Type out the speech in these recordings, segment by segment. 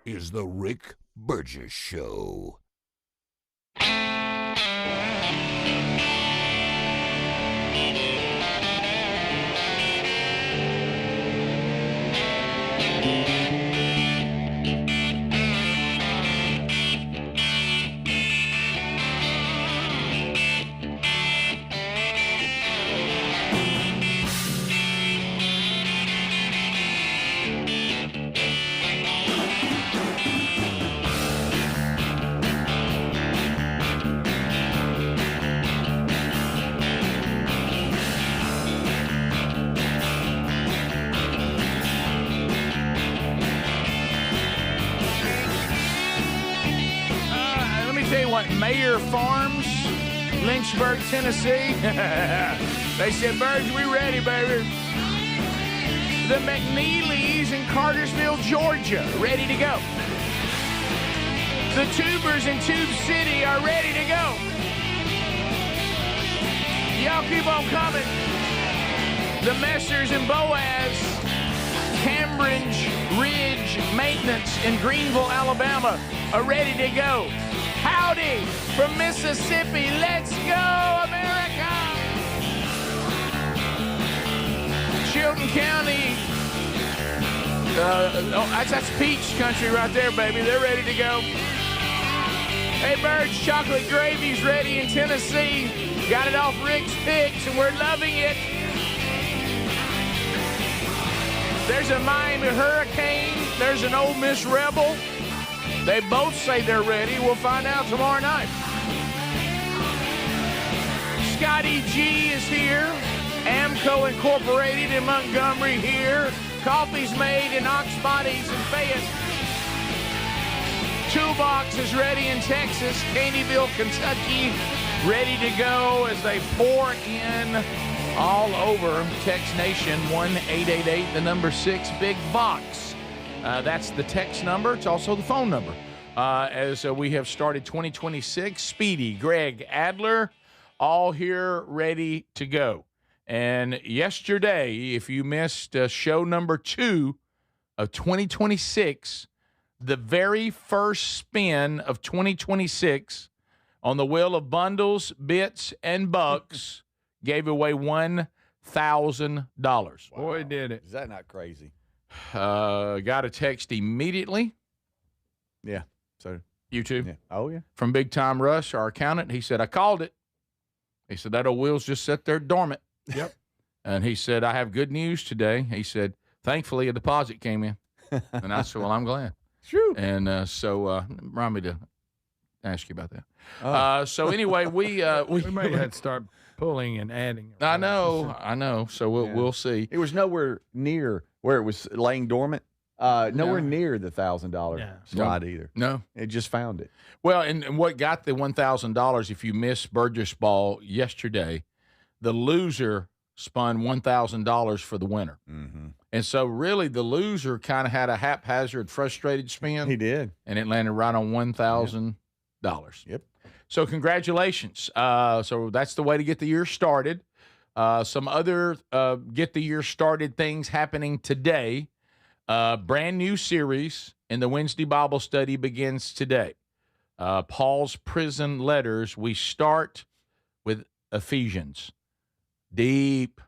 is The Rick Burgess Show. Mayor Farms, Lynchburg, Tennessee. They said, Burge, we ready, baby. The McNeelys in Cartersville, Georgia, ready to go. The Tubers in Tube City are ready to go. Y'all keep on coming. The Messers and Boaz, Cambridge Ridge Maintenance in Greenville, Alabama, are ready to go. Howdy from Mississippi. Let's go, America. Chilton County. That's peach country right there, baby. They're ready to go. Hey, Birds, chocolate gravy's ready in Tennessee. Got it off Rick's Picks, and we're loving it. There's a Miami Hurricane. There's an Ole Miss Rebel. They both say they're ready. We'll find out tomorrow night. Scotty G is here. Amco Incorporated in Montgomery here. Coffee's made in Ox Bodies in Fayette. Toolbox is ready in Texas. Caneyville, Kentucky, ready to go as they pour in all over Tex Nation. 1-888, 6, Big Box. That's the text number. It's also the phone number. As we have started 2026, Speedy, Greg, Adler, all here ready to go. And yesterday, if you missed show number 2 of 2026, the very first spin of 2026 on the wheel of bundles, bits, and bucks gave away $1,000. Wow. Boy, did it. Is that not crazy? Got a text immediately. Yeah. So You too? yeah. Oh, yeah. From Big Time Rush, our accountant. He said, I called it. He said, that old wheel's just sat there dormant. Yep. And he said, I have good news today. He said, thankfully, a deposit came in. And I said, well, I'm glad. True. And so remind me to ask you about that. So anyway, we may have to start pulling and adding. I know. So we'll see. It was nowhere near where it was laying dormant. Nowhere near the $1,000 slot either. No. It just found it. Well, and what got the $1,000, if you missed Burgess Ball yesterday, the loser spun $1,000 for the winner. Mm-hmm. And so really the loser kind of had a haphazard, frustrated spin. He did. And it landed right on $1,000. Yep. So congratulations. So that's the way to get the year started. Some other get the year started things happening today. Brand new series in the Wednesday Bible study begins today. Paul's prison letters. We start with Ephesians. Deep.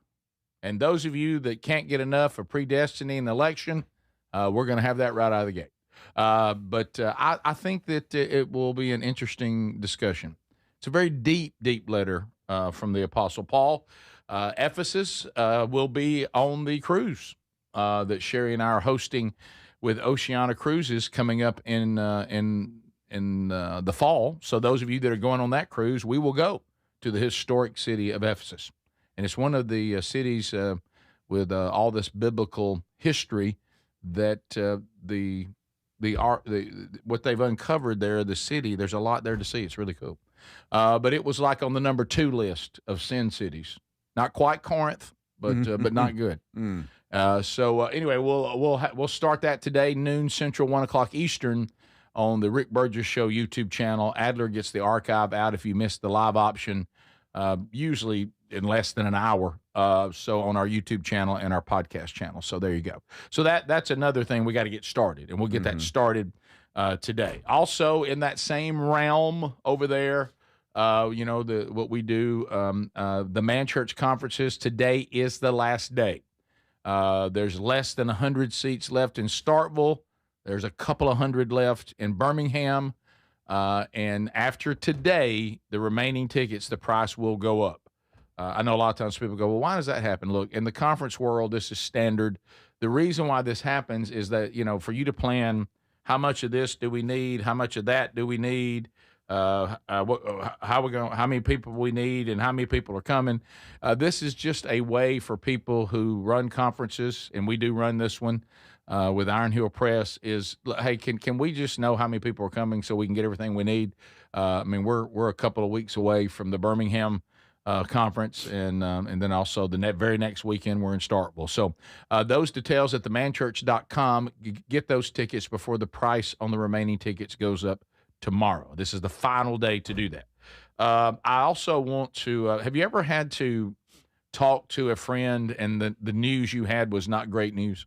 And those of you that can't get enough of predestiny and election, we're going to have that right out of the gate. But I think that it will be an interesting discussion. It's a very deep, deep letter from the Apostle Paul. Ephesus will be on the cruise that Sherry and I are hosting with Oceana Cruises coming up in the fall. So those of you that are going on that cruise, we will go to the historic city of Ephesus. And it's one of the cities with all this biblical history that what they've uncovered there, the city, there's a lot there to see. It's really cool. But it was like on the number 2 list of sin cities. Not quite Corinth, but not good. So anyway, we'll start that today, noon Central, 1 o'clock Eastern, on the Rick Burgess Show YouTube channel. Adler gets the archive out if you missed the live option, usually in less than an hour. So on our YouTube channel and our podcast channel. So there you go. So that's another thing we got to get started, and we'll get that started today. Also, in that same realm over there, what we do, the Man Church conferences, today is the last day. There's less than 100 seats left in Starkville. There's a couple of hundred left in Birmingham. And after today, the remaining tickets, the price will go up. I know a lot of times people go, well, why does that happen? Look, in the conference world, this is standard. The reason why this happens is that, for you to plan how much of this do we need, how much of that do we need, how many people we need, and how many people are coming. This is just a way for people who run conferences, and we do run this one with Iron Hill Press. Is hey, can we just know how many people are coming so we can get everything we need? We're a couple of weeks away from the Birmingham conference, and then also the very next weekend we're in Starkville. So those details at themanchurch.com. Get those tickets before the price on the remaining tickets goes up tomorrow. This is the final day to do that. I also want to have you ever had to talk to a friend and the news you had was not great news?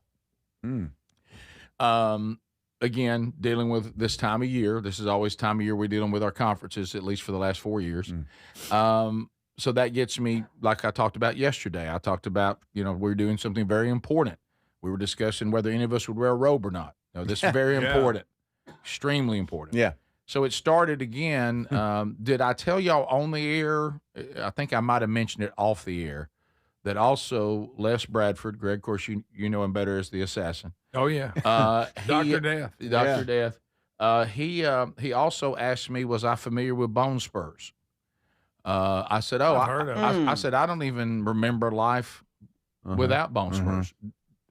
Again, dealing with this time of year. This is always time of year we're dealing with our conferences, at least for the last 4 years. So that gets me, like I talked about yesterday. I talked about, we're doing something very important. We were discussing whether any of us would wear a robe or not. This is very important, extremely important. Yeah. So it started again. Did I tell y'all on the air? I think I might have mentioned it off the air. That also Les Bradford, Greg, of course, you know him better as the assassin. Oh, yeah. Dr. Death. Dr. Death. He also asked me, was I familiar with bone spurs? I said, I've heard of I said, I don't even remember life without bone spurs.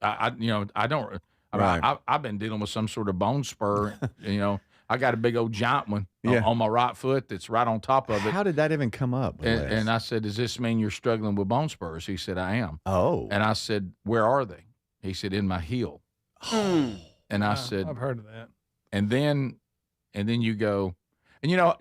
I don't. I've been dealing with some sort of bone spur. I got a big old giant one on my right foot that's right on top of it. How did that even come up? And I said, does this mean you're struggling with bone spurs? He said, I am. Oh. And I said, where are they? He said, in my heel. And I said, I've heard of that. And then you go, and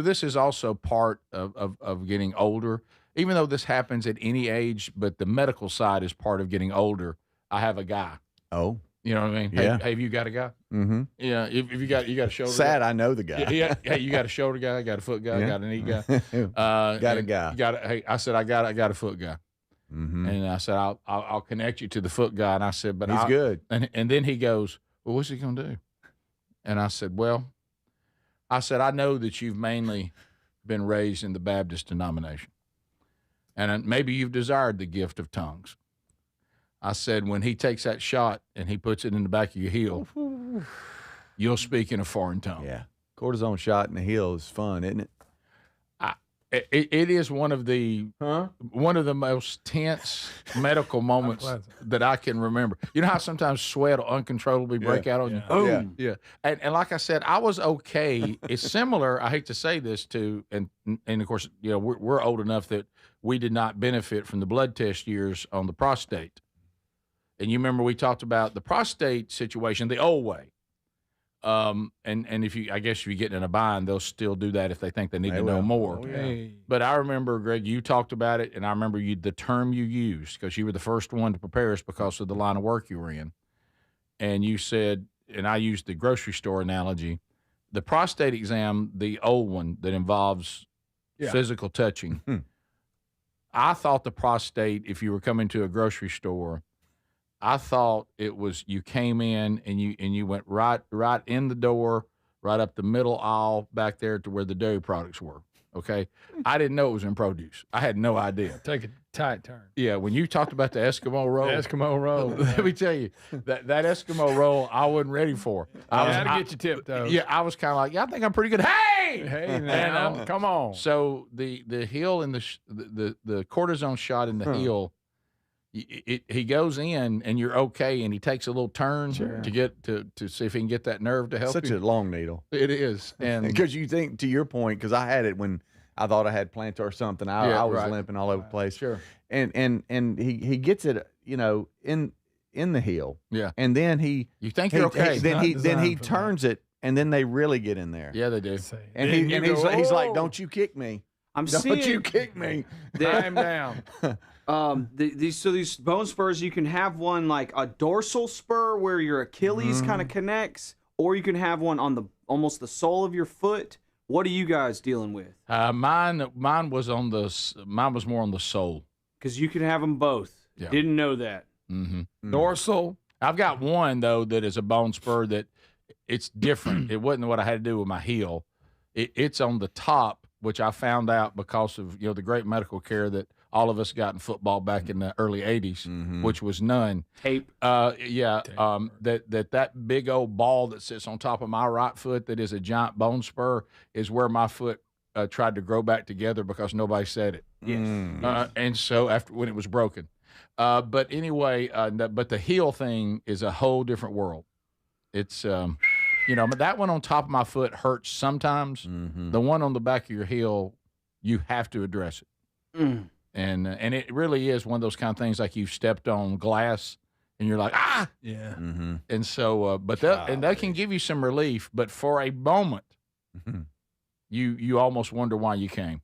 this is also part of getting older. Even though this happens at any age, but the medical side is part of getting older. I have a guy. Oh. You know what I mean? Yeah. Hey, have you got a guy? Mm-hmm. Yeah. If you got a shoulder Sad, guy. I know the guy. Yeah. Hey, you got a shoulder guy, got a foot guy, got a knee guy. Got a guy. Hey, I said I got a foot guy. Mm-hmm. And I said I'll connect you to the foot guy. And I said, but he's good. And then he goes, well, what's he gonna do? And I said, I know that you've mainly been raised in the Baptist denomination, and maybe you've desired the gift of tongues. I said, when he takes that shot and he puts it in the back of your heel, you'll speak in a foreign tongue. Yeah. Cortisone shot in the heel is fun, isn't it? It is one of the most tense medical moments that I can remember. You know how sometimes sweat will uncontrollably break out on you? Boom. Yeah. And like I said, I was okay. It's similar. I hate to say this to, and of course, we're old enough that we did not benefit from the blood test years on the prostate. And you remember we talked about the prostate situation the old way. And if you get in a bind, they'll still do that if they think they need to know more. Oh, yeah. But I remember, Greg, you talked about it, and I remember the term you used, because you were the first one to prepare us because of the line of work you were in. And you said, and I used the grocery store analogy, the prostate exam, the old one that involves physical touching. I thought the prostate, if you were coming to a grocery store, I thought it was you came in and you went right in the door, right up the middle aisle back there to where the dairy products were. Okay, I didn't know it was in produce. I had no idea. Take a tight turn. Yeah, when you talked about the Eskimo roll, let me tell you that Eskimo roll I wasn't ready for. I had to get you tiptoes. Yeah, I was kind of like, I think I'm pretty good. Hey, now, and, come on. So the heel and the cortisone shot in the heel. He goes in and you're okay, and he takes a little turn to get to see if he can get that nerve to help. Such you. a long needle. It is, and because you think, to your point, because I had it when I thought I had plantar something. I was limping all over the place. Sure. And he gets it, in the heel. Yeah. And then you think you're okay. Then he turns it, and then they really get in there. Yeah, they do. And he's like, "Don't you kick me? Don't you kick me? I'm down." These bone spurs, you can have one like a dorsal spur where your Achilles kind of connects, or you can have one on almost the sole of your foot. What are you guys dealing with? Mine was more on the sole. Because you can have them both. Yeah. Didn't know that. Mm-hmm. Dorsal. I've got one though that is a bone spur that it's different. It wasn't what I had to do with my heel. It's on the top, which I found out because of the great medical care that all of us got in football back in the early '80s, which was none. Tape. That big old ball that sits on top of my right foot that is a giant bone spur is where my foot tried to grow back together because nobody said it. Yes. And so when it was broken. But anyway, but the heel thing is a whole different world. It's, that one on top of my foot hurts sometimes. The one on the back of your heel, you have to address it. And it really is one of those kind of things like you've stepped on glass and you're like, ah! Yeah. And so, that can give you some relief, but for a moment, you almost wonder why you came.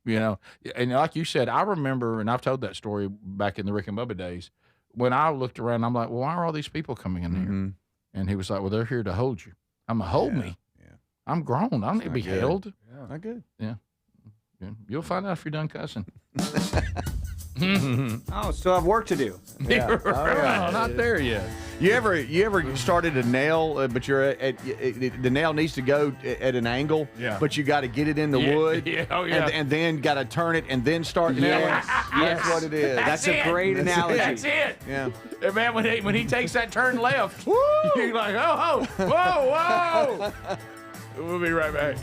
And like you said, I remember, and I've told that story back in the Rick and Bubba days, when I looked around, I'm like, well, why are all these people coming in here? And he was like, well, they're here to hold you. I'm going to hold me. Yeah. I'm grown. I don't need to be held. Yeah. Not good. Yeah. You'll find out if you're done cussing. Oh, still have work to do. Yeah. No, not there yet. You ever started a nail, but you're the nail needs to go at an angle, but you got to get it in the wood, and then got to turn it and then start nailing. Yes. That's what it is. That's a great analogy. That's it. Yeah. And man, when he takes that turn left, you're like, oh, whoa. We'll be right back.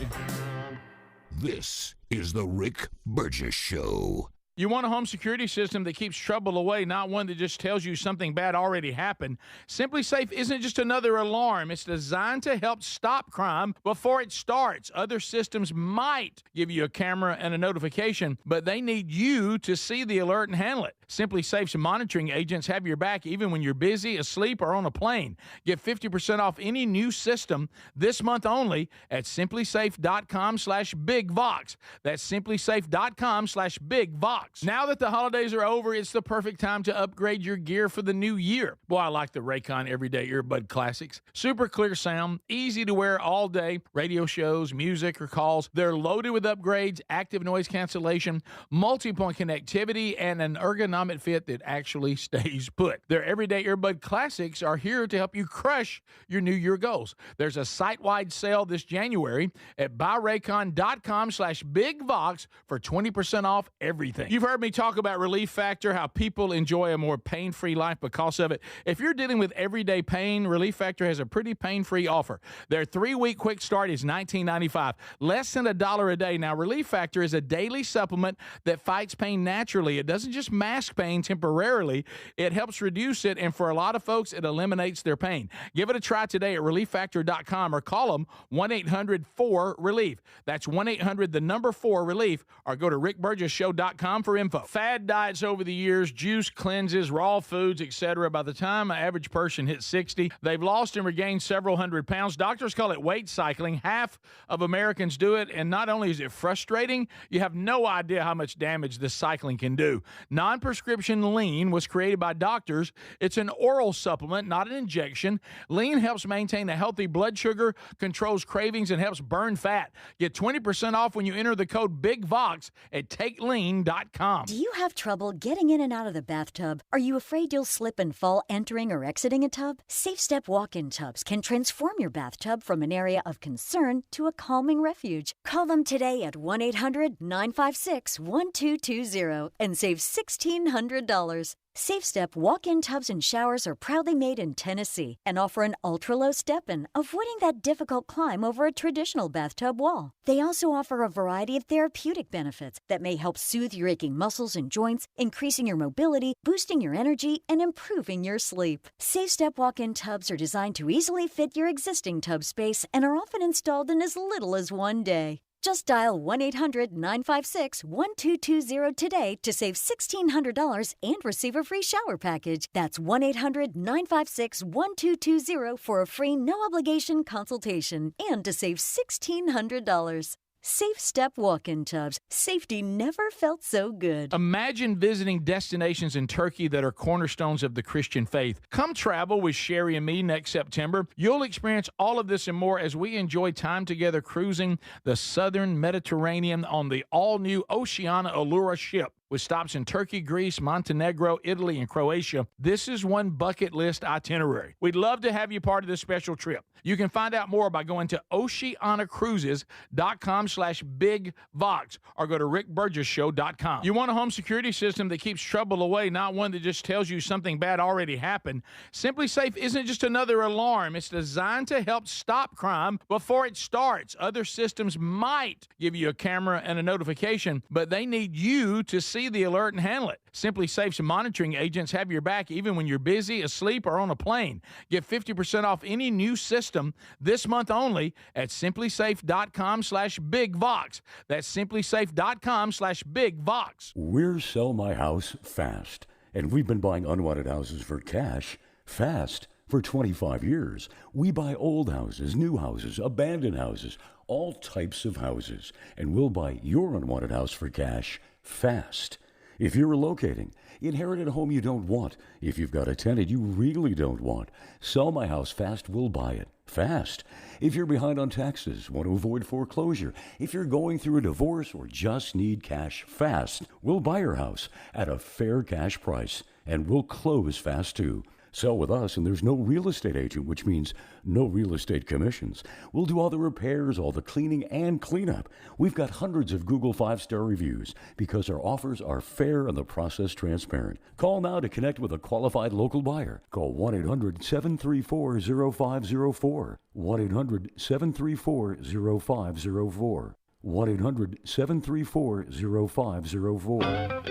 This is the Rick Burgess Show. You want a home security system that keeps trouble away, not one that just tells you something bad already happened. Simply Safe isn't just another alarm. It's designed to help stop crime before it starts. Other systems might give you a camera and a notification, but they need you to see the alert and handle it. Simply Safe's monitoring agents have your back even when you're busy, asleep, or on a plane. Get 50% off any new system this month only at simplysafe.com/bigvox. That's simplysafe.com/bigvox. Now that the holidays are over, it's the perfect time to upgrade your gear for the new year. Boy, I like the Raycon Everyday Earbud Classics. Super clear sound, easy to wear all day, radio shows, music, or calls. They're loaded with upgrades, active noise cancellation, multi-point connectivity, and an ergonomic fit that actually stays put. Their Everyday Earbud Classics are here to help you crush your New Year goals. There's a site-wide sale this January at buyraycon.com/bigvox for 20% off everything. You've heard me talk about Relief Factor, how people enjoy a more pain-free life because of it. If you're dealing with everyday pain, Relief Factor has a pretty pain-free offer. Their 3-week quick start is $19.95, less than $1 a day. Now, Relief Factor is a daily supplement that fights pain naturally. It doesn't just mask pain temporarily. It helps reduce it, and for a lot of folks, it eliminates their pain. Give it a try today at relieffactor.com or call them 1-800-4-RELIEF. That's 1-800-4-RELIEF, or go to rickburgessshow.com for info. Fad diets over the years, juice cleanses, raw foods, etc. By the time an average person hits 60, they've lost and regained several hundred pounds. Doctors call it weight cycling. Half of Americans do it, and not only is it frustrating, you have no idea how much damage this cycling can do. Non-prescription Lean was created by doctors. It's an oral supplement, not an injection. Lean helps maintain a healthy blood sugar, controls cravings, and helps burn fat. Get 20% off when you enter the code BIGVOX at takelean.com. Do you have trouble getting in and out of the bathtub? Are you afraid you'll slip and fall entering or exiting a tub? SafeStep walk-in tubs can transform your bathtub from an area of concern to a calming refuge. Call them today at 1-800-956-1220 and save $1,600. SafeStep walk-in tubs and showers are proudly made in Tennessee and offer an ultra-low step-in, avoiding that difficult climb over a traditional bathtub wall. They also offer a variety of therapeutic benefits that may help soothe your aching muscles and joints, increasing your mobility, boosting your energy, and improving your sleep. SafeStep walk-in tubs are designed to easily fit your existing tub space and are often installed in as little as one day. Just dial 1-800-956-1220 today to save $1,600 and receive a free shower package. That's 1-800-956-1220 for a free no-obligation consultation and to save $1,600. Safe Step walk-in tubs. Safety never felt so good. Imagine visiting destinations in Turkey that are cornerstones of the Christian faith. Come travel with Sherry and me next September. You'll experience all of this and more as we enjoy time together cruising the southern Mediterranean on the all-new Oceana Allura ship. With stops in Turkey, Greece, Montenegro, Italy, and Croatia, this is one bucket list itinerary. We'd love to have you part of this special trip. You can find out more by going to oceanacruises.com/bigvox or go to rickburgessshow.com. You want a home security system that keeps trouble away, not one that just tells you something bad already happened. Simply Safe isn't just another alarm. It's designed to help stop crime before it starts. Other systems might give you a camera and a notification, but they need you to see the alert and handle it. Simply Safe's monitoring agents have your back even when you're busy, asleep, or on a plane. Get 50% off any new system this month only at simplysafe.com/bigvox. That's simplysafe.com/bigvox. We're Sell My House Fast, and we've been buying unwanted houses for cash fast for 25 years. We buy old houses, new houses, abandoned houses, all types of houses, and we'll buy your unwanted house for cash fast. If you're relocating, inherited a home you don't want, if you've got a tenant you really don't want, Sell My House Fast will buy it fast. If you're behind on taxes, want to avoid foreclosure, if you're going through a divorce or just need cash fast, we'll buy your house at a fair cash price, and we'll close fast too. Sell with us, and there's no real estate agent, which means no real estate commissions. We'll do all the repairs, all the cleaning, and cleanup. We've got hundreds of Google 5-star reviews because our offers are fair and the process transparent. Call now to connect with a qualified local buyer. Call 1-800-734-0504. 1-800-734-0504. 1-800-734-0504.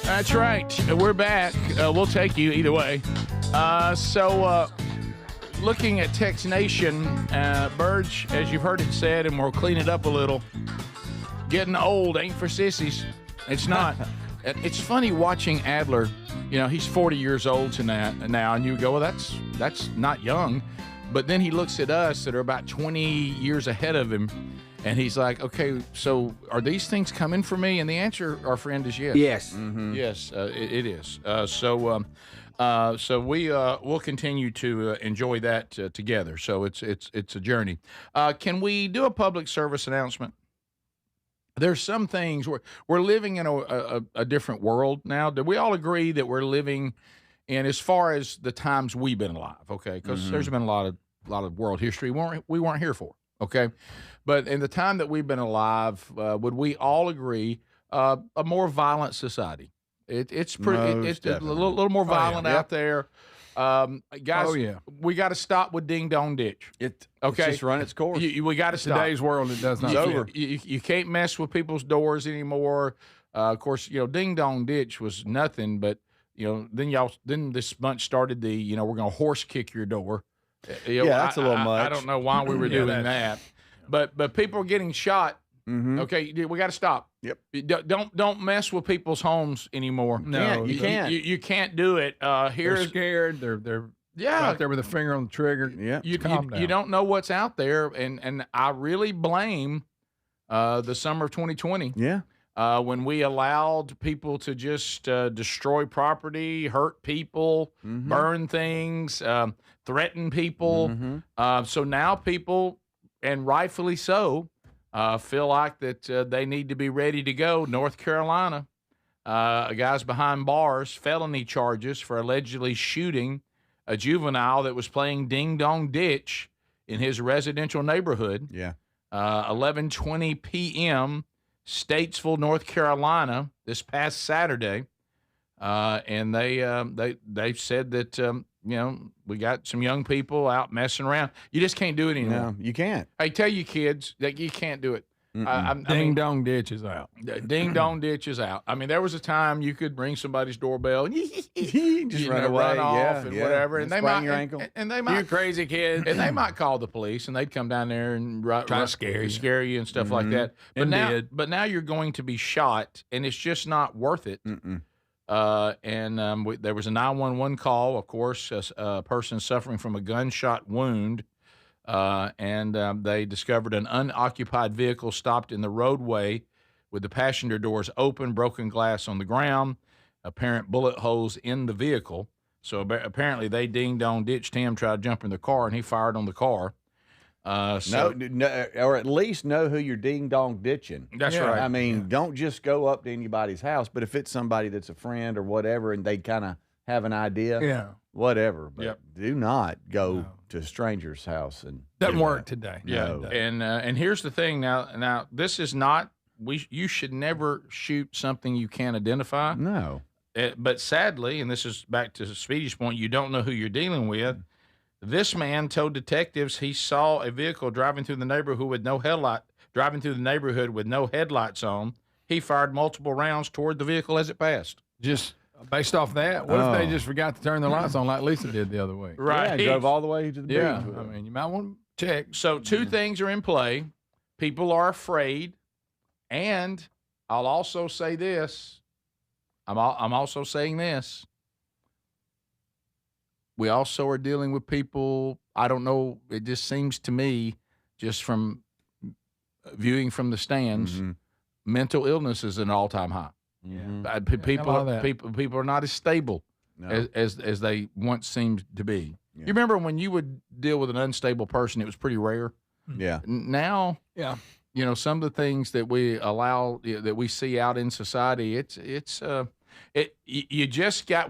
That's right. We're back. We'll take you either way. Looking at Tex Nation, Burge, as you've heard it said, and we'll clean it up a little, getting old ain't for sissies. It's not. It's funny watching Adler. You know, he's 40 years old now, and you go, well, that's not young. But then he looks at us that are about 20 years ahead of him, and he's like, okay, so are these things coming for me? And the answer, our friend, is yes. Yes. Mm-hmm. Yes, it is. So we'll continue to enjoy that together. So it's a journey. Can we do a public service announcement? There's some things we're living in a different world now. Do we all agree that we're living in, as far as the times we've been alive? Okay, because there's been a lot of world history we weren't here for. Okay, but in the time that we've been alive, would we all agree a more violent society? It's pretty. It's a little more violent out there. Guys, we got to stop with ding dong ditch. It's just run its course. We got to stop. Today's world, it does not. It's over. You can't mess with people's doors anymore. Of course, ding dong ditch was nothing, but then this bunch started the we're gonna horse kick your door. That's a little much. I don't know why we were doing that, but people are getting shot. Mm-hmm. Okay, we got to stop. Yep. Don't mess with people's homes anymore. No, you can't. You can't do it. They're scared. They're out there with a finger on the trigger. Yeah. You don't know what's out there, and I really blame the summer of 2020. Yeah. When we allowed people to just destroy property, hurt people, burn things, threaten people. So now people, and rightfully so, feel like that they need to be ready to go. North Carolina, guys behind bars, felony charges for allegedly shooting a juvenile that was playing ding dong ditch in his residential neighborhood. Yeah. 11:20 p.m. Statesville, North Carolina, this past Saturday, and they said that we got some young people out messing around. You just can't do it anymore. No, you can't. I tell you, kids, that you can't do it. Ding dong ditch is out. Ding dong ditch is out. I mean, there was a time you could ring somebody's doorbell and just run away, run off and whatever, and they might your ankle. And they might You crazy kid. and they might call the police and they'd come down there and Try to scare you. and stuff like that. And But now you're going to be shot, and it's just not worth it. There was a 911 call, of course, a person suffering from a gunshot wound. They discovered an unoccupied vehicle stopped in the roadway with the passenger doors open, broken glass on the ground, apparent bullet holes in the vehicle. So apparently they ding-dong ditched him, tried to jump in the car, and he fired on the car. No, or at least know who you're ding-dong ditching. That's right. I mean, don't just go up to anybody's house, but if it's somebody that's a friend or whatever and they kind of have an idea, whatever. But do not go to a stranger's house and doesn't work today. Yeah, and here's the thing. Now this is not. You should never shoot something you can't identify. No. But sadly, and this is back to Speedy's point, you don't know who you're dealing with. This man told detectives he saw a vehicle driving through the neighborhood with no headlights on. He fired multiple rounds toward the vehicle as it passed. Just based off that, what if they just forgot to turn the lights on like Lisa did the other week? Right. Yeah, drove all the way to the beach. I mean, you might want to check. So two things are in play. People are afraid, and I'll also say this. I'm also saying this. We also are dealing with people, I don't know, it just seems to me, just from viewing from the stands, mental illness is an all-time high. People are not as stable as they once seemed to be. Yeah. You remember when you would deal with an unstable person, it was pretty rare? Yeah. Now, some of the things that we allow, that we see out in society,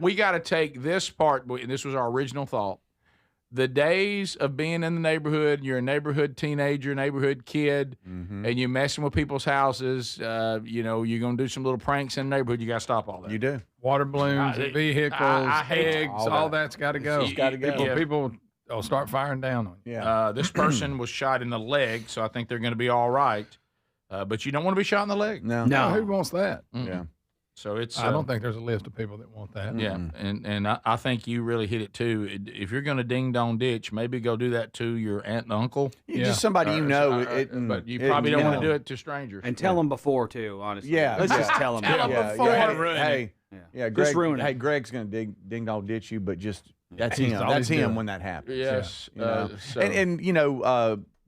we got to take this part, and this was our original thought. The days of being in the neighborhood, you're a neighborhood teenager, neighborhood kid, and you're messing with people's houses, you're going to do some little pranks in the neighborhood, you got to stop all that. You do. Water balloons, vehicles, eggs, all that's got to go. It's got to go. People will start firing down on you. Yeah. This person was shot in the leg, so I think they're going to be all right. But you don't want to be shot in the leg. No. Who wants that? Yeah. So I don't think there's a list of people that want that. Yeah, and I think you really hit it too. If you're going to ding-dong ditch, maybe go do that to your aunt and uncle. Just somebody you know. But you probably don't want to do it to strangers. And tell them before, too, honestly. Yeah. Let's just tell them. Tell them before. Hey, Greg, just ruin it. Hey, Greg's going to ding-dong ditch you, but just that's him. That's him when that happens. Yes.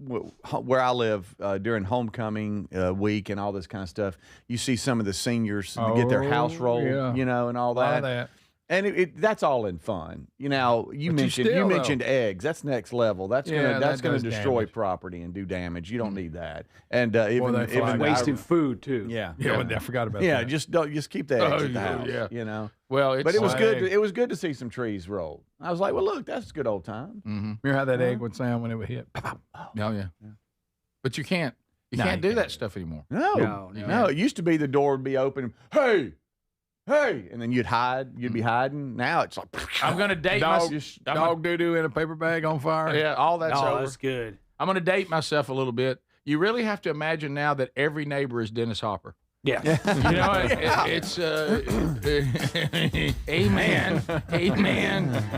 Where I live during homecoming week and all this kind of stuff, you see some of the seniors get their house rolled, and all that. And that's all in fun. You mentioned eggs. That's next level. That's gonna destroy property and do damage. You don't need that. And even wasting food too. I forgot about that. Yeah, just keep the eggs at the house. Yeah. Well, but it was good. It was good to see some trees roll. I was like, well, look, that's a good old time. Remember how that egg would sound when it would hit? Oh yeah. But you can't do that stuff anymore. No. It used to be the door would be open. Hey, and then you'd hide. You'd be hiding. Now it's like I'm gonna date dog doo-doo in a paper bag on fire. Yeah, all that's over. That's good. I'm gonna date myself a little bit. You really have to imagine now that every neighbor is Dennis Hopper. Yeah. It's amen.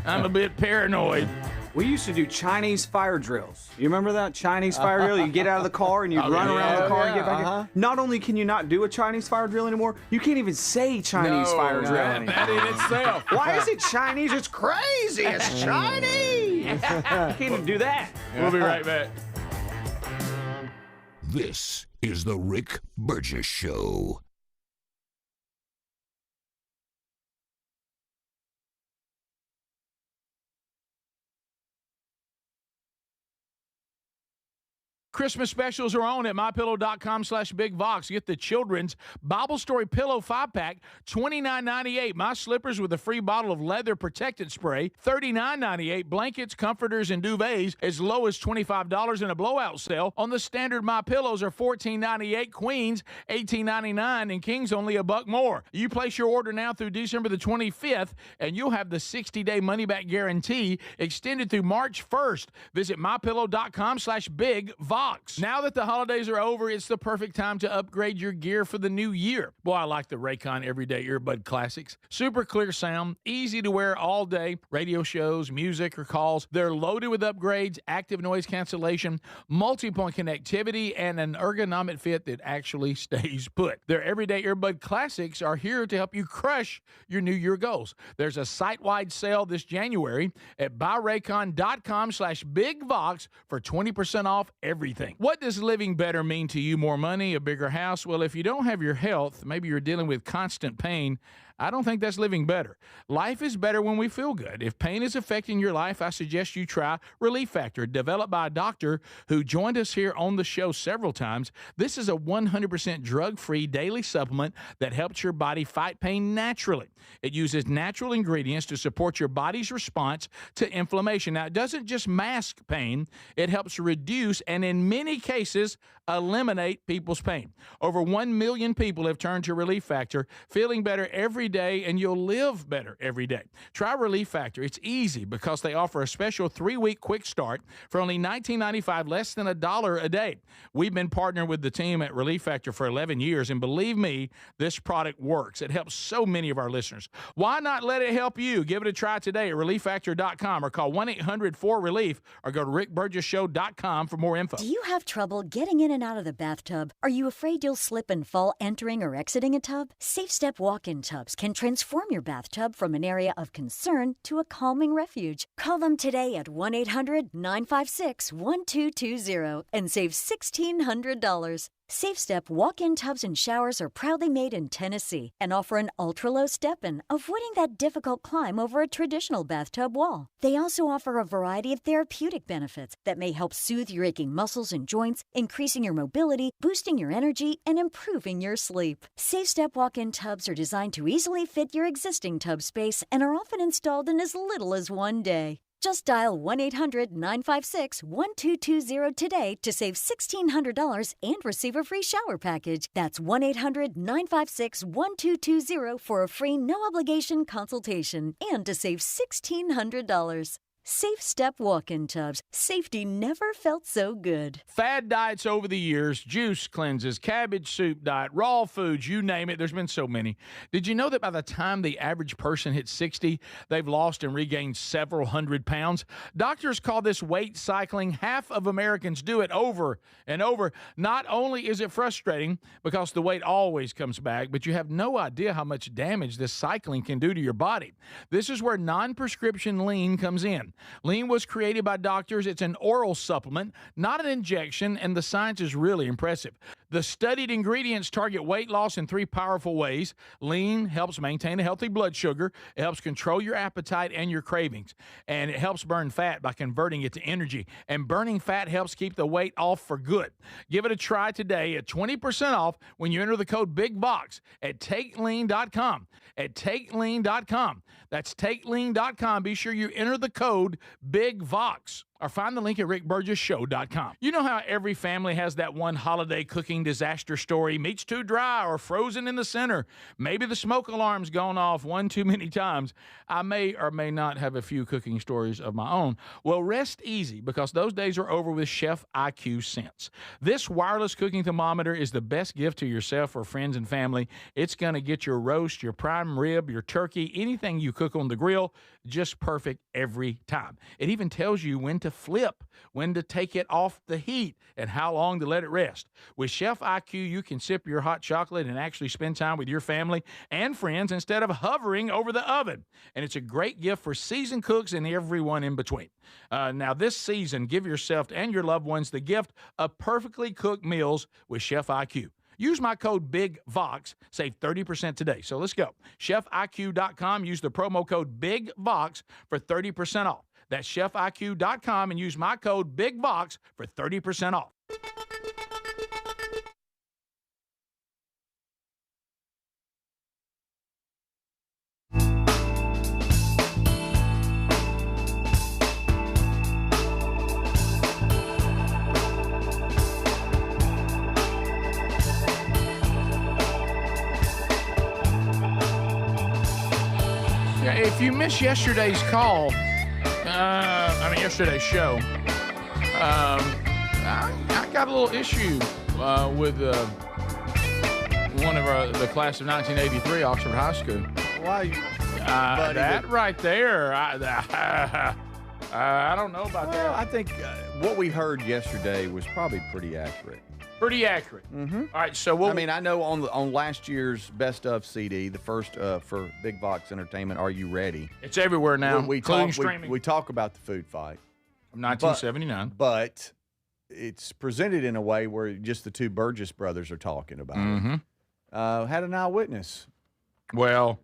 I'm a bit paranoid. We used to do Chinese fire drills. You remember that Chinese fire drill? You get out of the car and you run around the car and get back in. Not only can you not do a Chinese fire drill anymore, you can't even say Chinese fire drill anymore. That in itself. Why is it Chinese? It's crazy. It's Chinese. You can't even do that. We'll be right back. This is the Rick Burgess Show. Christmas specials are on at mypillow.com/bigvox. Get the children's Bible Story Pillow 5-pack, $29.98. My slippers with a free bottle of leather protectant spray, $39.98. Blankets, comforters, and duvets as low as $25 in a blowout sale. On the standard My Pillows are $14.98. Queens, $18.99. And Kings only $1 more. You place your order now through December the 25th, and you'll have the 60-day money-back guarantee extended through March 1st. Visit mypillow.com/bigvox. Vox. Now that the holidays are over, it's the perfect time to upgrade your gear for the new year. Boy, I like the Raycon Everyday Earbud Classics. Super clear sound, easy to wear all day, radio shows, music, or calls. They're loaded with upgrades, active noise cancellation, multi-point connectivity, and an ergonomic fit that actually stays put. Their Everyday Earbud Classics are here to help you crush your New Year goals. There's a site-wide sale this January at buyraycon.com/BigVox for 20% off everything. What does living better mean to you? More money, a bigger house? Well, if you don't have your health, maybe you're dealing with constant pain, I don't think that's living better. Life is better when we feel good. If pain is affecting your life, I suggest you try Relief Factor, developed by a doctor who joined us here on the show several times. This is a 100% drug-free daily supplement that helps your body fight pain naturally. It uses natural ingredients to support your body's response to inflammation. Now, it doesn't just mask pain, it helps reduce and in many cases eliminate people's pain. Over 1 million people have turned to Relief Factor, feeling better every day, and you'll live better every day. Try Relief Factor. It's easy because they offer a special 3-week quick start for only $19.95, less than $1 a day. We've been partnering with the team at Relief Factor for 11 years, and believe me, this product works. It helps so many of our listeners. Why not let it help you? Give it a try today at ReliefFactor.com or call 1-800-4RELIEF or go to RickBurgessShow.com for more info. Do you have trouble getting in and out of the bathtub? Are you afraid you'll slip and fall entering or exiting a tub? Safe Step walk-in tubs can transform your bathtub from an area of concern to a calming refuge. Call them today at 1-800-956-1220 and save $1,600. Safe Step walk-in tubs and showers are proudly made in Tennessee and offer an ultra-low step-in, avoiding that difficult climb over a traditional bathtub wall. They also offer a variety of therapeutic benefits that may help soothe your aching muscles and joints, increasing your mobility, boosting your energy, and improving your sleep. Safe Step walk-in tubs are designed to easily fit your existing tub space and are often installed in as little as one day. Just dial 1-800-956-1220 today to save $1,600 and receive a free shower package. That's 1-800-956-1220 for a free no-obligation consultation and to save $1,600. Safe Step walk-in tubs. Safety never felt so good. Fad diets over the years, juice cleanses, cabbage soup diet, raw foods, you name it. There's been so many. Did you know that by the time the average person hits 60, they've lost and regained several hundred pounds? Doctors call this weight cycling. Half of Americans do it over and over. Not only is it frustrating because the weight always comes back, but you have no idea how much damage this cycling can do to your body. This is where non-prescription lean comes in. Lean was created by doctors. It's an oral supplement, not an injection, and the science is really impressive. The studied ingredients target weight loss in 3 powerful ways. Lean helps maintain a healthy blood sugar. It helps control your appetite and your cravings. And it helps burn fat by converting it to energy. And burning fat helps keep the weight off for good. Give it a try today at 20% off when you enter the code BIGVOX at TakeLean.com. At TakeLean.com. That's TakeLean.com. Be sure you enter the code BIGVOX. Or find the link at rickburgessshow.com. You know how every family has that one holiday cooking disaster story. Meat's too dry or frozen in the center. Maybe the smoke alarm's gone off one too many times. I may or may not have a few cooking stories of my own. Well, rest easy because those days are over with Chef IQ Sense. This wireless cooking thermometer is the best gift to yourself or friends and family. It's going to get your roast, your prime rib, your turkey, anything you cook on the grill, just perfect every time. It even tells you when to flip, when to take it off the heat, and how long to let it rest. With Chef IQ, you can sip your hot chocolate and actually spend time with your family and friends instead of hovering over the oven. And it's a great gift for seasoned cooks and everyone in between. Now, this season, give yourself and your loved ones the gift of perfectly cooked meals with Chef IQ. Use my code BIGVOX, save 30% today. So let's go. ChefIQ.com, use the promo code BIGVOX for 30% off. That's ChefIQ.com and use my code BIGVOX for 30% off. If you missed yesterday's yesterday's show, I got a little issue with one of the class of 1983, Oxford High School. Why? That right there, I don't know about that. I think what we heard yesterday was probably pretty accurate. Pretty accurate. Mm-hmm. All right, so I know on last year's Best of CD, the first for Big Box Entertainment, Are You Ready? It's everywhere now, including streaming. We talk about the food fight. From 1979. But it's presented in a way where just the two Burgess brothers are talking about it. Had an eyewitness. Well,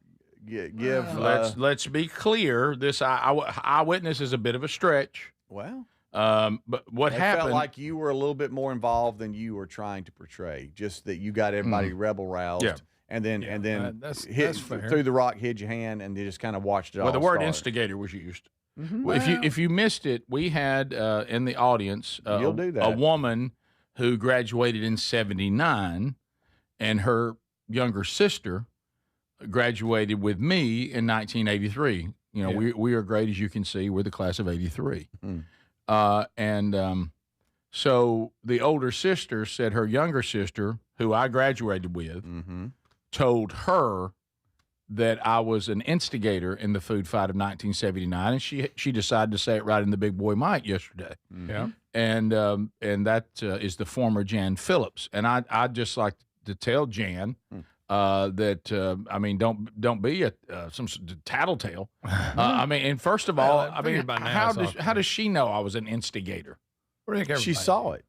let's be clear. This eyewitness is a bit of a stretch. Well, but what happened? Felt like you were a little bit more involved than you were trying to portray. Just that you got everybody rebel roused, and then that's fair. threw the rock, hid your hand, and they just kind of watched it all. Well, the word start. instigator was used. Well, if you missed it, we had in the audience a woman who graduated in '79, and her younger sister graduated with me in 1983. You know, we are great, as you can see. We're the class of '83. So the older sister said her younger sister, who I graduated with, told her that I was an instigator in the food fight of 1979, and she decided to say it right in the Big Boy Mike yesterday. Yeah, and that is the former Jan Phillips, and I'd just like to tell Jan that I mean, don't be some tattletale. I mean, and first of all, I mean, how does she know I was an instigator? She saw it.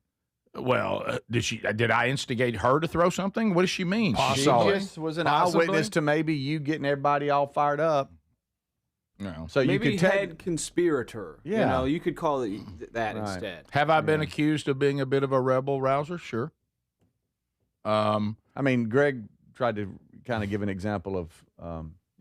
Well, did I instigate her to throw something? What does she mean? She just was an eyewitness to maybe you getting everybody all fired up. No. So maybe you could head conspirator. Yeah. You know, you could call it that instead. Have I been accused of being a bit of a rebel rouser? Sure. I mean, Greg tried to kind of give an example of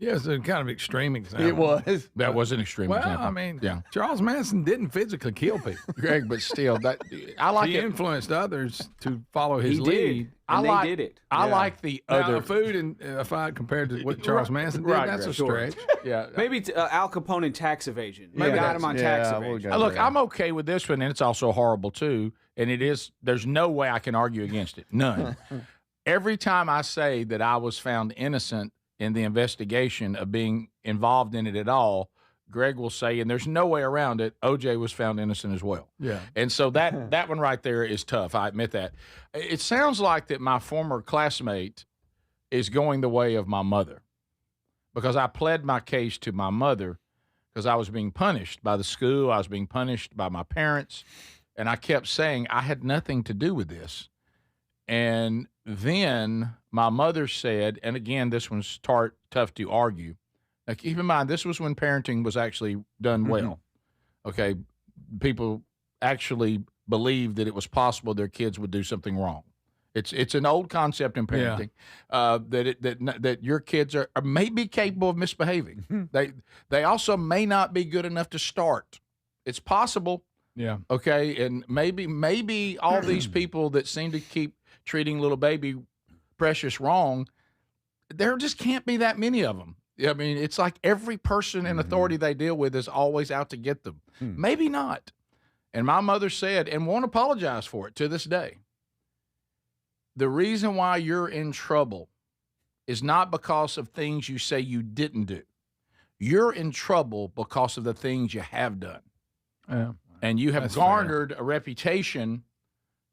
yeah, it's a kind of extreme example. It was. That was an extreme example. Well, I mean, Charles Manson didn't physically kill people, Greg, but still, he influenced others to follow his lead. They did it. I like the other food and fight compared to what Charles Manson did. That's a stretch. Yeah, maybe Al Capone and tax evasion. Maybe got him on tax evasion. Look, I'm okay with this one, and it's also horrible too. And it is. There's no way I can argue against it. None. Every time I say that I was found innocent in the investigation of being involved in it at all, Greg will say, and there's no way around it, OJ was found innocent as well. Yeah. And so that one right there is tough. I admit that. It sounds like that my former classmate is going the way of my mother, because I pled my case to my mother because I was being punished by the school. I was being punished by my parents. And I kept saying I had nothing to do with this. And then my mother said, and again, this one's tough to argue. Now, keep in mind, this was when parenting was actually done well. Okay, people actually believed that it was possible their kids would do something wrong. It's an old concept in parenting that your kids are maybe capable of misbehaving. They also may not be good enough to start. It's possible. Yeah. Okay, and maybe all these people that seem to keep treating little baby Precious wrong, there just can't be that many of them. I mean, it's like every person in authority they deal with is always out to get them. Maybe not. And my mother said, and won't apologize for it to this day, the reason why you're in trouble is not because of things you say you didn't do. You're in trouble because of the things you have done. Yeah. And you have garnered a reputation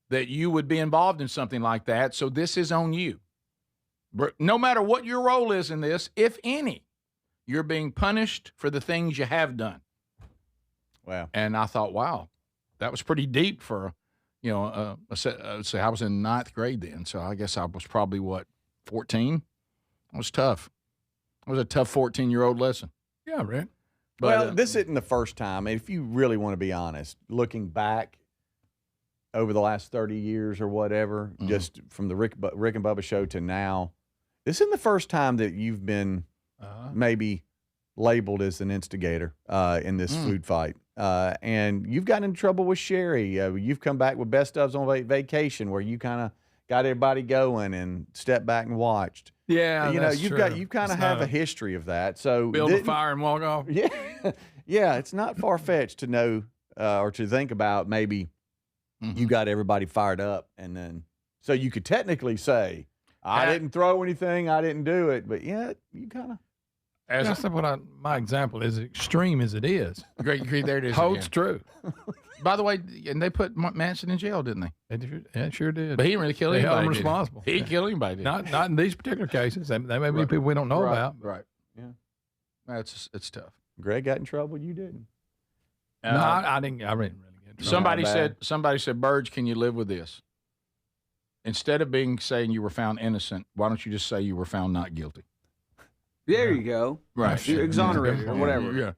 that you would be involved in something like that, so this is on you. No matter what your role is in this, if any, you're being punished for the things you have done. Wow. And I thought, wow, that was pretty deep for, I was in ninth grade then, so I guess I was probably, 14? It was tough. It was a tough 14-year-old lesson. Yeah, Rick. But, this isn't the first time. If you really want to be honest, looking back over the last 30 years or whatever, just from the Rick and Bubba show to now, this isn't the first time that you've been maybe labeled as an instigator in this food fight. And you've gotten in trouble with Sherry. You've come back with Best ofs on vacation where you kind of got everybody going and stepped back and watched. Yeah, you kind of have a history of that. So build a fire and walk off. Yeah, yeah. It's not far fetched to know or to think about maybe you got everybody fired up, and then so you could technically say, I didn't throw anything, I didn't do it, but yeah, you kind of. That's what my example is, extreme as it is. Great, there it is. Holds true. By the way, and they put Manson in jail, didn't they? It sure did. But he didn't really kill anybody. They held him responsible. He didn't kill anybody. Not in these particular cases. They may be people we don't know about. Right. Yeah. It's tough. Greg got in trouble. You didn't. No, I didn't. I didn't really get in trouble. Somebody said, Burge, can you live with this? Instead of saying you were found innocent, why don't you just say you were found not guilty? There you go. Right. You're exonerated or whatever. Yeah.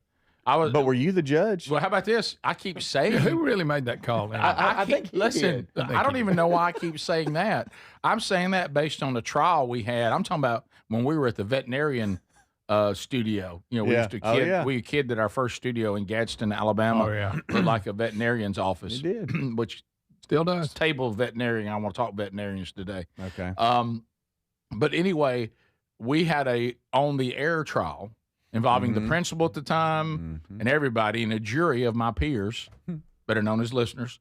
But were you the judge? Well, how about this? I keep saying. Who really made that call? I think. Listen, I don't even know why I keep saying that. I'm saying that based on the trial we had. I'm talking about when we were at the Veterinarian studio. You know, we used to we kidded our first studio in Gadsden, Alabama. Oh yeah, looked like a veterinarian's office. It did. Which still does. Table veterinarian. I want to talk veterinarians today. Okay. But anyway, we had a on the air trial involving the principal at the time and everybody, and a jury of my peers, better known as listeners,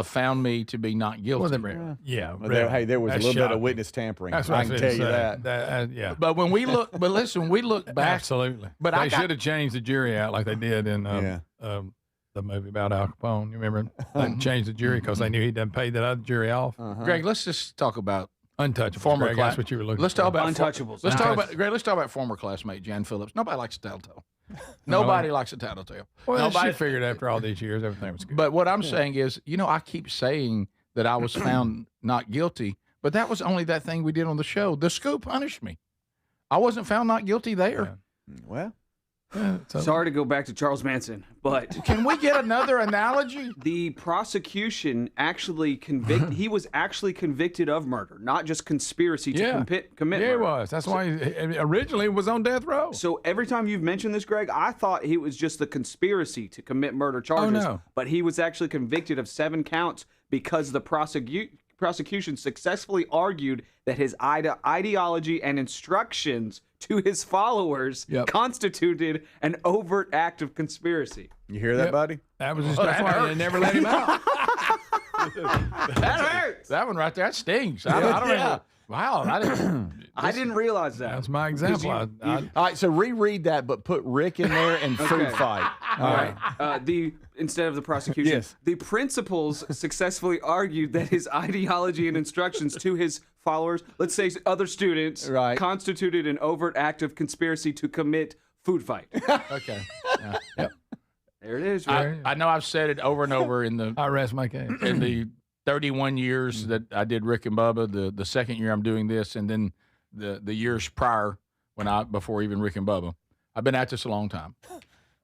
found me to be not guilty. Hey, there was a little bit of witness tampering. That's what I can tell you that. Yeah. But when we look, we look back. Absolutely. But they should have changed the jury out like they did in the movie about Al Capone. You remember? They changed the jury because they knew he done paid that other jury off. Greg, let's just talk about untouchables. Former Greg, that's what you were looking Let's for. talk about untouchables. Let's talk about former classmate Jan Phillips. Nobody likes a tattletale. Nobody likes a tattletale. Well, nobody she figured after all these years everything was good. But what I'm saying is, I keep saying that I was found not guilty, but that was only that thing we did on the show. The Scoop punished me. I wasn't found not guilty there. Well, sorry to go back to Charles Manson, but can we get another analogy? The prosecution actually he was actually convicted of murder, not just conspiracy to commit murder. Yeah, he was. That's why he originally was on death row. So every time you've mentioned this, Greg, I thought he was just the conspiracy to commit murder charges. Oh, no. But he was actually convicted of 7 counts because the prosecution successfully argued that his ideology and instructions to his followers constituted an overt act of conspiracy. You hear that, buddy? That was that's why they never let him out. That hurts. That one right there, that stings. I don't know. Wow, I didn't realize that. That's my example. All right, so reread that, but put Rick in there and food fight. All right. Instead of the prosecution, the principals successfully argued that his ideology and instructions to his followers, let's say other students, constituted an overt act of conspiracy to commit food fight. Okay. There it is. I know I've said it over and over I rest my case. In the 31 years that I did Rick and Bubba, the second year I'm doing this, and then the years prior before even Rick and Bubba. I've been at this a long time.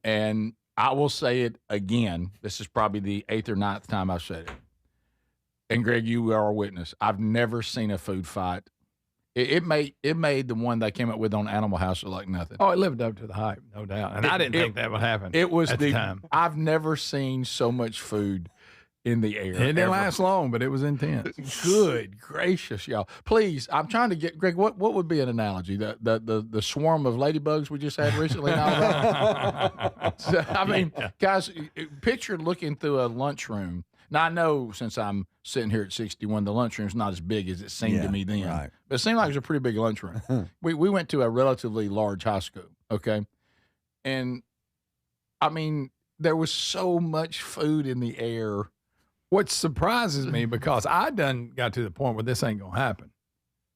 And I will say it again. This is probably the 8th or 9th time I've said it. And Greg, you are a witness. I've never seen a food fight. It made the one they came up with on Animal House look like nothing. Oh, it lived up to the hype, no doubt. And I didn't think that would happen. It was at the time. I've never seen so much food in the air. It didn't last long, but it was intense. Good gracious, y'all! Please, I'm trying to get Greg. What would be an analogy? The swarm of ladybugs we just had recently. So, I mean, guys, picture looking through a lunchroom. Now I know since I'm sitting here at 61, the lunchroom's not as big as it seemed to me then. Right. But it seemed like it was a pretty big lunchroom. We went to a relatively large high school, okay, and I mean there was so much food in the air. What surprises me, because I done got to the point where this ain't going to happen.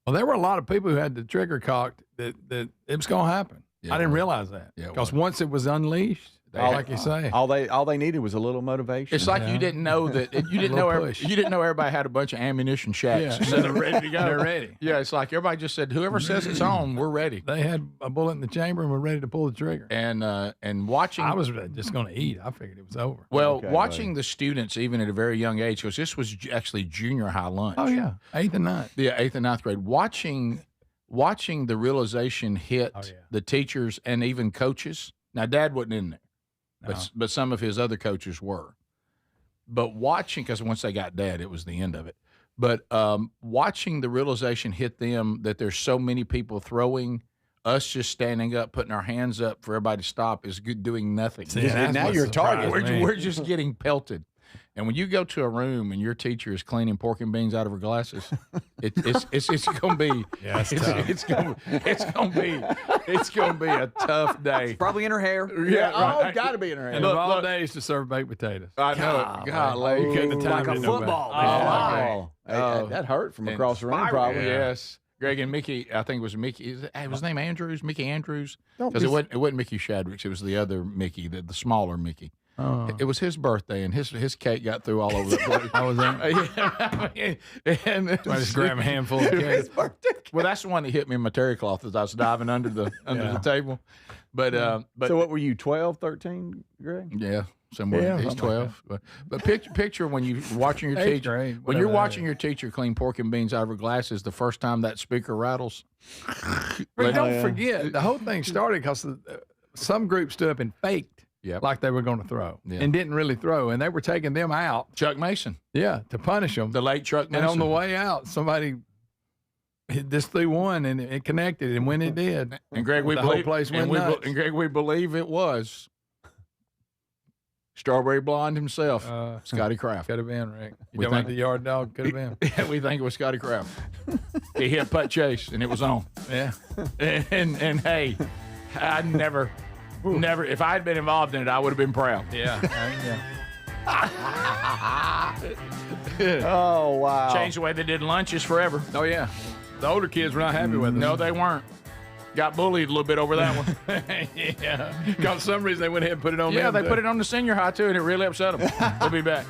Well, there were a lot of people who had the trigger cocked that it was going to happen. I didn't realize that. Because once it was unleashed, like you say, all they needed was a little motivation. It's like you didn't know that you didn't know everybody had a bunch of ammunition shacks. So they're ready to go. They're ready. Yeah, it's like everybody just said, whoever says it's on, we're ready. They had a bullet in the chamber and were ready to pull the trigger. And watching, I was just going to eat. I figured it was over. Well, watching the students even at a very young age, because this was actually junior high lunch. Oh yeah, 8th and 9th. Yeah, 8th and 9th grade. Watching the realization hit the teachers and even coaches. Now, Dad wasn't in there. But some of his other coaches were. But watching, because once they got Dad, it was the end of it. But watching the realization hit them that there's so many people throwing, us just standing up, putting our hands up for everybody to stop is doing nothing. See, now you're a target. We're just getting pelted. And when you go to a room and your teacher is cleaning pork and beans out of her glasses, it's going to be it's going to be a tough day. Probably in her hair. Yeah, right. Got to be in her hair. And of all days to serve baked potatoes. I know. Golly. You couldn't have timed Like a it no football. better. That hurt from across the room, probably. Yes. Greg and Mickey, I think it was Mickey. Was his name Andrews? Mickey Andrews? Because it wasn't Mickey Shadricks. It was the other Mickey, the smaller Mickey. Oh. It was his birthday, and his cake got through all over the place. I was in. And I just grabbed a handful of cake. Well, that's the one that hit me in my terry cloth as I was diving under the table. But so what were you, 12, 13, Greg? Yeah. Somewhere. Yeah, he's 12. But picture when you're watching your teacher. When you're watching your teacher clean pork and beans out of her glasses, the first time that speaker rattles. But don't forget, the whole thing started because some group stood up and faked like they were going to throw and didn't really throw. And they were taking them out. Chuck Mason. Yeah, to punish them. The late Chuck Mason. And on the way out, somebody this threw one and it connected. And when it did, and Greg, we believe it was Strawberry Blonde himself, Scotty Kraft. Could have been, Rick. You talking about the yard dog? Could have been. Yeah, we think it was Scotty Kraft. He hit putt chase, and it was on. Yeah. And hey, I never, if I had been involved in it, I would have been proud. Yeah. Oh, wow. Changed the way they did lunches forever. Oh, yeah. The older kids were not happy with it. No, they weren't. Got bullied a little bit over that one. Yeah. Because for some reason they went ahead and put it on. Yeah, they put it on the senior high too, and it really upset them. We'll be back.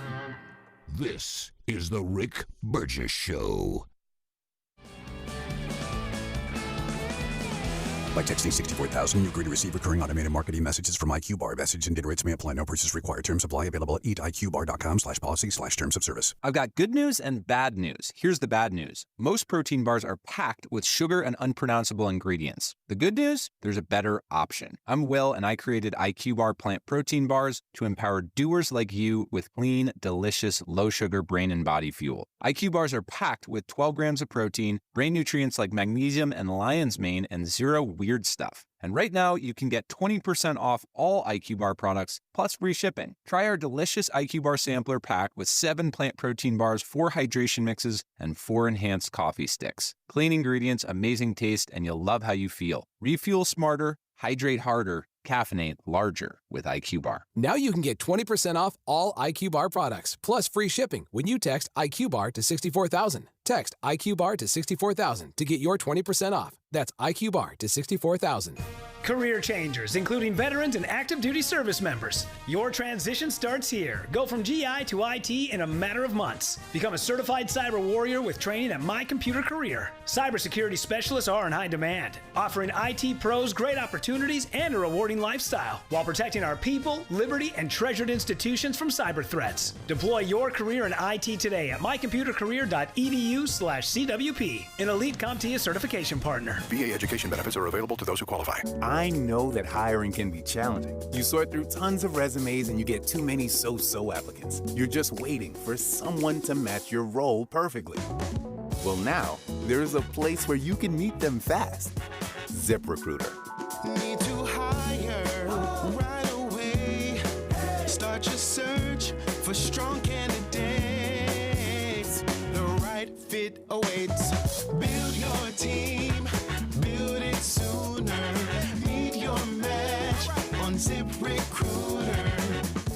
This is the Rick Burgess Show. By texting 64000, you agree to receive recurring automated marketing messages from IQ Bar. Message and data rates may apply. No purchase required. Terms apply. Available at eatiqbar.com/policy/terms of service. I've got good news and bad news. Here's the bad news. Most protein bars are packed with sugar and unpronounceable ingredients. The good news? There's a better option. I'm Will, and I created IQ Bar plant protein bars to empower doers like you with clean, delicious, low-sugar brain and body fuel. IQ Bars are packed with 12 grams of protein, brain nutrients like magnesium and lion's mane, and zero weird stuff. And right now, you can get 20% off all IQ Bar products, plus free shipping. Try our delicious IQ Bar sampler pack with 7 plant protein bars, 4 hydration mixes, and 4 enhanced coffee sticks. Clean ingredients, amazing taste, and you'll love how you feel. Refuel smarter, hydrate harder, caffeinate larger with IQ Bar. Now you can get 20% off all IQ Bar products, plus free shipping when you text IQ Bar to 64,000. Text IQ Bar to 64,000 to get your 20% off. That's IQ Bar to 64,000. Career changers, including veterans and active duty service members. Your transition starts here. Go from GI to IT in a matter of months. Become a certified cyber warrior with training at My Computer Career. Cybersecurity specialists are in high demand, offering IT pros great opportunities and a rewarding lifestyle while protecting our people, liberty, and treasured institutions from cyber threats. Deploy your career in IT today at mycomputercareer.edu/CWP, an elite CompTIA certification partner. VA education benefits are available to those who qualify. I know that hiring can be challenging. You sort through tons of resumes and you get too many so-so applicants. You're just waiting for someone to match your role perfectly. Well, now, there's a place where you can meet them fast. ZipRecruiter. Need to hire right away. Start your search for strong candidates. The right fit awaits. Build your team. Build it sooner. Meet your match on ZipRecruiter.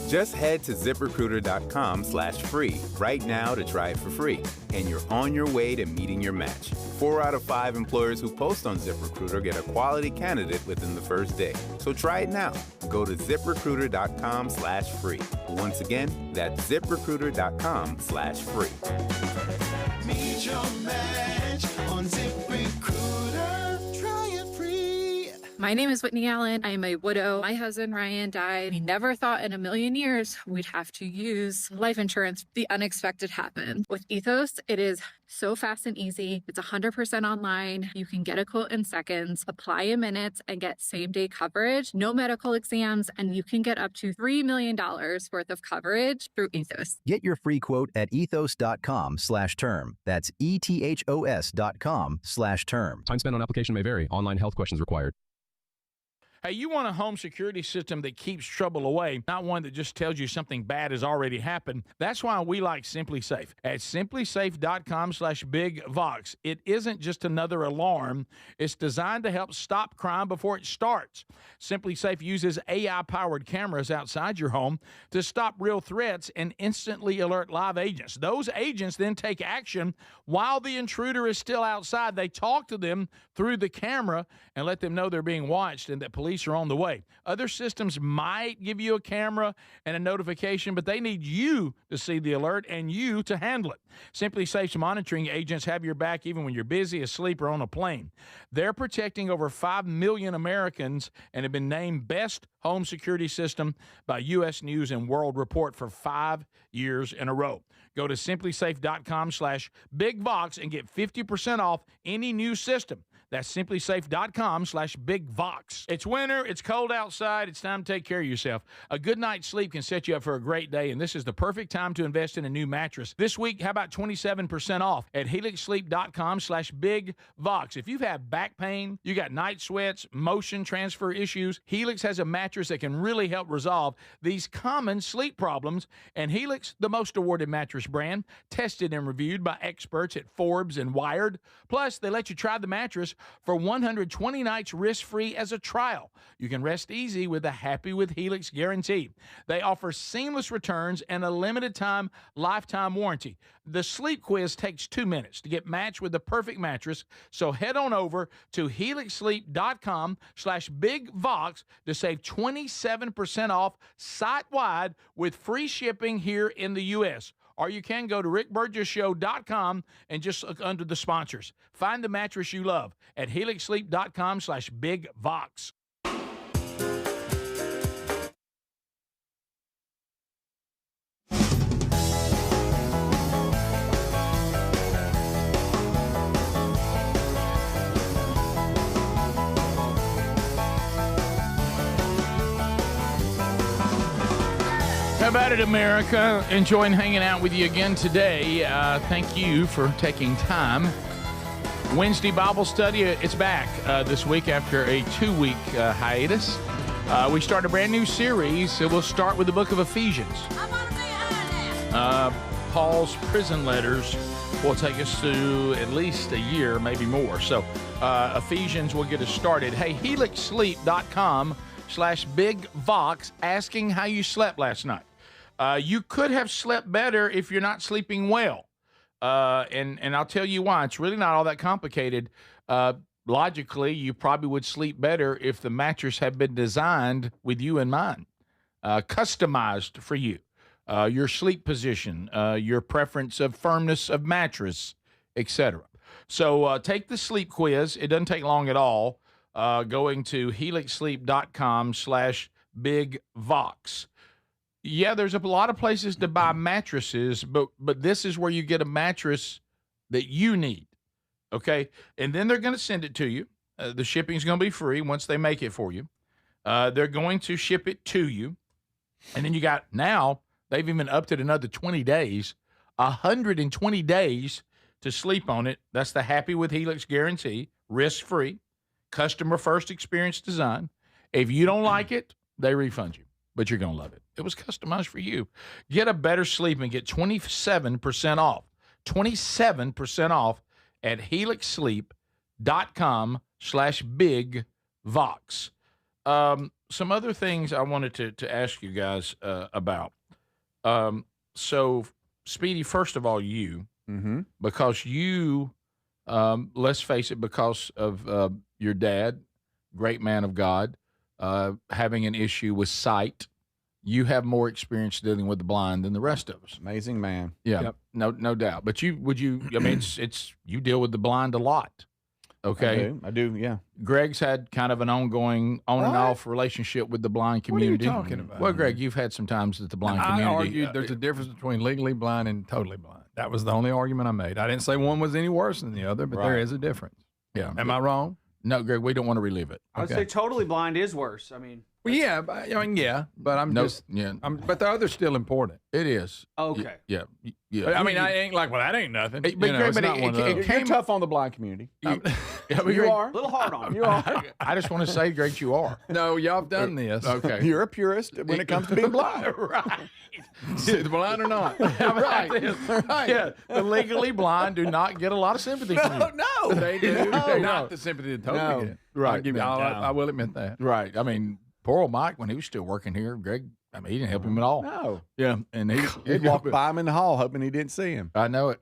Just head to ZipRecruiter.com/free right now to try it for free. And you're on your way to meeting your match. 4 out of 5 employers who post on ZipRecruiter get a quality candidate within the first day. So try it now. Go to ZipRecruiter.com/free. Once again, that's ZipRecruiter.com/free. Meet your match on ZipRecruiter. Try it free. My name is Whitney Allen. I am a widow. My husband, Ryan, died. We never thought in a million years we'd have to use life insurance. The unexpected happened. With Ethos, it is so fast and easy. It's 100% online. You can get a quote in seconds, apply in minutes, and get same-day coverage. No medical exams, and you can get up to $3 million worth of coverage through Ethos. Get your free quote at ethos.com/term. That's ETHOS.com/term. Time spent on application may vary. Online health questions required. Hey, you want a home security system that keeps trouble away, not one that just tells you something bad has already happened. That's why we like Simply Safe. At simplysafe.com/bigvox, it isn't just another alarm. It's designed to help stop crime before it starts. Simply Safe uses AI-powered cameras outside your home to stop real threats and instantly alert live agents. Those agents then take action while the intruder is still outside. They talk to them through the camera and let them know they're being watched and that police are on the way. Other systems might give you a camera and a notification, but they need you to see the alert and you to handle it. Simply Safe's monitoring agents have your back even when you're busy, asleep, or on a plane. They're protecting over 5 million Americans and have been named Best Home Security System by U.S. News and World Report for 5 years in a row. Go to simplysafe.com/bigvox and get 50% off any new system. That's simplysafe.com/bigvox. It's winter. It's cold outside. It's time to take care of yourself. A good night's sleep can set you up for a great day, and this is the perfect time to invest in a new mattress. This week, how about 27% off at helixsleep.com/bigvox. If you've had back pain, you got night sweats, motion transfer issues, Helix has a mattress that can really help resolve these common sleep problems. And Helix, the most awarded mattress brand, tested and reviewed by experts at Forbes and Wired. Plus, they let you try the mattress for 120 nights risk-free as a trial. You can rest easy with a Happy with Helix guarantee. They offer seamless returns and a limited-time lifetime warranty. The sleep quiz takes 2 minutes to get matched with the perfect mattress, so head on over to helixsleep.com/bigvox to save 27% off site-wide with free shipping here in the U.S. Or you can go to rickburgessshow.com and just look under the sponsors. Find the mattress you love at helixsleep.com/bigvox. How about it, America? Enjoying hanging out with you again today. Thank you for taking time. Wednesday Bible study, it's back this week after a 2-week hiatus. We start a brand new series. So we'll start with the book of Ephesians. Paul's prison letters will take us through at least a year, maybe more. So Ephesians will get us started. Hey, helixsleep.com/bigvox, asking how you slept last night. You could have slept better if you're not sleeping well. And I'll tell you why. It's really not all that complicated. Logically, you probably would sleep better if the mattress had been designed with you in mind, customized for you, your sleep position, your preference of firmness of mattress, etc. So take the sleep quiz. It doesn't take long at all. Going to helixsleep.com/bigvox. Yeah, there's a lot of places to buy mattresses, but this is where you get a mattress that you need, okay? And then they're going to send it to you. The shipping's going to be free once they make it for you. They're going to ship it to you. And then you got, now, they've even upped it another 20 days, 120 days to sleep on it. That's the Happy with Helix guarantee, risk-free, customer-first experience design. If you don't like it, they refund you, but you're going to love it. It was customized for you. Get a better sleep and get 27% off. 27% off at helixsleep.com/bigvox. Some other things I wanted to ask you guys about. So, Speedy, first of all, you, because you, let's face it, because of your dad, great man of God, having an issue with sight, you have more experience dealing with the blind than the rest of us. Amazing man. Yeah, yep. No doubt. But I mean, it's you deal with the blind a lot. Okay, I do. Yeah. Greg's had kind of an ongoing on and off relationship with the blind community. What are you talking about? Well, Greg, you've had some times that the blind community. I argued there's a difference between legally blind and totally blind. That was the only argument I made. I didn't say one was any worse than the other, but there is a difference. Yeah. Am I wrong? No, Greg, we don't want to relive it. I would say totally blind is worse. I mean, Well, yeah, but I'm but the other's still important. It is. Okay. Yeah. I mean, I ain't like, well, that ain't nothing. You're tough on the blind community. You are. A little hard on you. Are. I just want to say, Greg, you are. No, y'all have done this. Okay. You're a purist when it comes to being blind. Right. Blind or not. Right. Yeah. The legally blind do not get a lot of sympathy from you. No, they do. Not the sympathy that Toby get. Right. I will admit that. Right. I mean, poor old Mike, when he was still working here, Greg, I mean, he didn't help him at all. No. Yeah. And he'd walk by him in the hall hoping he didn't see him. I know it.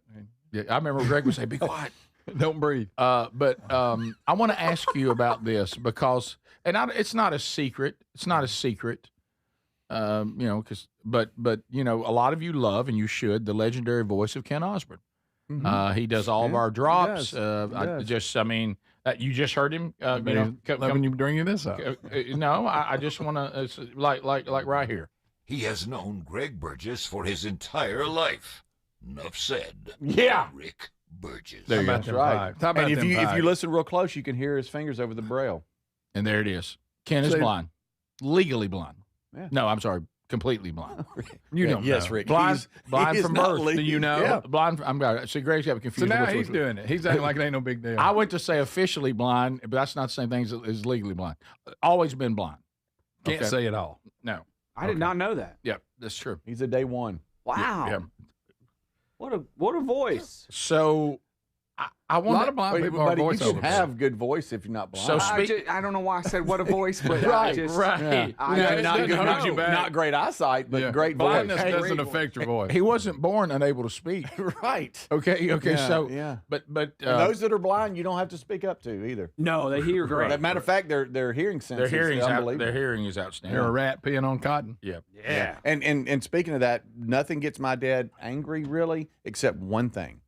Yeah, I remember Greg would say, be quiet. Don't breathe. But I want to ask you about this because, it's not a secret. It's not a secret. But a lot of you love, and you should, the legendary voice of Ken Osborne. Mm-hmm. He does all of our drops. You just heard him. When you bringing this up. No, I just want to like right here. He has known Greg Burgess for his entire life. Enough said. Yeah, Rick Burgess. There you go. That's right. And if you listen real close, you can hear his fingers over the braille. And there it is. Ken is blind, legally blind. Yeah. No, I'm sorry, completely blind. You don't know. Yes, Rick. Blind from birth. Do you know? Yeah. Blind. So Greg's got confused. So now he's doing it. He's acting like it ain't no big deal. I went to say officially blind, but that's not the same thing as legally blind. Always been blind. Can't say it all. No. I did not know that. Yeah, that's true. He's a day one. Wow. Yeah. What a voice. So I want a lot of blind people are voiceovers. You should have good voice if you're not blind. So I don't know why I said what a voice, but right. Not great eyesight, but great blindness voice. Blindness doesn't affect your voice. He wasn't born unable to speak. Right. Okay. Yeah, so yeah. But those that are blind, you don't have to speak up to either. No, they hear great. As a matter of fact, their hearing sense their hearing is unbelievable. Their hearing is outstanding. You're a rat peeing on cotton. Yeah. Yeah. And speaking of that, nothing gets my dad angry really, except one thing.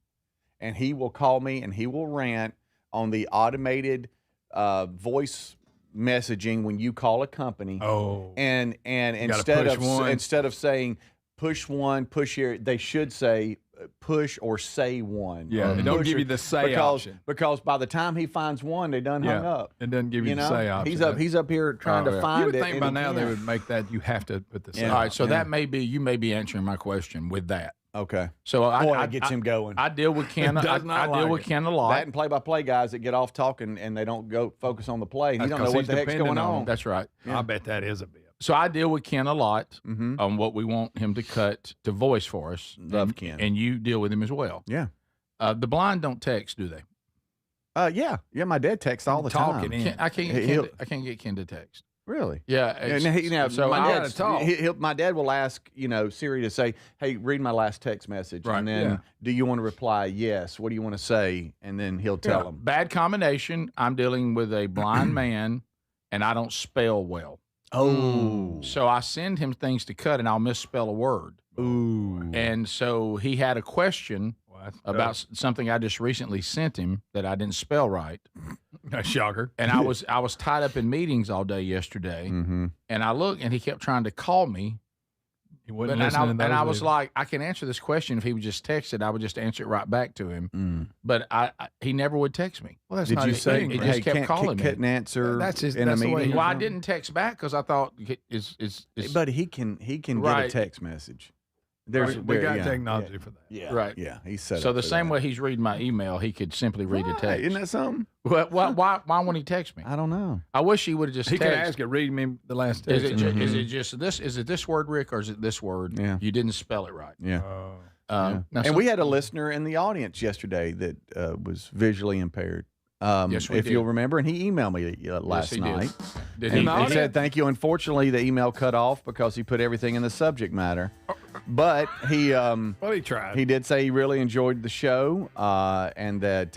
And he will call me and he will rant on the automated voice messaging when you call a company. Oh. And instead of saying push one, push here, they should say push or say one. Yeah, they don't give you the say option. Because by the time he finds one, they done hung up. It doesn't give you the say option. He's up here trying to find it. You would think by now they would make that you have to put the say. All right, so that may be, you may be answering my question with that. Okay. So I gets him going. I deal with Ken. I deal with Ken a lot. That and play-by-play guys that get off talking and they don't go focus on the play. You don't know what the heck's going on. That's right. Yeah. I bet that is a bit. So I deal with Ken a lot on what we want him to cut to voice for us. Love Ken. And you deal with him as well. Yeah. The blind don't text, do they? Yeah. My dad texts all the time. I can't get Ken to text. Really? Yeah. My dad will ask, Siri to say, "Hey, read my last text message," and then, "Do you want to reply yes? What do you want to say?" And then he'll tell him. Bad combination. I'm dealing with a blind man, and I don't spell well. Oh. So I send him things to cut, and I'll misspell a word. Ooh. And so he had a question about something I just recently sent him that I didn't spell right. Shocker. And I was tied up in meetings all day yesterday, and I looked, and he kept trying to call me. He wouldn't listen. And I was like, I can answer this question if he would just text it. I would just answer it right back to him. But he never would text me. Well, that's Did not you his say thing. he just kept calling me? Couldn't answer in a meeting? Well, I didn't text back because I thought But he can get a text message. We got technology for that. Yeah. Right. Yeah. He's set So up the for same that. way he's reading my email, he could simply read a text. Isn't that something? Why won't he text me? I don't know. I wish he would have just He could texted. ask it, read me the last text. Is it just this? Is it this word, Rick, or is it this word? Yeah. You didn't spell it right. Yeah. And we had a listener in the audience yesterday that was visually impaired. Yes, we if did. you'll remember, and he emailed me last he night. Did He said, "Thank you." Unfortunately, the email cut off because he put everything in the subject matter. But he he tried. He did say he really enjoyed the show, and that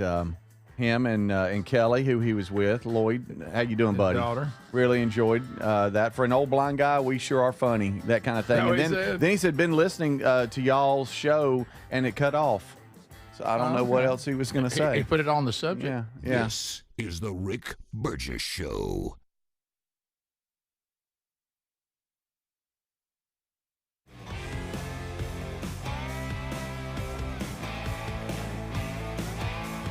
him and Kelly, who he was with, Lloyd, how you doing, buddy? Daughter. Really enjoyed that. For an old blind guy, we sure are funny. That kind of thing. No, Then he said, been listening to y'all's show, and it cut off. So I don't know what else he was going to say. He put it on the subject. Yeah. This is the Rick Burgess Show.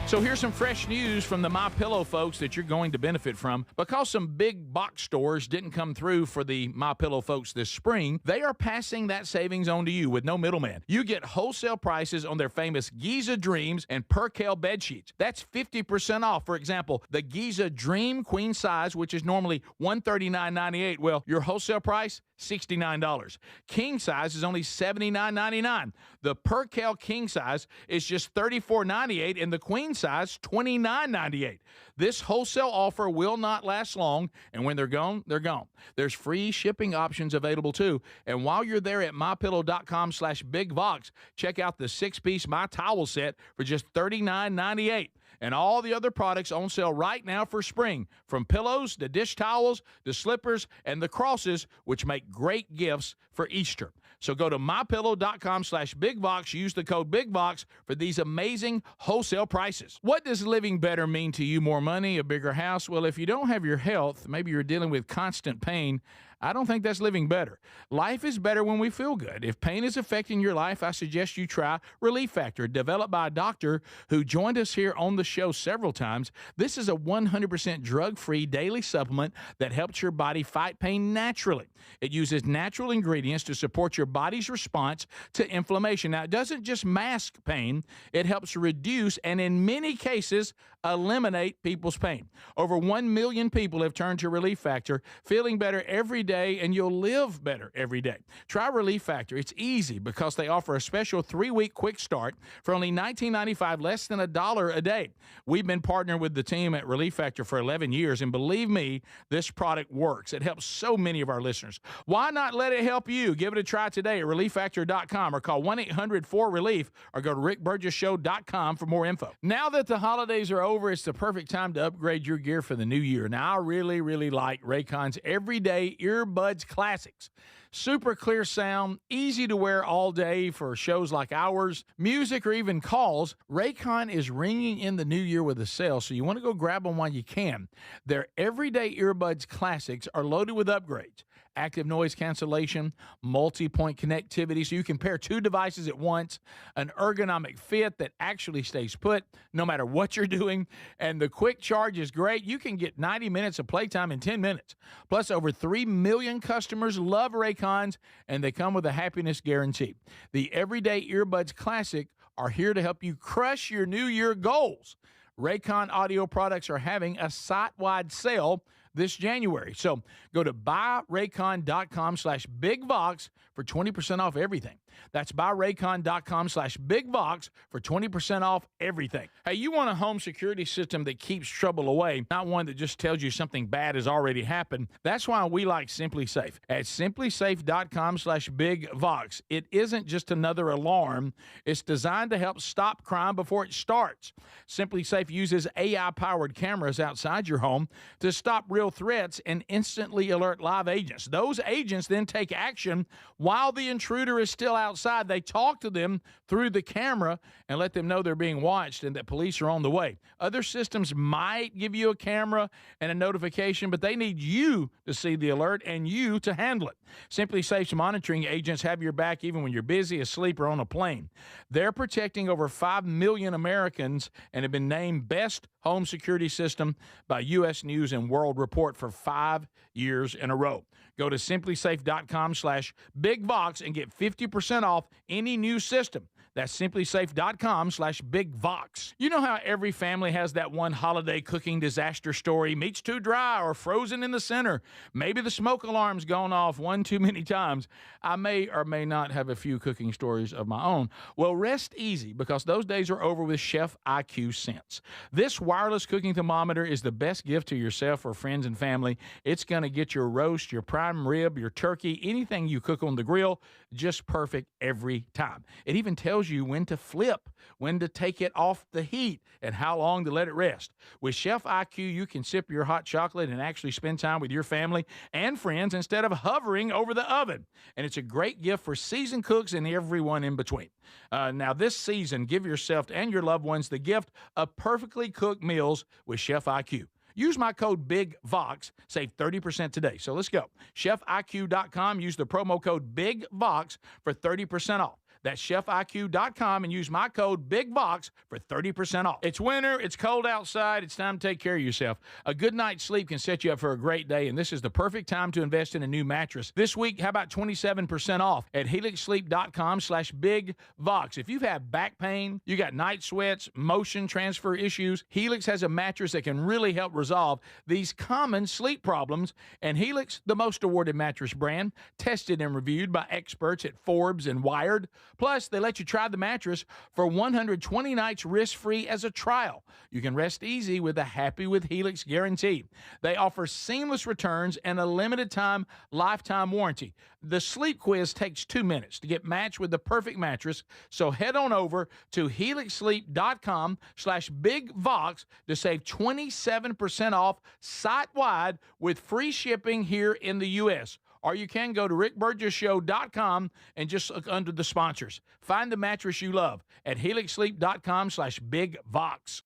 So here's some fresh news from the MyPillow folks that you're going to benefit from. Because some big box stores didn't come through for the MyPillow folks this spring, they are passing that savings on to you with no middleman. You get wholesale prices on their famous Giza Dreams and Percale bed sheets. That's 50% off. For example, the Giza Dream Queen Size, which is normally $139.98. Well, your wholesale price, $69. King size is only $79.99. The Percale King size is just $34.98, and the Queen size, $29.98. This wholesale offer will not last long, and when they're gone, they're gone. There's free shipping options available too. And while you're there at mypillow.com/bigvox, check out the 6-piece My Towel set for just $39.98. And all the other products on sale right now for spring, from pillows to dish towels to slippers and the crosses, which make great gifts for Easter. So go to mypillow.com/bigvox. Use the code BIGVOX for these amazing wholesale prices. What does living better mean to you? More money, a bigger house? Well, if you don't have your health, maybe you're dealing with constant pain, I don't think that's living better. Life is better when we feel good. If pain is affecting your life, I suggest you try Relief Factor, developed by a doctor who joined us here on the show several times. This is a 100% drug-free daily supplement that helps your body fight pain naturally. It uses natural ingredients to support your body's response to inflammation. Now, it doesn't just mask pain, it helps reduce and in many cases eliminate people's pain. Over 1 million people have turned to Relief Factor, feeling better every day, and you'll live better every day. Try Relief Factor. It's easy because they offer a special 3-week quick start for only $19.95, less than $1 a day. We've been partnering with the team at Relief Factor for 11 years, and believe me, this product works. It helps so many of our listeners. Why not let it help you? Give it a try today at relieffactor.com or call 1-800-4RELIEF or go to rickburgessshow.com for more info. Now that the holidays are over, it's the perfect time to upgrade your gear for the new year. Now, I really like Raycon's Everyday Earbuds Classics. Super clear sound, easy to wear all day for shows like ours, music, or even calls. Raycon is ringing in the new year with a sale, so you want to go grab them while you can. Their Everyday Earbuds Classics are loaded with upgrades. Active noise cancellation, multi-point connectivity, so you can pair 2 devices at once, an ergonomic fit that actually stays put no matter what you're doing, and the quick charge is great. You can get 90 minutes of playtime in 10 minutes. Plus, over 3 million customers love Raycons, and they come with a happiness guarantee. The Everyday Earbuds Classic are here to help you crush your New Year goals. Raycon audio products are having a site-wide sale this January. So go to buyraycon.com/bigvox for 20% off everything. That's buyraycon.com/bigvox for 20% off everything. Hey, you want a home security system that keeps trouble away, not one that just tells you something bad has already happened. That's why we like Simply Safe. At simplysafe.com/bigvox, it isn't just another alarm. It's designed to help stop crime before it starts. Simply Safe uses AI-powered cameras outside your home to stop real threats and instantly alert live agents. Those agents then take action while the intruder is still outside. They talk to them through the camera and let them know they're being watched and that police are on the way. Other systems might give you a camera and a notification, but they need you to see the alert and you to handle it. Simply Safe's monitoring agents have your back even when you're busy, asleep, or on a plane. They're protecting over 5 million Americans and have been named Best Home Security System by U.S. News and World Report for 5 years in a row. Go to simplysafe.com/bigvox and get 50% off any new system. That's simplysafe.com/bigvox. You know how every family has that one holiday cooking disaster story? Meat's too dry or frozen in the center. Maybe the smoke alarm's gone off one too many times. I may or may not have a few cooking stories of my own. Well, rest easy because those days are over with Chef IQ Sense. This wireless cooking thermometer is the best gift to yourself or friends and family. It's going to get your roast, your prime rib, your turkey, anything you cook on the grill, just perfect every time. It even tells you when to flip, when to take it off the heat, and how long to let it rest. With Chef IQ, you can sip your hot chocolate and actually spend time with your family and friends instead of hovering over the oven. And it's a great gift for seasoned cooks and everyone in between. Now, this season, give yourself and your loved ones the gift of perfectly cooked meals with Chef IQ. Use my code BIGVOX, save 30% today. So let's go. ChefIQ.com, use the promo code BIGVOX for 30% off. That's chefiq.com and use my code BIGVOX for 30% off. It's winter. It's cold outside. It's time to take care of yourself. A good night's sleep can set you up for a great day, and this is the perfect time to invest in a new mattress. This week, how about 27% off at helixsleep.com/BigVox. If you've had back pain, you got night sweats, motion transfer issues, Helix has a mattress that can really help resolve these common sleep problems. And Helix, the most awarded mattress brand, tested and reviewed by experts at Forbes and Wired. Plus, they let you try the mattress for 120 nights risk-free as a trial. You can rest easy with a Happy with Helix guarantee. They offer seamless returns and a limited-time lifetime warranty. The sleep quiz takes 2 minutes to get matched with the perfect mattress, so head on over to helixsleep.com/BigVox to save 27% off site-wide with free shipping here in the U.S. Or you can go to rickburgessshow.com and just look under the sponsors. Find the mattress you love at helixsleep.com/BigVox.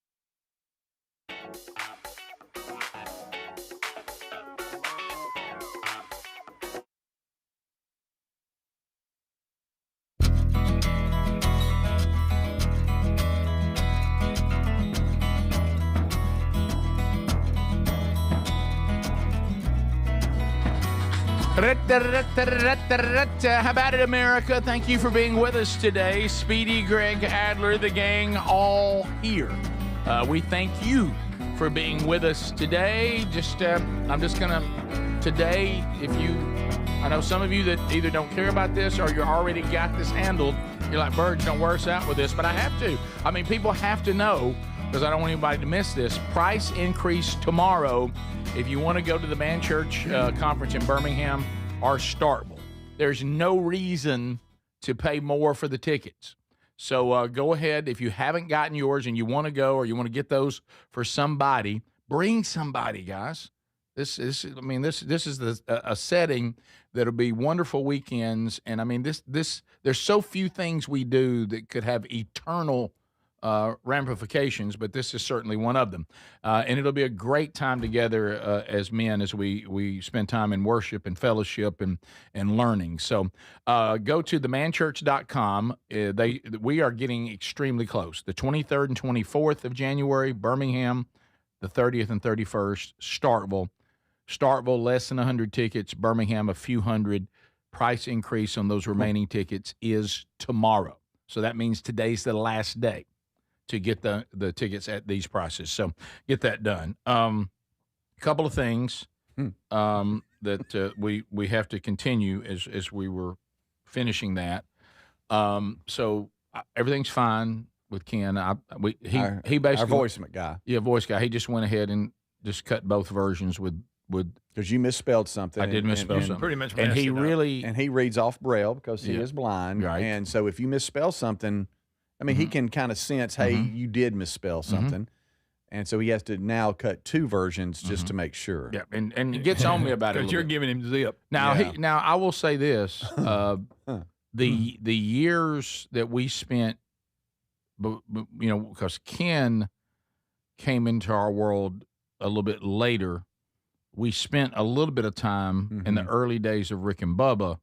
How about it, America? Thank you for being with us today. Speedy, Greg, Adler, the gang, all here. We thank you for being with us today. I'm just gonna today. I know some of you that either don't care about this or you already got this handled. You're like, Burge, don't wear us out with this, but I have to. I mean, people have to know, because I don't want anybody to miss this. Price increase tomorrow if you want to go to the Man Church conference in Birmingham or Starkville. There's no reason to pay more for the tickets. So go ahead. If you haven't gotten yours and you want to go or you want to get those for somebody, bring somebody, guys. This is a setting that'll be wonderful weekends. And I mean, there's so few things we do that could have eternal ramifications, but this is certainly one of them. And it'll be a great time together as men as we spend time in worship and fellowship and learning. So go to themanchurch.com. We are getting extremely close. The 23rd and 24th of January, Birmingham, the 30th and 31st, Starkville, less than 100 tickets. Birmingham, a few hundred. Price increase on those remaining tickets is tomorrow. So that means today's the last day to get the tickets at these prices. So get that done. A couple of things that we have to continue as we were finishing that. So everything's fine with Ken. He basically, our voice guy. Yeah, voice guy. He just went ahead and just cut both versions with because you misspelled something. I did misspell something. Pretty much. And he reads off Braille because he is blind. Right. And so if you misspell something, I mean, he can kind of sense, hey, you did misspell something. And so he has to now cut two versions just to make sure. Yeah, and he gets on me about it. Because you're giving him zip. Now, now I will say this: the years that we spent, because Ken came into our world a little bit later. We spent a little bit of time in the early days of Rick and Bubba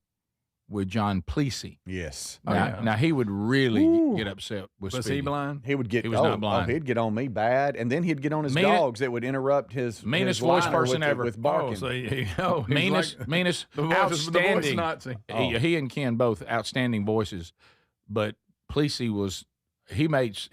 with John Plesey. Yes. Now he would really get upset with Was Speedy. he blind? He would get. He was not blind. He'd get on me bad, and then he'd get on his dogs that would interrupt his meanest voice person with, ever with barking. Meanest, outstanding. Nazi. He and Ken both outstanding voices, but Plesey was. He makes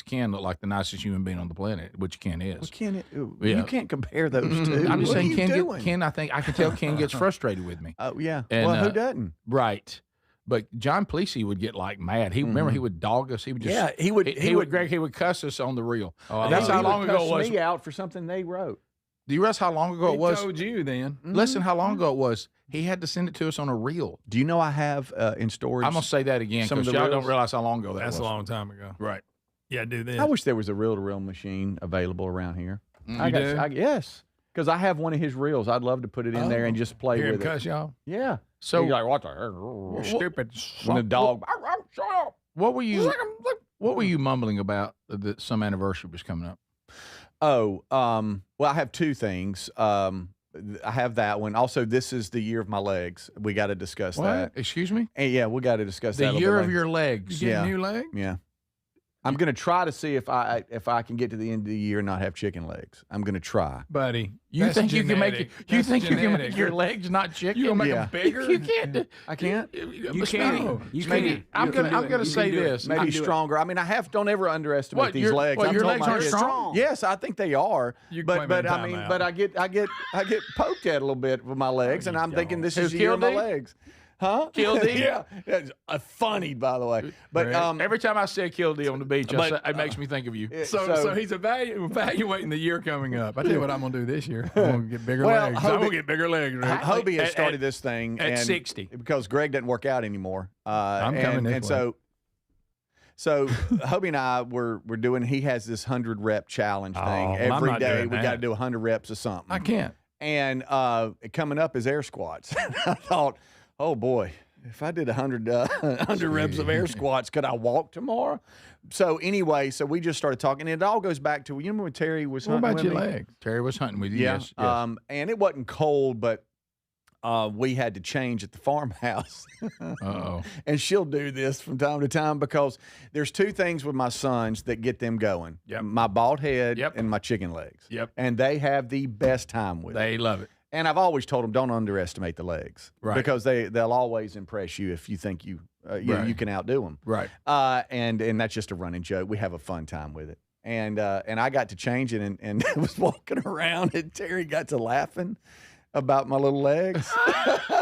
Ken look like the nicest human being on the planet, which Ken is. Well, you can't compare those two. I'm just saying, Ken. I think I can tell Ken gets frustrated with me. Oh yeah. And, well, who doesn't? Right. But John Plesey would get like mad. Remember he would dog us. He would just he would cuss us on the reel. Oh, that's how long ago it was. Me out for something they wrote. Do you realize how long ago it was? He told you then. Listen, how long ago it was. He had to send it to us on a reel. Do you know I have in storage? I'm gonna say that again because y'all don't realize how long ago that was. That's a long time ago. Right. Yeah, do this. I wish there was a reel-to-reel machine available around here. Yes, because I have one of his reels. I'd love to put it in there and just play with it. Cuss y'all? Yeah. So you're like, what the heck? Stupid. When the dog. Shut up. What were you mumbling about that some anniversary was coming up? Oh, well, I have two things. I have that one. Also, this is the year of my legs. We got to discuss that. Excuse me? And yeah, we got to discuss the that. The year of your legs. You get new legs? Yeah. I'm going to try to see if I can get to the end of the year and not have chicken legs. I'm going to try. Buddy, you think you can make your legs not chicken? You gonna make them bigger? You can't. I can't. You can. You can. I'm gonna say this. Maybe stronger. I mean, don't ever underestimate these legs. What, your legs aren't strong? Yes, I think they are. But I get poked at a little bit with my legs, and I'm thinking this is the year of my legs. Huh? Kill D? Yeah. It's funny, by the way. But every time I say Kill D on the beach, it makes me think of you. So he's evaluating the year coming up. I tell you what I'm going to do this year. I'm going to get bigger legs. I'm going to get bigger legs. Right? Hobie has started this thing. At 60. Because Greg doesn't work out anymore. I'm coming this way. So Hobie and I were doing, he has this 100 rep challenge thing. Every day we got to do 100 reps of something. I can't. And coming up is air squats. I thought, oh boy, if I did 100 reps of air squats, could I walk tomorrow? So anyway, we just started talking, and it all goes back to, you remember when Terry was hunting with me? What about your legs? Terry was hunting with you, yeah. Yes. And it wasn't cold, but we had to change at the farmhouse. Uh-oh. And she'll do this from time to time because there's two things with my sons that get them going. Yep. My bald head and my chicken legs. Yep. And they have the best time with it. They love it. And I've always told them, don't underestimate the legs, right? Because they'll always impress you if you think you can outdo them, right? And that's just a running joke. We have a fun time with it, and I got to change it, and I was walking around, and Terry got to laughing about my little legs. Wait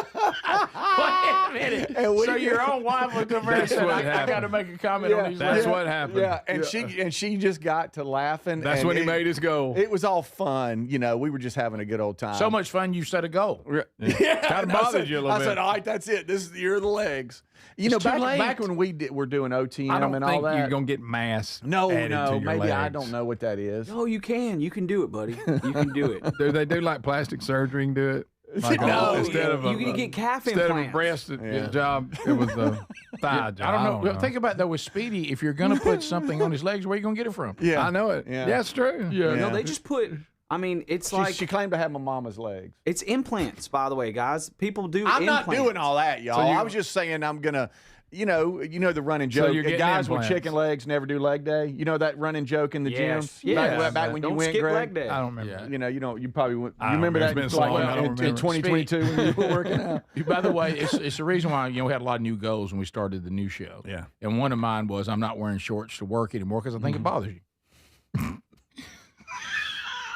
a minute. So your own wife was the first said, I got to make a comment on these legs. That's what happened. Yeah, and she just got to laughing. That's when he made his goal. It was all fun. You know, we were just having a good old time. So much fun you set a goal. Yeah. Kind of bothered you a little bit. I said, all right, that's it. This is the year of the legs. You know, back when were doing OTM and all that. I don't think you're going to get mass. No, maybe legs. I don't know what that is. No, you can. You can do it, buddy. You can do it. Do they do like plastic surgery and do it? Like instead of you can get calf implants. Instead of a breast job, it was a thigh job. I don't know. Think about that with Speedy. If you're going to put something on his legs, where are you going to get it from? Yeah, I know it. Yeah, it's true. Yeah. No, they just put. I mean, it's like she claimed to have my mama's legs. It's implants, by the way, guys. People do. I'm implants. not doing all that, y'all. I was just saying I'm gonna. You know the running joke. So guys implants. with chicken legs never do leg day. You know that running joke in the gym. Yeah, back when you went, skip Greg. leg day. I don't remember. Yeah. You probably went. You remember that? It's been so long, I don't in remember. 2022 when you were working out. By the way, it's the reason why we had a lot of new goals when we started the new show. Yeah, and one of mine was I'm not wearing shorts to work anymore because I think it bothers you.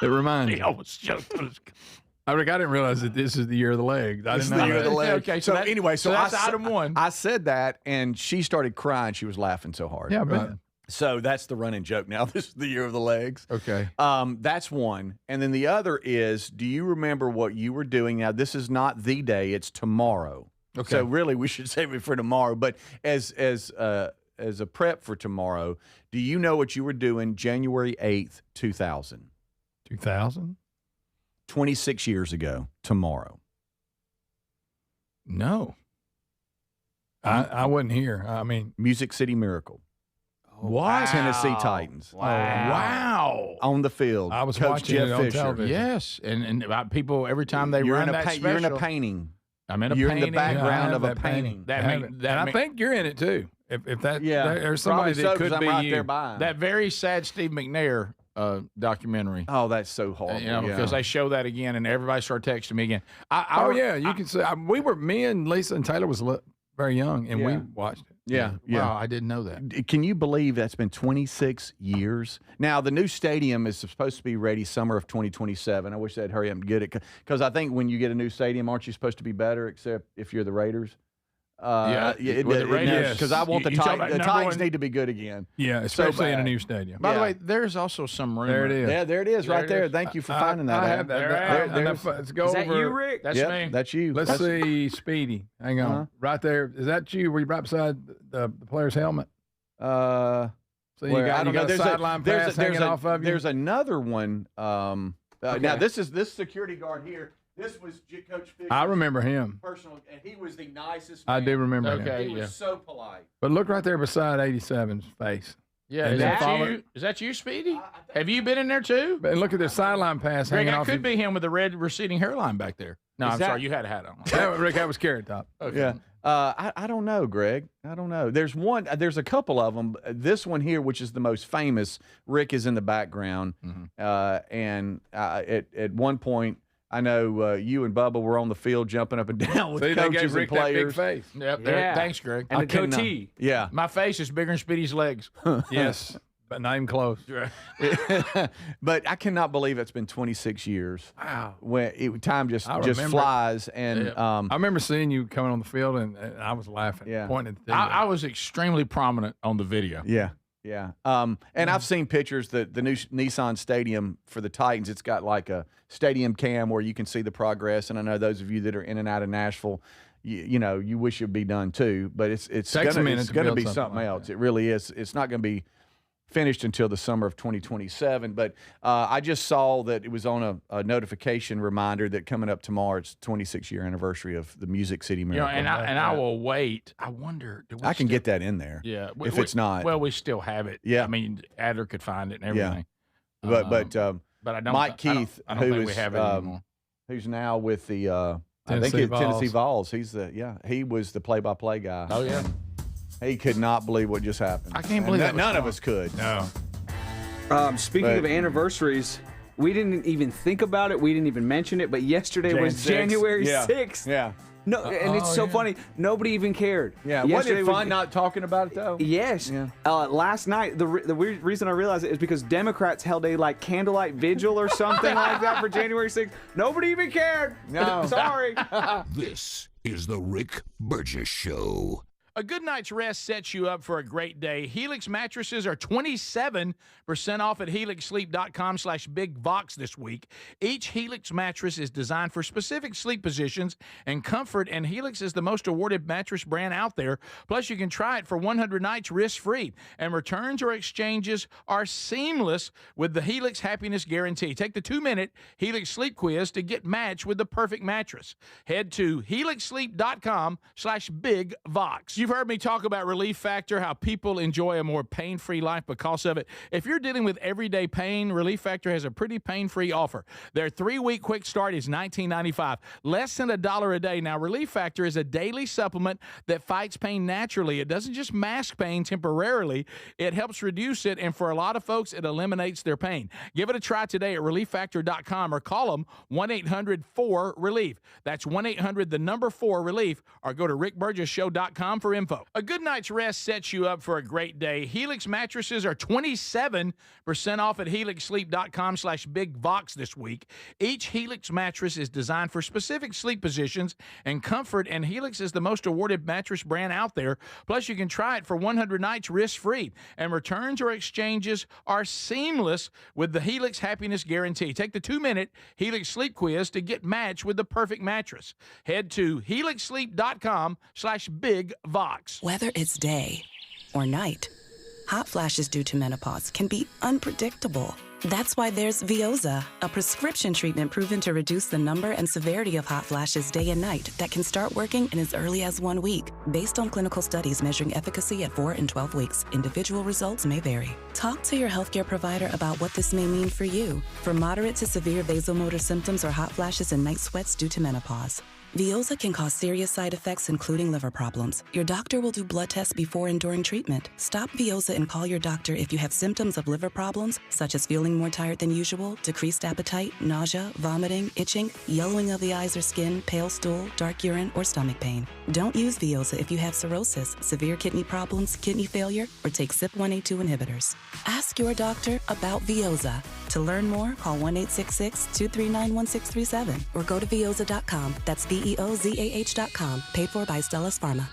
It reminds me. I didn't realize that this is the year of the legs. I didn't know. The year of the legs. Okay, So that's item one. I said that, and she started crying. She was laughing so hard. Yeah, but So that's the running joke now. This is the year of the legs. Okay. That's one. And then the other is, do you remember what you were doing? Now, this is not the day. It's tomorrow. Okay. So really, we should save it for tomorrow. But as a prep for tomorrow, do you know what you were doing January 8th, 2000? 2000? 26 years ago tomorrow. No. I wasn't here. I mean, Music City Miracle. What? Tennessee Titans. Wow. On the field. I was Coach watching Jeff it on Fisher. television. Yes, and about people every time they You're run in a that special. You're in a painting. I'm in a You're painting. in the background Yeah, of a that painting. I think you're in it too. If that, there's somebody probably that so, 'cause could be I'm right you. there by him. That very sad Steve McNair documentary. Oh, that's so horrible. Because they show that again, and everybody started texting me again. You can say me and Lisa and Taylor was very young, and we watched it. Yeah. Wow, I didn't know that. Can you believe that's been 26 years? Now, the new stadium is supposed to be ready summer of 2027. I wish they'd hurry up and get it. Because I think when you get a new stadium, aren't you supposed to be better, except if you're the Raiders? Because I want the Titans need to be good again. Yeah, especially in a new stadium. By the way, there's also some rumor. There it is. Yeah, there it is, right there. Thank you for finding that. I have that. Let's go Is over. that you, Rick? That's me. That's you. Let's see, Speedy. Hang on, right there. Is that you? Were you right beside the player's helmet? So you got a sideline pass hanging off of you. There's another one. Now this security guard here. This was Coach Fisher. I remember him. Personal, and he was the nicest man. I do remember him. He was so polite. But look right there beside 87's face. Yeah, is that you, Speedy? Have you been in there too? And look at the sideline pass Greg, hanging that off. could be him with the red receding hairline back there. No, I'm sorry, you had a hat on. Rick, that was Carrot Top. Okay. Yeah. I don't know, Greg. I don't know. There's a couple of them. This one here, which is the most famous, Rick is in the background. And at one point, I know you and Bubba were on the field jumping up and down with coaches and players. That big face. Yep. Thanks, Greg. And the goatee. Yeah. My face is bigger than Speedy's legs. Yes. But not even close. But I cannot believe it's been 26 years. Wow. When time just flies. And I remember seeing you coming on the field, and I was laughing, pointing at the I was extremely prominent on the video. Yeah. Yeah. And I've seen pictures, the new Nissan Stadium for the Titans, it's got like a stadium cam where you can see the progress. And I know those of you that are in and out of Nashville, you know, you wish it'd be done too. But it's going to be something else. It really is. It's not going to be finished until the summer of 2027. But I just saw that it was on a notification reminder that coming up tomorrow, it's 26-year anniversary of the Music City Miracle. You know, and I will wait. I wonder. I can get that in there. Yeah. If it's not. Well, we still have it. Yeah. I mean, Adler could find it and everything. Yeah. But I don't. Mike Keith, I don't think we have it anymore. Who's now with the Tennessee Vols. He was the play-by-play guy. Oh yeah. He could not believe what just happened. I can't believe that. None of us could. No. Speaking of anniversaries, we didn't even think about it. We didn't even mention it. But yesterday was January 6th. Yeah. No, and it's so funny. Nobody even cared. Yeah. Wasn't it fun not talking about it though? Yes. Yeah. Last night, the reason I realized it is because Democrats held a candlelight vigil or something like that for January 6th. Nobody even cared. No. Sorry. This is the Rick Burgess Show. A good night's rest sets you up for a great day. Helix mattresses are 27% off at helixsleep.com/bigvox this week. Each Helix mattress is designed for specific sleep positions and comfort, and Helix is the most awarded mattress brand out there. Plus, you can try it for 100 nights risk-free, and returns or exchanges are seamless with the Helix Happiness Guarantee. Take the 2-minute Helix Sleep Quiz to get matched with the perfect mattress. Head to helixsleep.com/bigvox. You've heard me talk about Relief Factor, how people enjoy a more pain-free life because of it. If you're dealing with everyday pain, Relief Factor has a pretty pain-free offer. Their 3-week quick start is $19.95, less than $1 a day. Now, Relief Factor is a daily supplement that fights pain naturally. It doesn't just mask pain temporarily. It helps reduce it, and for a lot of folks, it eliminates their pain. Give it a try today at relieffactor.com or call them 1-800-4RELIEF. That's 1-800-4RELIEF, or go to rickburgessshow.com for info. A good night's rest sets you up for a great day. Helix mattresses are 27% off at helixsleep.com/bigvox this week. Each Helix mattress is designed for specific sleep positions and comfort, and Helix is the most awarded mattress brand out there. Plus, you can try it for 100 nights risk-free, and returns or exchanges are seamless with the Helix Happiness Guarantee. Take the 2-minute Helix Sleep Quiz to get matched with the perfect mattress. Head to helixsleep.com/bigvox. Whether it's day or night, hot flashes due to menopause can be unpredictable. That's why there's Veoza, a prescription treatment proven to reduce the number and severity of hot flashes day and night that can start working in as early as 1 week. Based on clinical studies measuring efficacy at 4 and 12 weeks, individual results may vary. Talk to your healthcare provider about what this may mean for you. For moderate to severe vasomotor symptoms or hot flashes and night sweats due to menopause, Veoza can cause serious side effects, including liver problems. Your doctor will do blood tests before and during treatment. Stop Veoza and call your doctor if you have symptoms of liver problems, such as feeling more tired than usual, decreased appetite, nausea, vomiting, itching, yellowing of the eyes or skin, pale stool, dark urine, or stomach pain. Don't use Veoza if you have cirrhosis, severe kidney problems, kidney failure, or take CYP1A2 inhibitors. Ask your doctor about Veoza. To learn more, call 1-866-239-1637 or go to Veoza.com. That's VEOZAH.com. Paid for by Stellus Pharma.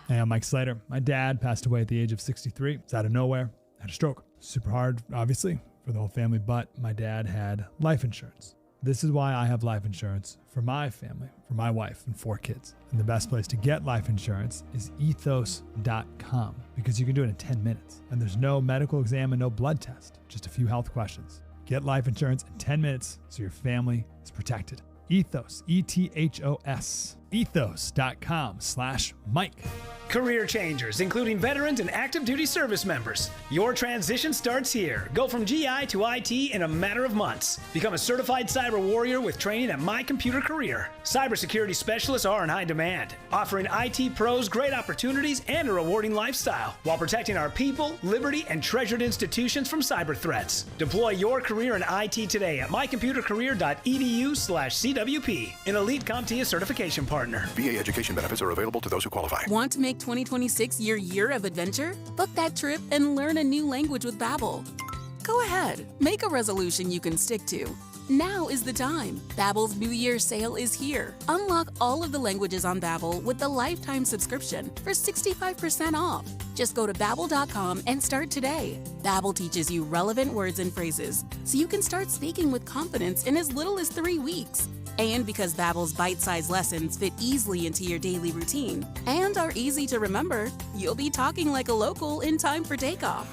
Hey, I'm Mike Slater. My dad passed away at the age of 63. It's out of nowhere. Had a stroke. Super hard, obviously, for the whole family, but my dad had life insurance. This is why I have life insurance for my family, for my wife and 4 kids. And the best place to get life insurance is ethos.com, because you can do it in 10 minutes. And there's no medical exam and no blood test, just a few health questions. Get life insurance in 10 minutes so your family is protected. Ethos, ETHOS. ethos.com/Mike. Career changers, including veterans and active duty service members. Your transition starts here. Go from GI to IT in a matter of months. Become a certified cyber warrior with training at My Computer Career. Cybersecurity specialists are in high demand, offering IT pros great opportunities and a rewarding lifestyle while protecting our people, liberty, and treasured institutions from cyber threats. Deploy your career in IT today at mycomputercareer.edu/CWP, an elite CompTIA certification partner. VA education benefits are available to those who qualify. Want to make 2026 your year of adventure? Book that trip and learn a new language with Babbel. Go ahead, make a resolution you can stick to. Now is the time. Babbel's New Year sale is here. Unlock all of the languages on Babbel with the lifetime subscription for 65% off. Just go to Babbel.com and start today. Babbel teaches you relevant words and phrases, so you can start speaking with confidence in as little as 3 weeks. And because Babbel's bite-sized lessons fit easily into your daily routine and are easy to remember, you'll be talking like a local in time for takeoff.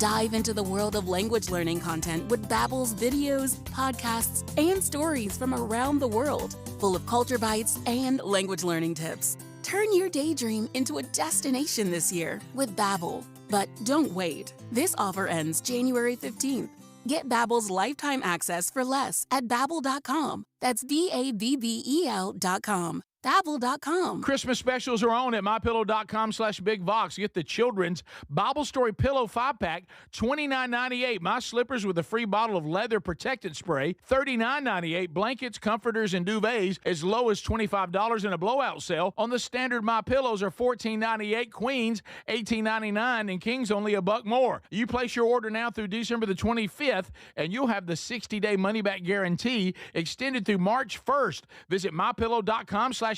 Dive into the world of language learning content with Babbel's videos, podcasts, and stories from around the world, full of culture bites and language learning tips. Turn your daydream into a destination this year with Babbel. But don't wait. This offer ends January 15th. Get Babbel's lifetime access for less at Babbel.com. That's Babbel.com. Babbel.com. Christmas specials are on at MyPillow.com/BigVox. Get the children's Bible Story Pillow 5-pack, $29.98. My slippers with a free bottle of leather protectant spray, $39.98. Blankets, comforters, and duvets as low as $25 in a blowout sale. On the standard My Pillows are $14.98. Queens, $18.99. And Kings only $1 more. You place your order now through December the 25th, and you'll have the 60-day money-back guarantee extended through March 1st. Visit MyPillow.com/BigVox.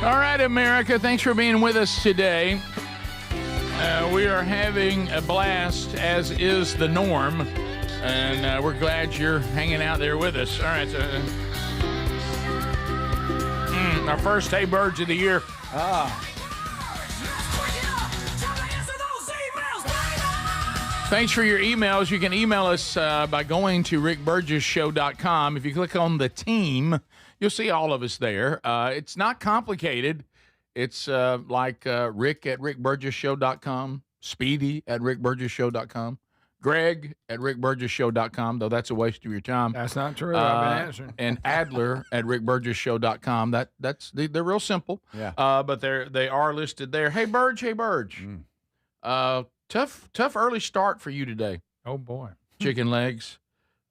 All right, America, thanks for being with us today. We are having a blast, as is the norm. And we're glad you're hanging out there with us. All right, so, our first Hey Birds of the year. Thanks for your emails. You can email us by going to rickburgesshow.com. If you click on the team, you'll see all of us there. It's not complicated. It's like Rick at rickburgesshow.com, Speedy at rickburgesshow.com. Greg at rickburgesshow.com, though that's a waste of your time. That's not true. I've been answering. And Adler at rickburgesshow.com. They're real simple. Yeah. But they are listed there. Hey, Burge. Tough early start for you today. Oh, boy. Chicken legs.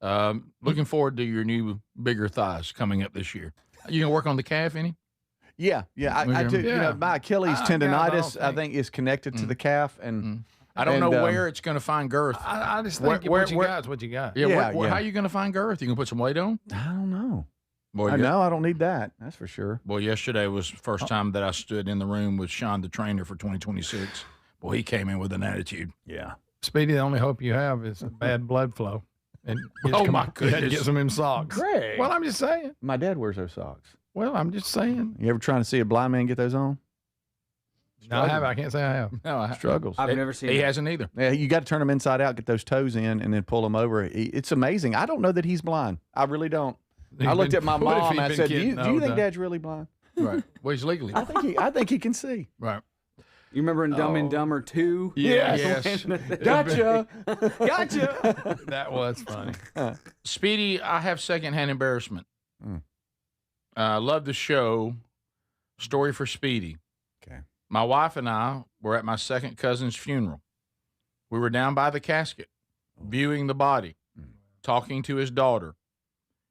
Looking forward to your new bigger thighs coming up this year. You gonna work on the calf any? Yeah. I do. Yeah. You know, my Achilles tendonitis, I think, is connected to the calf, and I don't know where it's going to find girth. I just think what you got is what you got. Yeah, how are you going to find girth? You can put some weight on? I don't know. Boy, I don't need that. That's for sure. Boy, yesterday was the first time that I stood in the room with Sean, the trainer for 2026. Boy, he came in with an attitude. Yeah. Speedy, the only hope you have is bad blood flow. And my goodness. You had to get some of them socks. Greg. Well, I'm just saying. My dad wears those socks. Well, I'm just saying. You ever trying to see a blind man get those on? No, I haven't. I can't say I have. No, Struggles. I've never seen He it. hasn't either. Yeah, you got to turn them inside out, get those toes in, and then pull them over. It's amazing. I don't know that he's blind. I really don't. I looked at my mom and I said, "Do you think Dad's really blind?" Right. Well, he's legally. I think he can see. Right. You remember in Dumb and Dumber 2? Yes. Gotcha. That was funny. Speedy, I have secondhand embarrassment. Love the show. Story for Speedy. Okay. My wife and I were at my second cousin's funeral. We were down by the casket, viewing the body, talking to his daughter.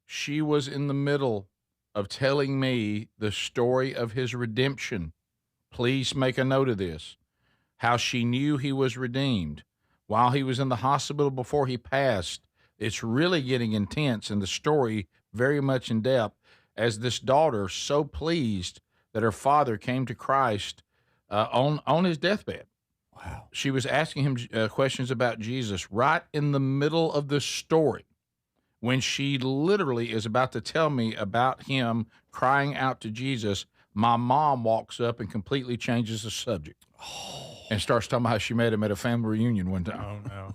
She was in the middle of telling me the story of his redemption. Please make a note of this. How she knew he was redeemed while he was in the hospital before he passed. It's really getting intense, and the story very much in depth, as this daughter so pleased that her father came to Christ on his deathbed. Wow. She was asking him questions about Jesus right in the middle of the story when she literally is about to tell me about him crying out to Jesus. My mom walks up and completely changes the subject and starts talking about how she met him at a family reunion one time. Oh, no.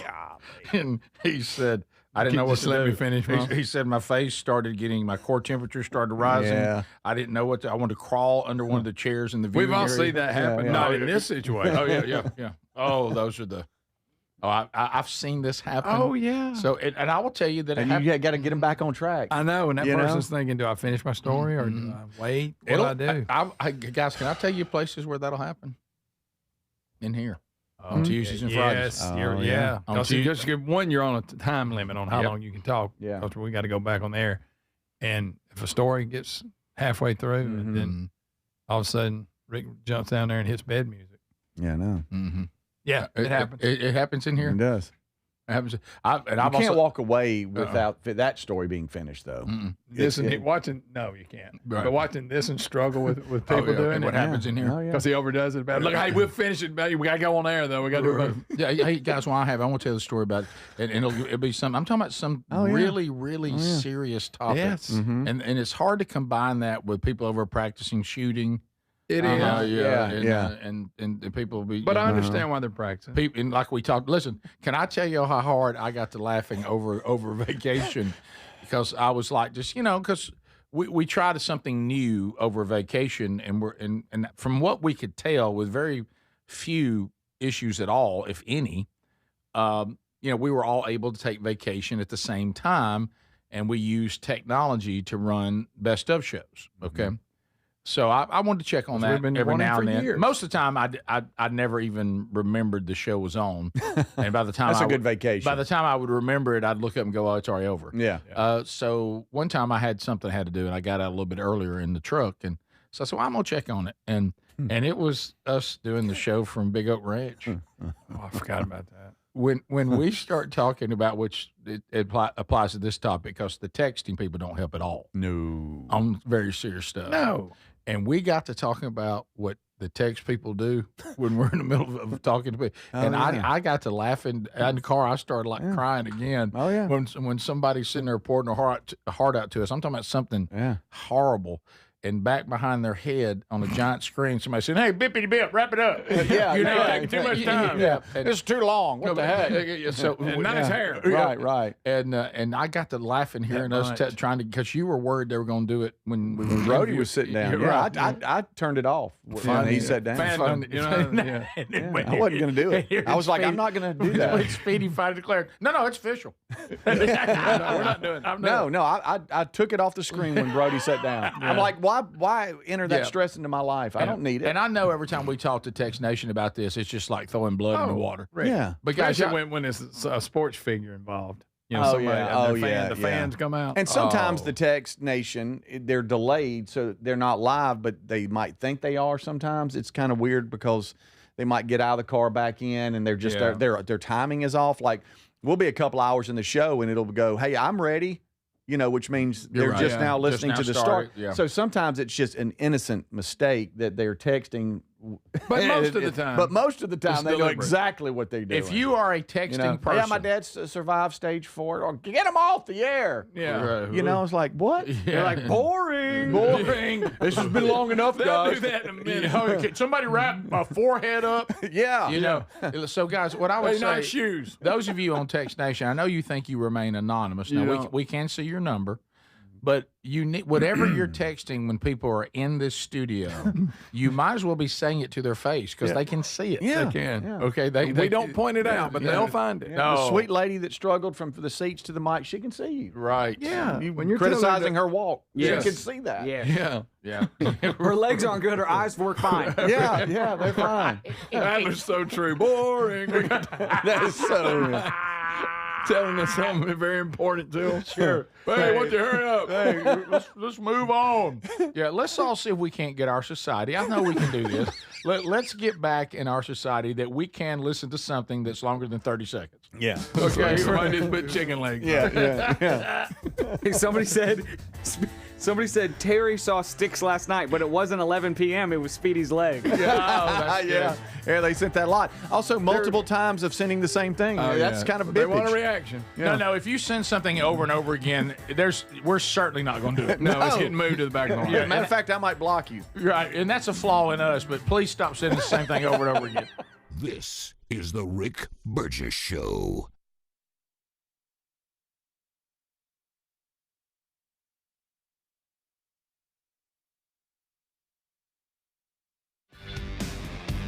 God. And he said, I didn't know what to let do. me finish, Mom? He said my face started getting, my core temperature started rising. Yeah. I didn't know what to, I wanted to crawl under one of the chairs in the viewing We've all area. seen that happen. Not in this situation. Oh, yeah. Oh, those are the, I've seen this happen. Oh, yeah. So, and I will tell you that And you got to get them back on track. I know, and that You know? person's thinking, do I finish my story or do I wait? What do I do? Guys, can I tell you places where that'll happen? In here. On Tuesdays and Fridays. Yes, yeah. On Because one, you're on a time limit on how long you can talk. Yeah. Because we got to go back on the air. And if a story gets halfway through, and then all of a sudden Rick jumps down there and hits bed music. Yeah, I know. Mm-hmm. Yeah, it happens. It happens in here. It does. It happens. You can't walk away without that story being finished, though. Watching, no, you can't. Right. But watching this and struggle with people doing and it. what happens in here. Because he overdoes it about it. Look, hey, we'll finish it, baby. We got to go on air, though. We got to do it. Yeah, hey, guys, I want to tell the story about it. And it'll be some, I'm talking about some really, really serious topic. Yes. And it's hard to combine that with people over practicing shooting. It is. And people will be. But I understand why they're practicing. People, and like we talked, listen, can I tell you how hard I got to laughing over vacation? Because I was like, just, because we tried something new over vacation, and and from what we could tell, with very few issues at all, if any, we were all able to take vacation at the same time, and we used technology to run best of shows. Okay. So I wanted to check on that every now and then. Years. Most of the time, I never even remembered the show was on, and by the time That's a good vacation. By the time I would remember it, I'd look up and go, "Oh, it's already over." Yeah. So one time I had something I had to do, and I got out a little bit earlier in the truck, and so I said, "Well, I'm gonna check on it," and it was us doing the show from Big Oak Ranch. Oh, I forgot about that. When we start talking about, which it applies to this topic, because the texting people don't help at all. No. On very serious stuff. No. And we got to talking about what the text people do when we're in the middle of talking to people. I got to laughing in the car. I started crying again. Oh, yeah. When somebody's sitting there reporting a heart out to us. I'm talking about something horrible. And back behind their head on a giant screen, somebody said, "Hey, bippity bip, wrap it up." Taking too much time. Yeah. This is too long. What the heck? So, and not his hair. Right. And I got to laughing hearing us trying to, because you were worried they were going to do it when Brody was sitting down. Right. I turned it off when he sat down. I wasn't going to do it. I was like, I'm not going to do that. Speedy finally declared, no, it's official. We're not doing it. No, I took it off the screen when Brody sat down. I'm like, why enter that stress into my life? I don't need it. And I know every time we talk to Text Nation about this, it's just like throwing blood in the water. Right. Yeah. But guys, when it's a sports figure involved. The fans come out. And sometimes the Text Nation, they're delayed, so they're not live, but they might think they are sometimes. It's kind of weird because they might get out of the car back in, and they're just their timing is off. Like, we'll be a couple hours in the show, and it'll go, "Hey, I'm ready." Which means they're just now listening to the start. Yeah. So sometimes it's just an innocent mistake that they're texting. But most of the time, they know exactly what they're doing. If you are a texting person, yeah, my dad survived stage 4, or get him off the air. Yeah, it's like, what? Yeah. They're like, boring. This has been long enough, guys. Do that in a minute. Can somebody wrap my forehead up? Yeah. So, guys, what I would say, nice shoes. Those of you on Text Nation, I know you think you remain anonymous. Now, we can see your number. But you need, whatever you're texting when people are in this studio, you might as well be saying it to their face because they can see it. Yeah. They can. Yeah. Okay. We don't point it out, but they'll find it. The sweet lady that struggled from the seats to the mic, she can see you. Right. Yeah. When you're criticizing her walk, Yes. she can see that. Yeah. Yeah. Her legs aren't good. Her eyes work fine. Yeah, they're fine. That is so true. Boring. That is so. Telling us something very important to them. Sure. Hey, why don't you hurry up? Hey, let's move on. Yeah, let's all see if we can't get our society. I know we can do this. Let's get back in our society that we can listen to something that's longer than 30 seconds. Yeah. Okay, somebody just put chicken legs. Yeah. Somebody said Somebody said Terry saw sticks last night, but it wasn't 11 p.m. It was Speedy's leg. Yeah, they sent that a lot. Also, multiple times of sending the same thing. That's kind of They bippage. want a reaction. Yeah. No, if you send something over and over again, we're certainly not going to do it. No, it's getting moved to the back of the line. Yeah, matter of fact, I might block you. Right, and that's a flaw in us, but please stop sending the same thing over and over again. This is the Rick Burgess Show.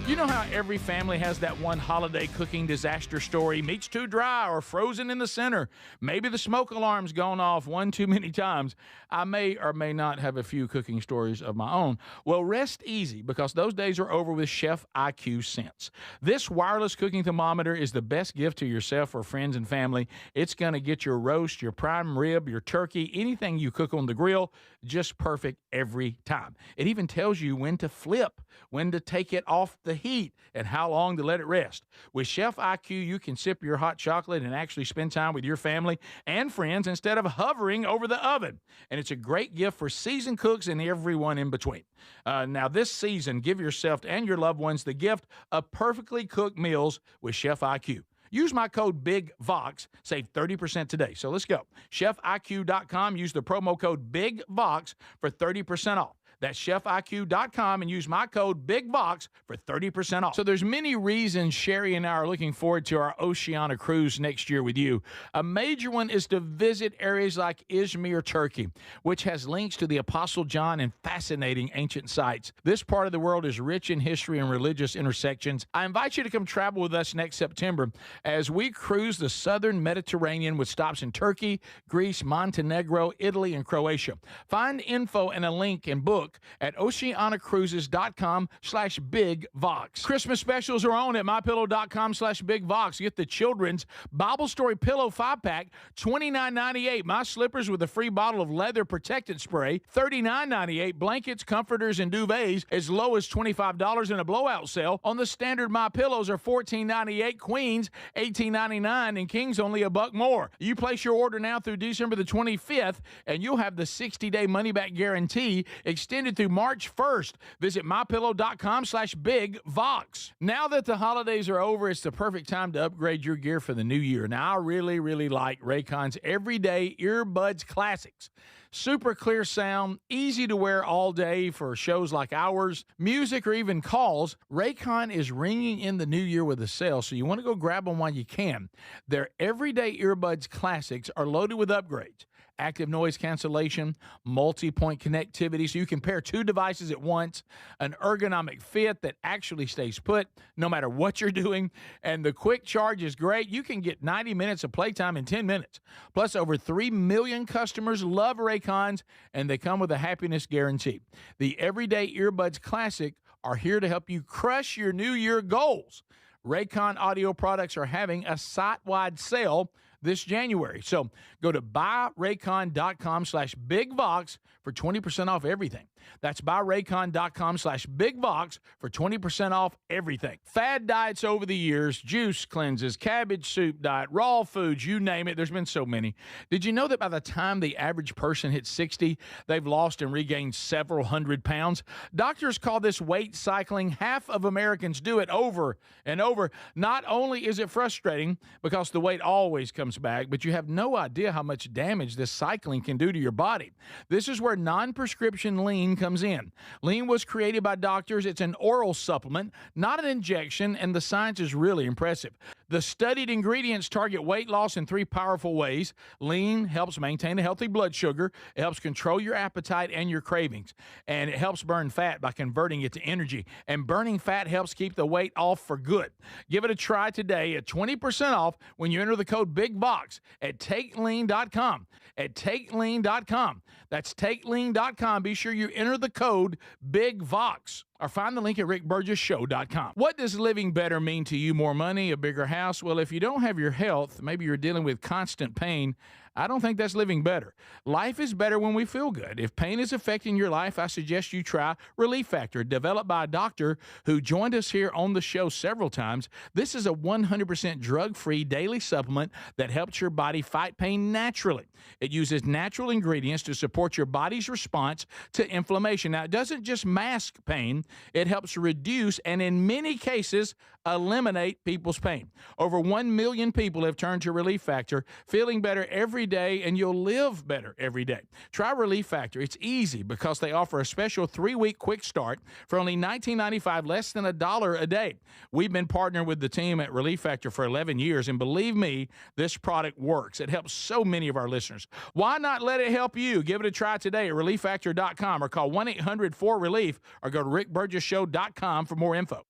You know how every family has that one holiday cooking disaster story? Meat's too dry or frozen in the center. Maybe the smoke alarm's gone off one too many times. I may or may not have a few cooking stories of my own. Well, rest easy, because those days are over with Chef IQ Sense. This wireless cooking thermometer is the best gift to yourself or friends and family. It's going to get your roast, your prime rib, your turkey, anything you cook on the grill, just perfect every time. It even tells you when to flip, when to take it off the heat, and how long to let it rest. With Chef IQ, you can sip your hot chocolate and actually spend time with your family and friends instead of hovering over the oven. And it's a great gift for seasoned cooks and everyone in between. Now, this season, give yourself and your loved ones the gift of perfectly cooked meals with Chef IQ. Use my code BIGVOX, save 30% today. So let's go. ChefIQ.com, use the promo code BIGVOX for 30% off. That's ChefIQ.com and use my code BIGVOX for 30% off. So there's many reasons Sherry and I are looking forward to our Oceania cruise next year with you. A major one is to visit areas like Izmir, Turkey, which has links to the Apostle John and fascinating ancient sites. This part of the world is rich in history and religious intersections. I invite you to come travel with us next September as we cruise the southern Mediterranean with stops in Turkey, Greece, Montenegro, Italy, and Croatia. Find info and a link and book at oceanacruises.com/BigVox. Christmas specials are on at mypillow.com/BigVox. Get the children's Bible Story Pillow 5-pack, $29.98. My slippers with a free bottle of leather protectant spray, $39.98. Blankets, comforters, and duvets as low as $25 in a blowout sale. On the standard My Pillows are $14.98. Queens, $18.99, and Kings only $1 more. You place your order now through December the 25th, and you'll have the 60-day money-back guarantee extended through March 1st. Visit mypillow.com/BigVox. Now that the holidays are over, it's the perfect time to upgrade your gear for the new year. Now, I really, really like Raycon's Everyday Earbuds Classics. Super clear sound, easy to wear all day for shows like ours, music, or even calls. Raycon is ringing in the new year with a sale, so you want to go grab them while you can. Their Everyday Earbuds Classics are loaded with upgrades. Active noise cancellation, multi-point connectivity, so you can pair two devices at once, an ergonomic fit that actually stays put no matter what you're doing, and the quick charge is great. You can get 90 minutes of playtime in 10 minutes. Plus, over 3 million customers love Raycons, and they come with a happiness guarantee. The Everyday Earbuds Classic are here to help you crush your New Year goals. Raycon audio products are having a site-wide sale this January. So go to buyraycon.com/BigVox for 20% off everything. That's buyraycon.com/BigVox for 20% off everything. Fad diets over the years, juice cleanses, cabbage soup diet, raw foods, you name it. There's been so many. Did you know that by the time the average person hits 60, they've lost and regained several hundred pounds? Doctors call this weight cycling. Half of Americans do it over and over. Not only is it frustrating because the weight always comes back, but you have no idea how much damage this cycling can do to your body. This is where non-prescription lean comes in. Lean was created by doctors. It's an oral supplement, not an injection, and the science is really impressive. The studied ingredients target weight loss in 3 powerful ways. Lean helps maintain a healthy blood sugar. It helps control your appetite and your cravings. And it helps burn fat by converting it to energy. And burning fat helps keep the weight off for good. Give it a try today at 20% off when you enter the code BIGVOX at TakeLean.com. At TakeLean.com. That's TakeLean.com. Be sure you enter the code BIGVOX. Or find the link at rickburgessshow.com. What does living better mean to you? More money, a bigger house? Well, if you don't have your health, maybe you're dealing with constant pain, I don't think that's living better. Life is better when we feel good. If pain is affecting your life, I suggest you try Relief Factor, developed by a doctor who joined us here on the show several times. This is a 100% drug-free daily supplement that helps your body fight pain naturally. It uses natural ingredients to support your body's response to inflammation. Now, it doesn't just mask pain, it helps reduce and in many cases eliminate people's pain. Over 1 million people have turned to Relief Factor, feeling better every day, and you'll live better every day. Try Relief Factor. It's easy because they offer a special 3-week quick start for only $19.95, less than $1 a day. We've been partnering with the team at Relief Factor for 11 years, and believe me, this product works. It helps so many of our listeners. Why not let it help you? Give it a try today at ReliefFactor.com or call 1-800-4RELIEF or go to RickBurgessShow.com for more info.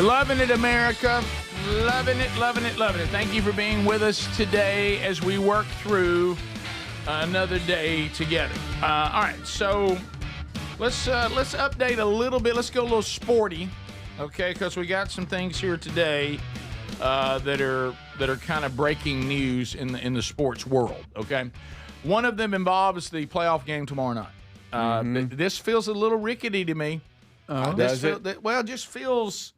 Loving it, America. Loving it, loving it, loving it. Thank you for being with us today as we work through another day together. All right, so let's update a little bit. Let's go a little sporty, okay? Because we got some things here today that are kind of breaking news in the sports world. Okay, one of them involves the playoff game tomorrow night. This feels a little rickety to me. Does it? Well, it just feels.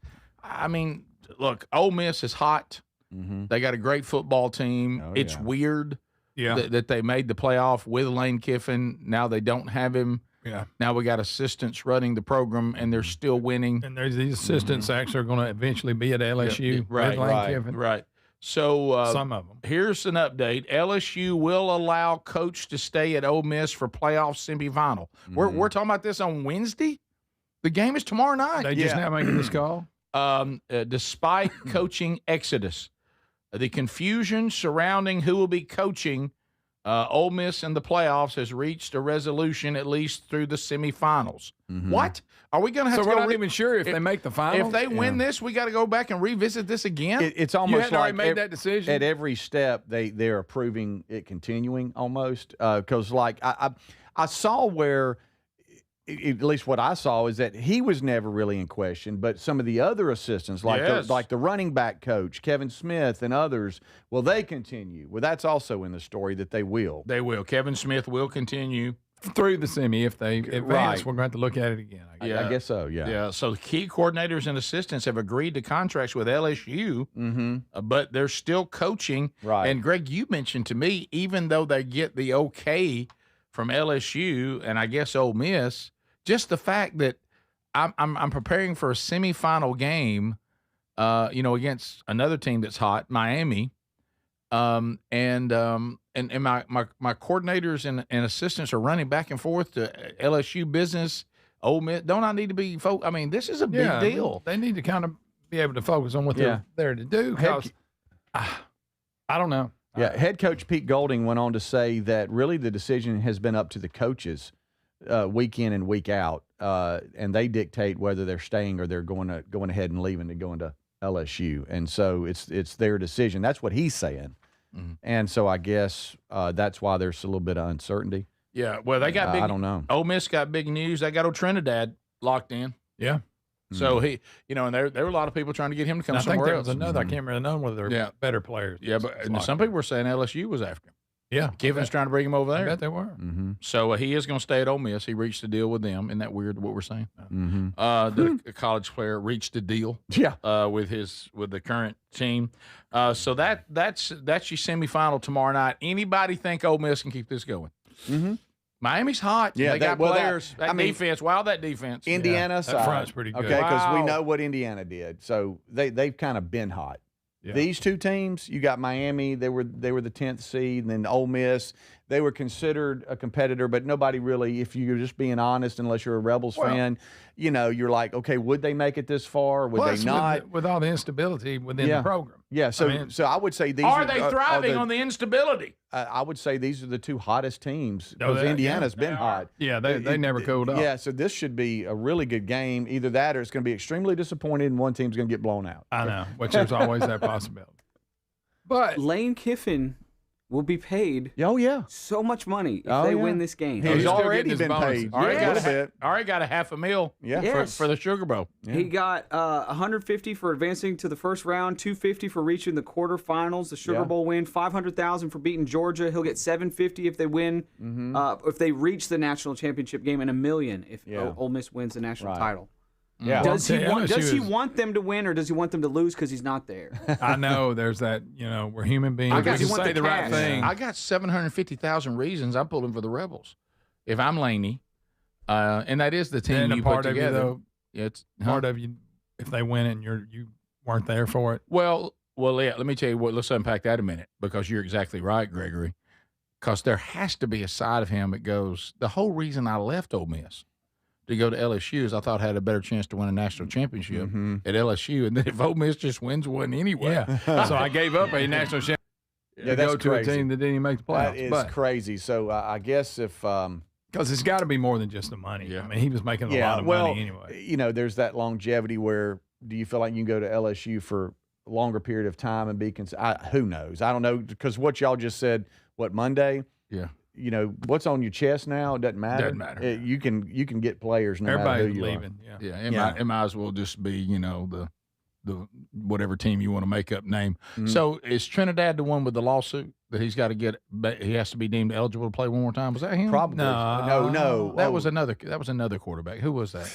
I mean, look, Ole Miss is hot. They got a great football team. It's weird that they made the playoff with Lane Kiffin. Now they don't have him. Yeah. Now we got assistants running the program, and they're still winning. And there's these assistants actually are going to eventually be at LSU. Right, with Lane Kiffin. right. So some of them. Here's an update. LSU will allow coach to stay at Ole Miss for playoff semifinal. We're talking about this on Wednesday? The game is tomorrow night. They just now making this call? Despite coaching exodus, the confusion surrounding who will be coaching Ole Miss in the playoffs has reached a resolution, at least through the semifinals. What? Are we going to have to So go we're not even sure if they make the finals? If they win this, we got to go back and revisit this again? It's almost like like made that decision? At every step, they're approving it continuing almost. Because, like, I saw where – at least what I saw is that he was never really in question, but some of the other assistants, like the running back coach, Kevin Smith, and others, will they continue? Well, that's also in the story that they will. They will. Kevin Smith will continue. Through the semi. If they advance, we're going to have to look at it again. I guess so, yeah. Yeah, so the key coordinators and assistants have agreed to contracts with LSU, but they're still coaching. Right. And, Greg, you mentioned to me, even though they get the okay from LSU and I guess Ole Miss, just the fact that I'm preparing for a semifinal game, against another team that's hot, Miami, and my coordinators and assistants are running back and forth to LSU business, Ole Miss. Don't I need to be? I mean, this is a big deal. They need to kind of be able to focus on what they're there to do. I don't know. Yeah, head coach Pete Golding went on to say that really the decision has been up to the coaches. Week in and week out, and they dictate whether they're staying or they're going ahead and leaving to go into LSU, and so it's their decision. That's what he's saying, and so I guess that's why there's a little bit of uncertainty. Yeah, well, they got big. I don't know. Ole Miss got big news. They got old Trinidad locked in. Yeah. So he, and there were a lot of people trying to get him to come somewhere else. I think there was another. I can't remember the name whether they're better players. Yeah, but some people were saying LSU was after him. Yeah, Kiffin's trying to bring him over there. I bet they were. So he is going to stay at Ole Miss. He reached a deal with them. Isn't that weird what we're saying? The college player reached a deal. With the current team. So that's your semifinal tomorrow night. Anybody think Ole Miss can keep this going? Miami's hot. Yeah, they got players. That defense. Wow, that defense. Indiana that front's pretty good. Okay, because we know what Indiana did. So they've kind of been hot. Yeah. These two teams, you got Miami. They were the 10th seed, and then Ole Miss. they were considered a competitor, but nobody really, if you're just being honest, unless you're a Rebels fan, you know, you're like, okay, would they make it this far? Would they not? With all the instability within the program. Yeah, so I would say these are they thriving on the instability? I would say these are the two hottest teams because Indiana's been hot. Yeah, they never cooled off. Yeah, so this should be a really good game. Either that or it's going to be extremely disappointed and one team's going to get blown out. I know, which there's always that possibility. But Lane Kiffin will be paid so much money if they win this game. He's already been paid. Already got a $500,000 for the Sugar Bowl. He got $150 for advancing to the first round, $250 for reaching the quarterfinals, the Sugar Bowl win, $500,000 for beating Georgia. He'll get $750 if they win, if they reach the national championship game, and $1 million if Ole Miss wins the national title. Yeah. Does he want them to win, or does he want them to lose because he's not there? I know there's that. You know, we're human beings. We can say the right thing. I got 750,000 reasons I'm pulling for the Rebels. If I'm Laney, and that is the team you put together. Of you, though, it's part of you. If they win it, and you weren't there for it. Well, yeah. Let me tell you what. Let's unpack that a minute because you're exactly right, Gregory. Because there has to be a side of him that goes. The whole reason I left Ole Miss to go to LSU is I thought I had a better chance to win a national championship at LSU. And then if Ole Miss just wins one anyway. So I gave up a national championship to go to a team that didn't even make the playoffs. That is crazy. So I guess if because it's got to be more than just the money. Yeah. I mean, he was making a lot of money anyway. You know, there's that longevity where do you feel like you can go to LSU for a longer period of time and be who knows? I don't know because what y'all just said, Monday? Yeah. You know, what's on your chest now, it doesn't matter. Doesn't matter. You can get players no Everybody's matter who you leaving. are. Yeah. It might as well just be, you know, the whatever team you want to make up name. So is Trinidad the one with the lawsuit that he's got to get? He has to be deemed eligible to play one more time. Was that him? Probably. No. That was another quarterback. Who was that?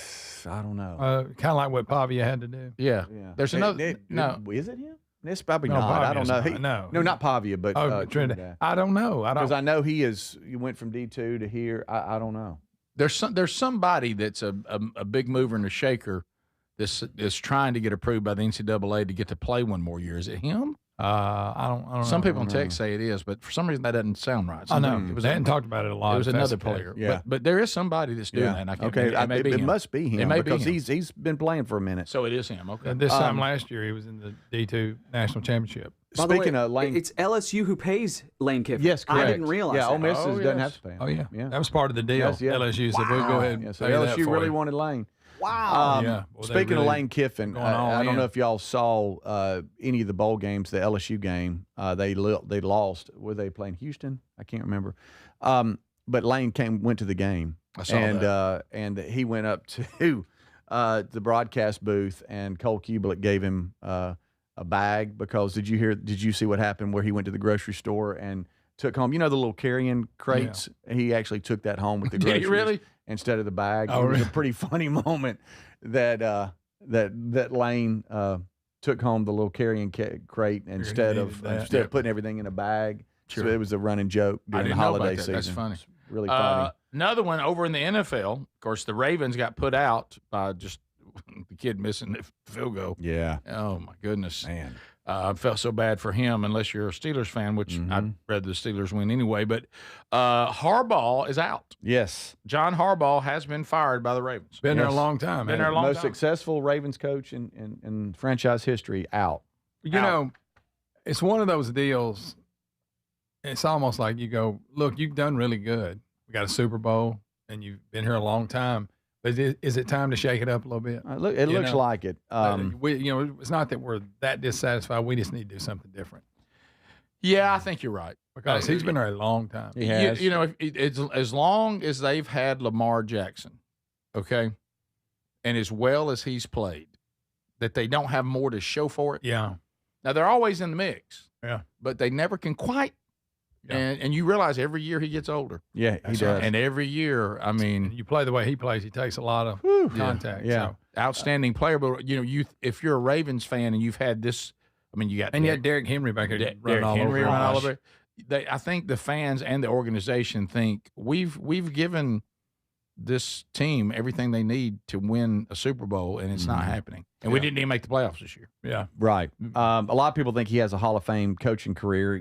I don't know. Kind of like what Pavia had to do. Yeah. There's another. Is it him? It's probably No, not. I don't know. Pavia's No, not Pavia, but Trinidad. I don't know. Because I know he went from D2 to here. I don't know. There's somebody that's a big mover and a shaker that's trying to get approved by the NCAA to get to play one more year. Is it him? I don't Some know. people in Texas say it is, but for some reason that doesn't sound right. I know. They hadn't talked about it a lot. It was another player. Yeah. But there is somebody that's doing that. And I can't it must be him because him. he's been playing for a minute. So it is him. Okay. And this time last year, he was in the D2 national championship. Speaking of Lane, it's LSU who pays Lane Kiffin. Yes, correct. I didn't realize. Yeah, that. Ole Miss doesn't have to pay him. Oh yeah, that was part of the deal. Yes, yeah. LSU said we'll go ahead. And so pay that LSU for really you. wanted Lane. Wow. Speaking of Lane Kiffin, I don't know if y'all saw any of the bowl games. The LSU game, they lost. Were they playing Houston? I can't remember. But Lane went to the game. I saw that. And he went up to the broadcast booth, and Cole Kubelik gave him a bag because did you see what happened where he went to the grocery store and took home, the little carrying crates? Yeah. He actually took that home with the groceries. Did he really? Instead of the bag. Oh, it was a pretty funny moment that Lane took home the little carrying crate instead of putting everything in a bag. Sure. So it was a running joke during the holiday season. That's funny. It's really funny. Another one over in the NFL. Of course, the Ravens got put out by just the kid missing the field goal. Yeah. Oh my goodness, man. I felt so bad for him, unless you're a Steelers fan, which I'd rather the Steelers win anyway. But Harbaugh is out. Yes. John Harbaugh has been fired by the Ravens. Been there a long time. Been there a long Most time. successful Ravens coach in franchise history out. You know, it's one of those deals. It's almost like you go, look, you've done really good. We got a Super Bowl, and you've been here a long time. But is it time to shake it up a little bit? It looks like it. It's not that we're that dissatisfied. We just need to do something different. Yeah, I think you're right. Because he's been there a long time. He has. It's as long as they've had Lamar Jackson, okay, and as well as he's played, that they don't have more to show for it. Yeah. Now, they're always in the mix. Yeah. But they never can quite. Yeah. And you realize every year he gets older. Yeah, he does. And every year, I mean. And you play the way he plays, he takes a lot of contact. Yeah. So. Outstanding player. But, if you're a Ravens fan and you've had this, I mean, you got. And you had Derrick Henry back there running all over. I think the fans and the organization think we've given this team everything they need to win a Super Bowl, and it's not happening. And we didn't even make the playoffs this year. Yeah. Right. A lot of people think he has a Hall of Fame coaching career,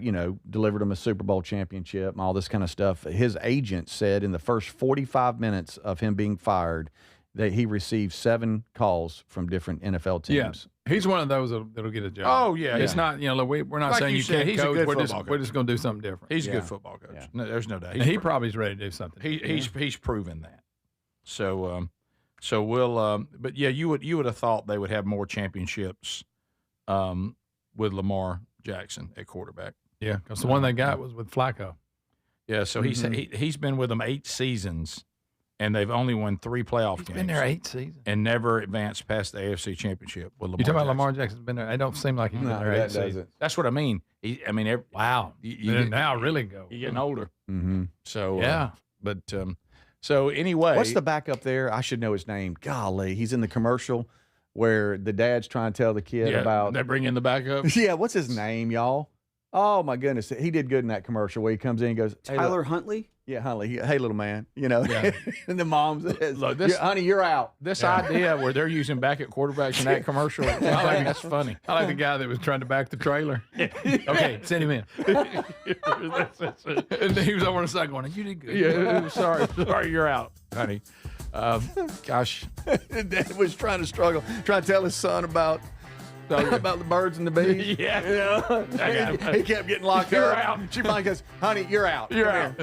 delivered him a Super Bowl championship and all this kind of stuff. His agent said in the first 45 minutes of him being fired that he received 7 calls from different NFL teams. Yeah. He's one of those that'll get a job. Oh, yeah. It's not, we're not saying you can't he's coach. A good We're just going to do something different. He's a good football coach. Yeah. No, there's no doubt. And he probably is ready to do something. He's proven that. So we'll but yeah, you would have thought they would have more championships with Lamar Jackson at quarterback. Yeah, because the one they got was with Flacco. Yeah, so he's been with them 8 seasons, and they've only won 3 playoff games. Been there 8 seasons and never advanced past the AFC Championship with Lamar. You talking about Jackson. Lamar Jackson's been there? It don't seem like he's been there 8 seasons. That's what I mean. Wow. You now really go. You're getting older. Mm-hmm. So yeah, but so anyway, what's the backup there? I should know his name. Golly, he's in the commercial where the dad's trying to tell the kid about. They bring in the backup. Yeah, what's his name, y'all? Oh my goodness, he did good in that commercial where he comes in and goes, hey, Tyler Huntley. Yeah, Huntley. Hey, little man. Yeah. And the mom says, Look, this, honey, you're out. This idea where they're using backup quarterbacks in that commercial, I think that's funny. I like the guy that was trying to back the trailer. Okay, send him in. And he was over on the side going, you did good. Yeah, sorry, you're out, honey. Gosh. Dad was trying to tell his son about the birds and the bees. Yeah. He kept getting locked You're up. out. She finally goes, honey, you're out. You're out.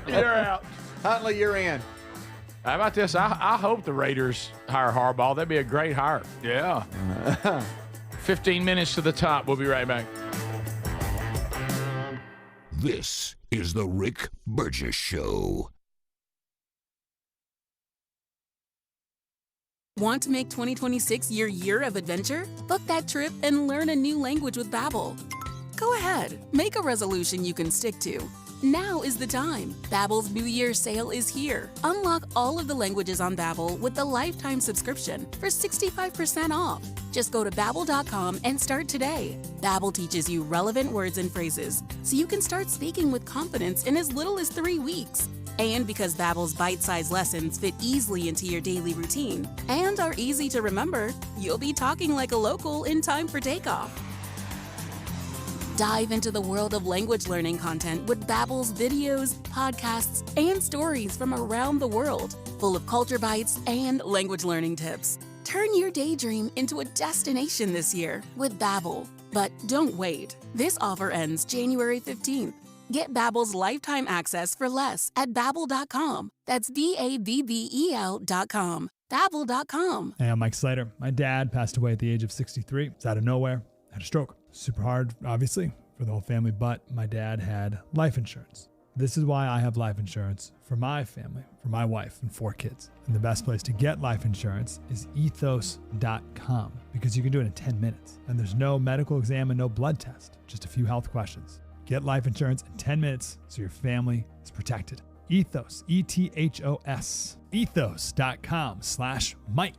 You're out. Huntley, you're in. How about this? I hope the Raiders hire Harbaugh. That'd be a great hire. Yeah. 15 minutes to the top. We'll be right back. This is the Rick Burgess Show. Want to make 2026 your year of adventure? Book that trip and learn a new language with Babbel. Go ahead, make a resolution you can stick to. Now is the time. Babbel's New Year sale is here. Unlock all of the languages on Babbel with the lifetime subscription for 65% off. Just go to Babbel.com and start today. Babbel teaches you relevant words and phrases, so you can start speaking with confidence in as little as 3 weeks. And because Babbel's bite-sized lessons fit easily into your daily routine and are easy to remember, you'll be talking like a local in time for takeoff. Dive into the world of language learning content with Babbel's videos, podcasts, and stories from around the world, full of culture bites and language learning tips. Turn your daydream into a destination this year with Babbel. But don't wait. This offer ends January 15th. Get Babbel's lifetime access for less at Babbel.com. That's Babbel.com. Babbel.com. Hey, I'm Mike Slater. My dad passed away at the age of 63. It's out of nowhere. Had a stroke. Super hard, obviously, for the whole family, but my dad had life insurance. This is why I have life insurance for my family, for my wife and 4 kids. And the best place to get life insurance is ethos.com because you can do it in 10 minutes. And there's no medical exam and no blood test, just a few health questions. Get life insurance in 10 minutes so your family is protected. Ethos, E-T-H-O-S, ethos.com/Mike.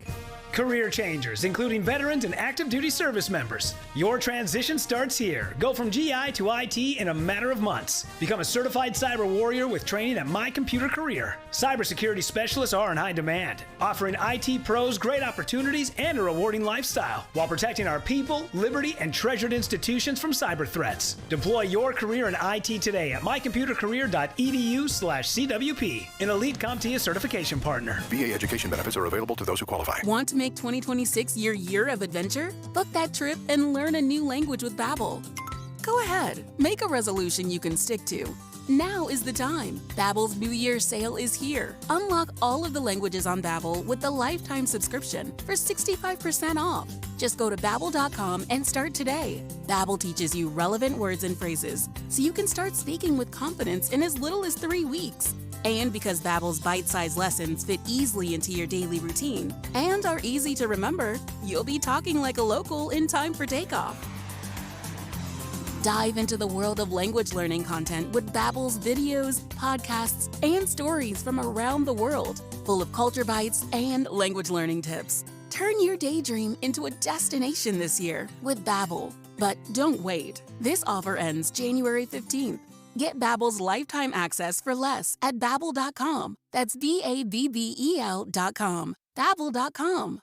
Career changers, including veterans and active duty service members. Your transition starts here. Go from GI to IT in a matter of months. Become a certified cyber warrior with training at My Computer Career. Cybersecurity specialists are in high demand, offering IT pros great opportunities and a rewarding lifestyle while protecting our people, liberty, and treasured institutions from cyber threats. Deploy your career in IT today at mycomputercareer.edu/CWP, an elite CompTIA certification partner. VA education benefits are available to those who qualify. Want to make 2026 your year of adventure? Book that trip and learn a new language with Babbel. Go ahead, make a resolution you can stick to. Now is the time. Babbel's New Year sale is here. Unlock all of the languages on Babbel with the lifetime subscription for 65% off. Just go to Babbel.com and start today. Babbel teaches you relevant words and phrases, so you can start speaking with confidence in as little as 3 weeks. And because Babbel's bite-sized lessons fit easily into your daily routine and are easy to remember, you'll be talking like a local in time for takeoff. Dive into the world of language learning content with Babbel's videos, podcasts, and stories from around the world, full of culture bites and language learning tips. Turn your daydream into a destination this year with Babbel. But don't wait. This offer ends January 15th. Get Babbel's lifetime access for less at Babbel.com. That's BABBEL.com. Babbel.com.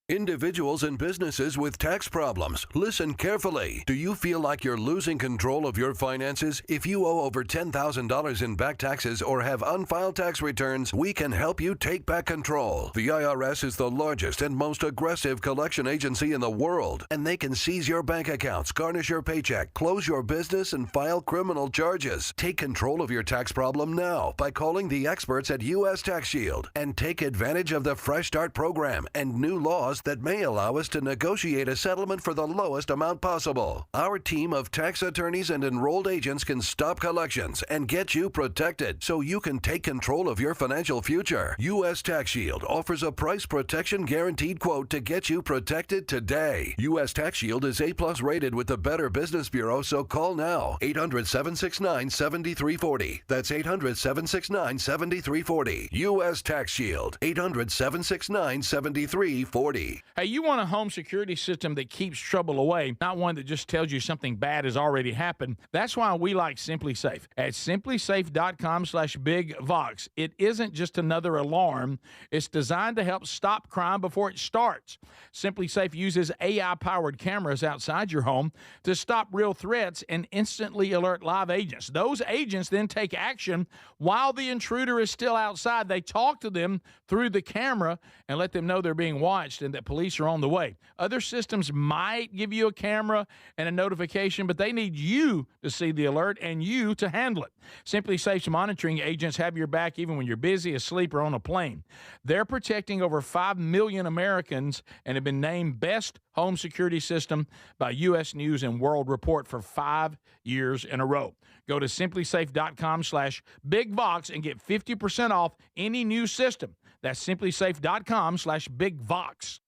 Individuals and businesses with tax problems, listen carefully. Do you feel like you're losing control of your finances? If you owe over $10,000 in back taxes or have unfiled tax returns, we can help you take back control. The IRS is the largest and most aggressive collection agency in the world, and they can seize your bank accounts, garnish your paycheck, close your business, and file criminal charges. Take control of your tax problem now by calling the experts at U.S. Tax Shield and take advantage of the Fresh Start program and new laws that may allow us to negotiate a settlement for the lowest amount possible. Our team of tax attorneys and enrolled agents can stop collections and get you protected so you can take control of your financial future. U.S. Tax Shield offers a price protection guaranteed quote to get you protected today. U.S. Tax Shield is A+ rated with the Better Business Bureau, so call now. 800-769-7340. That's 800-769-7340. U.S. Tax Shield. 800-769-7340. Hey, you want a home security system that keeps trouble away, not one that just tells you something bad has already happened. That's why we like Simply Safe. At simplysafe.com/bigvox, it isn't just another alarm. It's designed to help stop crime before it starts. Simply Safe uses AI-powered cameras outside your home to stop real threats and instantly alert live agents. Those agents then take action while the intruder is still outside. They talk to them through the camera and let them know they're being watched and that police are on the way. Other systems might give you a camera and a notification, but they need you to see the alert and you to handle it. Simply Safe's monitoring agents have your back even when you're busy, asleep, or on a plane. They're protecting over 5 million Americans and have been named Best Home Security System by U.S. News and World Report for 5 years in a row. Go to simplysafe.com/bigvox and get 50% off any new system. That's simplysafe.com/bigvox.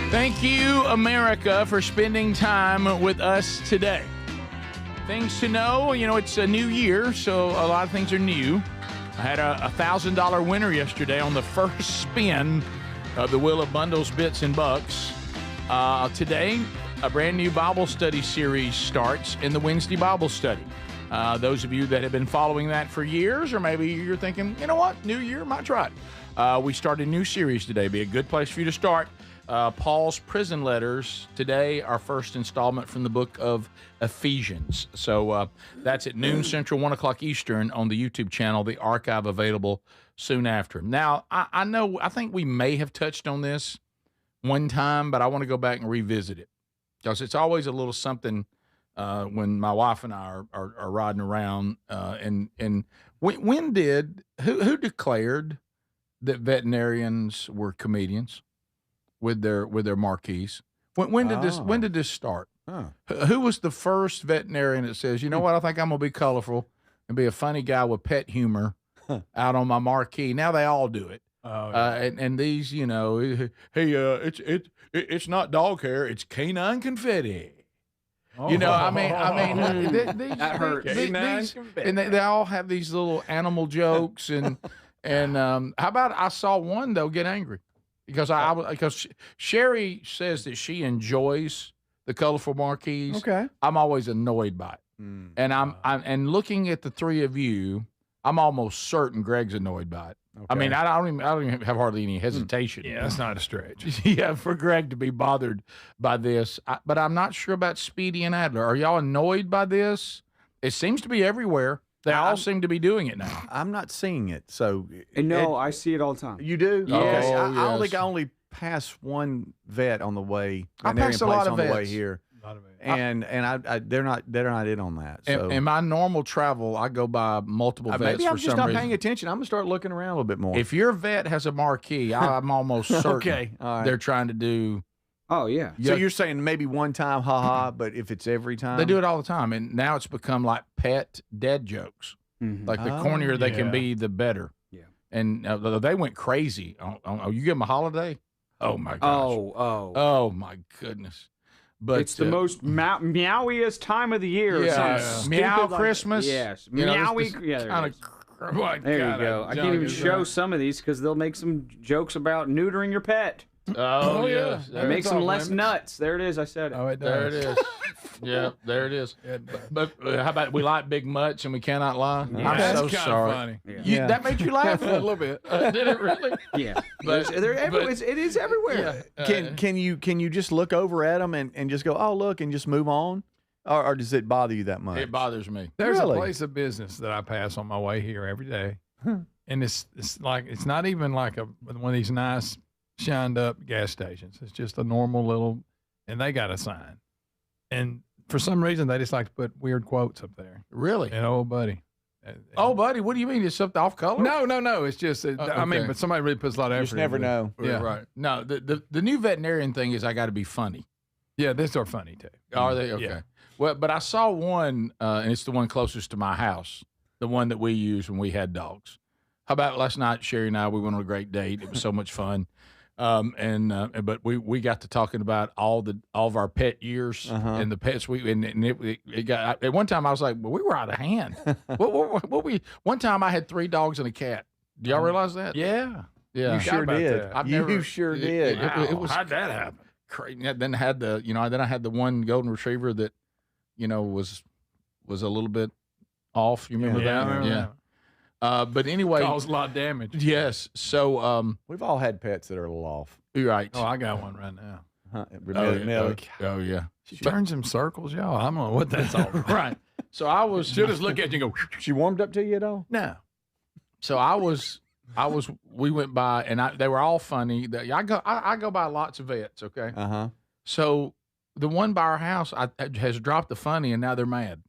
Thank you, America, for spending time with us today. Things to know, it's a new year, so a lot of things are new. I had a $1,000 winner yesterday on the first spin of the Wheel of Bundles, Bits, and Bucks. Today, a brand new Bible study series starts in the Wednesday Bible study. Those of you that have been following that for years, or maybe you're thinking, you know what, new year, might try it. We started a new series today. Be a good place for you to start. Paul's prison letters. Today, our first installment from the book of Ephesians. So that's at noon Central, 1 o'clock Eastern on the YouTube channel. The archive available soon after. Now, I think we may have touched on this one time, but I want to go back and revisit it because it's always a little something when my wife and I are riding around. And when did who declared that veterinarians were comedians? With their marquees. When did this start? Huh. Who was the first veterinarian that says, you know what, I think I'm gonna be colorful and be a funny guy with pet humor out on my marquee? Now they all do it. Oh, yeah. And these, hey, it's not dog hair, it's canine confetti. Oh. I mean, that hurt. And they all have these little animal jokes and how about I saw one though get angry. Because Sherry says that she enjoys the colorful marquees. Okay, I'm always annoyed by it, and I'm looking at the three of you. I'm almost certain Greg's annoyed by it. Okay. I mean, I don't even have hardly any hesitation. Yeah, that's not a stretch. Yeah, for Greg to be bothered by this, but I'm not sure about Speedy and Adler. Are y'all annoyed by this? It seems to be everywhere. They all seem to be doing it now. I'm not seeing it, so. No, I see it all the time. You do? Yes. I don't think I only pass one vet on the way. I pass a lot of vets on the way here. A lot of vets. And they're not in on that. So. In my normal travel, I go by multiple vets maybe I'm for just some not reason. paying attention. I'm gonna start looking around a little bit more. If your vet has a marquee, I'm almost certain they're trying to do. Oh, yeah. So you're saying maybe one time, haha, but if it's every time? They do it all the time, and now it's become like pet dead jokes. Mm-hmm. Like the cornier they can be, the better. Yeah. And they went crazy. You give them a holiday? Oh, my gosh. Oh, my goodness. But it's the most meowiest time of the year. Yeah, meow Christmas. Yes, meowy. There you go. I can't even show some of these because they'll make some jokes about neutering your pet. Oh yeah, Make some less nuts. There it is. I said it. Oh, it does. There it is. Yeah, there it is. But how about we like big mutts and we cannot lie? Yeah, I'm so that's sorry. funny. Yeah. That made you laugh a little bit. Did it really? Yeah. But it is everywhere. Can you just look over at them and just go, oh look, and just move on, or does it bother you that much? It bothers me. There's Really? a place of business that I pass on my way here every day, and it's like it's not even like one of these nice shined up gas stations. It's just a normal little, and they got a sign, and for some reason they just like to put weird quotes up there. Really? And old buddy. Oh, buddy, what do you mean? It's something off color? No. It's just, I mean, but somebody really puts a lot of effort. You just never into it. know. Yeah. Right. No, the new veterinarian thing is I got to be funny. Yeah, these are funny too. Are they? Okay. Yeah. Well, but I saw one, and it's the one closest to my house, the one that we used when we had dogs. How about last night, Sherry and I, we went on a great date. It was so much fun. But we got to talking about all of our pet years and the pets it got, at one time I was like, well, we were out of hand. One time I had 3 dogs and a cat. Do y'all realize that? Yeah. Yeah. You sure did. You sure did. It was How'd that happen? crazy. Then I had the one golden retriever that, was a little bit off. You remember that? Yeah. But anyway, Caused a lot of damage. Yes. So we've all had pets that are a little off. You're right. Oh, I got one right now. Oh yeah. She turns in circles, y'all. I don't know what that's all about. Right. So I was. She'll just look at you and go. She warmed up to you at all? No. So we went by and they were all funny. I go by lots of vets. Okay. So the one by our house has dropped the funny and now they're mad.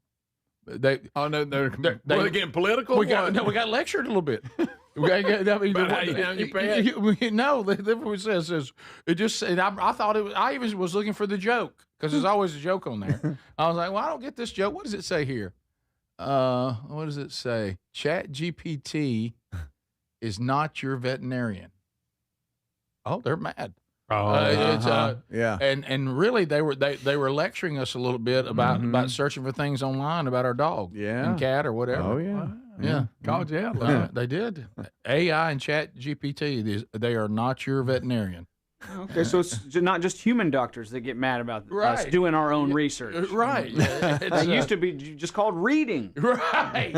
They're getting political. We got lectured a little bit. It says it just said. I thought it was. I even was looking for the joke because there's always a joke on there. I was like, well, I don't get this joke. What does it say here? What does it say? Chat GPT is not your veterinarian. Oh, they're mad. Yeah. And really they were lecturing us a little bit about searching for things online about our dog and cat or whatever. Oh yeah. Yeah. Called you out. They did. AI and Chat GPT, they are not your veterinarian. Okay, so it's not just human doctors that get mad about us doing our own research. Right. It used to be just called reading. Right.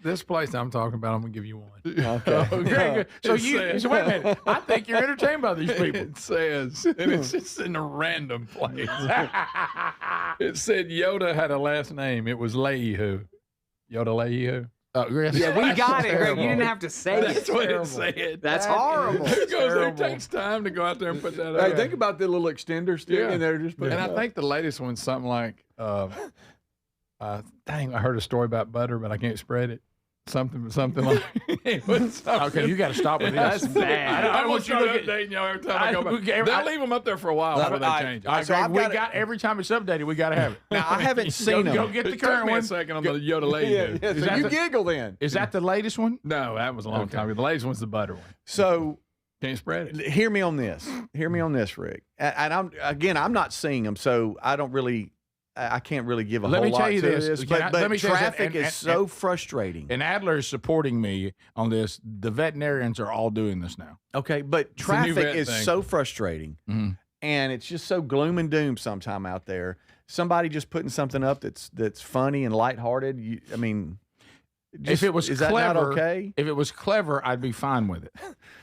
This place I'm talking about, I'm going to give you one. Okay. Very good. So wait a minute. I think you're entertained by these people. It says, and it's just in a random place. It said Yoda had a last name. It was Leahy-Hoo. Yoda Leahy-Hoo. Yeah, we got it, Greg. You didn't have to say it. That's what it said. That's horrible. It takes time to go out there and put that out. Hey, think about the little extender stick in there. Just and I think the latest one's something like, dang, I heard a story about butter, but I can't spread it. Something like. Okay, you got to stop with this. That's bad. I want you to updating y'all every time I go back. They'll leave them up there for a while before they change it. Every time it's updated, we got to have it. Now I haven't seen them. Go get the current one. A second on the Yoda Lady. So you giggle then. Is that the latest one? No, that was a long time ago. The latest one's the butter one. So can't spread it. Hear me on this, Rick. And I'm not seeing them, so I don't really. I can't really give a whole lot to this. Let me tell you traffic is so frustrating. And Adler is supporting me on this. The veterinarians are all doing this now. Okay, but traffic is so frustrating. And it's just so gloom and doom sometime out there. Somebody just putting something up that's funny and lighthearted. If it was is clever, that not okay? If it was clever, I'd be fine with it.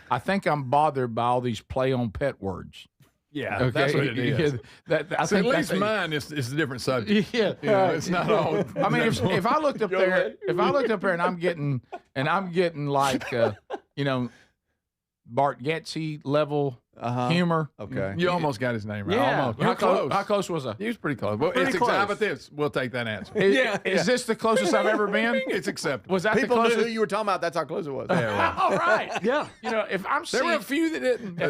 I think I'm bothered by all these play on pet words. Yeah, okay. That's what it is. I think at least mine is a different subject. Yeah, it's not all. I mean, if I looked up there, and I'm getting like Bart Getzy level humor. Okay, you almost got his name right. Yeah, almost. How close was I? He was pretty close. Well, it's acceptable. How about this? We'll take that answer. Is this the closest I've ever been? It's acceptable. Was that people the closest? knew who you were talking about? That's how close it was. All right. Yeah. If I'm seeing, there were a few that didn't.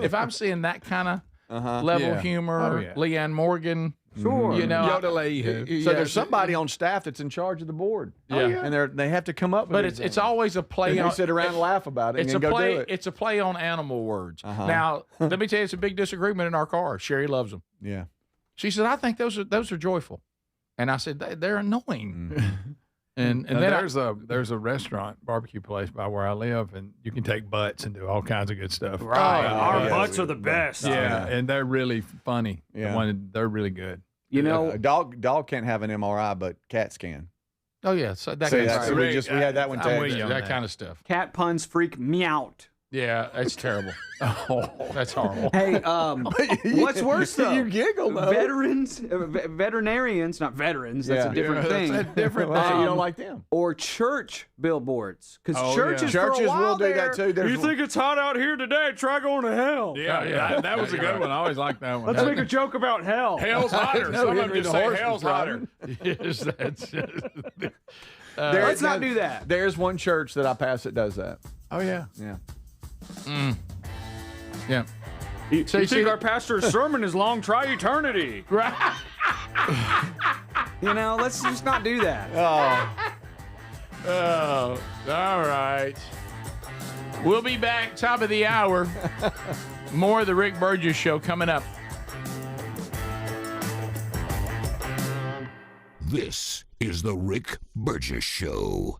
If I'm seeing that kind of level humor, Leanne Morgan, Sure. You know, So there's somebody on staff that's in charge of the board. Yeah. And they have to come up with But these it's things. always a play And on. they sit around and laugh about it and then go do it. It's a play on animal words. Uh-huh. Now, let me tell you, it's a big disagreement in our car. Sherry loves them. Yeah. She said, I think those are joyful. And I said, they're annoying. And then there's a restaurant barbecue place by where I live, and you can take butts and do all kinds of good stuff. Right. Our butts are the best. Yeah, and they're really funny. Yeah. They're really good. You know, a dog can't have an MRI, but cats can. Oh yeah, so that See, kind of that's- stuff. we had that one I'm tagged. with you on that kind of stuff. cat puns freak me out. Yeah, that's terrible. Oh, that's horrible. Hey, what's worse though? You giggle though. Veterinarians, not veterans. That's a different thing. That's a different Well, thing. you don't like them. Or church billboards, because Oh, churches, yeah. for a Churches while will do that there, too. There's You think it's hot out here today? Try going to hell. Yeah, that was a good one. I always liked that one. Let's make a joke about hell. Hell's hotter. No, Some of them Henry just the say horse hell's was hotter. Yes, that's Let's not do that. There's one church that I pass that does that. Oh yeah. Yeah. yeah. You So you see think that- our pastor's sermon is long? Try eternity. Right. You know, let's just not do that. Oh, all right. We'll be back top of the hour. More of the Rick Burgess Show coming up. This is the Rick Burgess Show.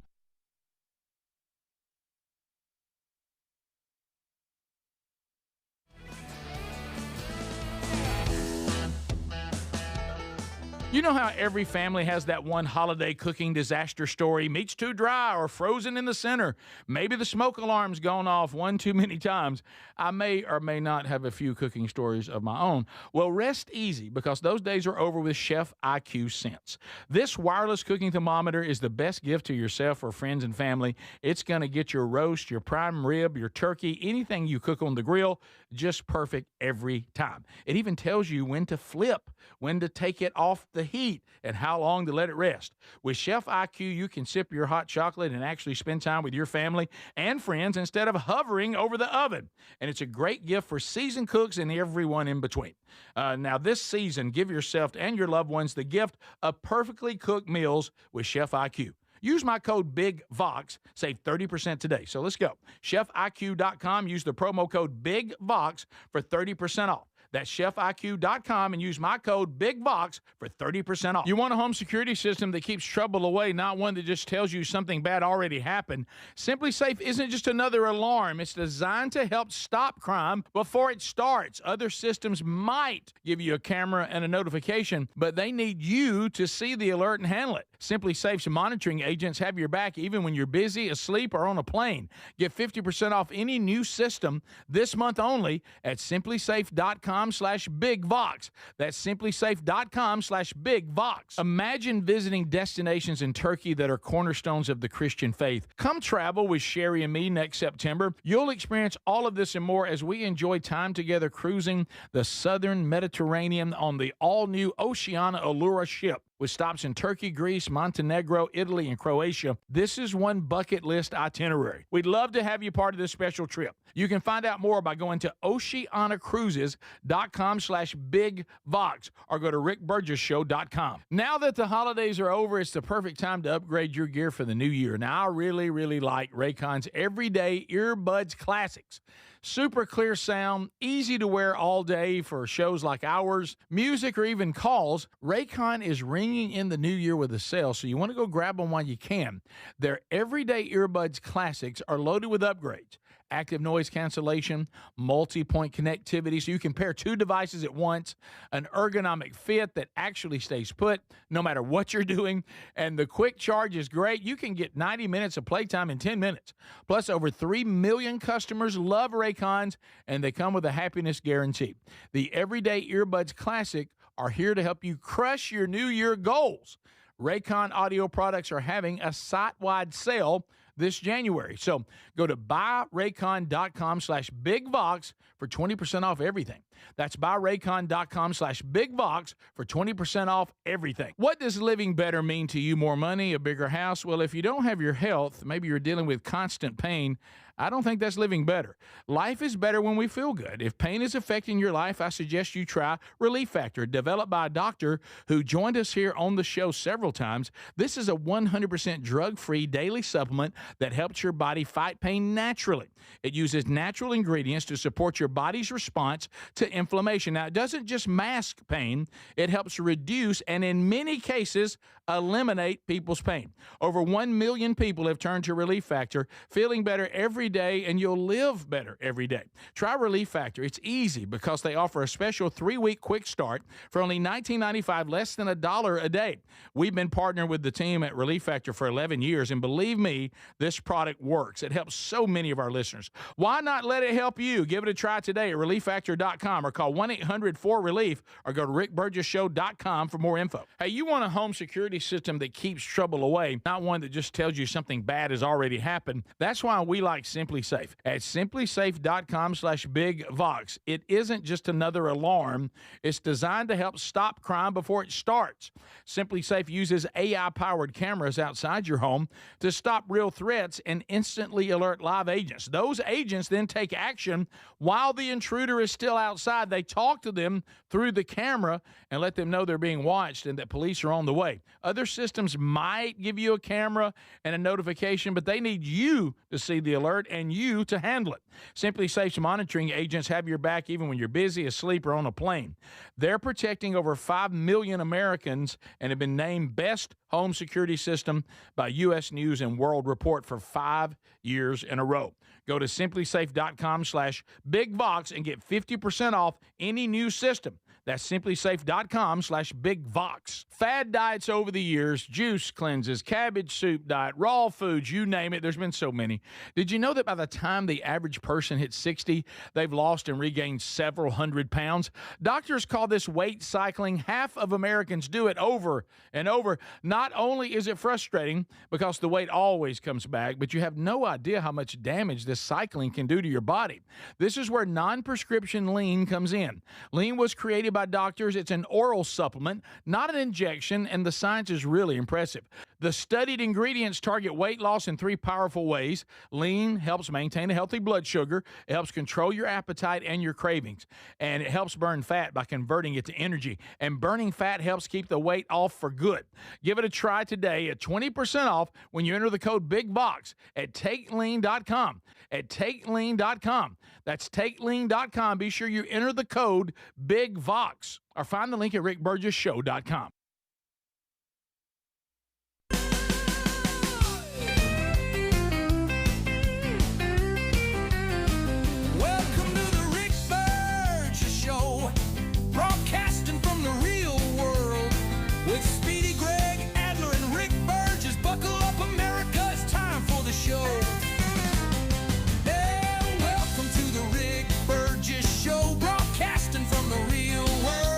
You know how every family has that one holiday cooking disaster story? Meat's too dry or frozen in the center. Maybe the smoke alarm's gone off one too many times. I may or may not have a few cooking stories of my own. Well, rest easy, because those days are over with Chef IQ Sense. This wireless cooking thermometer is the best gift to yourself or friends and family. It's going to get your roast, your prime rib, your turkey, anything you cook on the grill, just perfect every time. It even tells you when to flip, when to take it off the heat, and how long to let it rest. With Chef IQ, you can sip your hot chocolate and actually spend time with your family and friends instead of hovering over the oven. And it's a great gift for seasoned cooks and everyone in between. Now, this season, give yourself and your loved ones the gift of perfectly cooked meals with Chef IQ. Use my code BIGVOX, save 30% today. So let's go. ChefIQ.com, use the promo code BIGVOX for 30% off. That's ChefIQ.com and use my code BIGVOX for 30% off. You want a home security system that keeps trouble away, not one that just tells you something bad already happened. Simply Safe isn't just another alarm. It's designed to help stop crime before it starts. Other systems might give you a camera and a notification, but they need you to see the alert and handle it. Simply Safe's monitoring agents have your back even when you're busy, asleep, or on a plane. Get 50% off any new system this month only at simplysafe.com/bigvox. That's simplysafe.com/bigvox. Imagine visiting destinations in Turkey that are cornerstones of the Christian faith. Come travel with Sherry and me next September. You'll experience all of this and more as we enjoy time together cruising the southern Mediterranean on the all-new Oceana Allura ship. With stops in Turkey, Greece, Montenegro, Italy, and Croatia, this is one bucket list itinerary. We'd love to have you part of this special trip. You can find out more by going to oceanacruises.com/bigvox or go to rickburgesshow.com. Now that the holidays are over, it's the perfect time to upgrade your gear for the new year. Now, I really like Raycon's Everyday Earbuds Classics. Super clear sound, easy to wear all day for shows like ours, music, or even calls. Raycon is ringing in the new year with a sale, so you want to go grab them while you can. Their Everyday Earbuds Classics are loaded with upgrades. Active noise cancellation, multi-point connectivity so you can pair two devices at once, an ergonomic fit that actually stays put no matter what you're doing, and the quick charge is great. You can get 90 minutes of playtime in 10 minutes. Plus, over 3 million customers love Raycons, and they come with a happiness guarantee. The Everyday Earbuds Classic are here to help you crush your New Year goals. Raycon audio products are having a site-wide sale this January. So go to buyraycon.com/bigvox for 20% off everything. That's buyraycon.com/bigvox for 20% off everything. What does living better mean to you? More money, a bigger house? Well, if you don't have your health, maybe you're dealing with constant pain, I don't think that's living better. Life is better when we feel good. If pain is affecting your life, I suggest you try Relief Factor, developed by a doctor who joined us here on the show several times. This is a 100% drug-free daily supplement that helps your body fight pain naturally. It uses natural ingredients to support your body's response to inflammation. Now, it doesn't just mask pain, it helps reduce and in many cases eliminate people's pain. Over 1 million people have turned to Relief Factor, feeling better every day, and you'll live better every day. Try Relief Factor. It's easy because they offer a special 3-week quick start for only $19.95, less than $1 a day. We've been partnering with the team at Relief Factor for 11 years, and believe me, this product works. It helps so many of our listeners. Why not let it help you? Give it a try today at relieffactor.com or call 1-800-4RELIEF or go to rickburgessshow.com for more info. Hey, you want a home security system that keeps trouble away, not one that just tells you something bad has already happened. That's why we like Simply Safe. At simplysafe.com/bigvox. It isn't just another alarm. It's designed to help stop crime before it starts. Simply Safe uses AI-powered cameras outside your home to stop real threats and instantly alert live agents. Those agents then take action while the intruder is still outside. They talk to them through the camera and let them know they're being watched and that police are on the way. Other systems might give you a camera and a notification, but they need you to see the alert and you to handle it. Simply Safe's monitoring agents have your back even when you're busy, asleep, or on a plane. They're protecting over 5 million Americans and have been named Best Home Security System by U.S. News and World Report for 5 years in a row. Go to simplysafe.com/bigvox and get 50% off any new system. That's simplysafe.com/bigvox. Fad diets over the years, juice cleanses, cabbage soup diet, raw foods, you name it. There's been so many. Did you know that by the time the average person hits 60, they've lost and regained several hundred pounds? Doctors call this weight cycling. Half of Americans do it over and over. Not only is it frustrating because the weight always comes back, but you have no idea how much damage this cycling can do to your body. This is where non-prescription lean comes in. Lean was created by doctors. It's an oral supplement, not an injection, and the science is really impressive. The studied ingredients target weight loss in 3 powerful ways. Lean helps maintain a healthy blood sugar. It helps control your appetite and your cravings. And it helps burn fat by converting it to energy. And burning fat helps keep the weight off for good. Give it a try today at 20% off when you enter the code BIGVOX at TakeLean.com. At TakeLean.com. That's TakeLean.com. Be sure you enter the code BIGVOX or find the link at rickburgessshow.com.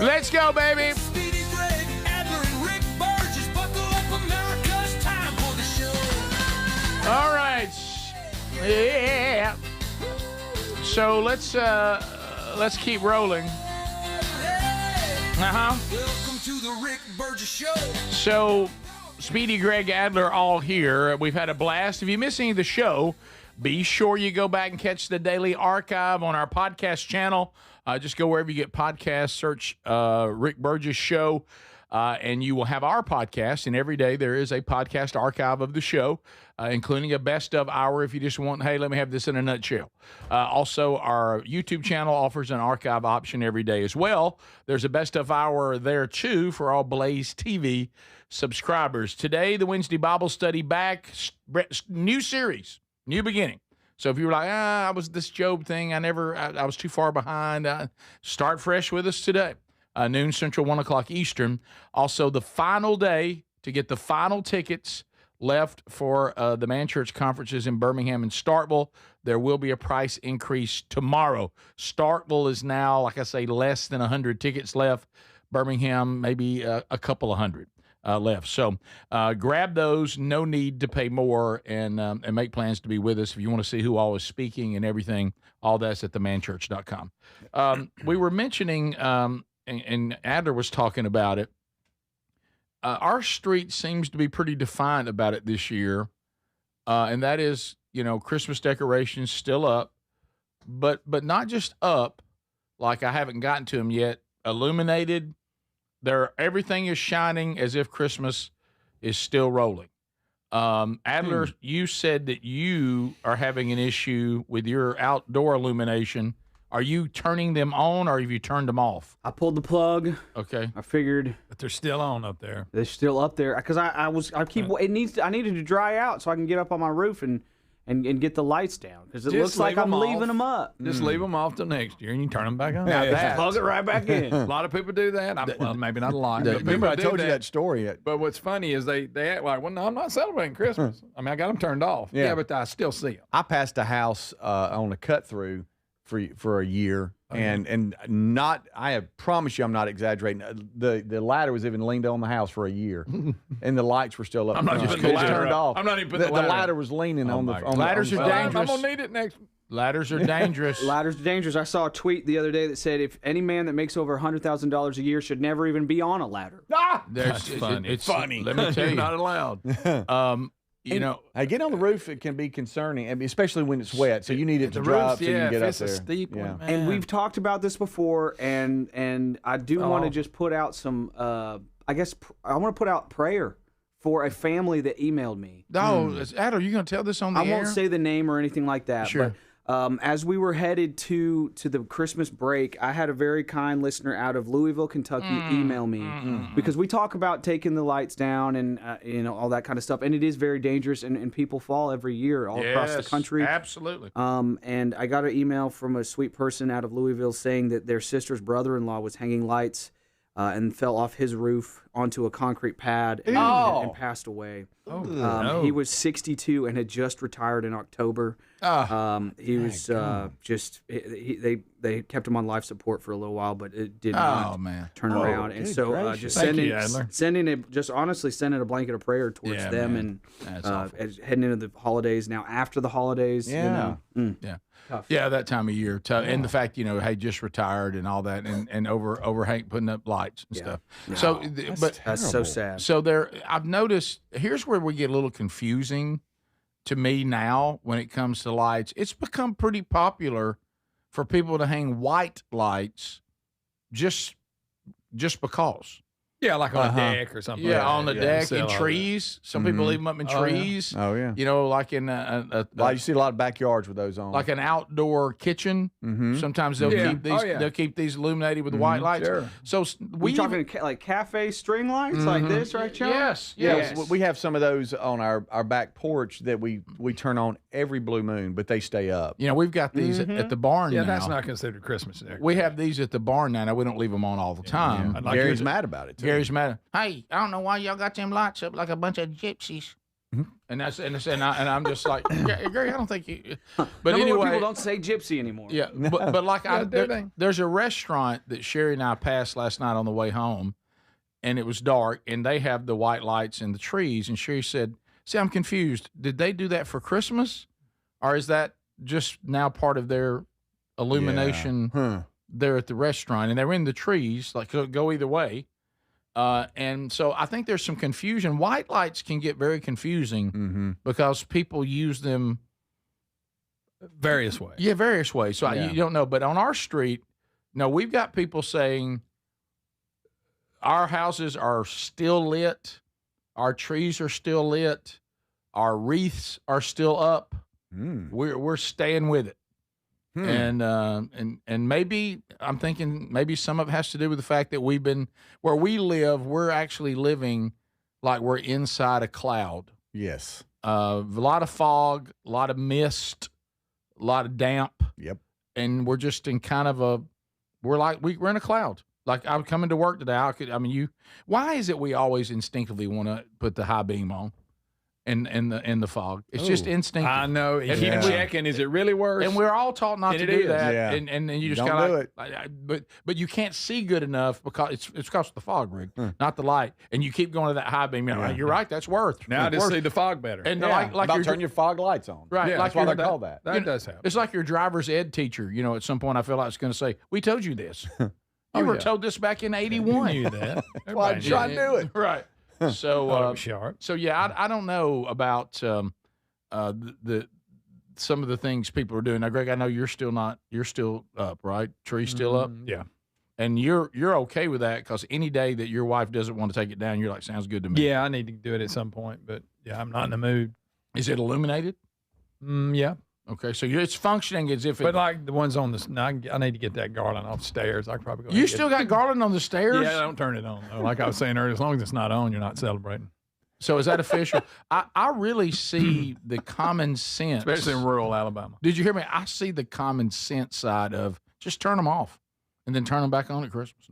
Let's go, baby. Speedy Greg, Adler, and Rick Burgess, buckle up, America's time for the show. All right. Yeah. So let's keep rolling. Welcome to the Rick Burgess Show. So, Speedy, Greg, Adler, all here. We've had a blast. If you miss any of the show, be sure you go back and catch the daily archive on our podcast channel. Just go wherever you get podcasts, search Rick Burgess Show, and you will have our podcast. And every day there is a podcast archive of the show, including a best of hour if you just want, hey, let me have this in a nutshell. Also, our YouTube channel offers an archive option every day as well. There's a best of hour there, too, for all Blaze TV subscribers. Today, the Wednesday Bible study back, new series, new beginning. So if you were like, I was this Job thing, I was too far behind, start fresh with us today. Noon Central, 1 o'clock Eastern. Also, the final day to get the final tickets left for the Man Church conferences in Birmingham and Starkville. There will be a price increase tomorrow. Starkville is now, like I say, less than 100 tickets left. Birmingham, maybe a couple of hundred. left. So grab those. No need to pay more, and make plans to be with us. If you want to see who all is speaking and everything, all that's at themanchurch.com. We were mentioning, and Adler was talking about it, our street seems to be pretty defiant about it this year, and that is, Christmas decorations still up, but not just up, like I haven't gotten to them yet, illuminated. Everything is shining as if Christmas is still rolling. Adler, you said that you are having an issue with your outdoor illumination. Are you turning them on, or have you turned them off? I pulled the plug. Okay. I figured, but they're still on up there. They're still up there because I needed to dry out so I can get up on my roof and get the lights down because it looks like I'm leaving them up. Just leave them off till next year and you turn them back on. Plug it right back in. A lot of people do that. Well, maybe not a lot. Remember, I told you that story. But what's funny is they act like, well, no, I'm not celebrating Christmas. I mean, I got them turned off. Yeah, but I still see them. I passed a house on a cut through for a year, and not. I promise you, I'm not exaggerating. The ladder was even leaned on the house for a year, and the lights were still up. I'm not even putting the ladder turned off. I'm not even putting the ladder was leaning on the. Ladders are dangerous. I'm gonna need it next. Ladders are dangerous. Ladders are dangerous. I saw a tweet the other day that said if any man that makes over $100,000 a year should never even be on a ladder. That's funny. It's funny. Let me tell you, you're not allowed. I get on the roof. It can be concerning, especially when it's wet. So you need it to dry up so you can get up there. It's a steep one, man. And we've talked about this before, and I do want to just put out some. I guess I want to put out prayer for a family that emailed me. No, Adam, are you going to tell this on the air? I won't say the name or anything like that. Sure. But, as we were headed to the Christmas break, I had a very kind listener out of Louisville, Kentucky, email me because we talk about taking the lights down and all that kind of stuff, and it is very dangerous, and people fall every year all across the country. Absolutely. And I got an email from a sweet person out of Louisville saying that their sister's brother-in-law was hanging lights and fell off his roof onto a concrete pad and passed away. He was 62 and had just retired in October. He was they kept him on life support for a little while, but it did not turn around. And so just sending a blanket of prayer towards them, and heading into the holidays now. After the holidays, tough. Yeah, that time of year. And the fact, hey, just retired and all that, and over Hank putting up lights and stuff. No, so, that's so sad. So I've noticed. Here's where we get a little confusing to me now when it comes to lights. It's become pretty popular for people to hang white lights just because. Yeah, like on a deck or something. Yeah, on the deck, in in trees. Some people leave them up in trees. Yeah. Oh, yeah. Like in you see a lot of backyards with those on. Like an outdoor kitchen. Sometimes they'll keep these. They'll keep these illuminated with white lights. Sure. So we talking like cafe string lights like this, right, Chuck? Yes. Yeah, we have some of those on our back porch that we turn on every blue moon, but they stay up. We've got these at the barn now. Yeah, that's not considered Christmas there. We have these at the barn now. Now we don't leave them on all the time. Yeah. Gary's mad about it too. Gary's mad. Hey, I don't know why y'all got them lights up like a bunch of gypsies. And I'm just like, Gary, I don't think you. But anyway, people don't say gypsy anymore. Yeah, but like there's a restaurant that Sherry and I passed last night on the way home, and it was dark, and they have the white lights in the trees. And Sherry said, "See, I'm confused. Did they do that for Christmas, or is that just now part of their illumination there at the restaurant?" And they're in the trees, like go either way. And so I think there's some confusion. White lights can get very confusing because people use them various ways. Yeah, various ways. So you don't know. But on our street, no, we've got people saying our houses are still lit, our trees are still lit, our wreaths are still up. We're staying with it. And maybe I'm thinking maybe some of it has to do with the fact that where we live, we're actually living like we're inside a cloud. Yes. A lot of fog, a lot of mist, a lot of damp. Yep. And we're just in kind of we're in a cloud. Like I'm coming to work today. Why is it we always instinctively want to put the high beam on? in the fog. It's just instinctive. I know. You keep checking. Is it really worse? And we're all taught not to do that. Yeah. And you just Don't kind do of but you can't see good enough because it's because of the fog, Rick, not the light. And you keep going to that high beam. You're right. That's worth. Now I just see the fog better. And like turn your fog lights on. Right. Yeah, like that's why they call that. That does happen. It's like your driver's ed teacher. At some point I feel like it's going to say, "We told you this. You were told this back in '81." You knew that. Well, I'm trying to do it. Right. So sharp. So yeah, I don't know about the some of the things people are doing. Now, Greg, I know you're still up, right? Tree's still up. Yeah. And you're okay with that because any day that your wife doesn't want to take it down, you're like, sounds good to me. Yeah, I need to do it at some point, but yeah, I'm not in the mood. Is it illuminated? Yeah. Okay, so it's functioning as if. But like the ones on the, I need to get that garland off the stairs. I could probably go. You still got garland on the stairs? Yeah, don't turn it on though. Like I was saying earlier, as long as it's not on, you're not celebrating. So is that official? I really see the common sense, especially in rural Alabama. Did you hear me? I see the common sense side of just turn them off and then turn them back on at Christmas.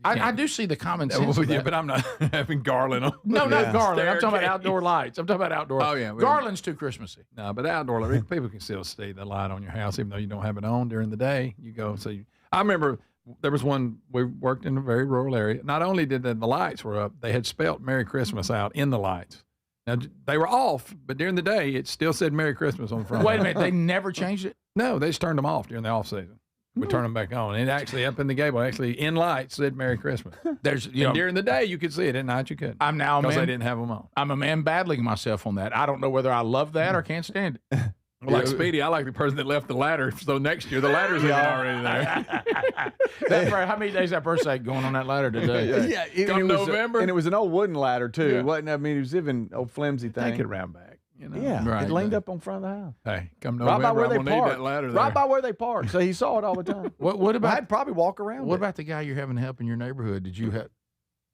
I do see the common sense. Yeah, but I'm not having garland on. No, not garland. I'm talking about outdoor lights. I'm talking about outdoor. Oh yeah, garland's too Christmassy. No, but outdoor people can still see the light on your house, even though you don't have it on during the day. You go see. I remember there was one. We worked in a very rural area. Not only did the lights were up, they had spelt "Merry Christmas" out in the lights. Now they were off, but during the day it still said "Merry Christmas" on the front. Wait a minute, they never changed it? No, they just turned them off during the off season. We turn them back on. And actually, up in the gable, in lights, said "Merry Christmas." During the day, you could see it. At night, you couldn't. I'm now because they didn't have them on. I'm a man battling myself on that. I don't know whether I love that or can't stand it. Well, like Speedy, I like the person that left the ladder. So next year, the ladder's already there. How many days that person had going on that ladder today? Come November. And it was an old wooden ladder, too. Yeah. It wasn't, it was even old flimsy thing. Take it around back. Yeah, right, it leaned up on front of the house. Hey, come November, I'm gonna need that ladder there. Right by where they parked, so he saw it all the time. What about? I'd probably walk around. What about the guy you're having help in your neighborhood? Did you have?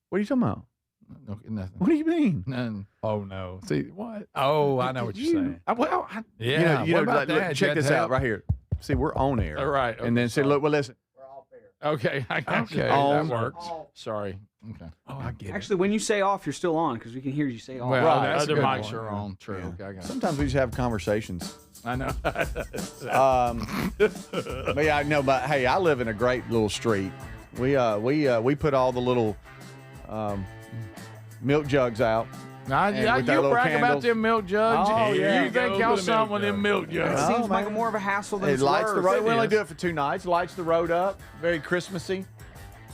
What are you talking about? No, nothing. What do you mean? None. Oh no! See what? Oh, I know what you're saying. Yeah, what about that? Check this out right here. See, we're on air. All right, and then say, look, well, listen. Okay, I got you. That works. Sorry. Okay. Oh, I get it. Actually, when you say off, you're still on because we can hear you say off. Well, Right, that's other a good mics point. are on. True. Okay, I got it. Sometimes we just have conversations. I know. But yeah, no, but hey, I live in a great little street. We put all the little milk jugs out. Now, And you with our little brag about candles. them milk jugs. Oh, yeah. You think y'all something with them milk jugs. It seems Oh, like man. more of a hassle than It it's lights the worth. road. We only do it for 2 nights. Lights the road up. Very Christmassy.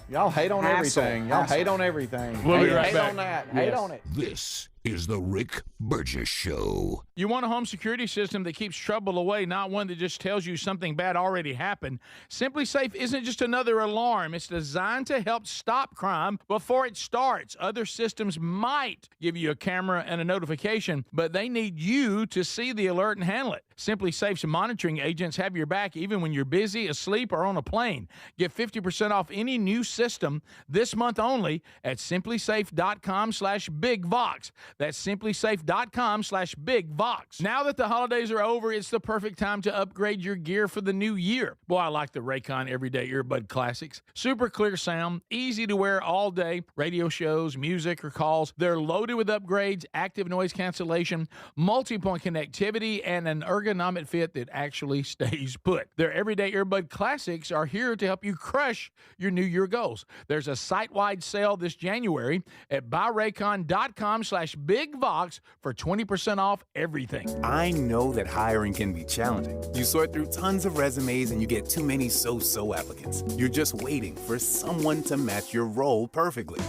Y'all hate on Hassle. everything. Y'all Hassle. hate on everything. We'll be right hate back. on that. Yes. Hate on it. This is the Rick Burgess Show. You want a home security system that keeps trouble away, not one that just tells you something bad already happened. Simply Safe isn't just another alarm. It's designed to help stop crime before it starts. Other systems might give you a camera and a notification, but they need you to see the alert and handle it. Simply Safe's monitoring agents have your back even when you're busy, asleep, or on a plane. Get 50% off any new system this month only at simplysafe.com/bigvox. That's simplysafe.com/bigvox. Now that the holidays are over, it's the perfect time to upgrade your gear for the new year. Boy, I like the Raycon Everyday Earbud Classics. Super clear sound, easy to wear all day, radio shows, music, or calls. They're loaded with upgrades, active noise cancellation, multi-point connectivity, and an ergonomic fit that actually stays put. Their Everyday Earbud Classics are here to help you crush your New Year goals. There's a site-wide sale this January at buyraycon.com/bigvox for 20% off everything. I know that hiring can be challenging. You sort through tons of resumes and you get too many so-so applicants. You're just waiting for someone to match your role perfectly.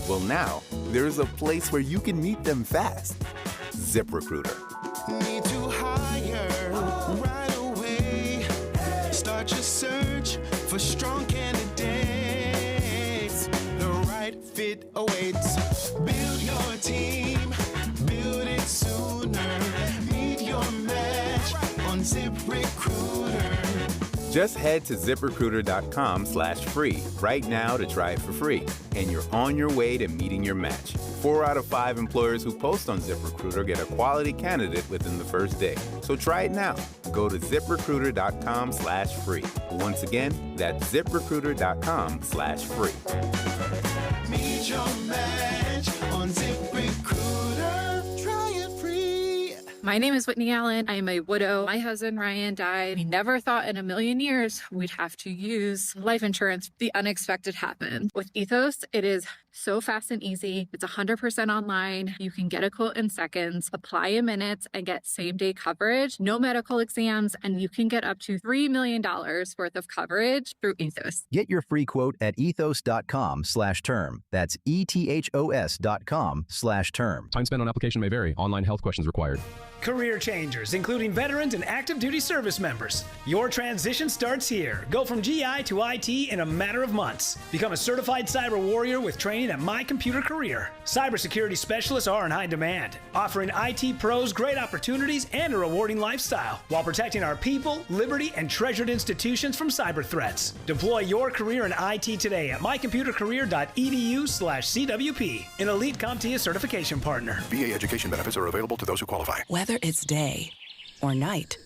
Well, now, there's a place where you can meet them fast. ZipRecruiter. Need to hire right away. Start your search for strong candidates. The right fit awaits. Build your team, build it sooner. Meet your match on ZipRecruiter. Just head to ZipRecruiter.com/free right now to try it for free, and you're on your way to meeting your match. 4 out of 5 employers who post on ZipRecruiter get a quality candidate within the first day. So try it now. Go to ZipRecruiter.com/free. Once again, that's ZipRecruiter.com/free. Meet your match on ZipRecruiter. Try My name is Whitney Allen. I am a widow. My husband, Ryan, died. We never thought in a million years we'd have to use life insurance. The unexpected happened. With Ethos, it is so fast and easy. It's 100% online. You can get a quote in seconds, apply in minutes, and get same-day coverage. No medical exams, and you can get up to $3 million worth of coverage through Ethos. Get your free quote at ethos.com/term. That's ethos.com/term. Time spent on application may vary. Online health questions required. Career changers, including veterans and active duty service members. Your transition starts here. Go from GI to IT in a matter of months. Become a certified cyber warrior with training at My Computer Career. Cybersecurity specialists are in high demand, offering IT pros great opportunities and a rewarding lifestyle while protecting our people, liberty, and treasured institutions from cyber threats. Deploy your career in IT today at mycomputercareer.edu/CWP, an elite CompTIA certification partner. VA education benefits are available to those who qualify. Whether it's day or night,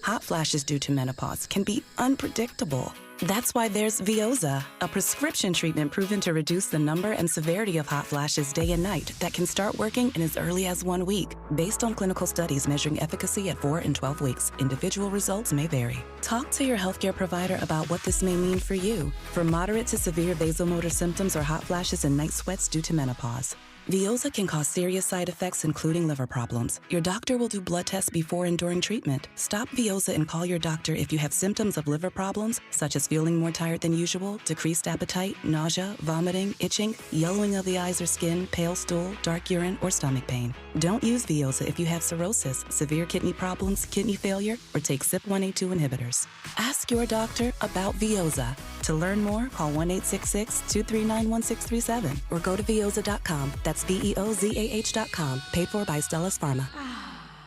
hot flashes due to menopause can be unpredictable. That's why there's Veoza, a prescription treatment proven to reduce the number and severity of hot flashes day and night that can start working in as early as 1 week. Based on clinical studies measuring efficacy at 4 and 12 weeks, individual results may vary. Talk to your healthcare provider about what this may mean for you. For moderate to severe vasomotor symptoms or hot flashes and night sweats due to menopause, Veoza can cause serious side effects, including liver problems. Your doctor will do blood tests before and during treatment. Stop Veoza and call your doctor if you have symptoms of liver problems, such as feeling more tired than usual, decreased appetite, nausea, vomiting, itching, yellowing of the eyes or skin, pale stool, dark urine, or stomach pain. Don't use Veoza if you have cirrhosis, severe kidney problems, kidney failure, or take CYP1A2 inhibitors. Ask your doctor about Veoza. To learn more, call 1-866-239-1637 or go to Veoza.com. That's Veozah.com. Paid for by Stellus Pharma.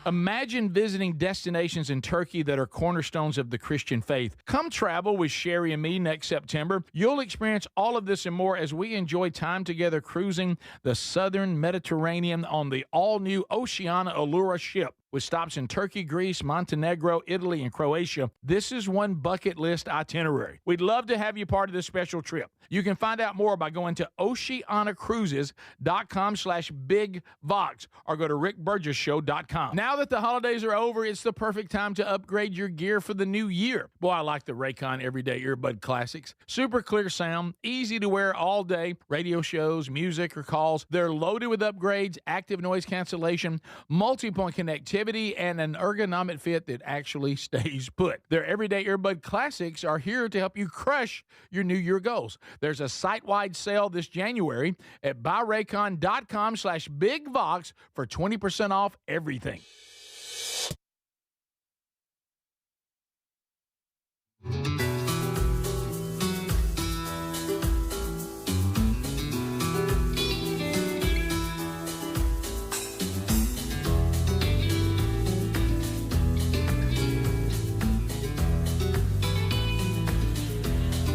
Imagine visiting destinations in Turkey that are cornerstones of the Christian faith. Come travel with Sherry and me next September. You'll experience all of this and more as we enjoy time together cruising the southern Mediterranean on the all-new Oceania Allura ship. With stops in Turkey, Greece, Montenegro, Italy, and Croatia, this is one bucket list itinerary. We'd love to have you part of this special trip. You can find out more by going to oceanacruises.com/bigvox or go to rickburgessshow.com. Now that the holidays are over, it's the perfect time to upgrade your gear for the new year. Boy, I like the Raycon Everyday Earbud Classics. Super clear sound, easy to wear all day, radio shows, music, or calls. They're loaded with upgrades, active noise cancellation, multi-point connectivity, and an ergonomic fit that actually stays put. Their Everyday Earbud Classics are here to help you crush your New Year goals. There's a site-wide sale this January at buyraycon.com/bigvox for 20% off everything.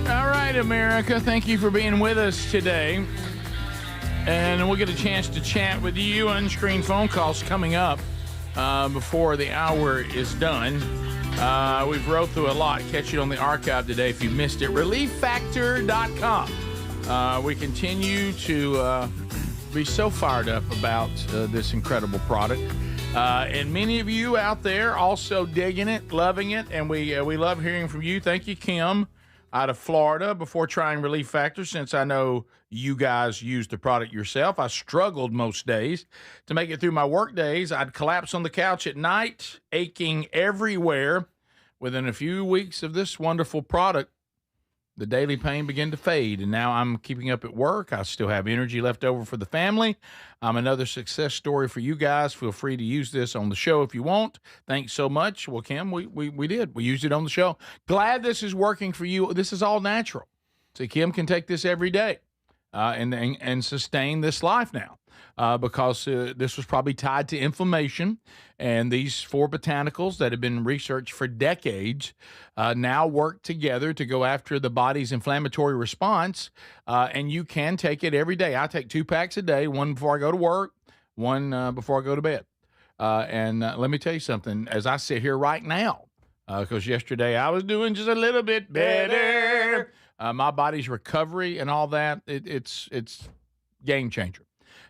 All right, America, thank you for being with us today. And we'll get a chance to chat with you. Unscreened phone calls coming up before the hour is done. We've rode through a lot. Catch it on the archive today if you missed it. ReliefFactor.com. We continue to be so fired up about this incredible product. And many of you out there also digging it, loving it, and we love hearing from you. Thank you, Kim, out of Florida. Before trying Relief Factor, since I know you guys use the product yourself, I struggled most days to make it through my work days. I'd collapse on the couch at night, aching everywhere. Within a few weeks of this wonderful product, the daily pain began to fade, and now I'm keeping up at work. I still have energy left over for the family. I'm another success story for you guys. Feel free to use this on the show if you want. Thanks so much. Well, Kim, we did. We used it on the show. Glad this is working for you. This is all natural. So Kim can take this every day and sustain this life now. Because this was probably tied to inflammation, and these 4 botanicals that have been researched for decades now work together to go after the body's inflammatory response, and you can take it every day. I take 2 packs a day, one before I go to work, one before I go to bed. And let me tell you something, as I sit here right now, because yesterday I was doing just a little bit better. My body's recovery and all that, it's game changer.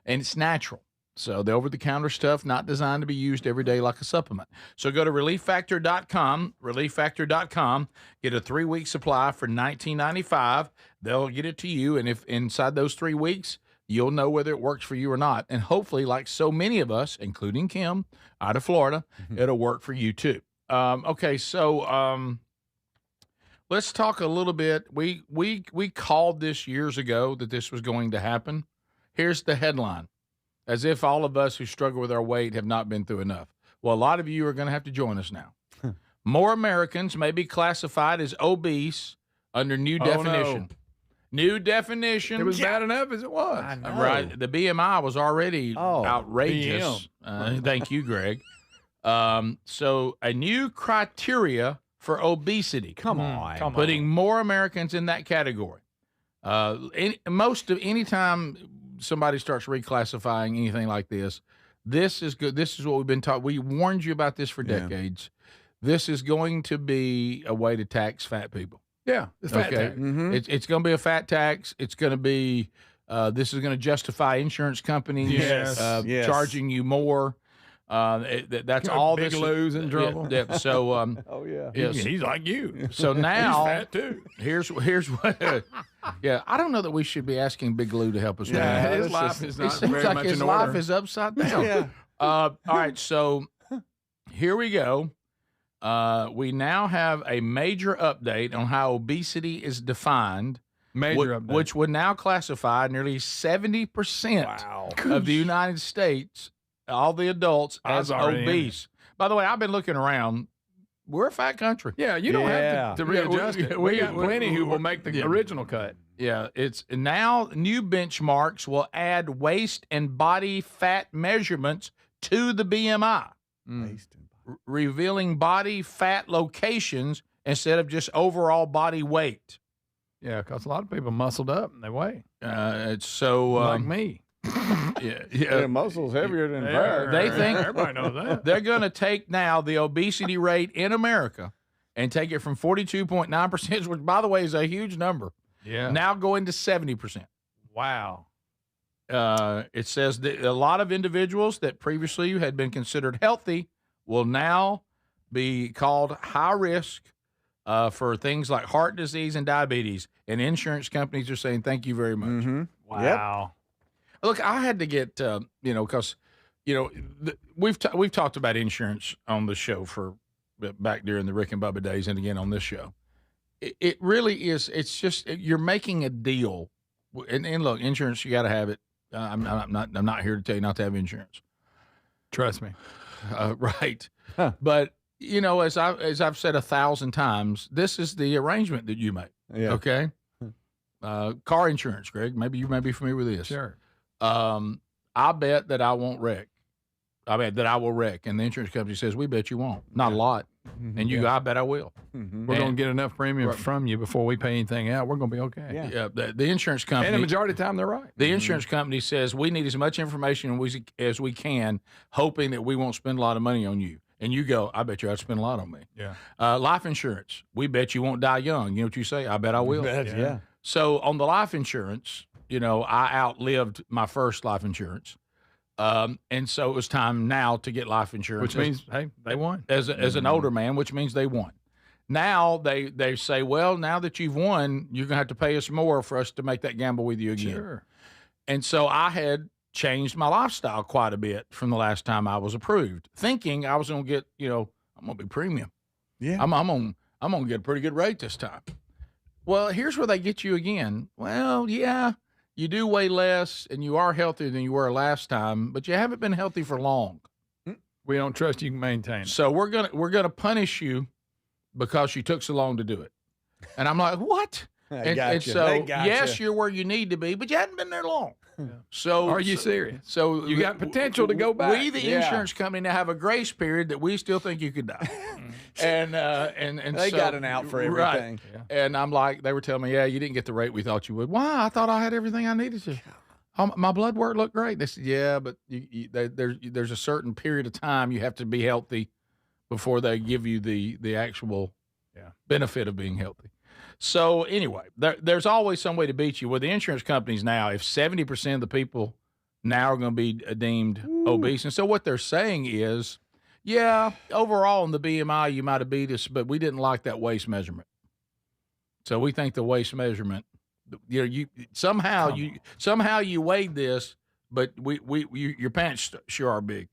And it's natural. So the over-the-counter stuff not designed to be used every day like a supplement. So go to relieffactor.com, relieffactor.com, get a 3-week supply for $19.95. They'll get it to you, and if inside those 3 weeks, you'll know whether it works for you or not. And hopefully, like so many of us, including Kim out of Florida, it'll work for you too. Okay, so let's talk a little bit. We called this years ago that this was going to happen. Here's the headline. As if all of us who struggle with our weight have not been through enough. Well, a lot of you are going to have to join us now. More Americans may be classified as obese under new definition. No. New definition. It was bad enough as it was. Right. The BMI was already outrageous. Thank you, Greg. So a new criteria for obesity. Come on. Putting more Americans in that category. Anytime somebody starts reclassifying anything like this is good. This is what we've been taught. We warned you about this for decades. This is going to be a way to tax fat people. Yeah, it's fat tax. Mm-hmm. It's going to be a fat tax. It's going to be. This is going to justify insurance companies charging you more. That's all Big this. Lou's in trouble. So, he's like you. So now, he's fat too. Here's what. I don't know that we should be asking Big Lou to help us. Yeah, his life is not very much his in life order. is upside down. All right, so here we go. We now have a major update on how obesity is defined. Update. Which would now classify nearly 70% of the United States, all the adults, as obese. By the way, I've been looking around. We're a fat country. Yeah, you don't have to readjust it. We got plenty who will make the original cut. Yeah, it's now new benchmarks will add waist and body fat measurements to the BMI, revealing body fat locations instead of just overall body weight. Yeah, because a lot of people muscled up and they weigh. It's so like me. Yeah, muscles heavier than fat. They think everybody knows that. They're going to take now the obesity rate in America and take it from 42.9%, which, by the way, is a huge number. Yeah. Now going to 70%. Wow. It says that a lot of individuals that previously had been considered healthy will now be called high risk for things like heart disease and diabetes. And insurance companies are saying, thank you very much. Mm-hmm. Wow. Yep. Look, I had to get, because, we've talked about insurance on the show for back during the Rick and Bubba days and again on this show. It really is. It's just you're making a deal. And look, insurance, you got to have it. I'm not here to tell you not to have insurance. Trust me. Right. Huh. But, as I've said 1,000 times, this is the arrangement that you make. Yeah. Okay. Car insurance, Greg. Maybe you may be familiar with this. Sure. I bet that I won't wreck. I bet that I will wreck. And the insurance company says, we bet you won't. Not a lot. Mm-hmm. And you go, I bet I will. Mm-hmm. We're going to get enough premium from you before we pay anything out. We're going to be okay. Yeah. The insurance company. And the majority of the time, they're right. The insurance company says, we need as much information as we can, hoping that we won't spend a lot of money on you. And you go, I bet you I'd spend a lot on me. Yeah. Life insurance. We bet you won't die young. You know what you say? I bet I will. Yeah. So on the life insurance, I outlived my first life insurance. And so it was time now to get life insurance. Which means, hey, they won. As an older man, which means they won. Now they say, well, now that you've won, you're going to have to pay us more for us to make that gamble with you again. Sure. And so I had changed my lifestyle quite a bit from the last time I was approved, thinking I was going to get, I'm going to be premium. Yeah. I'm going to get a pretty good rate this time. Well, here's where they get you again. Well, yeah. You do weigh less, and you are healthier than you were last time, but you haven't been healthy for long. We don't trust you can maintain it. So we're gonna punish you because you took so long to do it. And I'm like, what? And so yes, you're where you need to be, but you hadn't been there long. Yeah. So are you serious? So you got potential to go back. We, the insurance company, now have a grace period that we still think you could die. and they got an out for everything. Right. Yeah. And I'm like, they were telling me, yeah, you didn't get the rate we thought you would. Why? I thought I had everything I needed to. My blood work looked great. They said, yeah, but there's a certain period of time you have to be healthy before they give you the actual benefit of being healthy. So anyway, there's always some way to beat you. With the insurance companies now, if 70% of the people now are going to be deemed obese. And so what they're saying is, yeah, overall in the BMI you might have beat us, but we didn't like that waist measurement. So we think the waist measurement, you somehow you weighed this, but your pants sure are big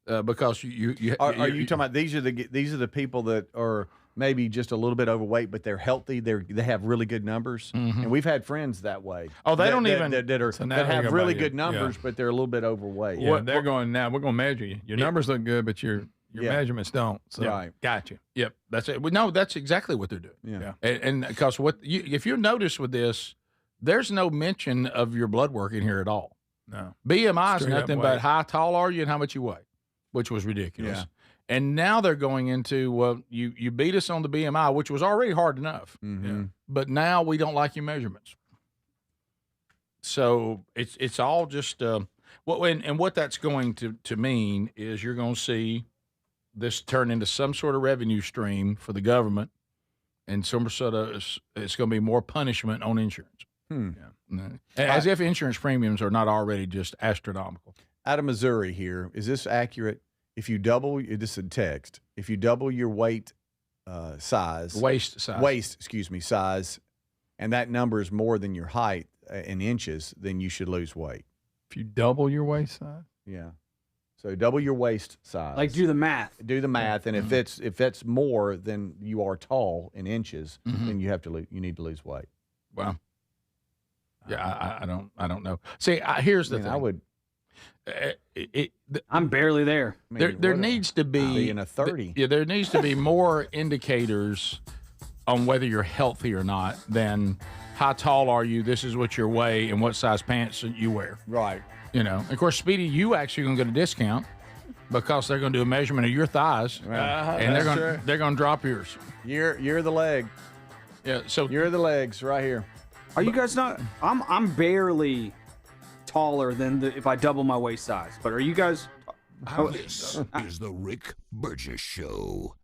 because you are you talking about these are the people that are maybe just a little bit overweight, but they're healthy. They have really good numbers, and we've had friends that way. Oh, they don't even that have really good numbers, but they're a little bit overweight. Yeah, they're going now. We're going to measure you. Your numbers look good, but your measurements don't. So. Right. Got you. Yep. That's it. Well, no, that's exactly what they're doing. Yeah. And because if you notice with this, there's no mention of your blood work in here at all. No. BMI is nothing but how tall are you and how much you weigh, which was ridiculous. Yeah. And now they're going into, well, you beat us on the BMI, which was already hard enough. Mm-hmm. But now we don't like your measurements. So it's all just what that's going to mean is you're going to see this turn into some sort of revenue stream for the government, and some sort of it's going to be more punishment on insurance. Yeah. As if insurance premiums are not already just astronomical. Out of Missouri here, is this accurate? If you double, this is a text. If you double your waist size, and that number is more than your height in inches, then you should lose weight. If you double your waist size, yeah. So double your waist size. Like do the math. Do the math, and if it's more than you are tall in inches, then you need to lose weight. Wow. Yeah, I don't know. See, here's the thing. I would. I'm barely there. There needs to be in a 30. There needs to be more indicators on whether you're healthy or not than how tall are you, this is what your weigh, and what size pants you wear. Right. Of course, Speedy, you actually going to get a discount because they're going to do a measurement of your thighs, and they're going to drop yours. You're the leg. Yeah. So you're the legs right here. Are you guys not? I'm barely taller than if I double my waist size. But are you guys? This is the Rick Burgess Show.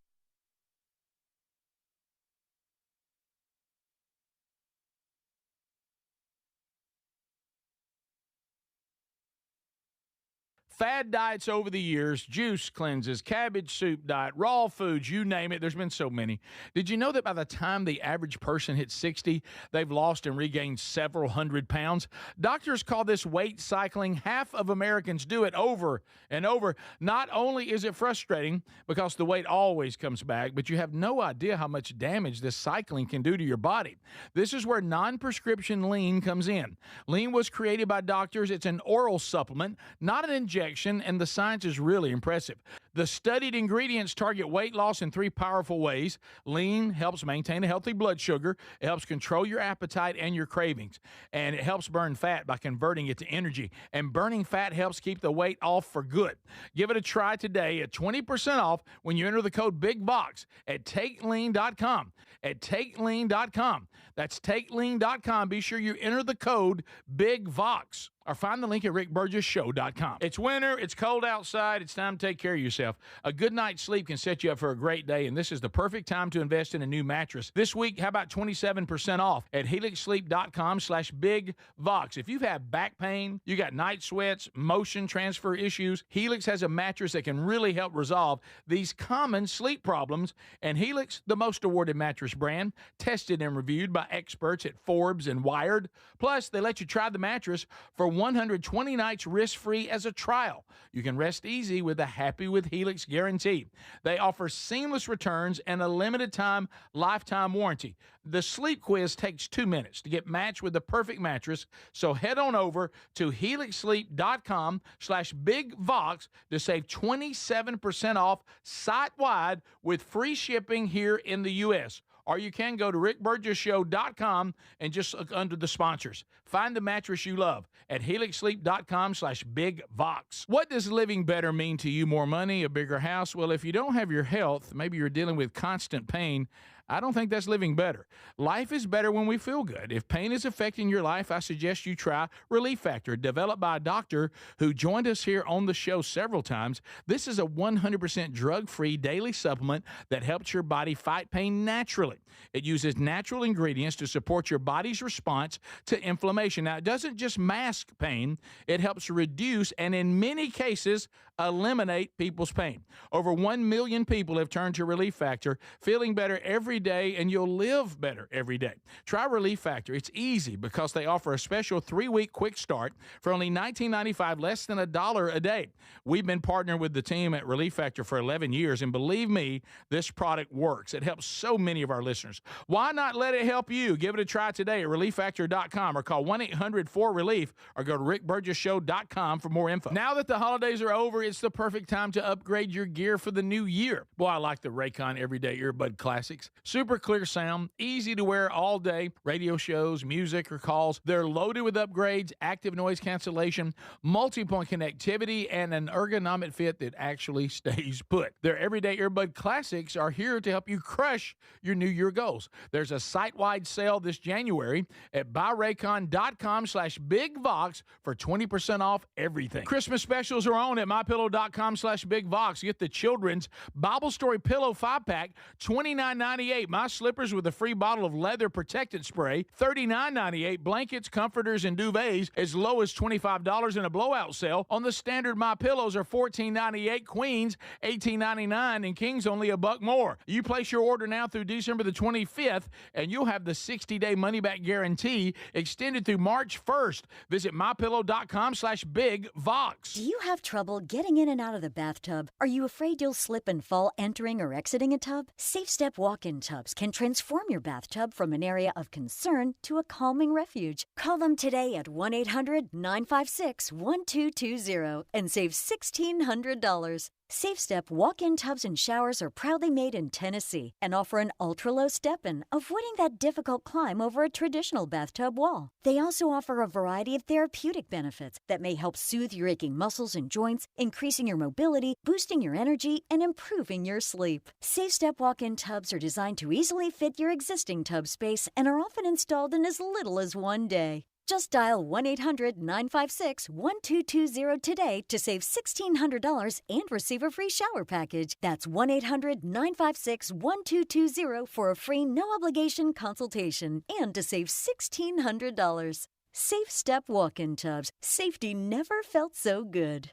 Fad diets over the years, juice cleanses, cabbage soup diet, raw foods, you name it. There's been so many. Did you know that by the time the average person hits 60, they've lost and regained several hundred pounds? Doctors call this weight cycling. Half of Americans do it over and over. Not only is it frustrating because the weight always comes back, but you have no idea how much damage this cycling can do to your body. This is where non-prescription lean comes in. Lean was created by doctors. It's an oral supplement, not an injection. And the science is really impressive. The studied ingredients target weight loss in 3 powerful ways. Lean helps maintain a healthy blood sugar. It helps control your appetite and your cravings. And it helps burn fat by converting it to energy. And burning fat helps keep the weight off for good. Give it a try today at 20% off when you enter the code BIGVOX at TakeLean.com. At TakeLean.com. That's TakeLean.com. Be sure you enter the code BIGVOX. Or find the link at rickburgessshow.com. It's winter. It's cold outside. It's time to take care of yourself. A good night's sleep can set you up for a great day, and this is the perfect time to invest in a new mattress. This week, how about 27% off at helixsleep.com/bigvox. If you've had back pain, you got night sweats, motion transfer issues, Helix has a mattress that can really help resolve these common sleep problems. And Helix, the most awarded mattress brand, tested and reviewed by experts at Forbes and Wired. Plus, they let you try the mattress for 120 nights risk-free as a trial. You can rest easy with a Happy with Helix guarantee. They offer seamless returns and a limited-time lifetime warranty. The sleep quiz takes 2 minutes to get matched with the perfect mattress, so head on over to helixsleep.com/bigvox to save 27% off site-wide with free shipping here in the U.S. Or you can go to rickburgessshow.com and just look under the sponsors. Find the mattress you love at helixsleep.com/bigvox. What does living better mean to you? More money, a bigger house? Well, if you don't have your health, maybe you're dealing with constant pain, I don't think that's living better. Life is better when we feel good. If pain is affecting your life, I suggest you try Relief Factor, developed by a doctor who joined us here on the show several times. This is a 100% drug-free daily supplement that helps your body fight pain naturally. It uses natural ingredients to support your body's response to inflammation. Now, it doesn't just mask pain, it helps reduce and in many cases eliminate people's pain. Over 1 million people have turned to Relief Factor, feeling better every day, and you'll live better every day. Try Relief Factor. It's easy because they offer a special 3-week quick start for only $19.95, less than $1 a day. We've been partnering with the team at Relief Factor for 11 years, and believe me, this product works. It helps so many of our listeners. Why not let it help you? Give it a try today at ReliefFactor.com or call 1-800-4RELIEF or go to rickburgessshow.com for more info. Now that the holidays are over, it's the perfect time to upgrade your gear for the new year. Boy, I like the Raycon Everyday Earbud Classics. Super clear sound, easy to wear all day, radio shows, music, or calls. They're loaded with upgrades, active noise cancellation, multi-point connectivity, and an ergonomic fit that actually stays put. Their Everyday Earbud Classics are here to help you crush your New Year goals. There's a site-wide sale this January at buyraycon.com/BigVox for 20% off everything. Christmas specials are on at mypillow.com/BigVox. Get the children's Bible Story Pillow 5-pack, $29.98. My slippers with a free bottle of leather protectant spray, $39.98. Blankets, comforters, and duvets as low as $25 in a blowout sale. On the standard My Pillows are $14.98. Queens, $18.99, and Kings only $1 more. You place your order now through December the 25th, and you'll have the 60-day money-back guarantee extended through March 1st. Visit mypillow.com/BigVox. Do you have trouble getting in and out of the bathtub? Are you afraid you'll slip and fall entering or exiting a tub? SafeStep walk-in tubs can transform your bathtub from an area of concern to a calming refuge. Call them today at 1-800-956-1220 and save $1,600. SafeStep walk-in tubs and showers are proudly made in Tennessee and offer an ultra-low step-in, avoiding that difficult climb over a traditional bathtub wall. They also offer a variety of therapeutic benefits that may help soothe your aching muscles and joints, increasing your mobility, boosting your energy, and improving your sleep. SafeStep walk-in tubs are designed to easily fit your existing tub space and are often installed in as little as 1 day. Just dial 1-800-956-1220 today to save $1,600 and receive a free shower package. That's 1-800-956-1220 for a free no-obligation consultation and to save $1,600. SafeStep walk-in tubs. Safety never felt so good.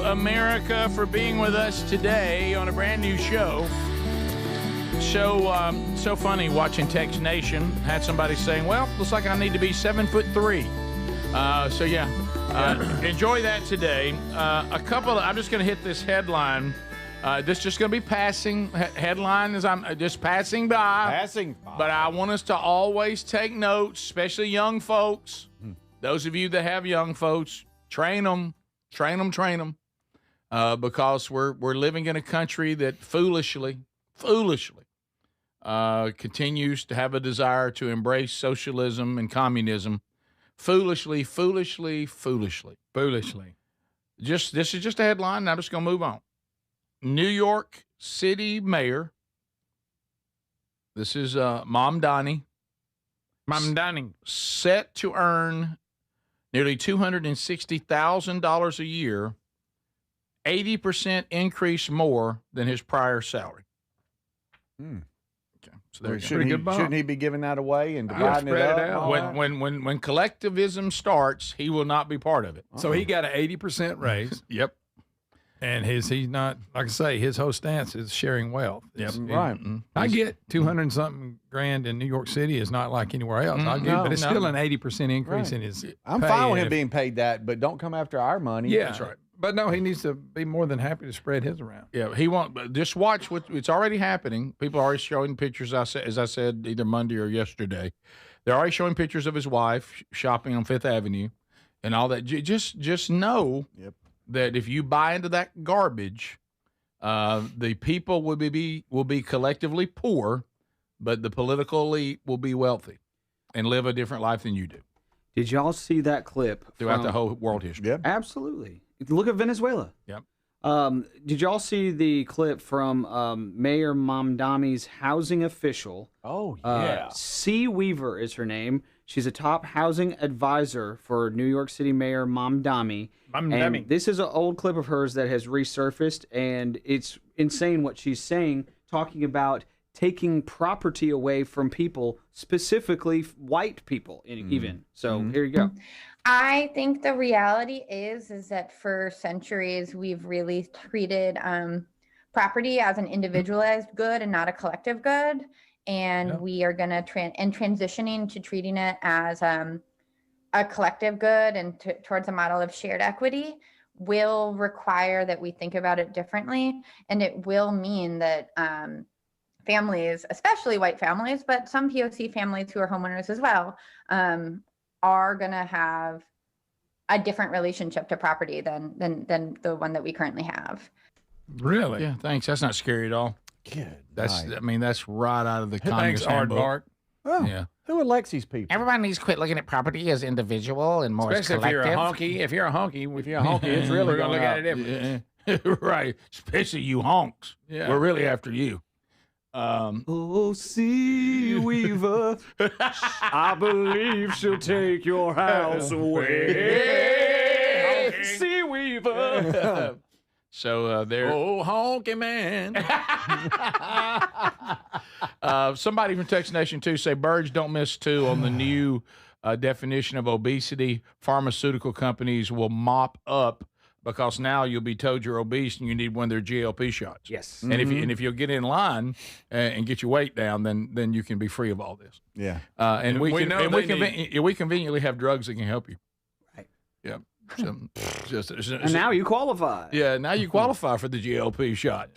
America, for being with us today on a brand new show. So funny watching Tex Nation. Had somebody saying, well, looks like I need to be 7'3". Enjoy that today. I'm just going to hit this headline. This is just going to be passing headline as I'm just passing by. But I want us to always take notes, especially young folks. Those of you that have young folks, train them. Because we're living in a country that foolishly continues to have a desire to embrace socialism and communism. Foolishly. This is just a headline, and I'm just going to move on. New York City Mayor, this is Mom Donnie, set to earn nearly $260,000 a year, 80% increase more than his prior salary. Okay, so there shouldn't he be giving that away and dividing it up? When collectivism starts, he will not be part of it. So he got an 80% raise. Yep. And he's not, like I say, his whole stance is sharing wealth. Yep. Right. I get 200 something grand in New York City is not like anywhere else. But it's still an 80% increase in his I'm pay. fine with him being paid that, but don't come after our money. Yeah. That's right. But no, he needs to be more than happy to spread his around. Yeah, he won't. Just watch it's already happening. People are already showing pictures. As I said, either Monday or yesterday, they're already showing pictures of his wife shopping on Fifth Avenue, and all that. Just know that if you buy into that garbage, the people will be collectively poor, but the political elite will be wealthy and live a different life than you do. Did y'all see that clip throughout the whole world history? Yep. Absolutely. Look at Venezuela. Yep. Did y'all see the clip from Mayor Mamdani's housing official? Oh, yeah. C. Weaver is her name. She's a top housing advisor for New York City Mayor Mamdani. And this is an old clip of hers that has resurfaced, and it's insane what she's saying, talking about taking property away from people, specifically white people, even. So here you go. I think the reality is that for centuries we've really treated property as an individualized good and not a collective good, and we are going to transitioning to treating it as a collective good and towards a model of shared equity will require that we think about it differently, and it will mean that families, especially white families, but some POC families who are homeowners as well, are going to have a different relationship to property than the one that we currently have. Really? Yeah, thanks. That's not scary at all. Good. That's right out of the communist Thanks, handbook. Aardvark. Oh, yeah. Who elects these people? Everybody needs to quit looking at property as individual and more Especially as collective. if you're a honky, it's really We're going to look at it differently. Yeah. Right. Especially you honks. Yeah. We're really after you. Oh, C. Weaver, I believe she'll take your house away. C. Weaver. So there. Oh, honky man. Somebody from Texas Nation 2 say birds don't miss too on the new definition of obesity. Pharmaceutical companies will mop up because now you'll be told you're obese and you need one of their GLP shots. Yes. And if you'll get in line and get your weight down, then you can be free of all this. Yeah. And we we conveniently have drugs that can help you. Right. Yeah. So, and now you qualify. Yeah. Now you qualify for the GLP shot.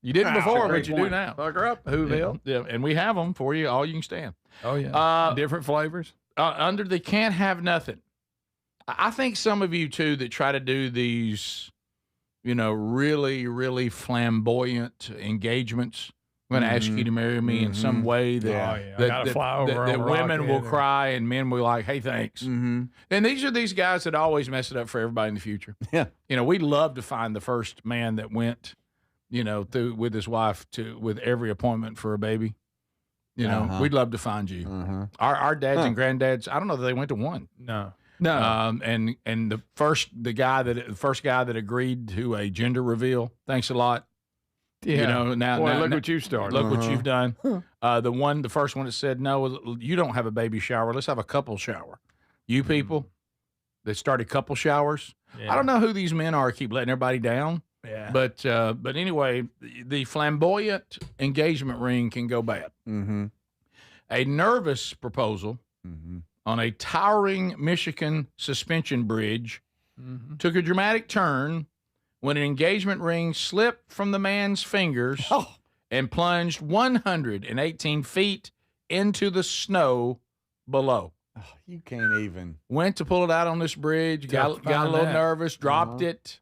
You didn't before, but you do now. Fuck her up, Whoville. Yeah. And we have them for you, all you can stand. Oh yeah. Different flavors. Under the can't have nothing. I think some of you too that try to do these, really, really flamboyant engagements. I'm going to ask you to marry me in some way that women will cry and men will be like, hey, thanks. And these are these guys that always mess it up for everybody in the future. Yeah. We'd love to find the first man that went, through with his wife with every appointment for a baby. We'd love to find you. Our dads and granddads, I don't know that they went to one. No. And the first guy that agreed to a gender reveal. Thanks a lot. Yeah. Now look what you started. Look what you've done. The first one that said no, you don't have a baby shower. Let's have a couple shower. You people that started couple showers. Yeah. I don't know who these men are. Keep letting everybody down. Yeah. But anyway, the flamboyant engagement ring can go bad. A nervous proposal. On a towering Michigan suspension bridge, took a dramatic turn when an engagement ring slipped from the man's fingers and plunged 118 feet into the snow below. Oh, you can't even. Went to pull it out on this bridge, got a little nervous, dropped it.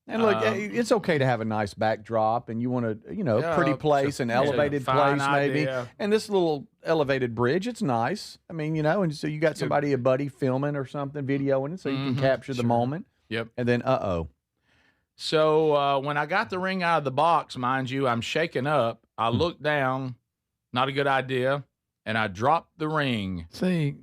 And look, it's okay to have a nice backdrop, and you want a pretty place, an elevated place maybe. Idea. And this little elevated bridge, it's nice. I mean, and so you got somebody, a buddy, filming or something, videoing it, so you can capture the moment. Yep. And then, So when I got the ring out of the box, mind you, I'm shaken up. I looked down, not a good idea, and I dropped the ring. See,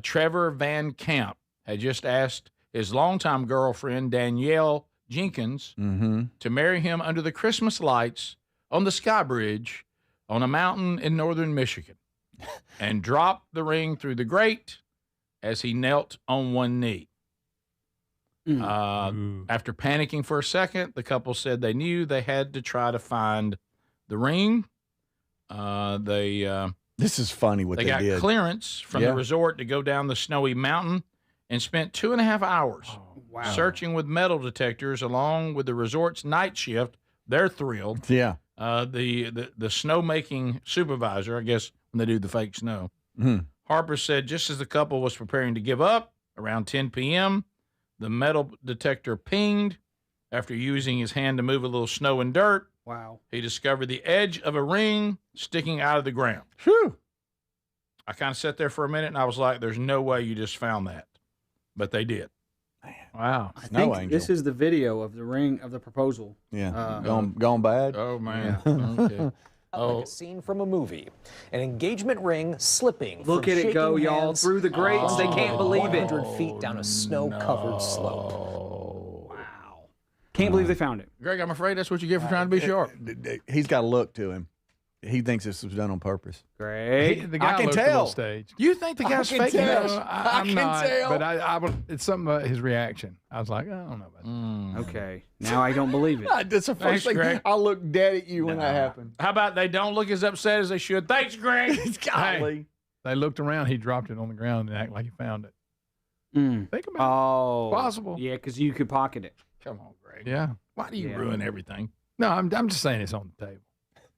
Trevor Van Camp had just asked his longtime girlfriend, Danielle Jenkins, to marry him under the Christmas lights on the Sky Bridge on a mountain in northern Michigan, and dropped the ring through the grate as he knelt on one knee. After panicking for a second, the couple said they knew they had to try to find the ring. This is funny what they got did. Clearance from the resort to go down the snowy mountain and spent 2.5 hours searching with metal detectors along with the resort's night shift. They're thrilled. Yeah. The snowmaking supervisor, I guess, when they do the fake snow, Harper said just as the couple was preparing to give up around 10 p.m., the metal detector pinged. After using his hand to move a little snow and dirt, he discovered the edge of a ring sticking out of the ground. Whew. I kind of sat there for a minute, and I was like, there's no way you just found that. But they did. Wow. I think this is the video of the ring of the proposal. Yeah. Gone bad? Oh, man. Okay. Like a scene from a movie. An engagement ring slipping. Look at it go, y'all. Through the grates. They can't believe it. 100 feet down a snow-covered slope. Can't believe they found it. Greg, I'm afraid that's what you get for trying to be sharp. He's got a look to him. He thinks this was done on purpose. Greg, The guy I can looked a tell. little staged. You think the guy's can faking tell. this? I'm can not, tell. but it's something about his reaction. I was like, I don't know about that. Okay. Now I don't believe it. That's the Thanks, first thing Greg. I looked dead at you when that happened. How about they don't look as upset as they should? Thanks, Greg. Golly. They looked around. He dropped it on the ground and acted like he found it. Think about Oh. it. Possible. Yeah, because you could pocket it. Come on, Greg. Yeah. Why do you ruin everything? No, I'm just saying it's on the table.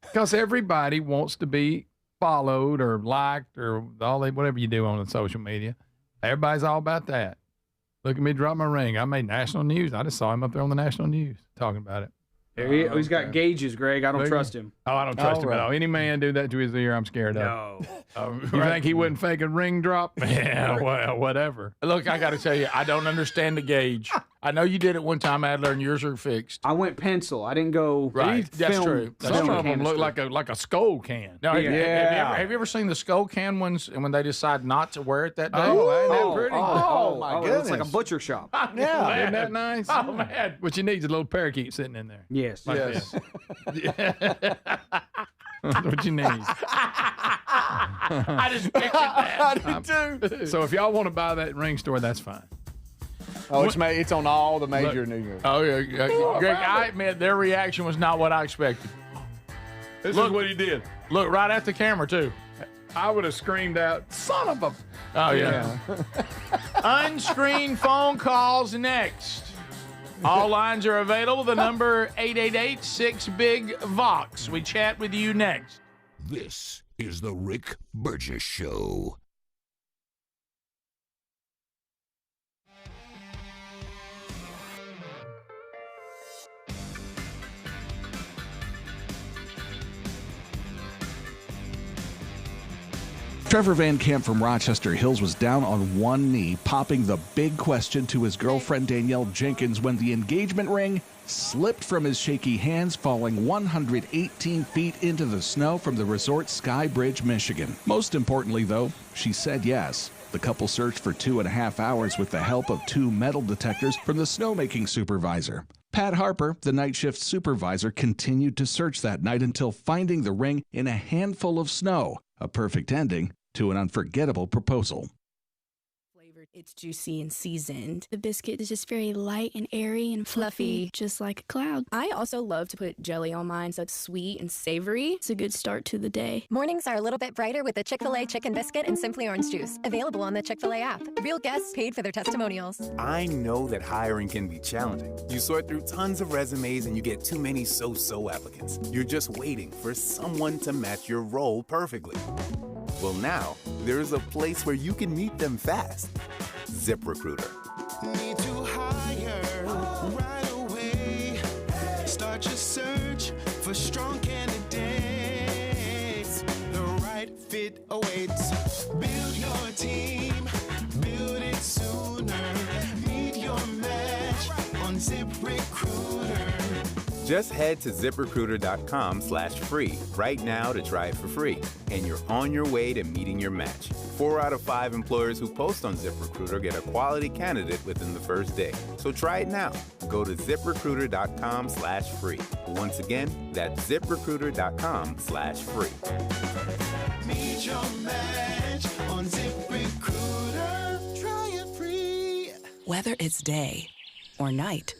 Because everybody wants to be followed or liked or whatever you do on the social media. Everybody's all about that. Look at me drop my ring. I made national news. I just saw him up there on the national news talking about it. He's got gauges, Greg. I don't trust him. Oh, I don't trust him at all. Any man do that to his ear, I'm scared of. No. You think he wouldn't fake a ring drop? Yeah, well, whatever. Look, I got to tell you, I don't understand the gauge. I know you did it one time, Adler, and yours are fixed. I went pencil. I didn't go. Right. That's film, true. Some of them look like a skull can. No, have you ever seen the skull can ones and when they decide not to wear it that day? Oh, ain't that pretty? Oh, my goodness. It's like a butcher shop. Yeah, isn't that nice? Oh, man. What you need is a little parakeet sitting in there. Yes. Like Yes. That's what you need. I just pictured that. I did too. So if y'all want to buy that ring store, that's fine. Oh, it's on all the major news. Oh, yeah. Greg, I admit their reaction was not what I expected. This is what he did. Look, right at the camera, too. I would have screamed out, son of a... Oh, yeah. Unscreened phone calls next. All lines are available. The number 888-6-BIG-VOX. We chat with you next. This is the Rick Burgess Show. Trevor Van Camp from Rochester Hills was down on one knee, popping the big question to his girlfriend Danielle Jenkins when the engagement ring slipped from his shaky hands, falling 118 feet into the snow from the resort Sky Bridge, Michigan. Most importantly, though, she said yes. The couple searched for 2.5 hours with the help of 2 metal detectors from the snowmaking supervisor. Pat Harper, the night shift supervisor, continued to search that night until finding the ring in a handful of snow. A perfect ending to an unforgettable proposal. It's juicy and seasoned. The biscuit is just very light and airy and fluffy, just like a cloud. I also love to put jelly on mine so it's sweet and savory. It's a good start to the day. Mornings are a little bit brighter with the Chick-fil-A Chicken Biscuit and Simply Orange Juice. Available on the Chick-fil-A app. Real guests paid for their testimonials. I know that hiring can be challenging. You sort through tons of resumes and you get too many so-so applicants. You're just waiting for someone to match your role perfectly. Well, now, there's a place where you can meet them fast. ZipRecruiter. Need to hire right away. Start your search for strong candidates. The right fit awaits. Build your team. Build it sooner. Meet your match on ZipRecruiter. Just head to ZipRecruiter.com/free right now to try it for free. And you're on your way to meeting your match. 4 out of 5 employers who post on ZipRecruiter get a quality candidate within the first day. So try it now. Go to ZipRecruiter.com/free. Once again, that's ZipRecruiter.com/free. Meet your match on ZipRecruiter. Try it free. Whether it's day or night,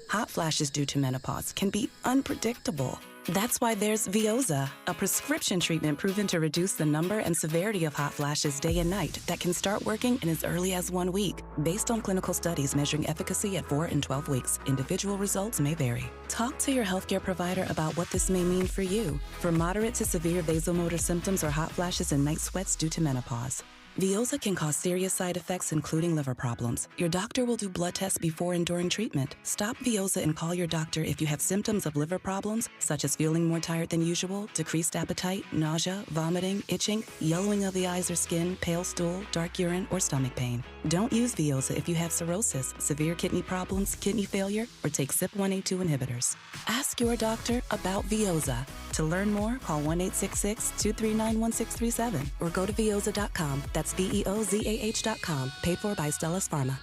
hot flashes due to menopause can be unpredictable. That's why there's Veoza, a prescription treatment proven to reduce the number and severity of hot flashes day and night that can start working in as early as 1 week. Based on clinical studies measuring efficacy at 4 and 12 weeks, individual results may vary. Talk to your healthcare provider about what this may mean for you. For moderate to severe vasomotor symptoms or hot flashes and night sweats due to menopause. Veoza can cause serious side effects, including liver problems. Your doctor will do blood tests before and during treatment. Stop Veoza and call your doctor if you have symptoms of liver problems, such as feeling more tired than usual, decreased appetite, nausea, vomiting, itching, yellowing of the eyes or skin, pale stool, dark urine, or stomach pain. Don't use Veoza if you have cirrhosis, severe kidney problems, kidney failure, or take CYP1A2 inhibitors. Ask your doctor about Veoza. To learn more, call 1-866-239-1637 or go to Veoza.com. That's Veozah.com. Paid for by Stellus Pharma.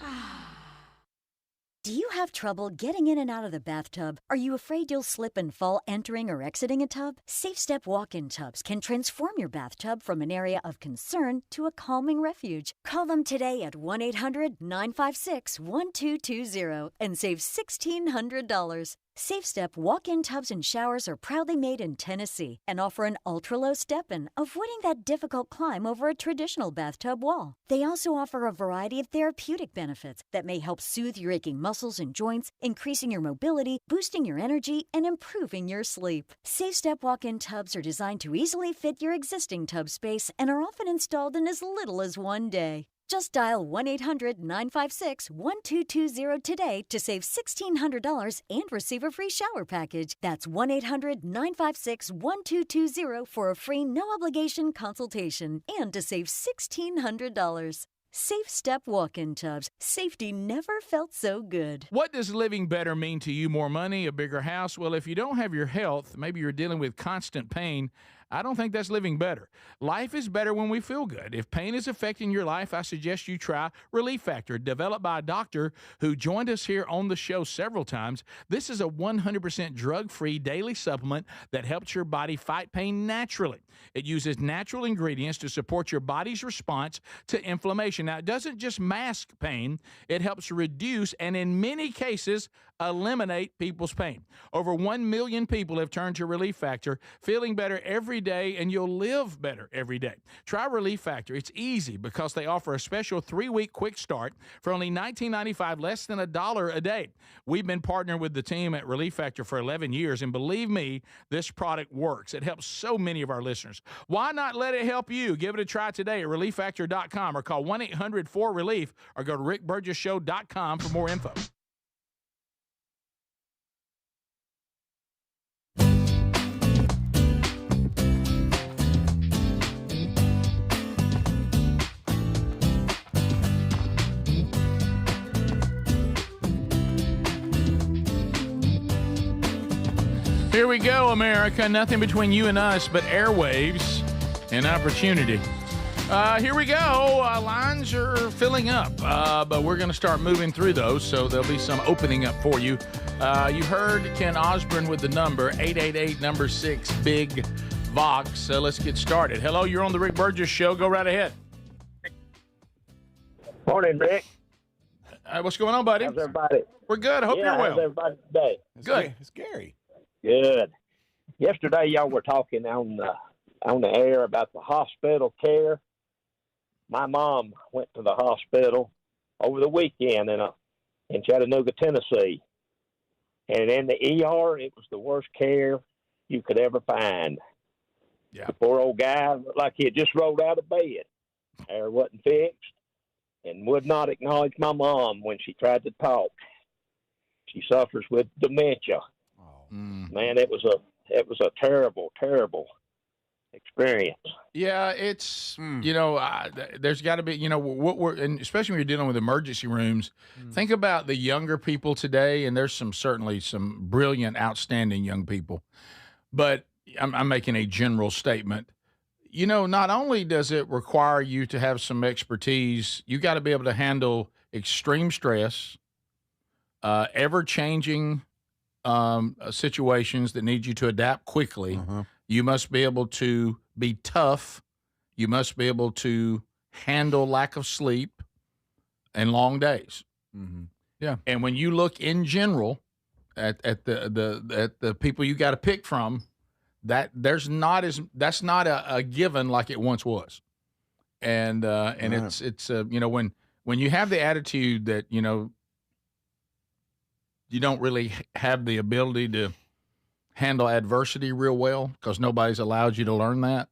Do you have trouble getting in and out of the bathtub? Are you afraid you'll slip and fall entering or exiting a tub? SafeStep walk-in tubs can transform your bathtub from an area of concern to a calming refuge. Call them today at 1-800-956-1220 and save $1,600. SafeStep walk-in tubs and showers are proudly made in Tennessee and offer an ultra-low step-in, avoiding that difficult climb over a traditional bathtub wall. They also offer a variety of therapeutic benefits that may help soothe your aching muscles and joints, increasing your mobility, boosting your energy, and improving your sleep. SafeStep walk-in tubs are designed to easily fit your existing tub space and are often installed in as little as 1 day. Just dial 1-800-956-1220 today to save $1,600 and receive a free shower package. That's 1-800-956-1220 for a free no-obligation consultation and to save $1,600. SafeStep walk-in tubs. Safety never felt so good. What does living better mean to you? More money, a bigger house? Well, if you don't have your health, maybe you're dealing with constant pain, I don't think that's living better. Life is better when we feel good. If pain is affecting your life, I suggest you try Relief Factor, developed by a doctor who joined us here on the show several times. This is a 100% drug-free daily supplement that helps your body fight pain naturally. It uses natural ingredients to support your body's response to inflammation. Now, it doesn't just mask pain. It helps reduce and, in many cases, eliminate people's pain. Over 1 million people have turned to Relief Factor, feeling better every day, and you'll live better every day. Try Relief Factor. It's easy because they offer a special 3-week quick start for only $19.95, less than $1 a day. We've been partnering with the team at Relief Factor for 11 years, and believe me, this product works. It helps so many of our listeners. Why not let it help you? Give it a try today at ReliefFactor.com or call 1-800-4RELIEF or go to RickBurgessShow.com for more info. Here we go, America. Nothing between you and us but airwaves and opportunity. Here we go. Lines are filling up, but we're going to start moving through those, so there'll be some opening up for you. You heard Ken Osborne with the number 888-6-BIG-VOX. So let's get started. Hello, you're on the Rick Burgess Show. Go right ahead. Morning, Rick. What's going on, buddy? How's everybody? We're good. I hope you're well. How's everybody today? Good. It's Gary. Good. Yesterday, y'all were talking on the air about the hospital care. My mom went to the hospital over the weekend in Chattanooga, Tennessee, and in the ER, it was the worst care you could ever find. Yeah. The poor old guy looked like he had just rolled out of bed. Hair wasn't fixed, and would not acknowledge my mom when she tried to talk. She suffers with dementia. Man, it was a terrible, terrible experience. Yeah, it's there's got to be and especially when you're dealing with emergency rooms. Think about the younger people today, and there's certainly some brilliant, outstanding young people, but I'm making a general statement. Not only does it require you to have some expertise, you got to be able to handle extreme stress, ever-changing situations that need you to adapt quickly. You must be able to be tough. You must be able to handle lack of sleep and long days. Yeah. And when you look in general at the people you got to pick from, that's not a given like it once was. And it's when you have the attitude that, you don't really have the ability to handle adversity real well because nobody's allowed you to learn that.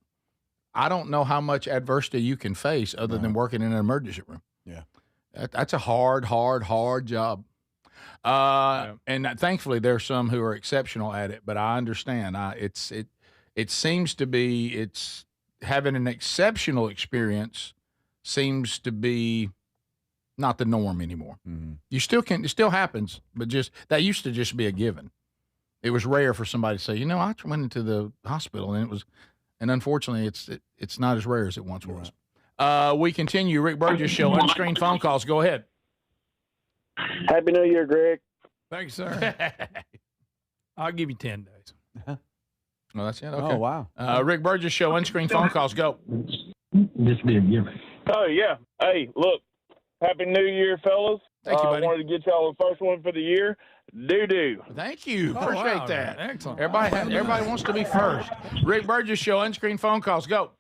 I don't know how much adversity you can face other than working in an emergency room. Yeah. That's a hard job. And thankfully there's some who are exceptional at it, but I understand. It seems to be, it's having an exceptional experience seems to be not the norm anymore. Mm-hmm. It still happens, but that used to just be a given. It was rare for somebody to say, I went into the hospital and unfortunately it's not as rare as it once was. We continue. Rick Burgess Show, unscreened phone calls. Go ahead. Happy New Year, Greg. Thanks, sir. I'll give you 10 days. Well, that's it. Okay. Oh, wow. Rick Burgess Show, unscreened phone calls. Go. Just be a given. Oh, yeah. Hey, look. Happy New Year, fellas. Thank you, buddy. I wanted to get y'all the first one for the year. Doo-doo. Thank you. Oh, Appreciate wow, that. man. Excellent. Everybody wants to be first. Rick Burgess Show, unscreened phone calls. Go.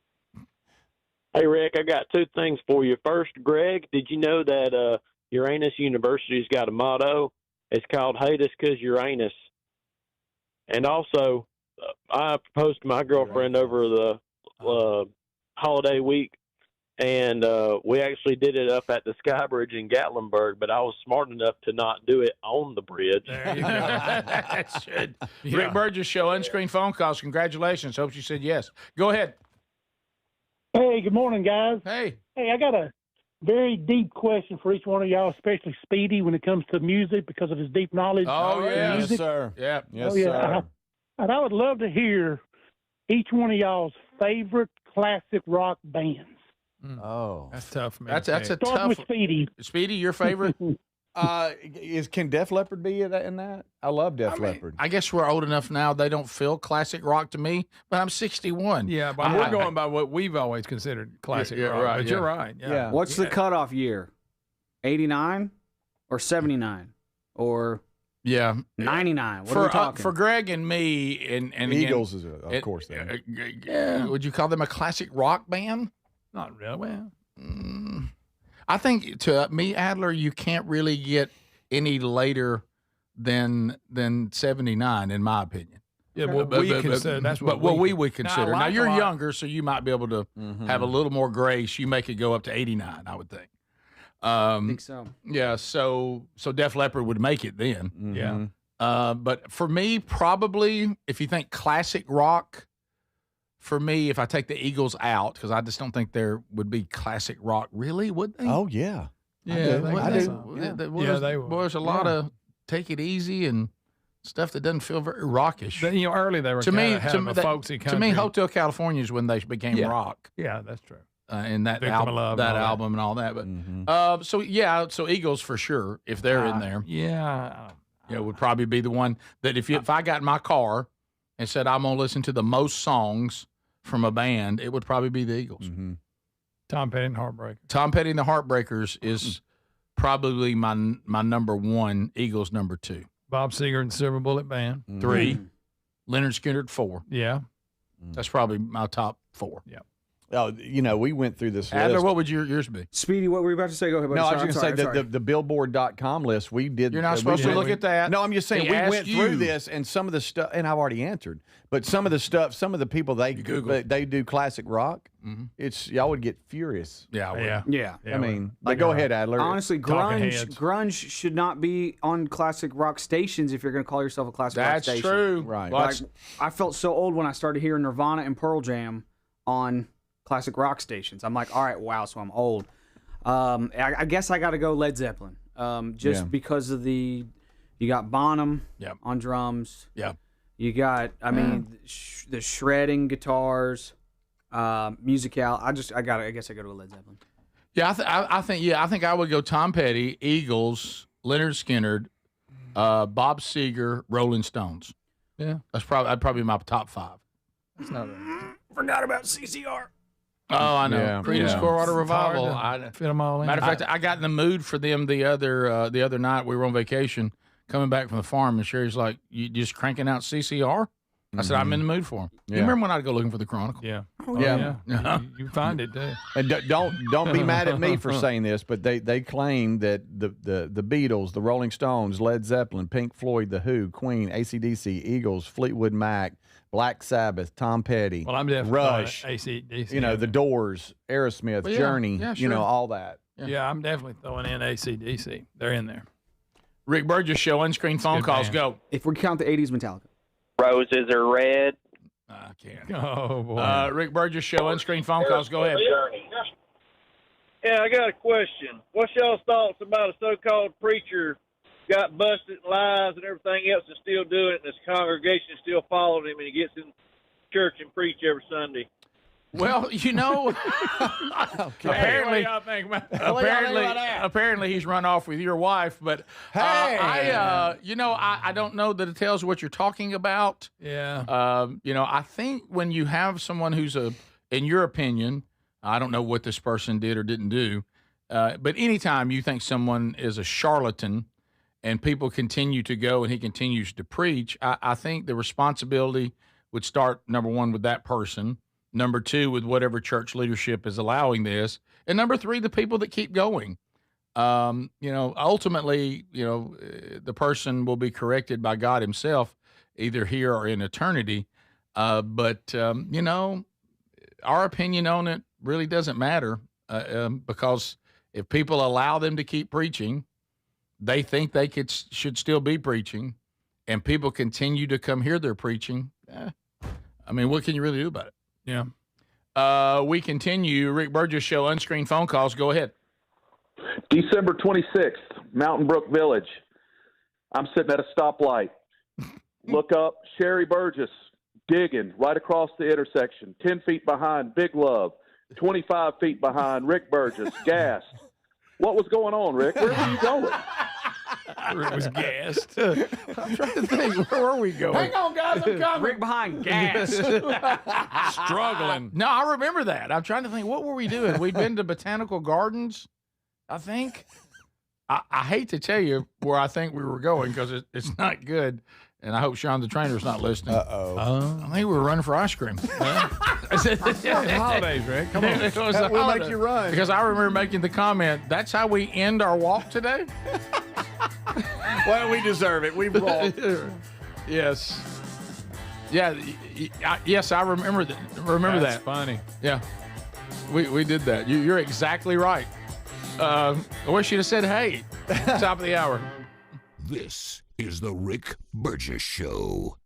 Hey, Rick, I got two things for you. First, Greg, did you know that Uranus University's got a motto? It's called Hate Us 'Cause Uranus. And also, I proposed to my girlfriend over the holiday week, and we actually did it up at the Sky Bridge in Gatlinburg, but I was smart enough to not do it on the bridge. There you go. That's good. Yeah. Rick Burgess Show, unscreened phone calls. Congratulations. Hope she said yes. Go ahead. Hey, good morning, guys. Hey, I got a very deep question for each one of y'all, especially Speedy when it comes to music because of his deep knowledge. Oh, of music. Yes, sir. Yeah. Yes, yeah. sir. And I would love to hear each one of y'all's favorite classic rock bands. Oh. That's tough for me. That's a Start tough. with Speedy. Speedy, your favorite? Can Def Leppard be in that? I love Def Leppard. I guess we're old enough now. They don't feel classic rock to me, but I'm 61. Yeah, but we're going by what we've always considered classic rock. Right, but you're right. Yeah. What's the cutoff year? 89 or 79 or 99? What are we talking? For Greg and me, and Eagles again, is of course there. Would you call them a classic rock band? Not really. Well, I think to me, Adler, you can't really get any later than 79, in my opinion. Yeah, what we consider. That's what we would consider. Now you're younger, younger, so you might be able to have a little more grace. You make it go up to 89, I would think. I think so. Yeah, so Def Leppard would make it then. Mm-hmm. Yeah. But for me, probably if you think classic rock, for me, if I take the Eagles out, because I just don't think there would be classic rock, really, would they? Oh yeah, yeah, I do. They would. There's a lot of Take It Easy and stuff that doesn't feel very rockish. But, early they were a folksy country. To me, Hotel California is when they became rock. Yeah, that's true. And that album and all that. But so Eagles for sure, if they're in there. Yeah. Would probably be the one that if I got in my car and said I'm gonna listen to the most songs from a band, it would probably be the Eagles. Mm-hmm. Tom Petty and Heartbreakers. Tom Petty and the Heartbreakers is probably my number one. Eagles number two. Bob Seger and the Silver Bullet Band. 3. Leonard Skinner 4. Yeah. That's probably my top 4. Yeah. Oh, we went through this Adler, list. what would yours be? Speedy, what were you about to say? Go ahead. No, I was going to say the billboard.com list we did. You're not supposed to look at that. No, I'm just saying we went through this and some of the stuff, and I've already answered, but some of the people they do classic rock. Mm-hmm. Y'all would get furious. Yeah. I mean, go ahead, Adler. Honestly, grunge should not be on classic rock stations if you're going to call yourself a classic rock station. That's true. Right. Like, I felt so old when I started hearing Nirvana and Pearl Jam on classic rock stations. I'm like, all right, wow, so I'm old. I guess I got to go Led Zeppelin, because of you got Bonham on drums. Yeah. You got, the shredding guitars, Musical. I guess I got to go to Led Zeppelin. Yeah, I think I would go Tom Petty, Eagles, Leonard Skinner, Bob Seger, Rolling Stones. Yeah, that'd probably be my top 5. That's not bad. Forgot about CCR. Oh, I know. Yeah. Creedence Clearwater Revival. Fit them all in. Matter of fact, I got in the mood for them the other night. We were on vacation, coming back from the farm, and Sherry's like, "You just cranking out CCR?" I said, I'm in the mood for him. Yeah. You remember when I'd go looking for the Chronicle? Yeah. Oh, yeah. You find it, too. And don't be mad at me for saying this, but they claim that the Beatles, the Rolling Stones, Led Zeppelin, Pink Floyd, The Who, Queen, AC/DC, Eagles, Fleetwood Mac, Black Sabbath, Tom Petty, Well, I'm definitely Rush, AC/DC. The Doors, Aerosmith, Well, yeah. Journey, Yeah, sure. all that. Yeah, I'm definitely throwing in AC/DC. They're in there. Rick Burgess Show, unscreened phone good calls, band. go. If we count the 80s Metallica. Roses are red. I can't. Oh, boy. Rick Burgess Show, unscreened phone calls, go ahead. Yeah, I got a question. What's y'all's thoughts about a so-called preacher got busted in lies and everything else and still doing it, and his congregation still following him, and he gets in church and preach every Sunday? Well, apparently he's run off with your wife, but I don't know the details of what you're talking about. Yeah. I think when you have someone who's in your opinion, I don't know what this person did or didn't do, but anytime you think someone is a charlatan and people continue to go and he continues to preach, I think the responsibility would start, number one, with that person. Number two, with whatever church leadership is allowing this. And number three, the people that keep going. Ultimately, the person will be corrected by God himself, either here or in eternity. But our opinion on it really doesn't matter because if people allow them to keep preaching, they think they should still be preaching, and people continue to come hear their preaching. What can you really do about it? Yeah. We continue. Rick Burgess Show, unscreened phone calls. Go ahead. December 26th, Mountain Brook Village. I'm sitting at a stoplight. Look up, Sherry Burgess digging right across the intersection. 10 feet behind, Big Love. 25 feet behind, Rick Burgess, gassed. What was going on, Rick? Where were you going? Rick was gassed. I'm trying to think. Where were we going? Hang on, guys. I'm coming. Rick behind, gas. Struggling. No, I remember that. I'm trying to think. What were we doing? We'd been to Botanical Gardens, I think. I hate to tell you where I think we were going because it's not good. And I hope Sean the trainer's not listening. I think we were running for ice cream. Holidays, Rick. Come on. We'll make you run. Because I remember making the comment, that's how we end our walk today? Well, we deserve it. We've walked. Yes. Yeah. Yes, I remember that. That's funny. Yeah. We did that. You're exactly right. I wish you'd have said, hey, top of the hour. This is the Rick Burgess Show.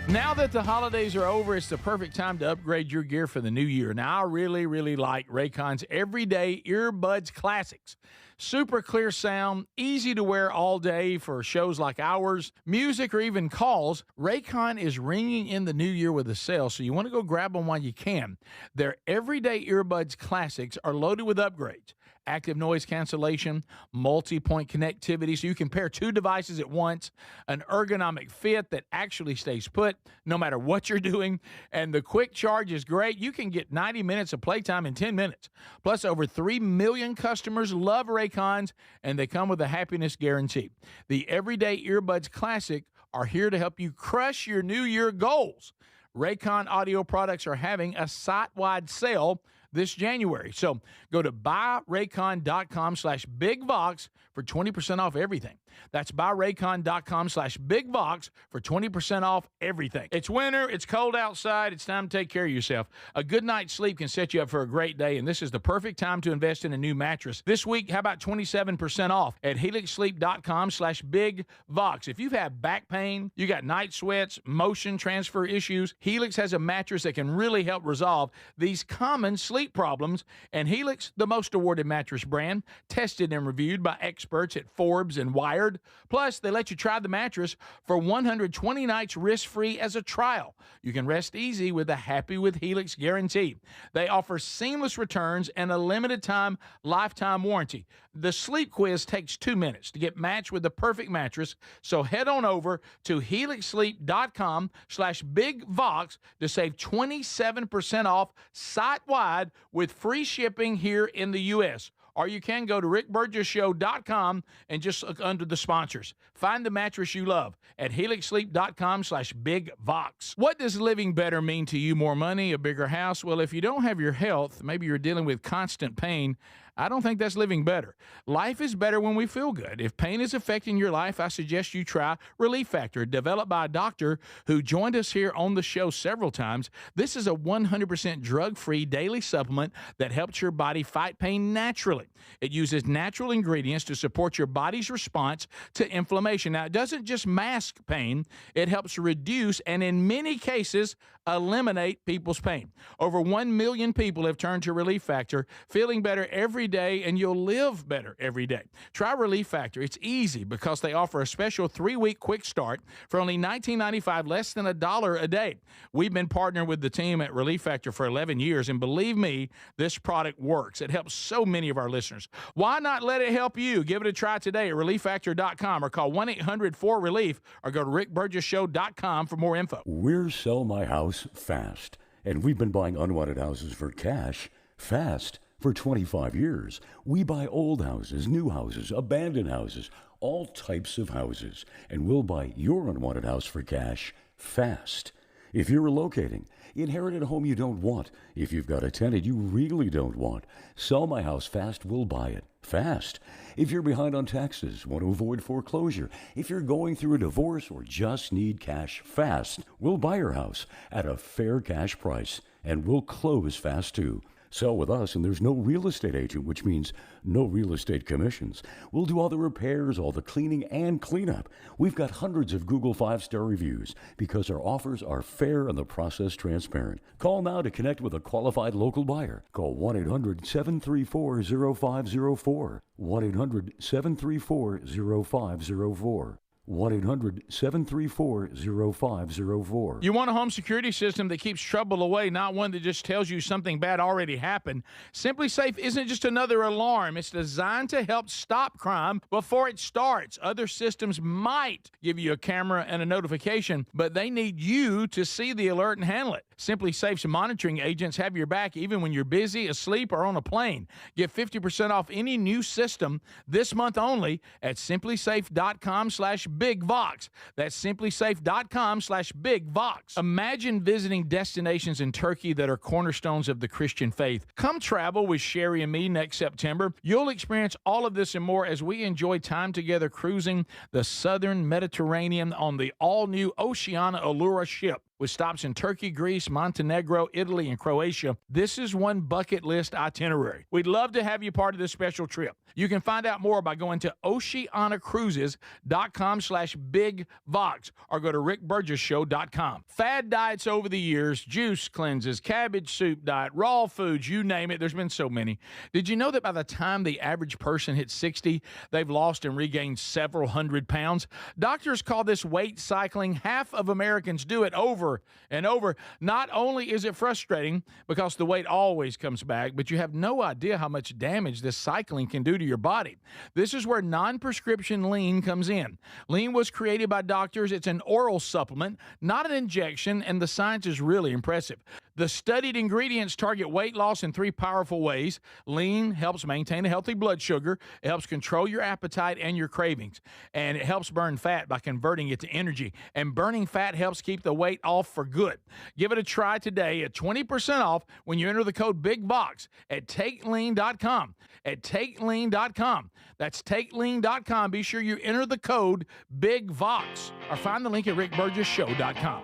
Now that the holidays are over, it's the perfect time to upgrade your gear for the new year. Now, I really, really like Raycon's Everyday Earbuds Classics. Super clear sound, easy to wear all day for shows like ours, music, or even calls. Raycon is ringing in the new year with a sale, so you want to go grab them while you can. Their Everyday Earbuds Classics are loaded with upgrades. Active noise cancellation, multi-point connectivity, so you can pair two devices at once, an ergonomic fit that actually stays put no matter what you're doing, and the quick charge is great. You can get 90 minutes of playtime in 10 minutes. Plus, over 3 million customers love Raycons, and they come with a happiness guarantee. The Everyday Earbuds Classic are here to help you crush your New Year goals. Raycon audio products are having a site-wide sale this January. So go to buyraycon.com/bigvox for 20% off everything. That's buyraycon.com/bigvox for 20% off everything. It's winter. It's cold outside. It's time to take care of yourself. A good night's sleep can set you up for a great day, and this is the perfect time to invest in a new mattress. This week, how about 27% off at helixsleep.com/bigvox. If you've had back pain, you got night sweats, motion transfer issues, Helix has a mattress that can really help resolve these common sleep problems. And Helix, the most awarded mattress brand, tested and reviewed by experts at Forbes and Wired, prepared. Plus, they let you try the mattress for 120 nights risk-free as a trial. You can rest easy with a Happy with Helix guarantee. They offer seamless returns and a limited-time lifetime warranty. The sleep quiz takes 2 minutes to get matched with the perfect mattress, so head on over to helixsleep.com/bigvox to save 27% off site-wide with free shipping here in the U.S. Or you can go to rickburgessshow.com and just look under the sponsors. Find the mattress you love at helixsleep.com/bigvox. What does living better mean to you? More money, a bigger house? Well, if you don't have your health, maybe you're dealing with constant pain, I don't think that's living better. Life is better when we feel good. If pain is affecting your life, I suggest you try Relief Factor, developed by a doctor who joined us here on the show several times. This is a 100% drug-free daily supplement that helps your body fight pain naturally. It uses natural ingredients to support your body's response to inflammation. Now, it doesn't just mask pain, it helps reduce and in many cases eliminate people's pain. Over 1 million people have turned to Relief Factor, feeling better every day, and you'll live better every day. Try Relief Factor. It's easy because they offer a special 3-week quick start for only $19.95, less than $1 a day. We've been partnering with the team at Relief Factor for 11 years, and believe me, this product works. It helps so many of our listeners. Why not let it help you? Give it a try today at relieffactor.com or call 1-800-4RELIEF or go to rickburgessshow.com for more info. We're Sell My House Fast, and we've been buying unwanted houses for cash fast. For 25 years, we buy old houses, new houses, abandoned houses, all types of houses, and we'll buy your unwanted house for cash fast. If you're relocating, inherited a home you don't want, if you've got a tenant you really don't want, Sell My House Fast will buy it fast. If you're behind on taxes, want to avoid foreclosure, if you're going through a divorce or just need cash fast, we'll buy your house at a fair cash price, and we'll close fast too. Sell with us, and there's no real estate agent, which means no real estate commissions. We'll do all the repairs, all the cleaning, and cleanup. We've got hundreds of Google 5-star reviews because our offers are fair and the process transparent. Call now to connect with a qualified local buyer. Call 1-800-734-0504. 1-800-734-0504. 1-800-734-0504. You want a home security system that keeps trouble away, not one that just tells you something bad already happened. Simply Safe isn't just another alarm. It's designed to help stop crime before it starts. Other systems might give you a camera and a notification, but they need you to see the alert and handle it. Simply Safe's monitoring agents have your back even when you're busy, asleep, or on a plane. Get 50% off any new system this month only at simplysafe.com/bigvox. That's simplysafe.com/bigvox. Imagine visiting destinations in Turkey that are cornerstones of the Christian faith. Come travel with Sherry and me next September. You'll experience all of this and more as we enjoy time together cruising the southern Mediterranean on the all-new Oceana Allura ship. With stops in Turkey, Greece, Montenegro, Italy, and Croatia, this is one bucket list itinerary. We'd love to have you part of this special trip. You can find out more by going to oceanacruises.com/bigvox or go to rickburgessshow.com. Fad diets over the years, juice cleanses, cabbage soup diet, raw foods, you name it. There's been so many. Did you know that by the time the average person hits 60, they've lost and regained several hundred pounds? Doctors call this weight cycling. Half of Americans do it over and over. Not only is it frustrating because the weight always comes back, but you have no idea how much damage this cycling can do to your body. This is where non-prescription lean comes in. Lean was created by doctors. It's an oral supplement, not an injection, and the science is really impressive. The studied ingredients target weight loss in 3 powerful ways. Lean helps maintain a healthy blood sugar. It helps control your appetite and your cravings. And it helps burn fat by converting it to energy. And burning fat helps keep the weight off for good. Give it a try today at 20% off when you enter the code BIGVOX at TakeLean.com. At TakeLean.com. That's TakeLean.com. Be sure you enter the code BIGVOX or find the link at rickburgessshow.com.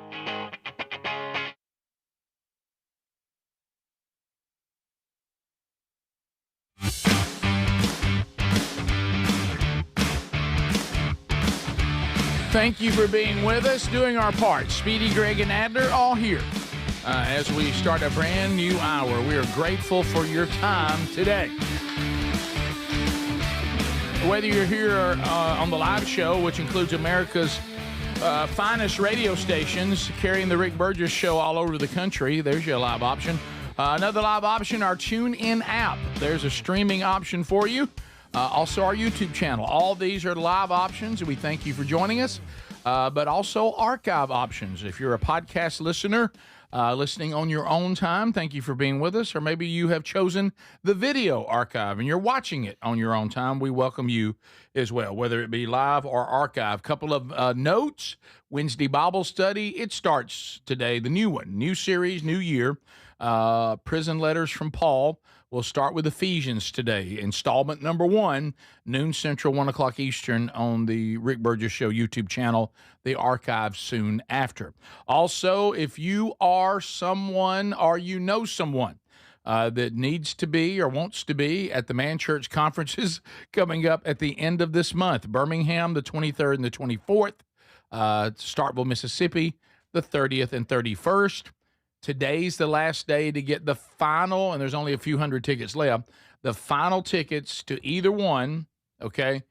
Thank you for being with us, doing our part. Speedy, Greg, and Adler all here as we start a brand new hour. We are grateful for your time today. whether you're here on the live show, which includes America's finest radio stations, carrying the Rick Burgess Show all over the country, there's your live option. Another live option, our TuneIn app. There's a streaming option for you. Also, our YouTube channel. All these are live options, and we thank you for joining us. But also archive options. If you're a podcast listener, listening on your own time, thank you for being with us. Or maybe you have chosen the video archive and you're watching it on your own time. We welcome you as well, whether it be live or archive. Couple of notes. Wednesday Bible study. It starts today, the new one. New series, new year. Prison letters from Paul. We'll start with Ephesians today. Installment number 1, noon Central, 1 o'clock Eastern on the Rick Burgess Show YouTube channel. The archive soon after. Also, if you are someone or you know someone that needs to be or wants to be at the Man Church conferences coming up at the end of this month, Birmingham, the 23rd and the 24th, Starkville, Mississippi, the 30th and 31st. Today's the last day to get the final, and there's only a few hundred tickets left, the final tickets to either one, okay,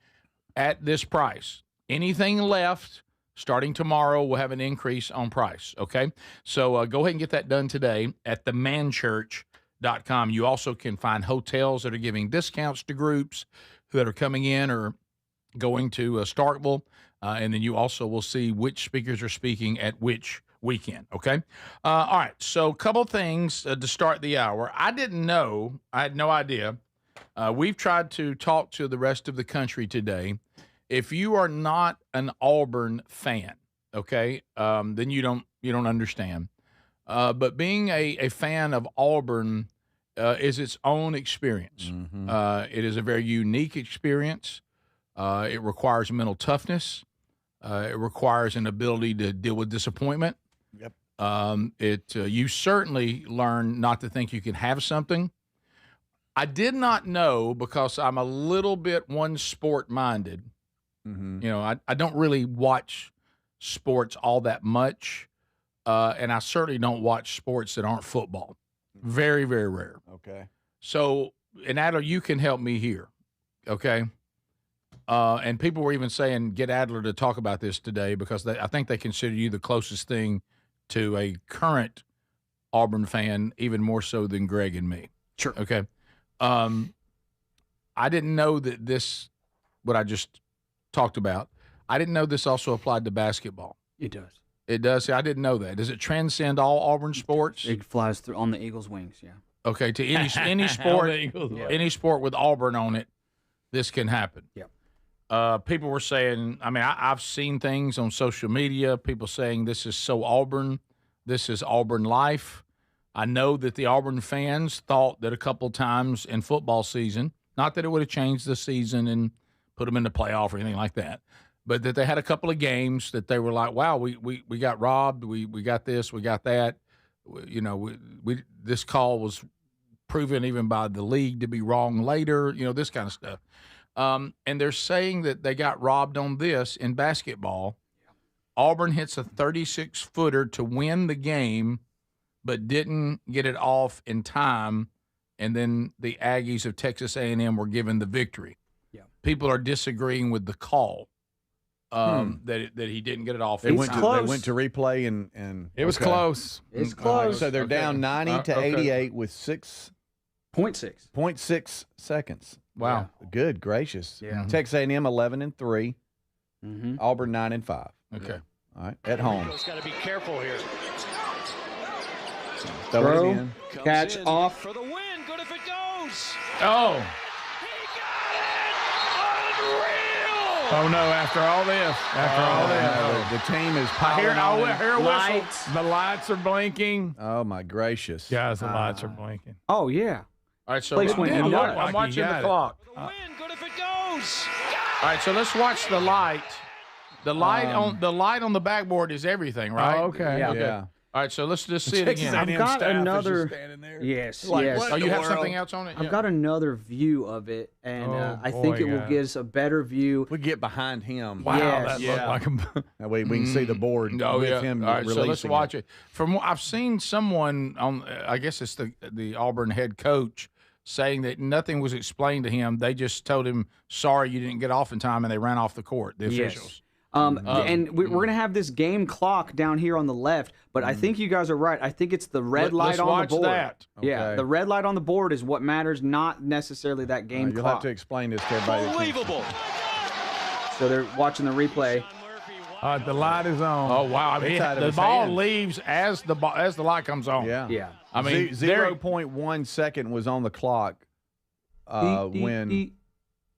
at this price. Anything left, starting tomorrow, we'll have an increase on price, okay? So go ahead and get that done today at themanchurch.com. You also can find hotels that are giving discounts to groups that are coming in or going to Starkville, and then you also will see which speakers are speaking at which weekend, okay? All right, so a couple things to start the hour. I didn't know, I had no idea. We've tried to talk to the rest of the country today. If you are not an Auburn fan, okay, then you don't understand. But being a fan of Auburn is its own experience. Mm-hmm. It is a very unique experience. It requires mental toughness. It requires an ability to deal with disappointment. Yep. You certainly learn not to think you can have something. I did not know, because I'm a little bit one sport minded. Mm-hmm. You know, I don't really watch sports all that much, and I certainly don't watch sports that aren't football. Very, very rare. Okay. So, and Adler, you can help me here, okay? And people were even saying, get Adler to talk about this today, because I think they consider you the closest thing to a current Auburn fan, even more so than Greg and me. Sure. Okay. I didn't know that this, what I just talked about, I didn't know this also applied to basketball. It does. It does? See, I didn't know that. Does it transcend all Auburn sports? It flies through on the Eagles' wings, yeah. Okay, to any sport, any sport with Auburn on it, this can happen. Yeah. People were saying, I mean, I've seen things on social media, people saying this is so Auburn, this is Auburn life. I know that the Auburn fans thought that a couple times in football season, not that it would have changed the season and put them in the playoff or anything like that, but that they had a couple of games that they were like, wow, we got robbed, we got this, we got that. You know, this call was proven even by the league to be wrong later, you know, this kind of stuff. And they're saying that they got robbed on this in basketball. Auburn hits a 36-footer to win the game, but didn't get it off in time, and then the Aggies of Texas A&M were given the victory. Yeah. People are disagreeing with the call that he didn't get it off. They went to replay and it was close. It's close. So they're down 90 to 88 with 6.6 seconds. Wow. Yeah. Good gracious. Yeah. Texas A&M 11-3. Mm-hmm. Auburn 9-5. Okay. All right. At home. Got to be careful here. Throw it in. Catch off. For the win. Good if it goes. Oh. Oh, no, after all this. The team is piling lights. The lights are blinking. Oh, my gracious. Guys, the lights are blinking. Oh, yeah. All right, so I'm watching the clock. For the win. Good if it goes. All right, so let's watch the light. The light on the backboard is everything, right? Oh, okay. Yeah. All right, so let's just see it again. I've got another. Yes. Yes. Oh, you have something else on it? I've got another view of it, and I think it will give us a better view. We get behind him. Wow, Yes. that looked like a... That way we can see the board him all right, so let's watch it. From what I've seen, someone on, I guess it's the Auburn head coach saying that nothing was explained to him. They just told him, sorry, you didn't get off in time, and they ran off the court, the officials. And we're going to have this game clock down here on the left, but I think you guys are right. I think it's the red light on the board. That. Yeah, the red light on the board is what matters, not necessarily that game You'll clock. have to explain this to everybody. Unbelievable. So they're watching the replay. The light is on. Oh, wow. I mean, the ball leaves as the light comes on. Yeah. I mean, 0.1 second was on the clock when.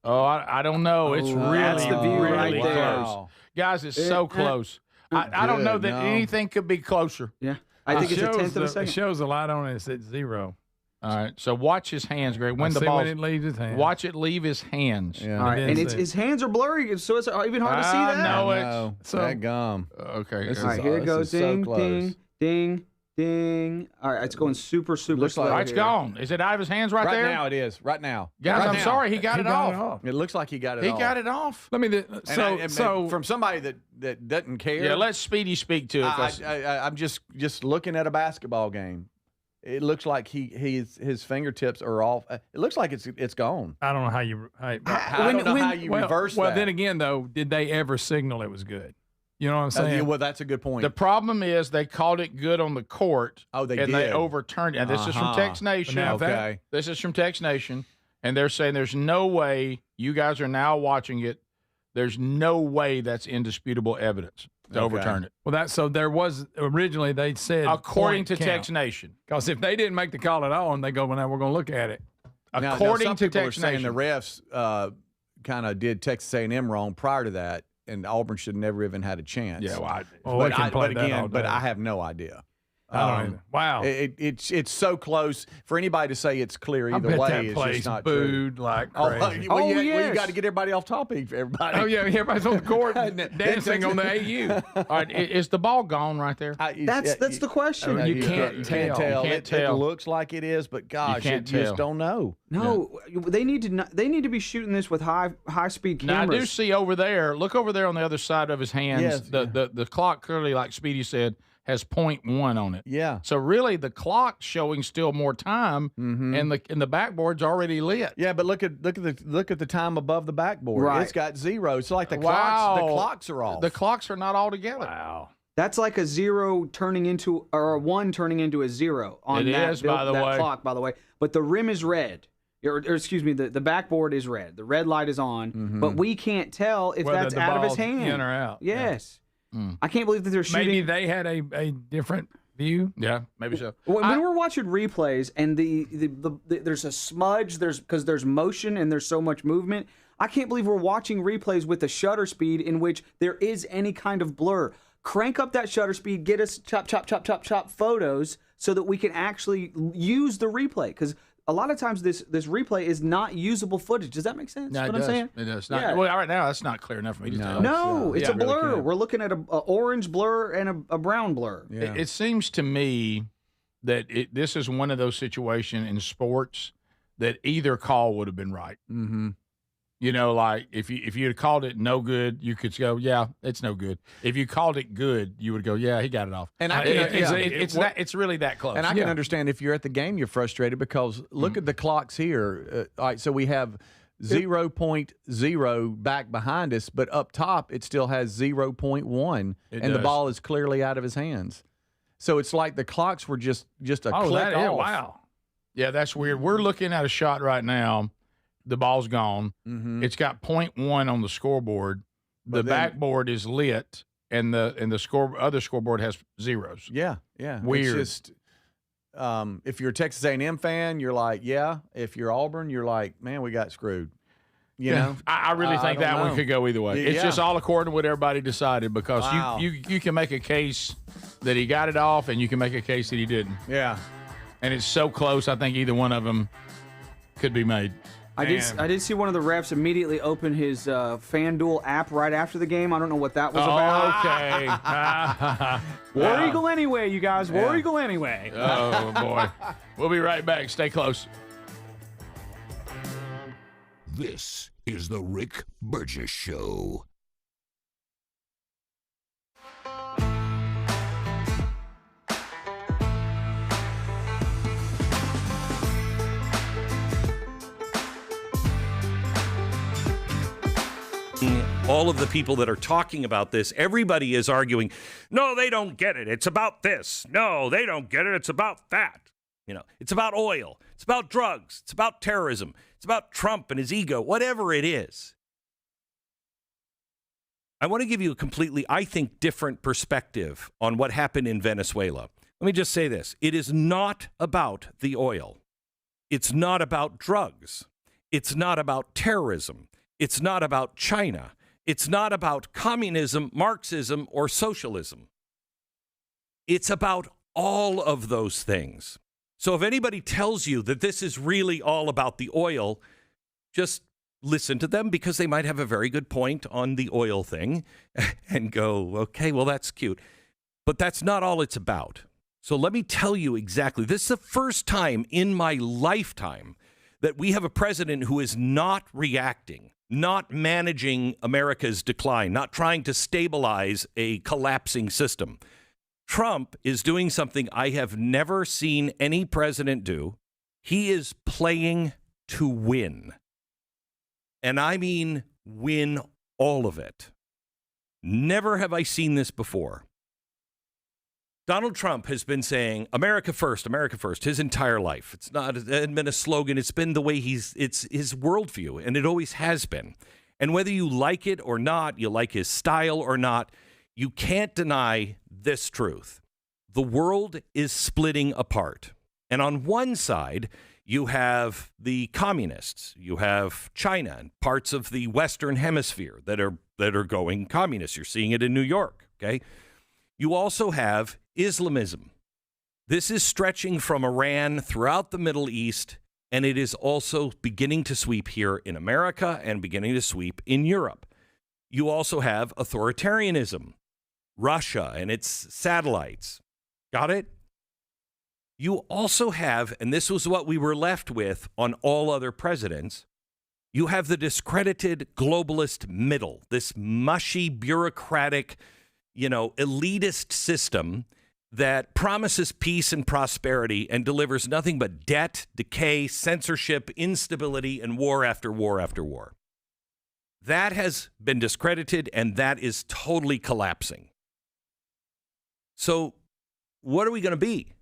Oh, I don't know. It's really, that's the view really right there. close. Guys, it's so close. I don't know that anything could be closer. Yeah. I think it's a tenth of a second. It shows the light on it. It's at 0. All right. So watch his hands, Greg. When the ball when it leaves his hands. Watch it leave his hands. Yeah. All right. And his hands are blurry, so it's even hard to see that. No, So that gum. Okay. This All right, here it goes. Ding, ding, ding, ding. All right, it's going super slow. All right, it's gone. Is it out of his hands right there? Right now it is. Right now. Guys, I'm sorry. He got it got off. It looks like he got it off. He got it off. Let me. So from somebody that doesn't care. Yeah, let Speedy speak to it. I'm just looking at a basketball game. It looks like his fingertips are off. It looks like it's gone. I don't know how you. I don't know how you reverse that. Well, then again, though, did they ever signal it was good? You know what I'm saying? Well, that's a good point. The problem is they called it good on the court. Oh, they and did. They overturned it. And this is from Tex Nation. Okay. This is from Tex Nation, and they're saying there's no way. You guys are now watching it. There's no way that's indisputable evidence to overturn it. Well, there was originally they said according to Tex Nation. Because if they didn't make the call at all, and they go, well, now we're going to look at it. According some to people Tex are saying Nation, the refs kind of did Texas A&M wrong prior to that, and Auburn should never even had a chance. Yeah, well, but I have no idea. I don't either. Wow, it's so close for anybody to say it's clear either way. That it's place just not booed true. like crazy. You got to get everybody off topic. Everybody. Oh yeah, everybody's on the court dancing on the AU. All right, is the ball gone right there? That's the question. You can't tell. It looks like it is, but gosh, you just don't know. No, they need to be shooting this with high speed cameras. Now I do see over there. Look over there on the other side of his hands. Yes, the clock clearly, like Speedy said, has 0.1 on it. Yeah. So really, the clock's showing still more time, and the backboard's already lit. Yeah, but look at the time above the backboard. Right. It's got 0. It's like the clocks are off. The clocks are not all together. Wow. That's like a 0 turning into or a 1 turning into a 0 on that clock, by the way. But the rim is red. Or excuse me, the backboard is red. The red light is on, but we can't tell if that's out of his hand. In or out. Yes. I can't believe that they're shooting. Maybe they had a different view. Yeah, maybe so. When we're watching replays and the there's a smudge, because there's motion and there's so much movement. I can't believe we're watching replays with the shutter speed in which there is any kind of blur. Crank up that shutter speed, get us chop photos so that we can actually use the replay, because a lot of times this replay is not usable footage. Does that make sense? No, what I'm saying? It does. Well, right now that's not clear enough for me to tell. No, it's a blur. Really we're looking at a orange blur and a brown blur. Yeah. It seems to me that this is one of those situations in sports that either call would have been right. Mm-hmm. You know, like if you had called it no good, you could go, yeah, it's no good. If you called it good, you would go, yeah, he got it off. And it's really that close. And I can understand if you're at the game, you're frustrated because look at the clocks here. All right, so we have 0.0 back behind us, but up top it still has 0.1, and the ball is clearly out of his hands. So it's like the clocks were just a click off. Wow. Yeah, that's weird. We're looking at a shot right now. The ball's gone. Mm-hmm. It's got 0.1 on the scoreboard. The backboard is lit, and the other scoreboard has zeros. Yeah. Weird. It's just, if you're a Texas A&M fan, you're like, yeah. If you're Auburn, you're like, man, we got screwed. You know, I really think that one could go either way. It's just all according to what everybody decided, because you can make a case that he got it off, and you can make a case that he didn't. Yeah. And it's so close, I think either one of them could be made. I did see one of the refs immediately open his FanDuel app right after the game. I don't know what that was about. Okay. War Eagle anyway, you guys. War Eagle anyway. Oh, boy. We'll be right back. Stay close. This is the Rick Burgess Show. all of the people that are talking about this, everybody is arguing, no, they don't get it. It's about this. No, they don't get it. It's about that. You know, it's about oil. It's about drugs. It's about terrorism. It's about Trump and his ego, whatever it is. I want to give you a completely, I think, different perspective on what happened in Venezuela. Let me just say this. It is not about the oil. It's not about drugs. It's not about terrorism. It's not about China. It's not about communism, Marxism, or socialism. It's about all of those things. So if anybody tells you that this is really all about the oil, just listen to them, because they might have a very good point on the oil thing and go, okay, well, that's cute. But that's not all it's about. So let me tell you exactly. This is the first time in my lifetime that we have a president who is not reacting, not managing America's decline, not trying to stabilize a collapsing system. Trump is doing something I have never seen any president do. He is playing to win. And I mean win all of it. Never have I seen this before. Donald Trump has been saying America first, his entire life. It hasn't been a slogan. It's been the way it's his worldview, and it always has been. And whether you like it or not, you like his style or not, you can't deny this truth. The world is splitting apart. And on one side, you have the communists, you have China and parts of the Western Hemisphere that are going communist. You're seeing it in New York, okay? You also have Islamism. This is stretching from Iran throughout the Middle East, and it is also beginning to sweep here in America and beginning to sweep in Europe. You also have authoritarianism, Russia and its satellites. Got it? You also have, and this was what we were left with on all other presidents, you have the discredited globalist middle, this mushy, bureaucratic, elitist system that promises peace and prosperity and delivers nothing but debt, decay, censorship, instability, and war after war after war. That has been discredited, and that is totally collapsing. So what are we going to be?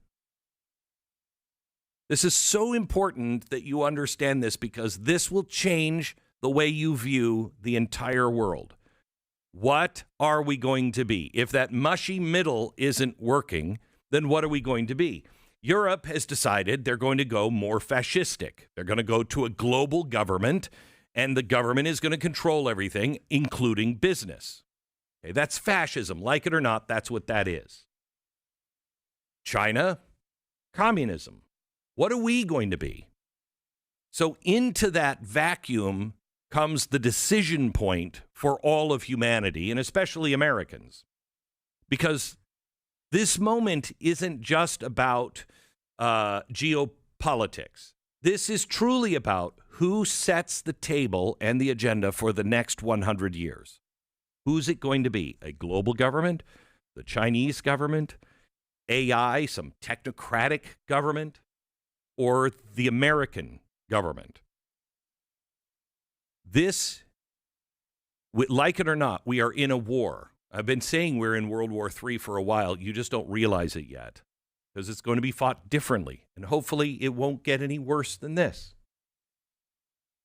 This is so important that you understand this, because this will change the way you view the entire world. What are we going to be? If that mushy middle isn't working, then what are we going to be? Europe has decided they're going to go more fascistic. They're going to go to a global government, and the government is going to control everything, including business. Okay, that's fascism. Like it or not, that's what that is. China, communism. What are we going to be? So into that vacuum comes the decision point for all of humanity, and especially Americans. Because this moment isn't just about geopolitics. This is truly about who sets the table and the agenda for the next 100 years. Who's it going to be? A global government? The Chinese government? AI, some technocratic government? Or the American government? This, like it or not, we are in a war. I've been saying we're in World War III for a while. You just don't realize it yet, because it's going to be fought differently. And hopefully it won't get any worse than this.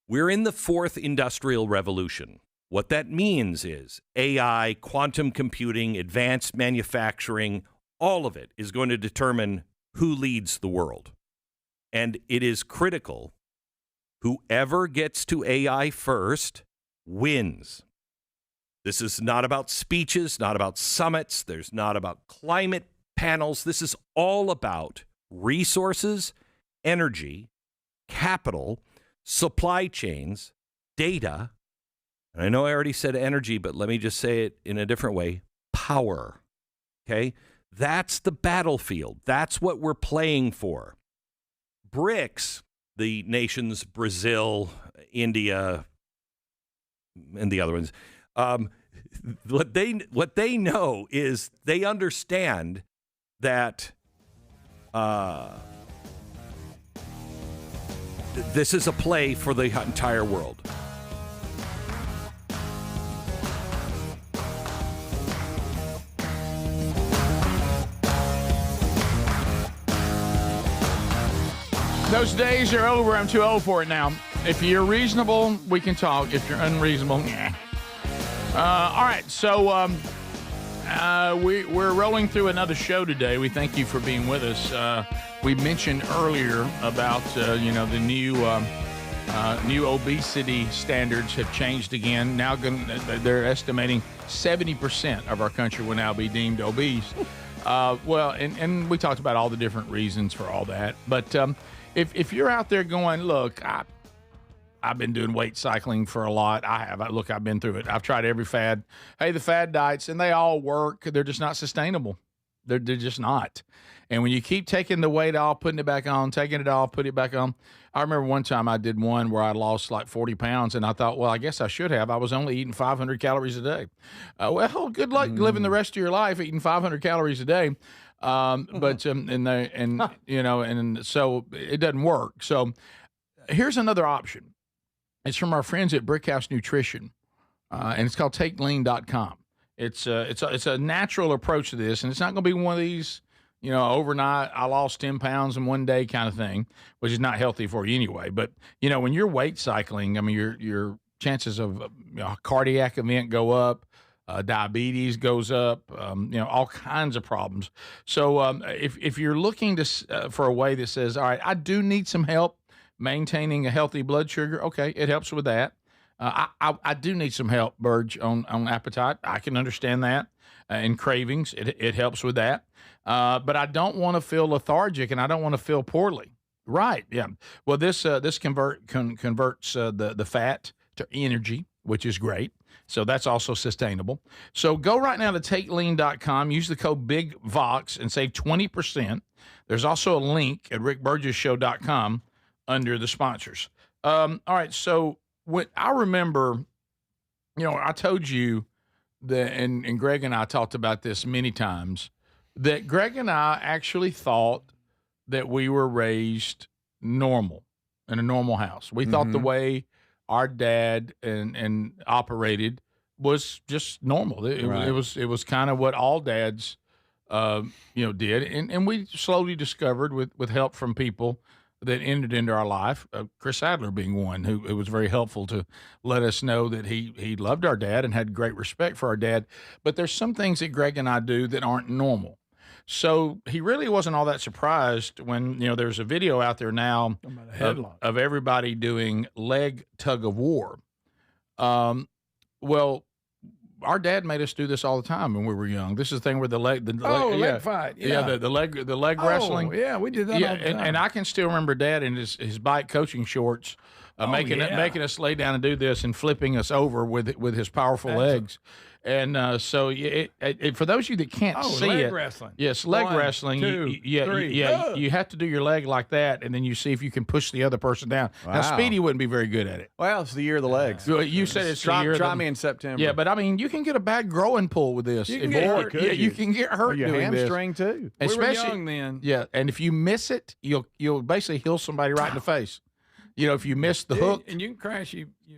We're in the fourth industrial revolution. What that means is AI, quantum computing, advanced manufacturing, all of it is going to determine who leads the world. And it is critical. Whoever gets to AI first wins. This is not about speeches, not about summits. There's not about climate panels. This is all about resources, energy, capital, supply chains, data. And I know I already said energy, but let me just say it in a different way. Power. Okay? That's the battlefield. That's what we're playing for. BRICS, the nations Brazil, India, and the other ones, what they know is they understand that this is a play for the entire world. Those days are over. I'm too old for it now. If you're reasonable, we can talk. If you're unreasonable, yeah. All right, so we're rolling through another show today. We thank you for being with us. We mentioned earlier about the new obesity standards have changed again. Now they're estimating 70% of our country will now be deemed obese. And we talked about all the different reasons for all that. But if you're out there going, look, I've been doing weight cycling for a lot. I've been through it. I've tried every fad. Hey, the fad diets, and they all work. They're just not sustainable. They're just not. And when you keep taking the weight off, putting it back on, taking it off, putting it back on. I remember one time I did one where I lost like 40 pounds, and I thought, well, I guess I should have. I was only eating 500 calories a day. Well, good luck living the rest of your life eating 500 calories a day. So it doesn't work. So here's another option. It's from our friends at Brickhouse Nutrition, and it's called TakeLean.com. It's a natural approach to this, and it's not going to be one of these, overnight, I lost 10 pounds in one day kind of thing, which is not healthy for you anyway. But, when you're weight cycling, I mean, your chances of a cardiac event go up, diabetes goes up, all kinds of problems. So if you're looking for a way that says, all right, I do need some help maintaining a healthy blood sugar, okay, it helps with that. I do need some help, Burge, on appetite. I can understand that. And cravings, it helps with that. But I don't want to feel lethargic, and I don't want to feel poorly. Right, yeah. Well, this converts the fat to energy, which is great. So that's also sustainable. So go right now to TakeLean.com, use the code BIGVOX, and save 20%. There's also a link at rickburgesshow.com under the sponsors. All right, so what I remember, I told you that, and Greg and I talked about this many times, that Greg and I actually thought that we were raised normal in a normal house. We thought the way our dad and operated was just normal. It was kind of what all dads, did. And we slowly discovered with help from people that entered into our life, Chris Adler being one who was very helpful to let us know that he loved our dad and had great respect for our dad. But there's some things that Greg and I do that aren't normal. So he really wasn't all that surprised when, there's a video out there now of everybody doing leg tug of war. Well, our dad made us do this all the time when we were young. This is the thing where leg fight. Yeah, the leg wrestling. Yeah, we did that all the time. And I can still remember Dad in his bike coaching shorts making us lay down and do this and flipping us over with his powerful legs. And for those of you that can't see leg it, wrestling. Yes, leg wrestling. 2, 3. You have to do your leg like that, and then you see if you can push the other person down. Wow. Now, Speedy wouldn't be very good at it. Well, it's the year of the legs. You said it's the year. Try me in September. Yeah, but I mean, you can get a bad growing pull with this. You can get hurt. You can get hurt your doing hamstring too. We were young then. Yeah, and if you miss it, you'll basically heal somebody right in the face. If you miss the hook, and you can crash.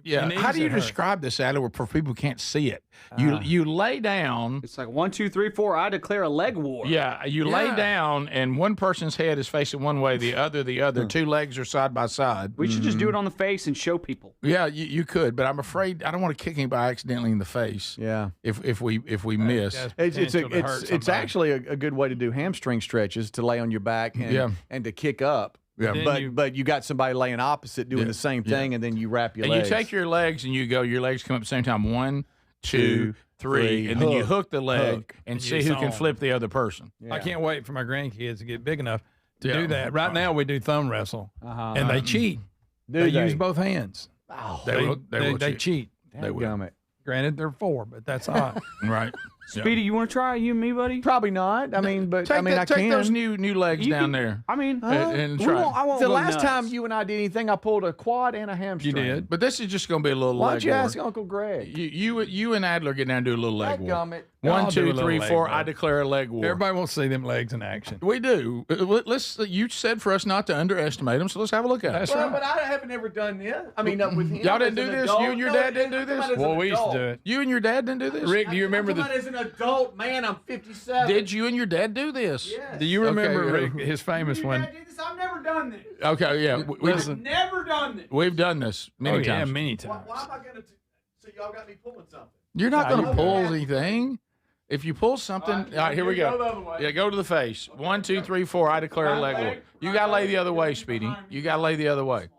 How do you describe this, Adler, for people who can't see it? You lay down. It's like 1, 2, 3, 4. I declare a leg war. Yeah, you lay down, and one person's head is facing one way, the other the other. Two legs are side by side. We should just do it on the face and show people. Yeah, you could, but I'm afraid I don't want to kick anybody accidentally in the face. Yeah, if we miss, it's actually a good way to do hamstring stretches, to lay on your back and to kick up. Yeah, but you got somebody laying opposite doing the same thing, and then you wrap your legs. And you take your legs and your legs come up at the same time. 1, 2, 3, and then you hook the leg and see who can flip the other person. Yeah. I can't wait for my grandkids to get big enough to do that. Right now we do thumb wrestle, and they cheat. They use both hands. Oh, they cheat. They will. Granted, they're 4, but that's hot. Right. Speedy, you want to try? You and me, buddy? Probably not. I mean, I can. Take those new legs down there. I mean, and try. I won't the go last nuts. time you and I did anything, I pulled a quad and a hamstring. You did, but this is just going to be a little leg war. Why don't you ask Uncle Greg? You and Adler get down and do a little leg war. Gummit. 1, 2, 3, 4. I declare a leg war. Everybody wants to see them legs in action. We do. You said for us not to underestimate them, so let's have a look at it. That's right. But I haven't ever done this. I mean, with him. Y'all didn't do this. You and your dad didn't do this. Well, we used to do it. You and your dad didn't do this. Rick, do you remember as an adult man? I'm 57. Did you and your dad do this? Yes. Do you remember Rick, his famous one? I've never done done this. Okay, yeah. We've never done this. We've done this many times. Yeah, many times. Why am I going to? So y'all got me pulling something. You're not going to pull anything. If you pull something, all right, here we go. the other way. Yeah, go to the face. 1, 2, 3, 4. I declare a leg war. You got to lay the other way, Speedy. You got to lay the other way.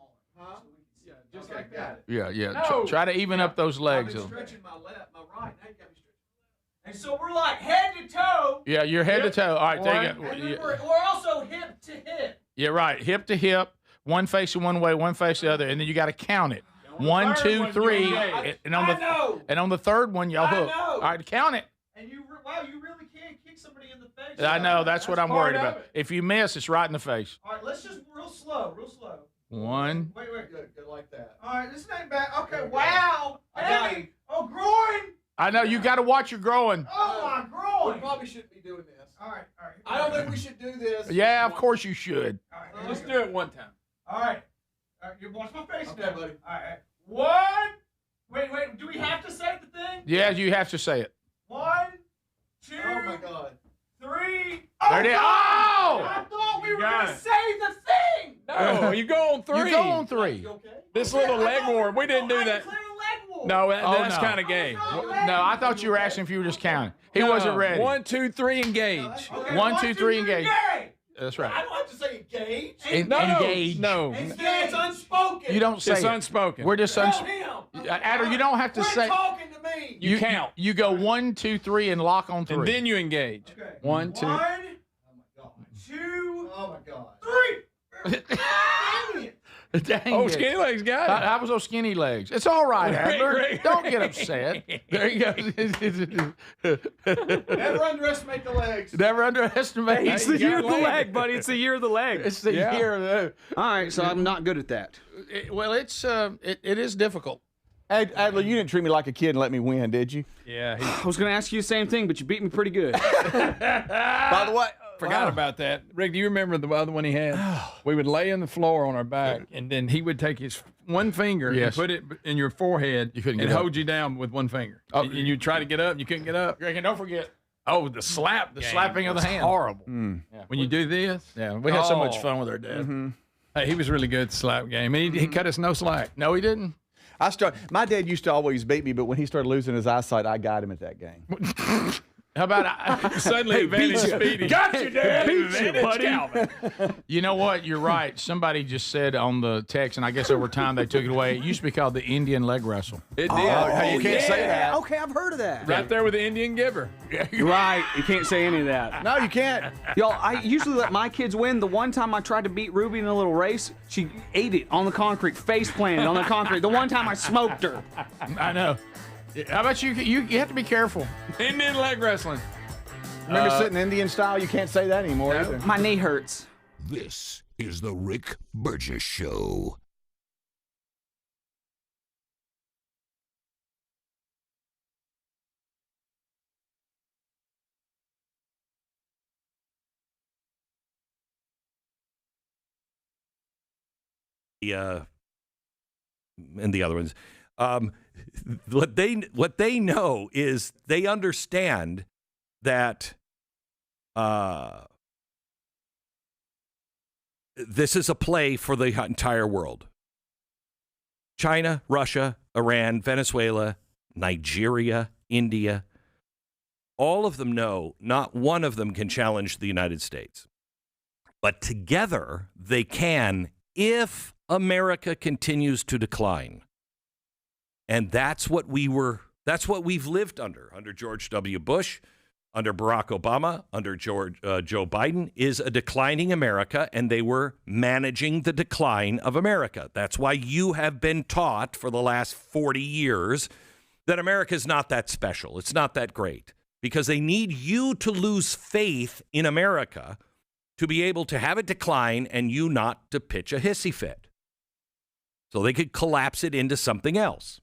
Just like that. Yeah, yeah. No. Try to even up those legs. I've been stretching my left, my right. Now you got me stretching. And so we're like head to toe. Yeah, you're head to toe. All right, there you And go. then Yeah. we're also hip to hip. Yeah, right. Hip to hip. One facing one way, one facing the other, and then you got to count it. 1, 2, 3, and on the third one, y'all hook. All right, count it. And you really can't kick somebody in the face. I know. That's what I'm part worried of about. it. If you miss, it's right in the face. All right, let's just real slow. 1. Wait. Good like that. All right, this ain't bad. Okay, wow. Heavy. Oh, groin. I know. You got to watch your growing. Oh, my groin. We probably shouldn't be doing this. All right. I don't think we should do this. Yeah, of course you should. All right, let's do it one time. All right. You watch my face now. buddy. All right. 1. Wait. Do we have to say the thing? Yeah, you have to say it. 1, 2. Oh my God. 3. There it is. Oh! I thought we were going to say the thing. No, you go on 3. You go on 3. This little leg war, we didn't do that. No, that's no. kind of game. No, I thought you were asking if you were just counting. He wasn't ready. 1, 2, 3, engage. 1, 2, 3, engage. That's right. I don't have to say engage. Engage. No. It's unspoken. You don't say It's it. unspoken. We're just Tell him. Adder, you don't have to Quit say. talking to me. You count. You go 1, 2, 3, and lock on 3. And then you engage. Okay. 1, 2. 1, Oh 2, my God. 3. Dang it. Dang Oh, it. skinny legs got it. That was those skinny legs. It's all right, Adler. Right. Don't get upset. There you go. Never underestimate the legs. Never underestimate. It's the year of the leg, buddy. It's the year of the leg. It's the year of the. All right, so I'm not good at that. Well, it's it is difficult. Adler, you didn't treat me like a kid and let me win, did you? Yeah. I was going to ask you the same thing, but you beat me pretty good. By the way, Forgot about that. Rick, do you remember the other one he had? We would lay on the floor on our back, and then he would take his one finger and put it in your forehead and hold you down with one finger. Oh, and you try to get up, and you couldn't get up. Greg, and don't forget the slap. The slapping of the hand. Horrible. Yeah. When you do this. Yeah, we had so much fun with our dad. Mm-hmm. Hey, he was really good at the slap game. And he cut us no slack. No, he didn't. My dad used to always beat me, but when he started losing his eyesight, I got him at that game. How about suddenly advantage Speedy? Got you, Dad. Beat you, buddy. You know what? You're right. Somebody just said on the text, and I guess over time they took it away. It used to be called the Indian leg wrestle. It did. You can't say that. Okay, I've heard of that. Right there with the Indian giver. Right, you can't say any of that. No, you can't. Y'all, I usually let my kids win. The one time I tried to beat Ruby in a little race, she ate it on the concrete, face planted on the concrete. The one time I smoked her. I know. How about you? You have to be careful. Indian leg wrestling. Remember sitting Indian style? You can't say that anymore either. My knee hurts. This is the Rick Burgess Show. And the other ones. What they know is they understand that this is a play for the entire world. China, Russia, Iran, Venezuela, Nigeria, India, all of them know not one of them can challenge the United States. But together they can if America continues to decline. And that's what we've lived under George W. Bush, under Barack Obama, under Joe Biden, is a declining America, and they were managing the decline of America. That's why you have been taught for the last 40 years that America is not that special. It's not that great, because they need you to lose faith in America to be able to have it decline and you not to pitch a hissy fit. So they could collapse it into something else.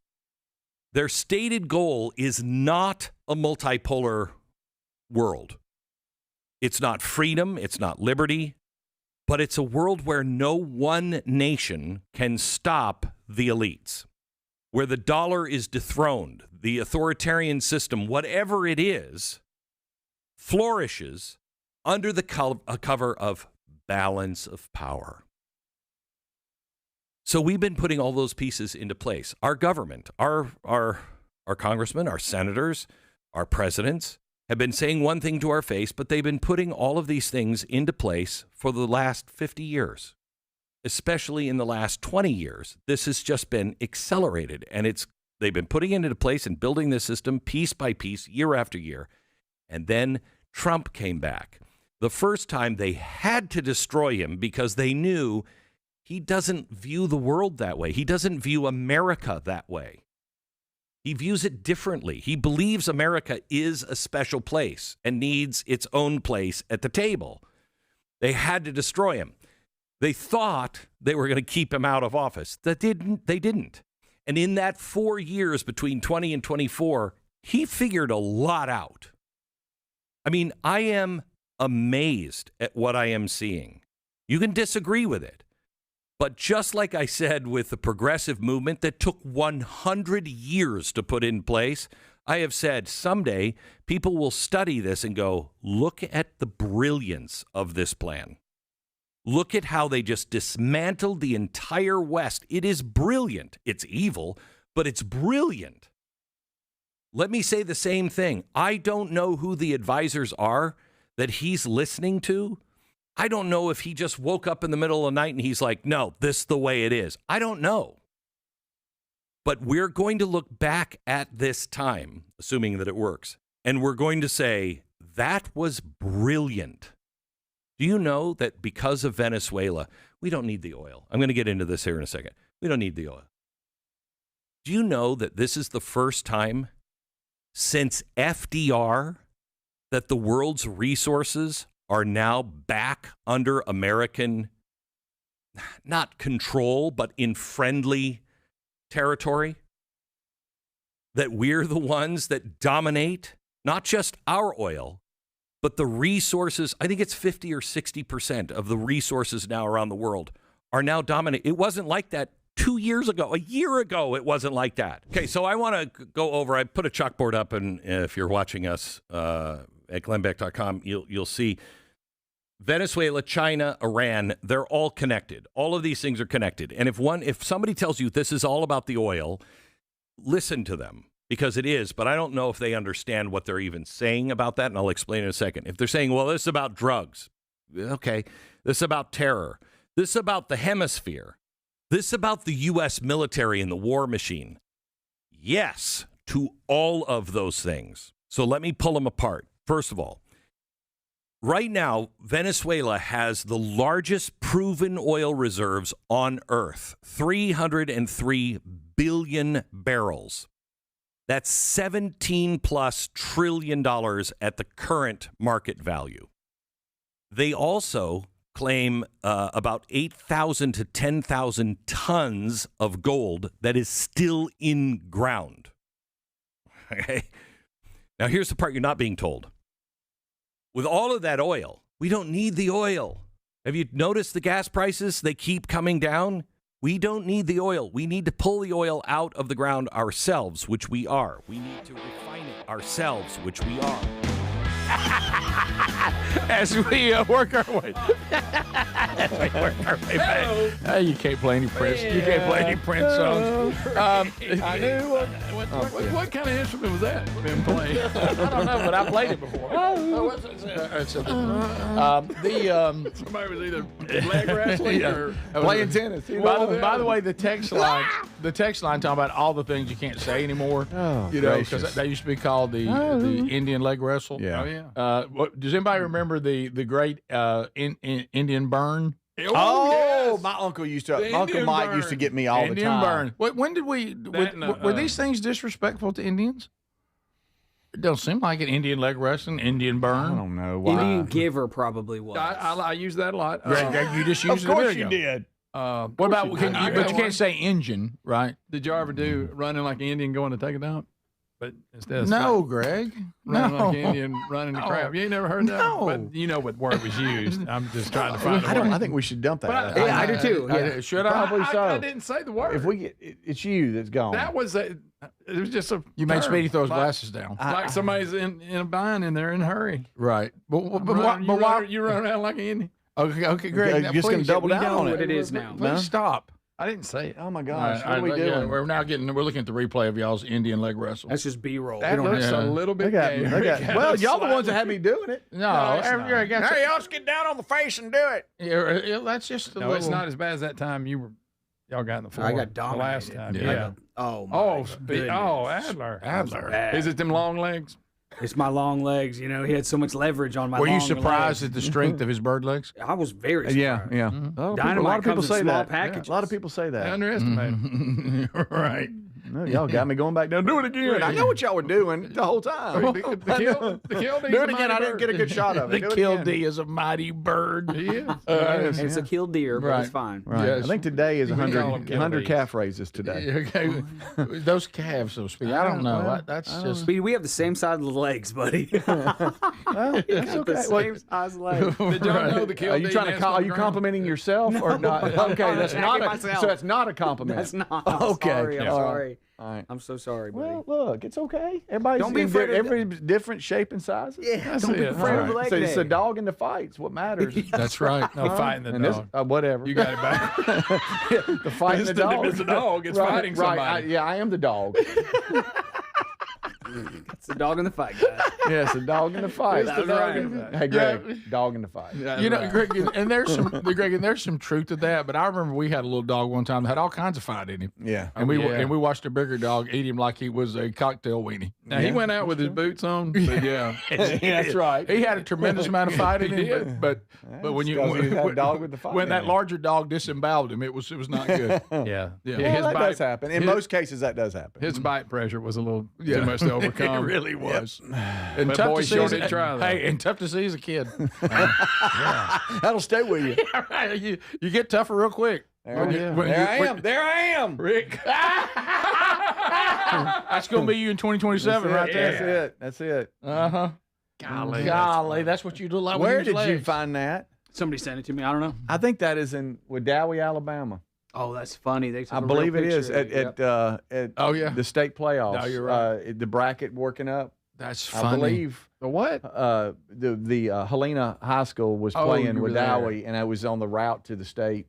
Their stated goal is not a multipolar world. It's not freedom, it's not liberty, but it's a world where no one nation can stop the elites, where the dollar is dethroned, the authoritarian system, whatever it is, flourishes under the cover of balance of power. So we've been putting all those pieces into place. Our government, our congressmen, our senators, our presidents have been saying one thing to our face, but they've been putting all of these things into place for the last 50 years, especially in the last 20 years. This has just been accelerated, and they've been putting it into place and building this system piece by piece, year after year. And then Trump came back. The first time they had to destroy him because they knew he doesn't view the world that way. He doesn't view America that way. He views it differently. He believes America is a special place and needs its own place at the table. They had to destroy him. They thought they were going to keep him out of office. They didn't. And in that 4 years between 20 and 24, he figured a lot out. I mean, I am amazed at what I am seeing. You can disagree with it. But just like I said with the progressive movement that took 100 years to put in place, I have said someday people will study this and go, look at the brilliance of this plan. Look at how they just dismantled the entire West. It is brilliant. It's evil, but it's brilliant. Let me say the same thing. I don't know who the advisors are that he's listening to. I don't know if he just woke up in the middle of the night and he's like, no, this is the way it is. I don't know. But we're going to look back at this time, assuming that it works, and we're going to say, that was brilliant. Do you know that because of Venezuela, we don't need the oil? I'm going to get into this here in a second. We don't need the oil. Do you know that this is the first time since FDR that the world's resources are now back under American, not control, but in friendly territory? That we're the ones that dominate not just our oil, but the resources. I think it's 50 or 60% of the resources now around the world are now dominant. It wasn't like that 2 years ago. A year ago, it wasn't like that. Okay, so I want to go over. I put a chalkboard up, and if you're watching us at glennbeck.com, you'll see Venezuela, China, Iran, they're all connected. All of these things are connected. And if somebody tells you this is all about the oil, listen to them, because it is. But I don't know if they understand what they're even saying about that, and I'll explain in a second. If they're saying, well, this is about drugs, okay, this is about terror, this is about the hemisphere, this is about the U.S. military and the war machine. Yes, to all of those things. So let me pull them apart. First of all, right now, Venezuela has the largest proven oil reserves on Earth, 303 billion barrels. That's $17+ trillion at the current market value. They also claim about 8,000 to 10,000 tons of gold that is still in ground. Okay. Now, here's the part you're not being told. With all of that oil, we don't need the oil. Have you noticed the gas prices? They keep coming down. We don't need the oil. We need to pull the oil out of the ground ourselves, which we are. We need to refine it ourselves, which we are. As we work our way. back. You can't play any Prince. You can't play any Prince songs. I knew. What kind of instrument was that been playing? I don't know, but I played it before. Somebody was either leg wrestling or playing tennis. By the way, the text line talking about all the things you can't say anymore. Oh, you know, because that used to be called the Indian leg wrestle. Yeah. Oh, yeah. Does anybody remember the great Indian burn? Oh, my uncle used to. My Uncle Mike used to get me all the time. Indian burn. When did we? Were these things disrespectful to Indians? It don't seem like it. Indian leg wrestling, Indian burn. I don't know why. Indian giver probably was. I use that a lot. You just used it. Of course you did. What about? But you can't say engine, right? Did you ever do running like an Indian going to take it out? But instead of Greg. Running like an Indian running the crap. You ain't never heard that? No. But you know what word was used. I'm just trying to find the word. I think we should dump that. Yeah, I do too. Yeah. Should I? Probably so. I didn't say the word. If we get, it's you that's gone. That was it was just a You made term. Speedy throw his Like- glasses down. Like somebody's in a bind and they're in a hurry. Right. But You why? run around like an Indian. Okay, Greg. You're now just going to please, double we down know on what it. it is now. Please stop. I didn't say it. Oh my gosh, what are we doing? Yeah, we're looking at the replay of y'all's Indian leg wrestle. That's just B-roll. That looks a little bit gay. Well, y'all the ones that had me doing it. No, y'all just get down on the face and do it. Yeah, that's just no. It's not as bad as that time y'all got in the floor. I got dominated the last time. Yeah. Adler. Is it them long legs? It's my long legs. You know, he had so much leverage on my. Were you long surprised legs. at the strength of his bird legs? I was very surprised. Yeah. Mm-hmm. A Dynamite lot of people comes in say small that. packages. A lot of people say that. I underestimate him. Right. No, y'all got me going back down. Do it again. I know what y'all were doing the whole time. The kill Do it again. I didn't get a good shot of it. The killdeer is a mighty bird. He is. It's a killdeer, but it's fine. Right. Yes. I think today is call them 100 killdeers. calf raises today. Okay. Those calves, so to speak. I don't know. That's just. Speedy, we have the same size of the legs, buddy. Well, that's okay. Same size legs. Did y'all know the kill? Are you trying to? Are you complimenting yourself or not? Okay, that's not. So that's not a compliment. That's not. I'm Okay. sorry. I'm sorry. All right. I'm so sorry, buddy. Well, look, it's okay. Everybody's different shape and sizes. Yeah, don't be afraid of the leg So it's a day. dog in the fight's what matters. That's right. No fighting the And this, dog. whatever. You got it back. The fighting the dog. It's a dog. It's fighting somebody. I am the dog. It's a dog in the fight, guys. Yes, a dog in the fight. That's right. Hey, Greg, dog in the fight. You know, Greg, and there's some truth to that. But I remember we had a little dog one time that had all kinds of fight in him. Yeah, and we watched a bigger dog eat him like he was a cocktail weenie. Now he went out with his boots on, but yeah, that's right. He had a tremendous amount of fight in him, but when he had a dog with the fight when in that him. larger dog disemboweled him, it was not good. yeah. Well, His that bite does happen. In most cases, that does happen. His bite pressure was a little too much to overcome. It really was. And But tough boy, to see sure as, did try, though. Hey, and tough to see as a kid. That'll stay with you. Right, you get tougher real quick. There I am, Rick. That's going to be you in 2027 right there. That's it. Uh-huh. Golly, that's what you look like. Where with did your you legs. find that? Somebody sent it to me. I don't know. I think that is in Wadowee, Alabama. Oh, that's funny. They took I a real believe it is picture. at Oh, yeah. the state playoffs. No, you're right. The bracket working up. That's funny. I believe The what? the Helena High School was Oh, playing you were Wadowee, and I was on the route to the state,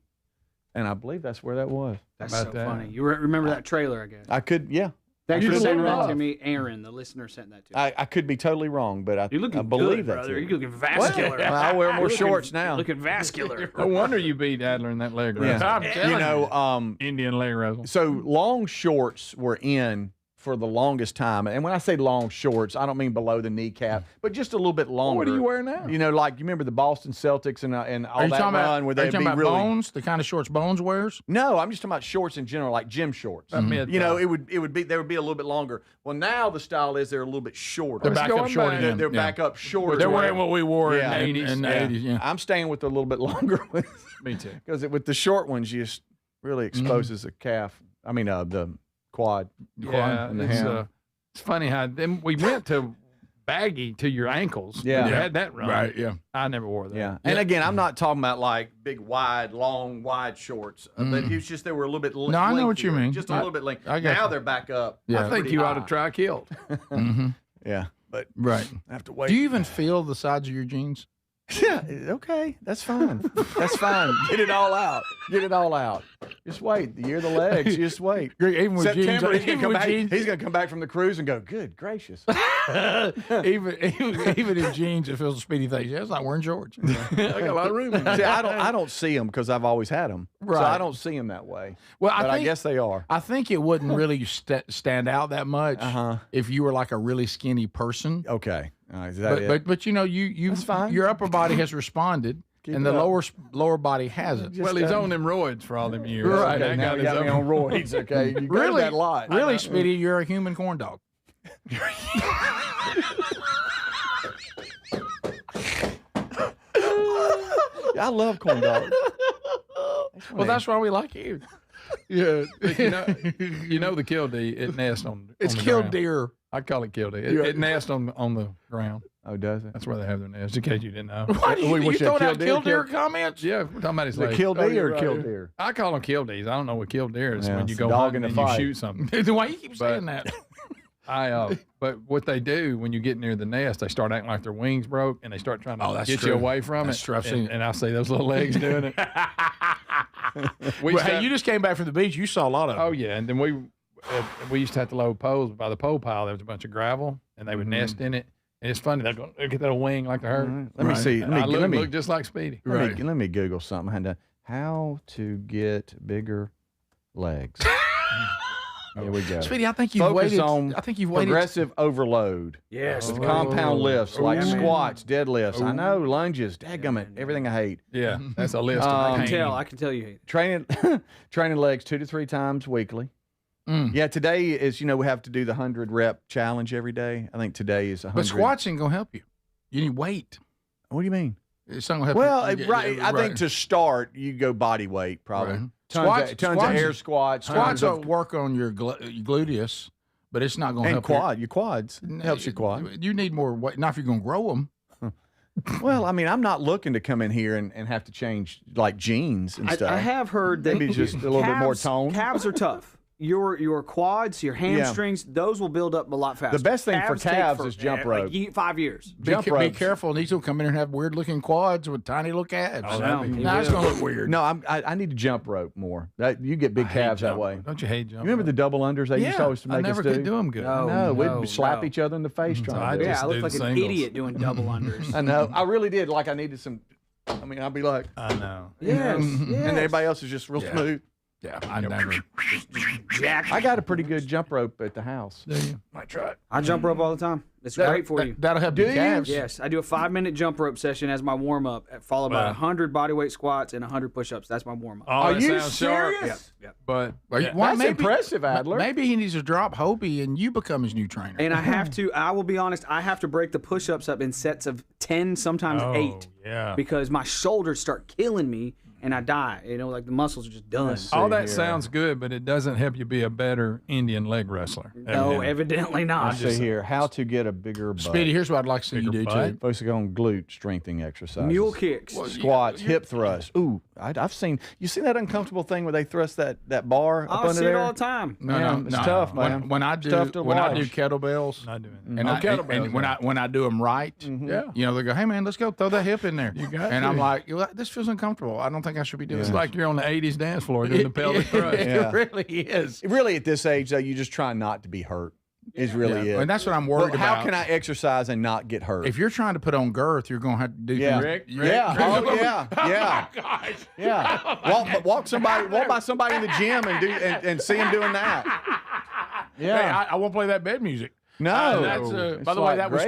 and I believe that's where that was. That's About so that? funny. You remember that trailer again? I could, yeah. Thanks You for could sending look it that up. to me. Aaron, the listener, sent that to me. I could be totally wrong, but I You're looking I believe good, that's brother. it. You're looking vascular. Well, I wear more You're looking- shorts now. You're looking vascular. No wonder you beat Adler in that leg wrestle. I'm telling You know, Indian leg wrestle. so long shorts were in for the longest time, and when I say long shorts, I don't mean below the kneecap, but just a little bit longer. What do you wear now? You know, like you remember the Boston Celtics and all Are you that talking run about, where are you they'd talking be about really. Bones, the kind of shorts Bones wears? No, I'm just talking about shorts in general, like gym shorts. Mid-thigh. You know, it would be they would be a little bit longer. Well, now the style is they're a little bit shorter. They're back up going short back. again. They're Yeah. back up shorter. They're wearing what we wore Yeah. in the 80s. In the 80s, yeah. I'm staying with the little bit longer ones Me too. because with the short ones, you just really exposes the calf. I mean, the quad. Yeah, and the it's, ham. it's funny how then we went to baggy to your ankles. Yeah. You had that run. Right, yeah. I never wore that. Yeah, and again, I'm not talking about like big, long, wide shorts. But it's just they were a little bit. No, I know what you lengthier, mean. Just a little bit length. I got Now you. they're back up. Yeah. I think pretty you ought to high. try kilt. Yeah, but Right. I have to wait. Do you even feel the sides of your jeans? Yeah, okay, that's fine. That's fine. Get it all out. Get it all out. Just wait. The year of the legs. Just wait. Even with September, jeans, he's gonna even come with back. jeans, He's gonna come back from the cruise and go, "Good gracious." even in jeans, it feels a speedy thing. Yeah, it's like wearing shorts. I got a lot of room in there. See, I don't see them because I've always had them. So Right. I don't see them that way. Well, But I think, guess they are. I think it wouldn't really stand out that much if you were like a really skinny person. Okay. Is that it? But you know you That's fine. your upper body has responded, Keep and it the up. lower body hasn't. Well, he's on them roids for all them years. Right. That Now got you his got me upper- on roids. Okay. You got Really, that a lot. really, Speedy, you're a human corn dog. I love corn dogs. Well, that's why we like you. Yeah, you know the killdeer. It nests on. It's on the killed ground. deer. I call it killdeer. It nests on the ground. Oh, does it? That's where they have their nest. In case you didn't know. Why do you What's that, throwing out killdeer? killdeer comments? Yeah, we're talking about his Is it legs. killdeer or killdeer? I call them killdeers. I don't know what killdeer is Yeah, when it's you a go dog hunting in a and fight. you shoot something. Why you keep saying that? But what they do when you get near the nest, they start acting like their wings broke and they start trying to that's get true. you away from That's it. true. I've seen it. And I see those little legs doing it. Hey, you just came back from the beach. You saw a lot of them. Oh, yeah. And then we used to have to load poles. By the pole pile, there was a bunch of gravel, and they would nest in it. And it's funny. They'll get that wing like they hurt. Let me see. Let me look just like Speedy. Let me Google something. How to get bigger legs. Here we go. Speedy, I think you've waited. I think you've waited. Progressive overload. Yes. With compound lifts like squats, deadlifts. I know, lunges, dadgummit, everything I hate. Yeah, that's a list. I can tell you hate it. Training legs 2 to 3 times weekly. Yeah, today is, we have to do the 100 rep challenge every day. I think today is 100. But squats ain't going to help you. You need weight. What do you mean? It's not going to help you. Well, I think to start, you go body weight probably. Right. Tons of air squats. Squats will work on your gluteus, but it's not going to help your quads. It helps your quad. You need more weight. Not if you're going to grow them. Well, I mean, I'm not looking to come in here and have to change like jeans and stuff. I have heard that maybe just a little bit more tone. Calves are tough. Your quads, your hamstrings, those will build up a lot faster. The best thing for calves is jump rope. 5 years. Be careful. These will come in and have weird looking quads with tiny little calves. Now it's going to look weird. No, I need to jump rope more. You get big calves that way. Don't you hate jump? You remember the double unders they used to always make us do? I never could do them good. No, we'd slap each other in the face trying to do it. I looked like an idiot doing double unders. I know. I really did. Like I needed some. I mean, I'd be like, I know. Yes. And everybody else is just real smooth. Yeah, I never. I got a pretty good jump rope at the house. Do you? Might try it. I jump rope all the time. It's great for you. That'll help your calves. Yes, I do a 5-minute jump rope session as my warm up, followed by 100 bodyweight squats and 100 push-ups. That's my warm up. Oh, are you serious? Yeah. But that's impressive, Adler. Maybe he needs to drop Hobie and you become his new trainer. And I have to. I will be honest. I have to break the push-ups up in sets of 10, sometimes 8. Yeah. Because my shoulders start killing me. And I die. Like the muscles are just done. All that sounds good, but it doesn't help you be a better Indian leg wrestler. No, evidently not. I see here how to get a bigger butt. Speedy, here's what I'd like to see you do too. Focus on glute strengthening exercises. Mule kicks, squats, hip thrusts. Ooh, I've seen. You see that uncomfortable thing where they thrust that bar up under there? I see it all the time. No, it's tough, man. When I do kettlebells, not doing that. And when I do them right, they go, hey man, let's go throw that hip in there. You got and I'm like, this feels uncomfortable. I don't think I should be doing It's it. like you're on the 80s dance floor doing the pelvic thrust. It really is. Really, at this age, though, you just try not to be hurt. Is really it. And that's what I'm worried about. How can I exercise and not get hurt? If you're trying to put on girth, you're going to have to do things. Rick? Yeah. Oh, yeah. Yeah. Oh, my gosh. Yeah. Walk by somebody in the gym and see him doing that. Yeah. Hey, I won't play that bed music. No. That's, by the way, that was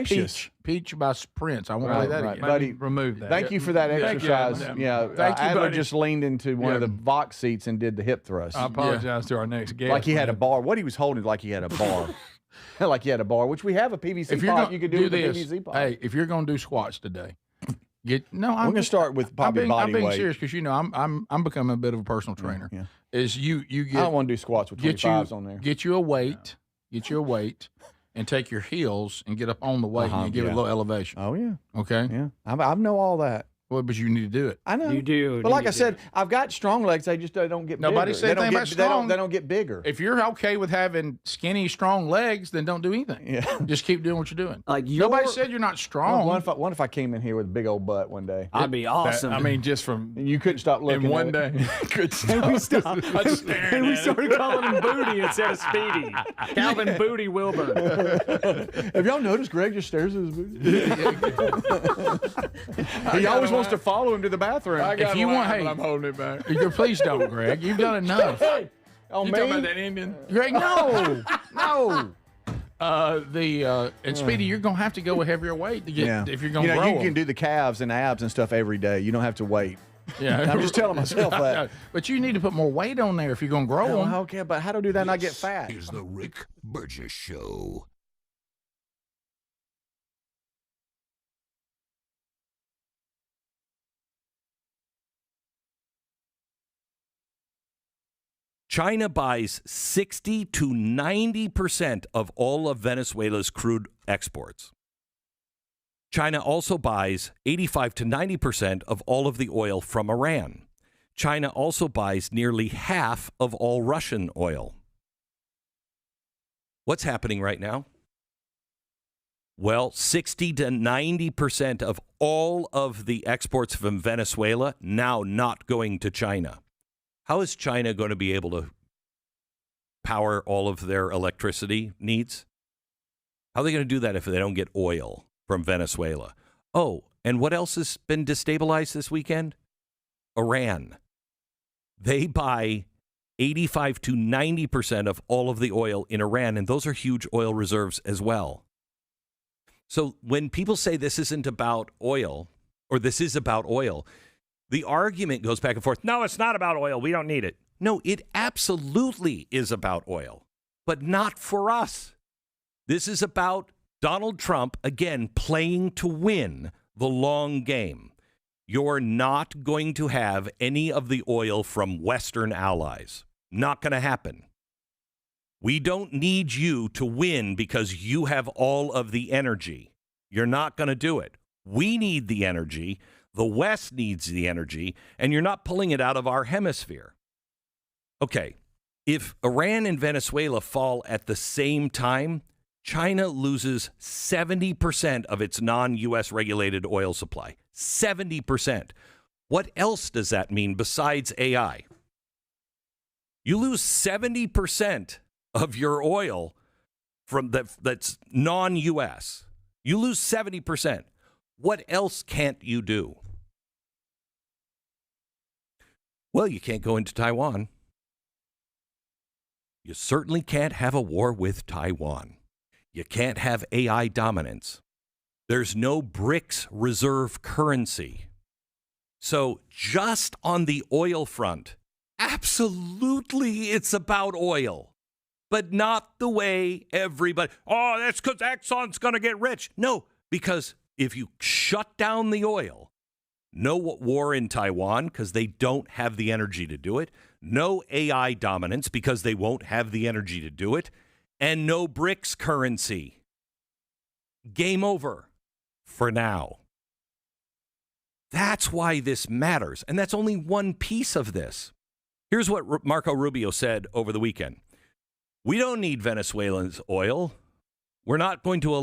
Peach by Prince. I won't play that again. Buddy, remove that. Thank you for that exercise. Thank you, Adler buddy. just leaned into one of the box seats and did the hip thrust. I apologize to our next guest. Like he had a bar. What he was holding, like he had a bar. Like he had a bar, which we have a PVC pot. You could do with a PVC pot. Hey, if you're going to do squats today, we're going to start with probably body weight. I'm being serious because I'm becoming a bit of a personal trainer. Yeah. Is you get? I don't want to do squats with 25s on there. Get you a weight. Get you a weight. And take your heels and get up on the weight and give it a little elevation. Oh, yeah. Okay? Yeah. I know all that. Well, but you need to do it. I know. You do. But like I said, I've got strong legs. They just don't get bigger. Nobody said anything about strong. They don't get bigger. If you're okay with having skinny, strong legs, then don't do anything. Yeah. Just keep doing what you're doing. Nobody said you're not strong. What if I came in here with a big old butt one day? I'd be awesome. Just from... You couldn't stop looking in one at day. Couldn't stop. And we started calling him Booty instead of Speedy. Calvin Booty Wilburn. Have y'all noticed Greg just stares at his booty? He always wants to follow him to the bathroom. If you want, I'm holding it back. Please don't, Greg. You've done enough. Hey, you talking about that Indian? Greg, no. And Speedy, you're gonna have to go with heavier weight to get if you're gonna grow. You can do the calves and abs and stuff every day. You don't have to wait. Yeah, I'm just telling myself that. But you need to put more weight on there if you're gonna grow them. Okay, but how to do that and not get fat? Is the Rick Burgess Show. China buys 60 to 90% of all of Venezuela's crude exports. China also buys 85 to 90% of all of the oil from Iran. China also buys nearly half of all Russian oil. What's happening right now? Well, 60 to 90% of all of the exports from Venezuela now not going to China. How is China going to be able to power all of their electricity needs? How are they going to do that if they don't get oil from Venezuela? Oh, and what else has been destabilized this weekend? Iran. They buy 85 to 90% of all of the oil in Iran, and those are huge oil reserves as well. So when people say this isn't about oil, or this is about oil, the argument goes back and forth. No, it's not about oil. We don't need it. No, it absolutely is about oil, but not for us. This is about Donald Trump, again, playing to win the long game. You're not going to have any of the oil from Western allies. Not going to happen. We don't need you to win because you have all of the energy. You're not going to do it. We need the energy. The West needs the energy, and you're not pulling it out of our hemisphere. Okay, if Iran and Venezuela fall at the same time, China loses 70% of its non-U.S. regulated oil supply. 70%. What else does that mean besides AI? You lose 70% of your oil from that's non-U.S. You lose 70%. What else can't you do? Well, you can't go into Taiwan. You certainly can't have a war with Taiwan. You can't have AI dominance. There's no BRICS reserve currency. So just on the oil front, absolutely it's about oil, but not the way everybody, oh, that's because Exxon's going to get rich. No, because if you shut down the oil, no war in Taiwan because they don't have the energy to do it, no AI dominance because they won't have the energy to do it, and no BRICS currency. Game over for now. That's why this matters, and that's only one piece of this. Here's what Marco Rubio said over the weekend. We don't need Venezuela's oil. What we're not going to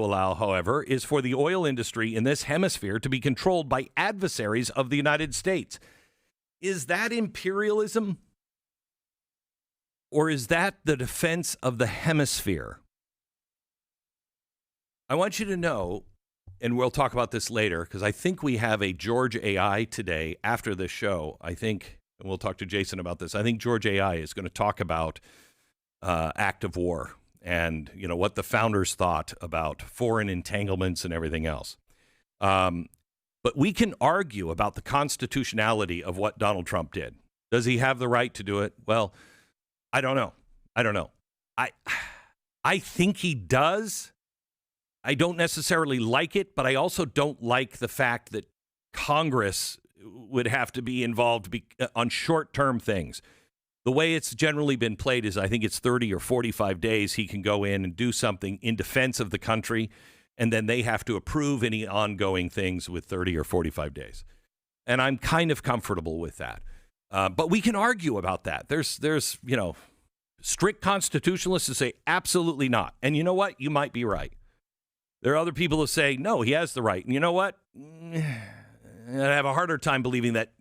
allow, however, is for the oil industry in this hemisphere to be controlled by adversaries of the United States. Is that imperialism? Or is that the defense of the hemisphere? I want you to know, and we'll talk about this later, because I think we have a George AI today after this show. I think, and we'll talk to Jason about this, I think George AI is going to talk about act of war and, you know, what the founders thought about foreign entanglements and everything else. But we can argue about the constitutionality of what Donald Trump did. Does he have the right to do it? Well, I don't know. I think he does. I don't necessarily like it, but I also don't like the fact that Congress would have to be involved on short-term things. The way it's generally been played is I think it's 30 or 45 days he can go in and do something in defense of the country, and then they have to approve any ongoing things with 30 or 45 days. And I'm kind of comfortable with that. But we can argue about that. There's strict constitutionalists who say absolutely not. And you know what? You might be right. There are other people who say, no, he has the right. And you know what? I have a harder time believing that,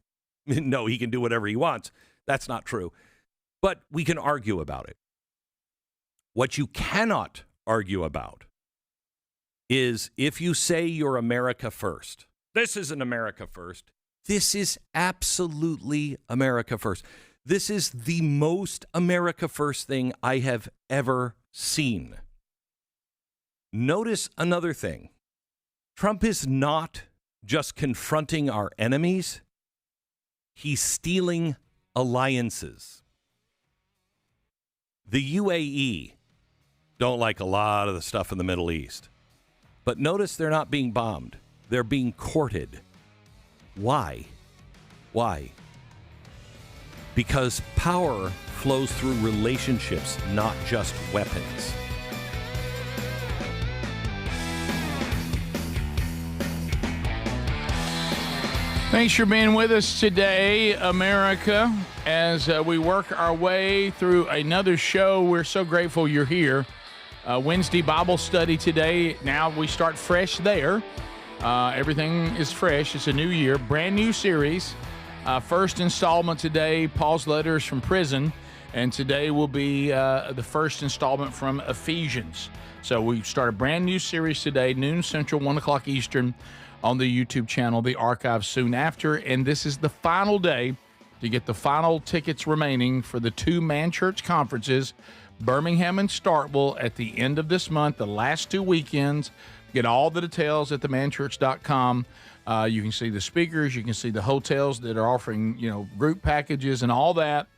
no, he can do whatever he wants. That's not true. But we can argue about it. What you cannot argue about is if you say you're America first. This isn't America first. This is absolutely America first. This is the most America first thing I have ever seen. Notice another thing. Trump is not just confronting our enemies. He's stealing alliances. The UAE don't like a lot of the stuff in the Middle East. But notice they're not being bombed. They're being courted. Why? Why? Because power flows through relationships, not just weapons. Thanks for being with us today, America, as we work our way through another show. We're so grateful you're here. Wednesday Bible study today. Now we start fresh there. Everything is fresh. It's a new year, brand new series. First installment today, Paul's letters from prison. And today will be the first installment from Ephesians. So we start a brand new series today, noon Central, 1 o'clock Eastern, on the YouTube channel, the archive soon after. And this is the final day to get the final tickets remaining for the 2 Man Church conferences, Birmingham and Starkville, at the end of this month, the last 2 weekends. Get all the details at themanchurch.com. You can see the speakers. You can see the hotels that are offering, group packages and all that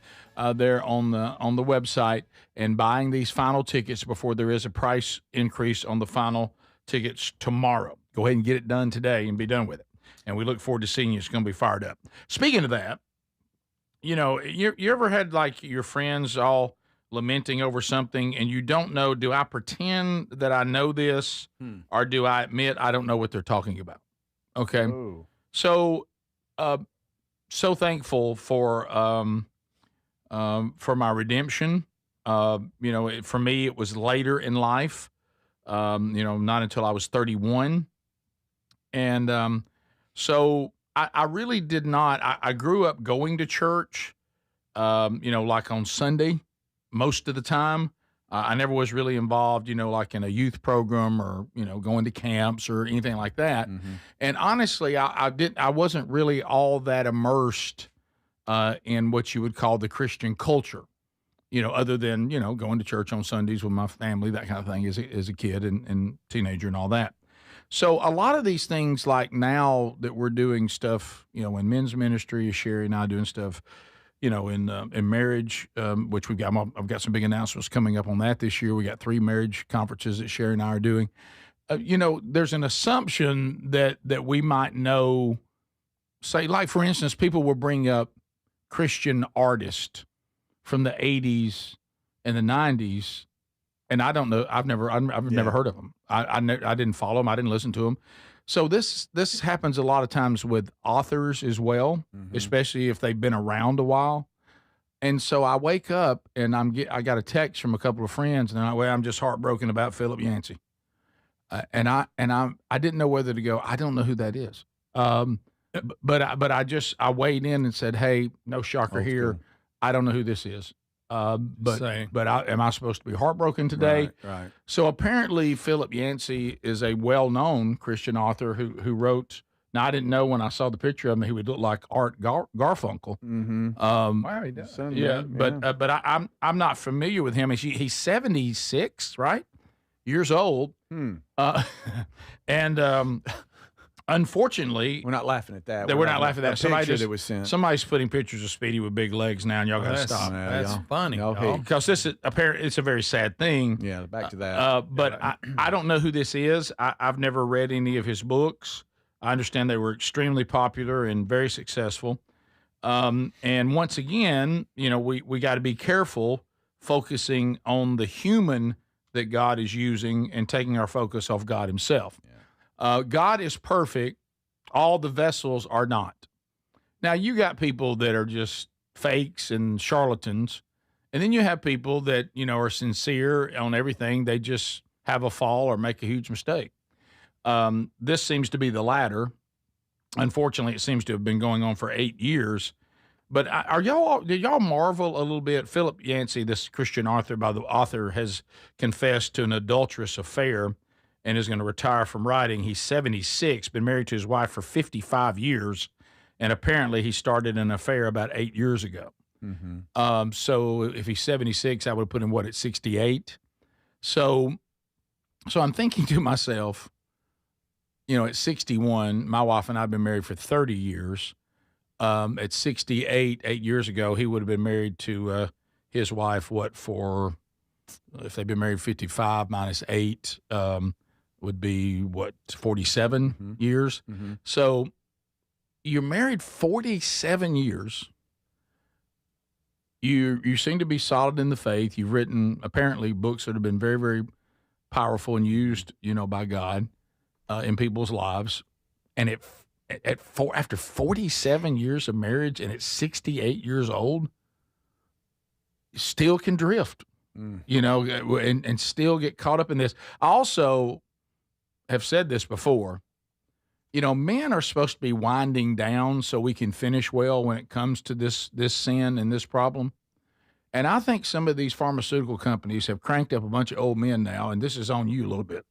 there on the website. And buying these final tickets before there is a price increase on the final tickets tomorrow. Go ahead and get it done today and be done with it. And we look forward to seeing you. It's going to be fired up. Speaking of that, you ever had like your friends all lamenting over something and you don't know, do I pretend that I know this or do I admit I don't know what they're talking about? Okay. Ooh. So thankful for my redemption. For me, it was later in life, not until I was 31. And so I really did not. I grew up going to church, like on Sunday most of the time. I never was really involved, like in a youth program or, going to camps or anything like that. Mm-hmm. And honestly, I wasn't really all that immersed in what you would call the Christian culture, other than, going to church on Sundays with my family, that kind of thing as a kid and teenager and all that. So a lot of these things, like now that we're doing stuff, in men's ministry, Sherry and I doing stuff, in marriage, which I've got some big announcements coming up on that this year. We got 3 marriage conferences that Sherry and I are doing. There's an assumption that we might know, say, like, for instance, people will bring up Christian artists from the 80s and the 90s, and I don't know. I've never heard of them. I didn't follow them. I didn't listen to them. So this happens a lot of times with authors as well, especially if they've been around a while. And so I wake up and I got a text from a couple of friends, and I'm just heartbroken about Philip Yancey, and I didn't know whether to go. I don't know who that is, but I weighed in and said, hey, no shocker here. Cool. I don't know who this is. Am I supposed to be heartbroken today? Right. So apparently Philip Yancey is a well-known Christian author who wrote. Now, I didn't know when I saw the picture of him he would look like Art Garfunkel. Mm-hmm. Wow, he does. But I'm not familiar with him. He's 76, right? Years old. Unfortunately, we're not laughing at that. We're not laughing at that. Somebody's putting pictures of Speedy with big legs now, and y'all got to stop. That's funny. Because this is apparently it's a very sad thing. Yeah, back to that. But I don't know who this is. I've never read any of his books. I understand they were extremely popular and very successful. And once again, we got to be careful focusing on the human that God is using and taking our focus off God himself. God is perfect. All the vessels are not. Now, you got people that are just fakes and charlatans, and then you have people that, are sincere on everything. They just have a fall or make a huge mistake. This seems to be the latter. Unfortunately, it seems to have been going on for 8 years. But did y'all marvel a little bit? Philip Yancey, this Christian author, has confessed to an adulterous affair and is going to retire from writing. He's 76, been married to his wife for 55 years, and apparently he started an affair about 8 years ago. Mm-hmm. So if he's 76, I would have put him, at 68? So I'm thinking to myself, at 61, my wife and I have been married for 30 years. At 68, 8 years ago, he would have been married to his wife, if they've been married 55 minus 8, would be 47 years. Mm-hmm. So you're married 47 years. You seem to be solid in the faith. You've written apparently books that have been very, very powerful and used, by God in people's lives. And after 47 years of marriage and at 68 years old, you still can drift, and still get caught up in this. I also have said this before. men are supposed to be winding down so we can finish well when it comes to this sin and this problem. And I think some of these pharmaceutical companies have cranked up a bunch of old men now, and this is on you a little bit.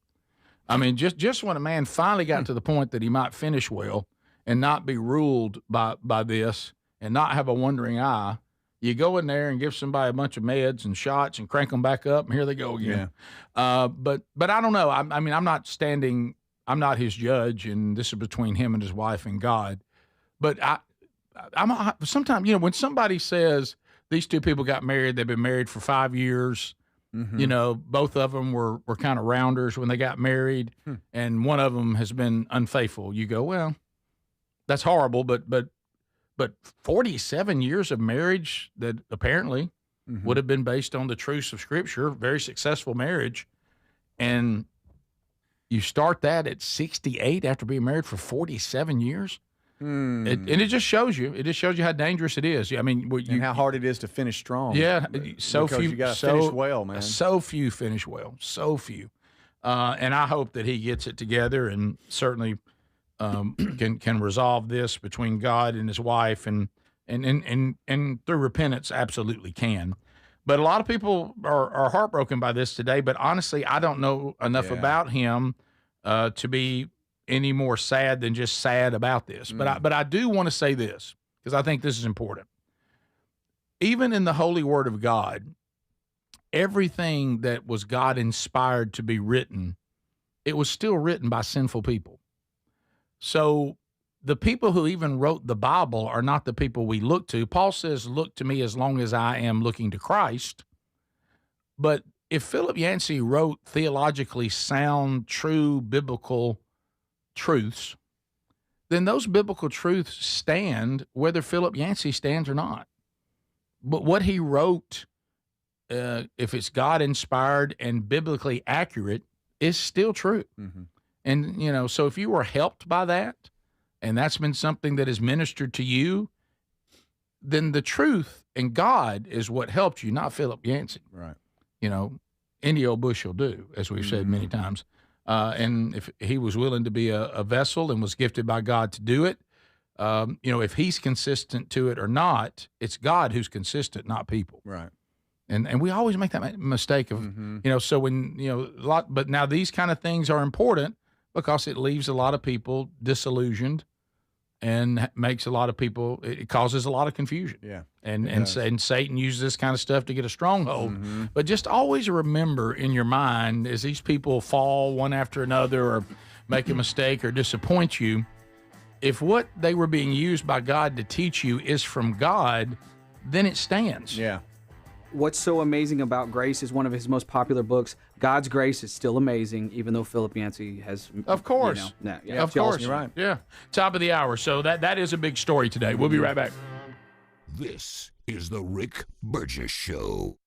I mean, just when a man finally got to the point that he might finish well and not be ruled by this and not have a wandering eye, you go in there and give somebody a bunch of meds and shots and crank them back up, and here they go again. Yeah. But I don't know. I mean, I'm not his judge, and this is between him and his wife and God. But I'm sometimes, when somebody says these two people got married, they've been married for 5 years. Mm-hmm. Both of them were kind of rounders when they got married, and one of them has been unfaithful. You go, well, that's horrible, but 47 years of marriage that apparently would have been based on the truths of Scripture, very successful marriage, and you start that at 68 after being married for 47 years. And it just shows you. It just shows you how dangerous it is. I mean, and how hard it is to finish strong. Yeah, so few. You got to finish well, man. So few finish well. So few. And I hope that he gets it together and certainly can resolve this between God and his wife, and through repentance, absolutely can. But a lot of people are heartbroken by this today. But honestly, I don't know enough about him to be any more sad than just sad about this. But I do want to say this, because I think this is important. Even in the holy word of God, everything that was God inspired to be written, it was still written by sinful people. So the people who even wrote the Bible are not the people we look to. Paul says, look to me as long as I am looking to Christ. But if Philip Yancey wrote theologically sound, true, biblical truths, then those biblical truths stand whether Philip Yancey stands or not. But what he wrote, if it's God-inspired and biblically accurate, is still true. Mm-hmm. And, so if you were helped by that, and that's been something that has ministered to you, then the truth and God is what helped you, not Philip Yancey. Right. Any old bush will do, as we've said many times. And if he was willing to be a vessel and was gifted by God to do it, if he's consistent to it or not, it's God who's consistent, not people. Right. And we always make that mistake of, so when, but now these kind of things are important because it leaves a lot of people disillusioned and makes a lot of people, it causes a lot of confusion. Yeah. And Satan uses this kind of stuff to get a stronghold. Mm-hmm. But just always remember in your mind, as these people fall one after another or make a mistake or disappoint you, if what they were being used by God to teach you is from God, then it stands. Yeah. What's so amazing about Grace is one of his most popular books. God's Grace is still amazing, even though Philip Yancey has. Of course. Of course. You're right. Yeah. Top of the hour. So that is a big story today. We'll be right back. This is the Rick Burgess Show.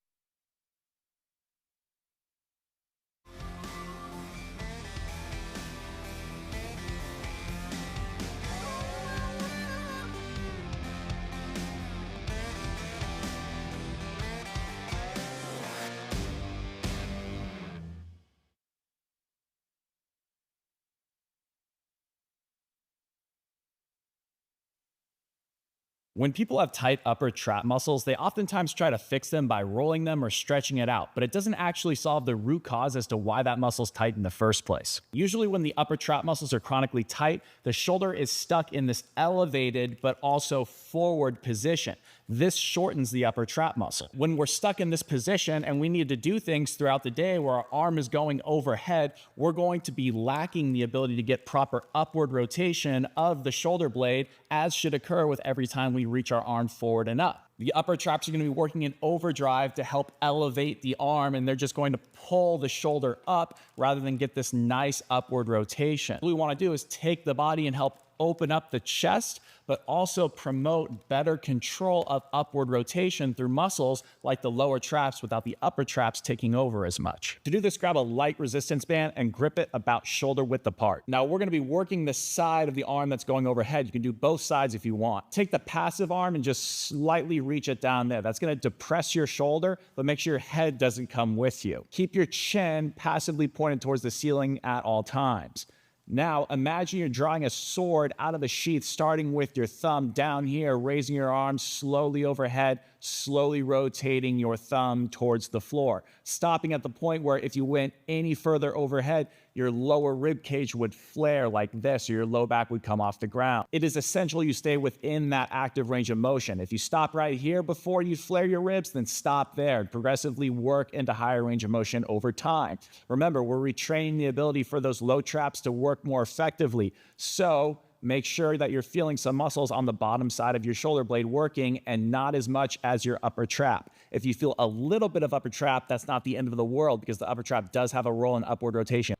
When people have tight upper trap muscles, they oftentimes try to fix them by rolling them or stretching it out, but it doesn't actually solve the root cause as to why that muscle's tight in the first place. Usually when the upper trap muscles are chronically tight, the shoulder is stuck in this elevated but also forward position. This shortens the upper trap muscle. When we're stuck in this position and we need to do things throughout the day where our arm is going overhead, we're going to be lacking the ability to get proper upward rotation of the shoulder blade, as should occur with every time we reach our arm forward and up. The upper traps are going to be working in overdrive to help elevate the arm, and they're just going to pull the shoulder up rather than get this nice upward rotation. What we want to do is take the body and help open up the chest, but also promote better control of upward rotation through muscles like the lower traps without the upper traps taking over as much. To do this, grab a light resistance band and grip it about shoulder width apart. Now we're going to be working the side of the arm that's going overhead. You can do both sides if you want. Take the passive arm and just slightly reach it down there. That's going to depress your shoulder, but make sure your head doesn't come with you. Keep your chin passively pointed towards the ceiling at all times. Now, imagine you're drawing a sword out of the sheath, starting with your thumb down here, raising your arm slowly overhead, slowly rotating your thumb towards the floor, stopping at the point where if you went any further overhead, your lower rib cage would flare like this, or your low back would come off the ground. It is essential you stay within that active range of motion. If you stop right here before you flare your ribs, then stop there. Progressively work into higher range of motion over time. Remember, we're retraining the ability for those low traps to work more effectively. So make sure that you're feeling some muscles on the bottom side of your shoulder blade working and not as much as your upper trap. If you feel a little bit of upper trap, that's not the end of the world because the upper trap does have a role in upward rotation.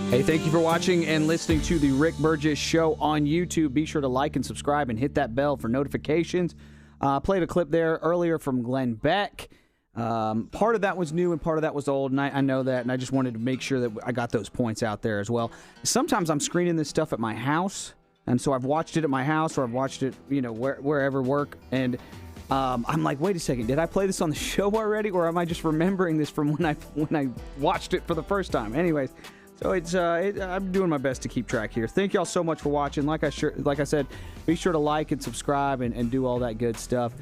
Hey, thank you for watching and listening to the Rick Burgess Show on YouTube. Be sure to like and subscribe and hit that bell for notifications. Played a clip there earlier from Glenn Beck. Part of that was new and part of that was old, and I know that, and I just wanted to make sure that I got those points out there as well. Sometimes I'm screening this stuff at my house, and so I've watched it at my house or I've watched it, wherever work, and I'm like, wait a second, did I play this on the show already, or am I just remembering this from when I watched it for the first time? Anyways. So I'm doing my best to keep track here. Thank y'all so much for watching. Like I said, be sure to like and subscribe and do all that good stuff.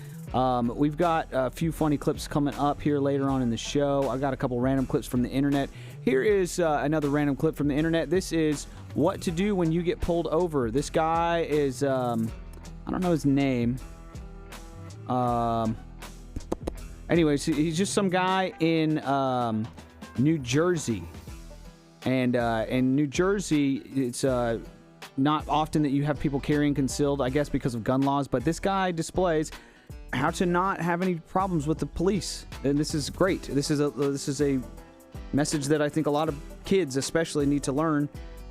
We've got a few funny clips coming up here later on in the show. I've got a couple random clips from the internet. Here is another random clip from the internet. This is what to do when you get pulled over. This guy is, I don't know his name. Anyways, he's just some guy in New Jersey. And in New Jersey, it's not often that you have people carrying concealed, I guess because of gun laws. But this guy displays how to not have any problems with the police. And this is great. This is a message that I think a lot of kids especially need to learn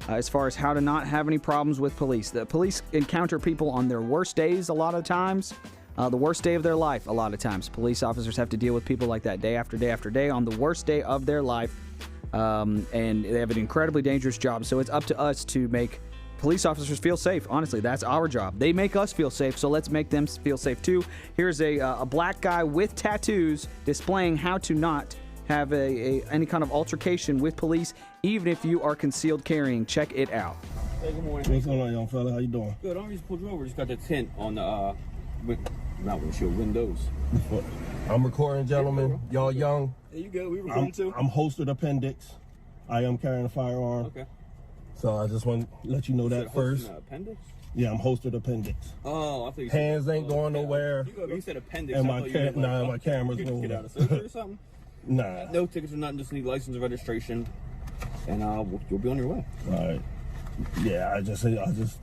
as far as how to not have any problems with police. The police encounter people on their worst days a lot of times. The worst day of their life a lot of times. Police officers have to deal with people like that day after day after day on the worst day of their life. And they have an incredibly dangerous job, so it's up to us to make police officers feel safe. Honestly, that's our job. They make us feel safe, so let's make them feel safe too. Here's a black guy with tattoos displaying how to not have any kind of altercation with police, even if you are concealed carrying. Check it out. Hey, good morning. What's going on, young fella? How you doing? Good. I just pulled you over. Just got the tint on the not windshield, windows. I'm recording, gentlemen. Y'all young. There you go. We recording too. I'm holstered appendix. I am carrying a firearm. Okay. So I just want to let you know that first. Appendix? Yeah, I'm holstered appendix. Oh, I thought you said hands ain't going nowhere. You said appendix. And my camera's moving. moving. Get out of surgery or something? Nah. No tickets or nothing. Just need license and registration, and you'll be on your way. All right. Yeah, I just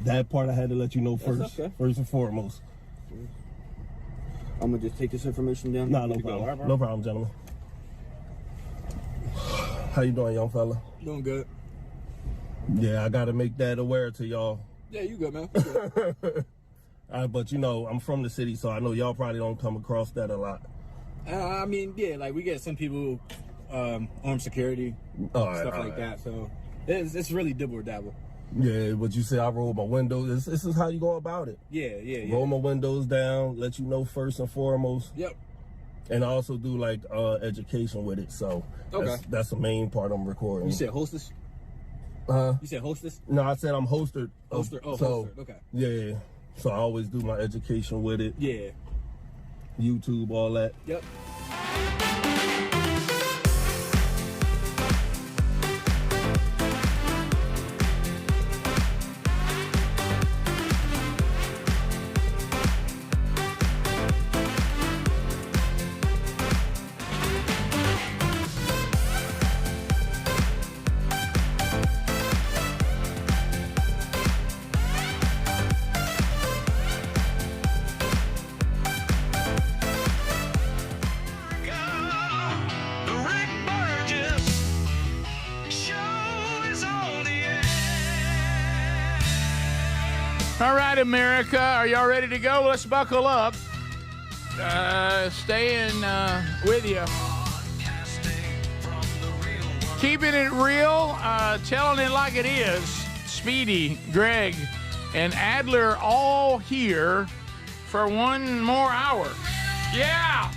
that part I had to let you know first. Okay. First and foremost. I'm gonna just take this information down. No problem. No problem, gentlemen. How you doing, young fella? Doing good. Yeah, I gotta make that aware to y'all. Yeah, you good, man. You good. But I'm from the city, so I know y'all probably don't come across that a lot. I mean, yeah, like we get some people armed security, stuff like that. So it's really dibble or dabble. Yeah, but you say I roll my windows. This is how you go about it. Yeah. Roll my windows down, let you know first and foremost. Yep. And I also do like education with it. So that's the main part I'm recording. You said hostess? You said hostess? No, I said I'm hosted. Hosted. Okay. Yeah. So I always do my education with it. Yeah. YouTube, all that. Yep. All right, America, are y'all ready to go? Let's buckle up. Staying with you. Keeping it real, telling it like it is. Speedy, Greg, and Adler all here for one more hour. Yeah!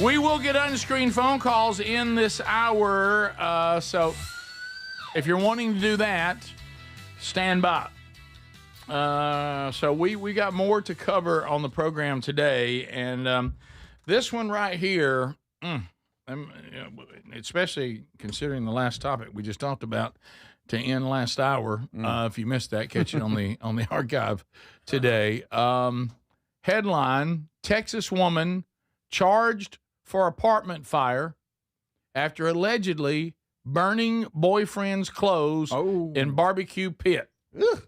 We will get unscreened phone calls in this hour, so if you're wanting to do that, stand by. So we got more to cover on the program today, and this one right here, especially considering the last topic we just talked about to end last hour. If you missed that, catch it on the archive today. Headline: Texas woman charged for apartment fire after allegedly burning boyfriend's clothes in barbecue pit. Ugh.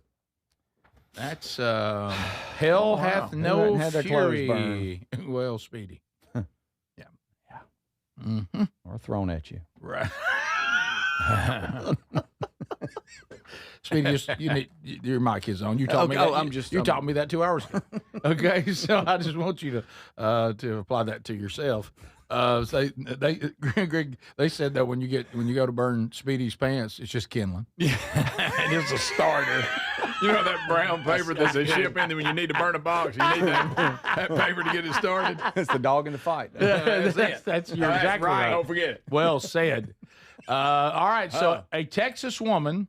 That's hell hath no fury. Well, Speedy. Yeah. Mm-hmm. Or thrown at you. Right. Speedy, your mic is on. You taught me that. You taught me that 2 hours ago. Okay, so I just want you to apply that to yourself. Greg, they said that when you go to burn Speedy's pants, it's just kindling. Yeah, it's a starter. You know that brown paper that they ship in when you need to burn a box. You need that paper to get it started. It's the dog in the fight. That's you're exactly right. Don't forget it. Well said. All right, so a Texas woman.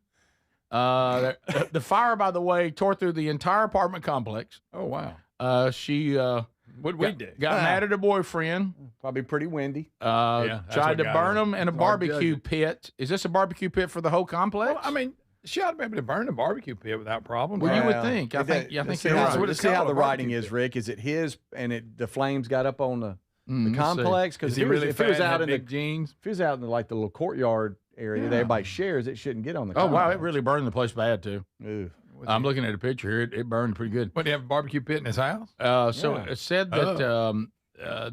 The fire, by the way, tore through the entire apartment complex. Oh wow! She what'd we do? Got mad at her boyfriend. Probably pretty windy. Tried to burn him in a barbecue pit. Is this a barbecue pit for the whole complex? Well, I mean, she ought to be able to burn a barbecue pit without problem. Well, you would think. I think you're right. Let's see how the writing is, Rick. Is it his and the flames got up on the complex? Because if it was out in the jeans, if it was out in the little courtyard area that everybody shares, it shouldn't get on the complex. Wow, it really burned the place bad too. Ooh. I'm looking at a picture here. It burned pretty good. What, do you have a barbecue pit in his house? It said that the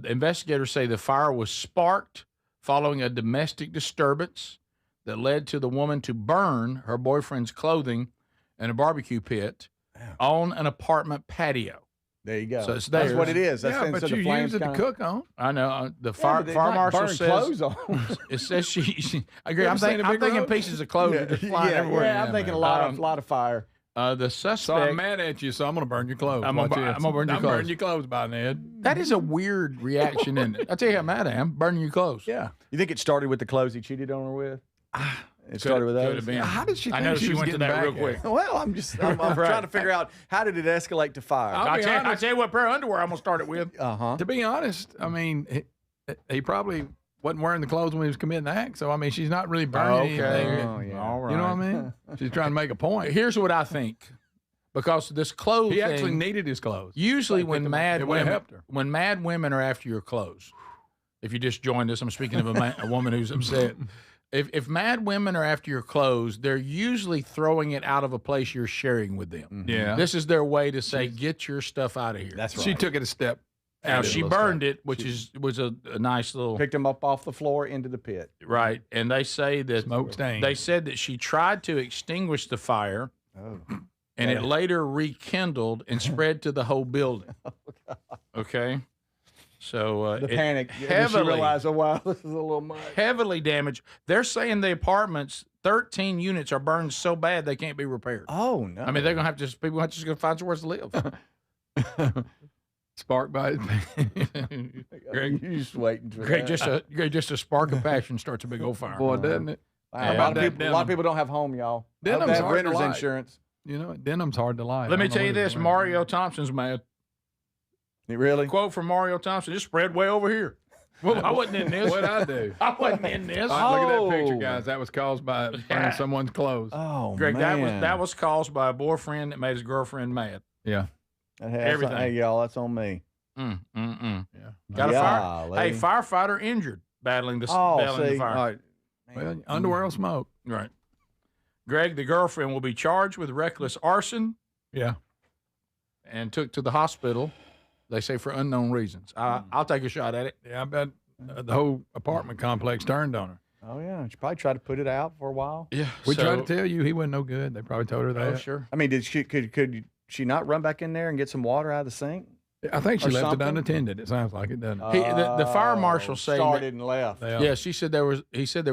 investigators say the fire was sparked following a domestic disturbance that led to the woman to burn her boyfriend's clothing in a barbecue pit on an apartment patio. There you go. So it's that's what it is. That's but you use it to cook on. I know. The fire marshal says clothes on. It says she. I agree. I'm thinking pieces of clothes are just flying everywhere. Yeah, I'm thinking a lot of fire. The suspect. So I'm mad at you, so I'm going to burn your clothes. I'm going to burn your clothes. Burn your clothes, by Ned. That is a weird reaction, isn't it? I'll tell you how mad I am. Burning your clothes. Yeah. You think it started with the clothes he cheated on her with? It started with that. How did she think I know she was went to that real quick. Well, I'm trying to figure out how did it escalate to fire. I'll tell you what pair of underwear I'm going to start it with. To be honest, I mean, he probably wasn't wearing the clothes when he was committing the act. So, I mean, she's not really burning anything. All right. You know what I mean? She's trying to make a point. Here's what I think. Because this clothes he actually thing, needed his clothes. Usually when mad women are after your clothes, if you just joined us, I'm speaking of a woman who's upset. If mad women are after your clothes, they're usually throwing it out of a place you're sharing with them. Yeah. This is their way to say, get your stuff out of here. That's right. She took it a step. Now, she burned it, which was a nice little... Picked them up off the floor into the pit. Right. And they say that... Smoke stain. They said that she tried to extinguish the fire. And it later rekindled and spread to the whole building. Okay? So the panic. Heavily, she realized, oh, wow, this is a little much. Heavily damaged. They're saying the apartments, 13 units are burned so bad they can't be repaired. Oh, no. I mean, they're going to have to, people are just going to find somewhere to live. Spark by Greg, you're just waiting for Greg, that. just a spark of passion starts a big old fire. Boy, doesn't it? A lot of people don't have home, y'all. They have renter's insurance. You know, denim's hard to lie. Let me tell you this, Mario Thompson's mad. Really? Quote from Mario Thompson, just spread way over here. Well, I wasn't in this. What'd I do? I wasn't in this. Look at that picture, guys. That was caused by burning someone's clothes. Oh, Greg, man. that was caused by a boyfriend that made his girlfriend mad. Yeah. Everything. Hey, y'all, that's on me. Yeah. Got a fire. Hey, firefighter injured battling the fire. Right. Well, underworld smoke. Right. Greg, the girlfriend, will be charged with reckless arson. Yeah. And took to the hospital, they say, for unknown reasons. I'll take a shot at it. Yeah, I bet the whole apartment complex turned on her. Oh, yeah. She probably tried to put it out for a while. Yeah. We tried to tell you he wasn't no good. They probably told her that. Oh, sure. I mean, could she not run back in there and get some water out of the sink I think she left it unattended. It sounds like it doesn't. The fire marshal said started and left. Yeah, he said there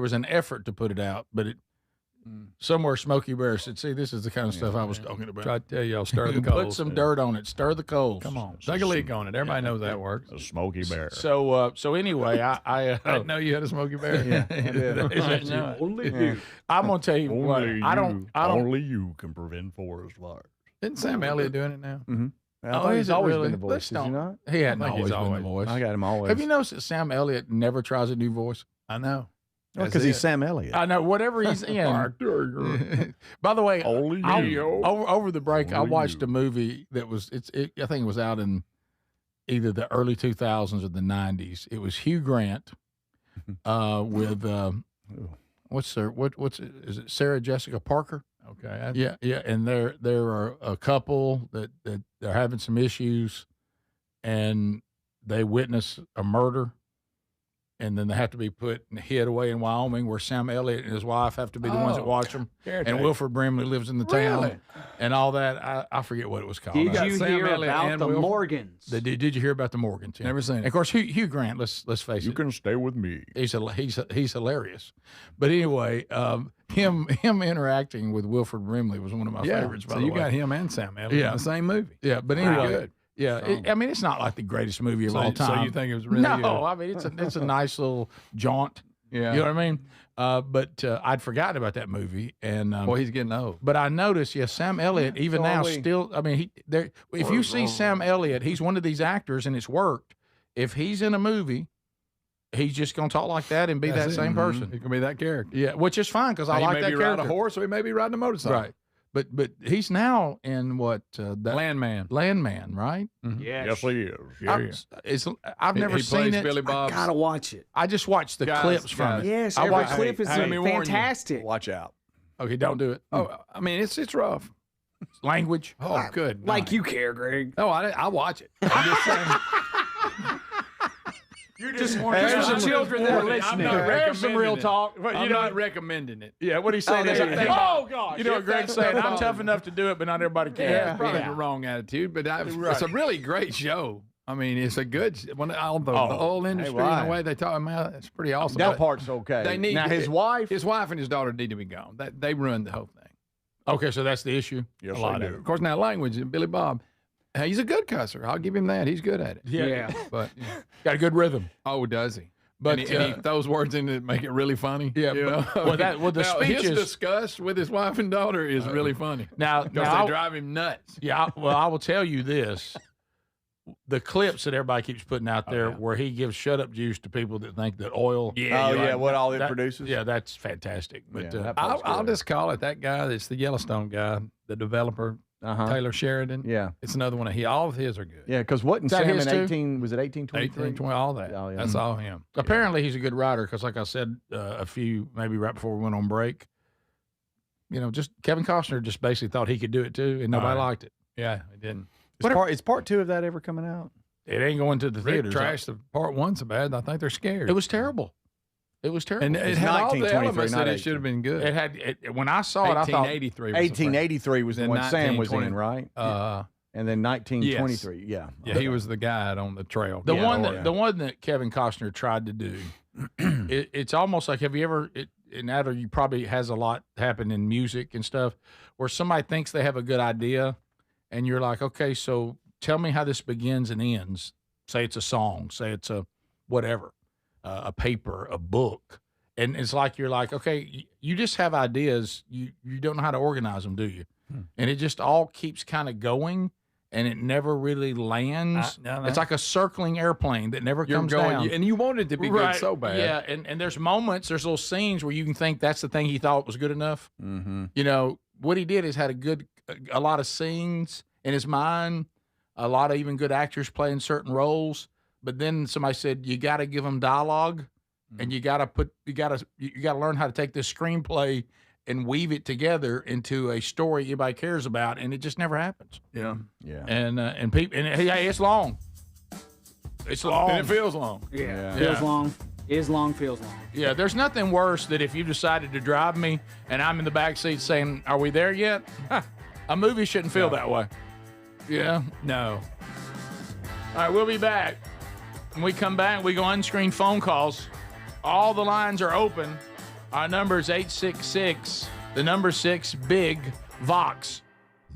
was an effort to put it out, but it somewhere Smokey Bear said, "See, this is the kind of stuff I was talking about." Try to tell y'all, stir the coals. Put some dirt on it. Stir the coals. Come on, take a leak on it. Everybody knows that works. A Smokey Bear. So anyway, I didn't know you had a Smokey Bear. Yeah, is that you? Only you. I'm gonna tell you what. I don't. Only you can prevent forest fires. Isn't Sam Elliott doing it now? Mm-hmm. I thought he's always been the voice. Did you not? He hadn't always been the voice. I got him always. Have you noticed that Sam Elliott never tries a new voice? I know. Because he's Sam Elliott. I know. Whatever he's in. By the way, over the break, I watched a movie that was. I think it was out in either the early 2000s or the 90s. It was Hugh Grant with what's is it Sarah Jessica Parker? Okay. Yeah, and there are a couple that they're having some issues, and they witness a murder, and then they have to be hid away in Wyoming, where Sam Elliott and his wife have to be the ones that watch them, and Wilford Brimley lives in the town, and all that. I forget what it was called. Did you hear about the Morgans? Did you hear about the Morgans? Yeah. Never seen it. And of course, Hugh Grant. Let's face it. You can stay with me. He's hilarious. But anyway, him interacting with Wilford Brimley was one of my favorites. By the way, you got him and Sam Elliott in the same movie. Yeah, but anyway, good. Yeah, So- it's not like the greatest movie of all time. So you think it was really no? good? I mean, it's a nice little jaunt. Yeah. You know what I mean? But I'd forgotten about that movie, and Boy, he's getting old. But I noticed, Sam Elliott, even so now, are we. still. I mean, if you see Sam Elliott, he's one of these actors, and it's worked. If he's in a movie, he's just gonna talk like that and be That's that it. same person. He can be that character. Yeah, which is fine because I he like may that be character. riding a horse, or he may be riding a motorcycle. Right. But he's now in what Landman. Landman, right? Yes, he is. I've never he seen plays it. Billy Bob's. Gotta watch it. I just watched the clips from it. Yes, I every watched clip is let me warn you. fantastic. Watch out. Okay, don't do it. Oh, I mean, it's rough. Language. Oh, good. Like you care, Greg. Oh, I watch it. I'm just saying. You're just There's some children that are listening. There's some real talk. But I'm not recommending it. Yeah, what he's saying is, oh, gosh. you know what Greg's saying? I'm tough enough to do it, but not everybody can. Yeah, probably the wrong attitude, but it's a really great show. I mean, it's a good the oil industry in the way they talk about it's pretty awesome. That But part's okay. They need now his wife and his daughter need to be gone. They ruined the whole thing. Okay, so that's the issue. Yes, A lot they of do. it. Of course, now language. Billy Bob, he's a good cusser. I'll give him that. He's good at it. Yeah. But Got a good rhythm. oh, does he? But and he throws words in it that make it really funny. Yeah, you know? the now, speeches. his disgust with his wife and daughter is really funny. Now Because they drive him nuts. Yeah, I will tell you this. The clips that everybody keeps putting out there where he gives shut up juice to people that think that oil. what all it produces. Yeah, that's fantastic. But Yeah, that I'll just call it that guy. That's the Yellowstone guy, the developer, Taylor Sheridan. Yeah. It's another one. All of his are good. Yeah, because wasn't Is that Sam his in too? 18? Was it 1823? 1820, all that. Oh, yeah. That's all him. apparently he's a good writer because, like I said, maybe right before we went on break, just Kevin Costner just basically thought he could do it too, and nobody liked it. Yeah, he didn't. Is part 2 of that ever coming out? It ain't going to the Rick theaters. trashed the part 1 so bad. I think they're scared. It was terrible. It was terrible. And it It's had all the 1923, elements not that it should have been good. It had when I saw it, I thought 1883. 1883 was the Then one Sam was 1920. in, right? And then 1923, yeah. Yeah, he was the guide on the trail. the one that Kevin Costner tried to do. It's almost like, have you ever? And that you probably has a lot happen in music and stuff where somebody thinks they have a good idea, and you're like, okay, so tell me how this begins and ends. Say it's a song. Say it's a whatever, a paper, a book, and it's like you're like, okay, you just have ideas. You don't know how to organize them, do you? And it just all keeps kind of going, and it never really lands. No. It's like a circling airplane that never comes down. And you want it to be good so bad. Yeah, and there's moments, there's little scenes where you can think that's the thing he thought was good enough. Mm-hmm. What he did is had a lot of scenes in his mind, a lot of even good actors playing certain roles. But then somebody said you got to give them dialogue, and you got to learn how to take this screenplay and weave it together into a story everybody cares about, and it just never happens. Yeah. And people, hey, it's long. It's long. And it feels long. Yeah. Feels long. Is long, feels long. Yeah, there's nothing worse than if you decided to drive me and I'm in the back seat saying, "Are we there yet?" A movie shouldn't feel that way. Yeah. No. All right, we'll be back. When we come back, we go unscreened phone calls. All the lines are open. Our number is 866, the number 6, Big Vox.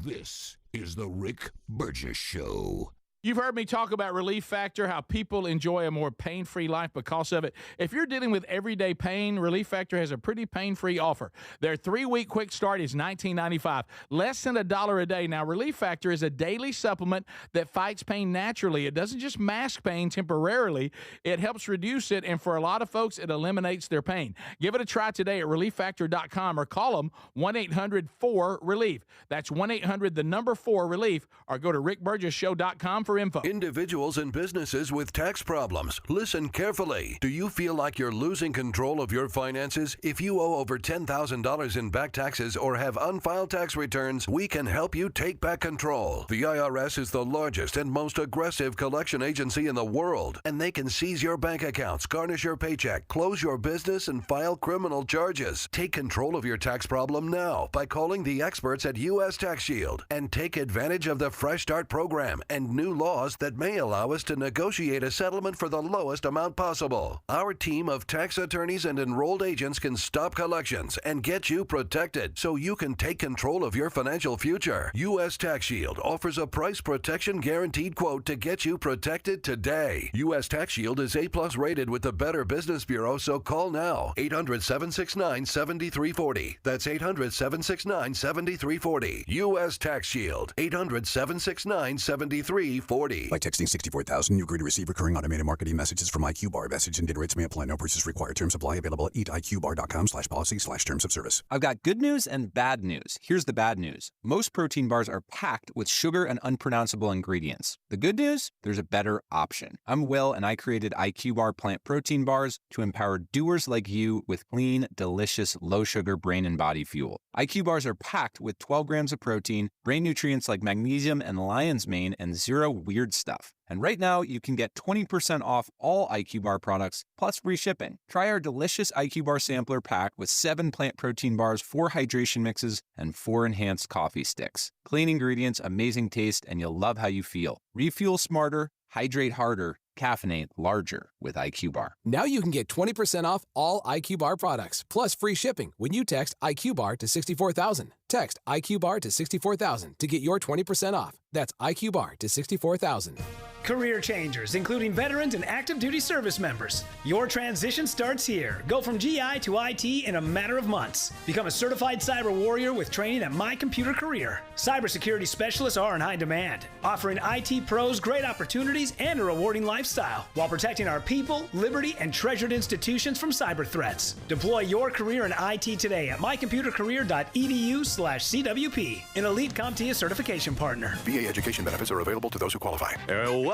This is the Rick Burgess Show. You've heard me talk about Relief Factor, how people enjoy a more pain-free life because of it. If you're dealing with everyday pain, Relief Factor has a pretty pain-free offer. Their 3-week quick start is $19.95, less than $1 a day. Now, Relief Factor is a daily supplement that fights pain naturally. It doesn't just mask pain temporarily. It helps reduce it, and for a lot of folks, it eliminates their pain. Give it a try today at ReliefFactor.com or call them 1-800-4-RELIEF. That's 1-800-4-RELIEF, or go to rickburgessshow.com for info. Individuals and businesses with tax problems, listen carefully. Do you feel like you're losing control of your finances? If you owe over $10,000 in back taxes or have unfiled tax returns, we can help you take back control. The IRS is the largest and most aggressive collection agency in the world, and they can seize your bank accounts, garnish your paycheck, close your business, and file criminal charges. Take control of your tax problem now by calling the experts at U.S. Tax Shield and take advantage of the Fresh Start program and new laws that may allow us to negotiate a settlement for the lowest amount possible. Our team of tax attorneys and enrolled agents can stop collections and get you protected so you can take control of your financial future. U.S. Tax Shield offers a price protection guaranteed quote to get you protected today. U.S. Tax Shield is A+ rated with the Better Business Bureau, so call now. 800-769-7340. That's 800-769-7340. U.S. Tax Shield. 800-769-7340. By texting 64,000, you agree to receive recurring automated marketing messages from IQ Bar. Message and data rates may apply. No purchase required. Terms apply. Available at eatiqbar.com/policy/terms of service. I've got good news and bad news. Here's the bad news. Most protein bars are packed with sugar and unpronounceable ingredients. The good news? There's a better option. I'm Will, and I created IQ Bar plant protein bars to empower doers like you with clean, delicious, low-sugar brain and body fuel. IQ Bars are packed with 12 grams of protein, brain nutrients like magnesium and lion's mane, and zero weird stuff. And right now, you can get 20% off all IQ Bar products, plus free shipping. Try our delicious IQ Bar sampler pack with 7 plant protein bars, 4 hydration mixes, and 4 enhanced coffee sticks. Clean ingredients, amazing taste, and you'll love how you feel. Refuel smarter, hydrate harder, caffeinate larger with IQ Bar. Now you can get 20% off all IQ Bar products, plus free shipping when you text IQ Bar to 64,000. Text IQ Bar to 64,000 to get your 20% off. That's IQ Bar to 64,000. Career changers, including veterans and active duty service members. Your transition starts here. Go from GI to IT in a matter of months. Become a certified cyber warrior with training at My Computer Career. Cybersecurity specialists are in high demand, offering IT pros great opportunities and a rewarding lifestyle while protecting our people, liberty, and treasured institutions from cyber threats. Deploy your career in IT today at mycomputercareer.edu/CWP, an elite CompTIA certification partner. VA education benefits are available to those who qualify.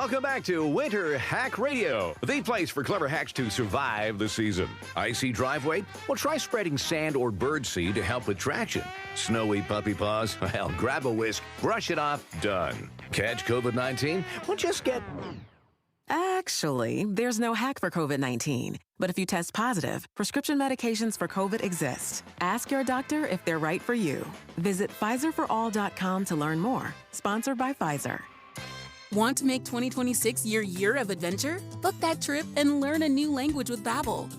Welcome back to Winter Hack Radio, the place for clever hacks to survive the season. Icy driveway? Well, try spreading sand or birdseed to help with traction. Snowy puppy paws? Well, grab a whisk, brush it off, done. Catch COVID-19? Well, just get... Actually, there's no hack for COVID-19. But if you test positive, prescription medications for COVID exist. Ask your doctor if they're right for you. Visit PfizerForAll.com to learn more. Sponsored by Pfizer. Want to make 2026 your year of adventure? Book that trip and learn a new language with Babbel.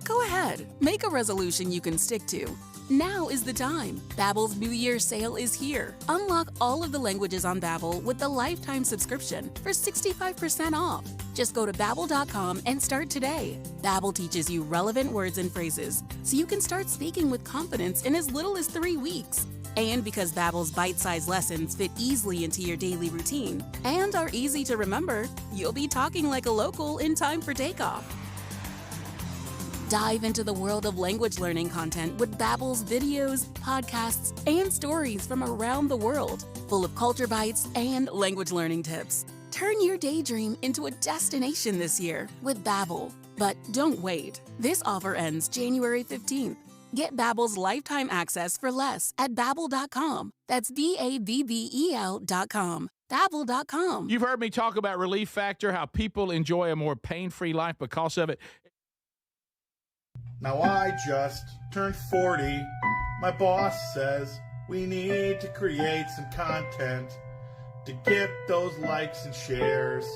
Go ahead, make a resolution you can stick to. Now is the time. Babbel's New Year sale is here. Unlock all of the languages on Babbel with the lifetime subscription for 65% off. Just go to Babbel.com and start today. Babbel teaches you relevant words and phrases, so you can start speaking with confidence in as little as 3 weeks. And because Babbel's bite-sized lessons fit easily into your daily routine and are easy to remember, you'll be talking like a local in time for takeoff. Dive into the world of language learning content with Babbel's videos, podcasts, and stories from around the world, full of culture bites and language learning tips. Turn your daydream into a destination this year with Babbel. But don't wait. This offer ends January 15th. Get Babbel's lifetime access for less at Babbel.com. That's Babbel.com. Babbel.com. You've heard me talk about Relief Factor, how people enjoy a more pain-free life because of it. Now I just turned 40. My boss says we need to create some content to get those likes and shares.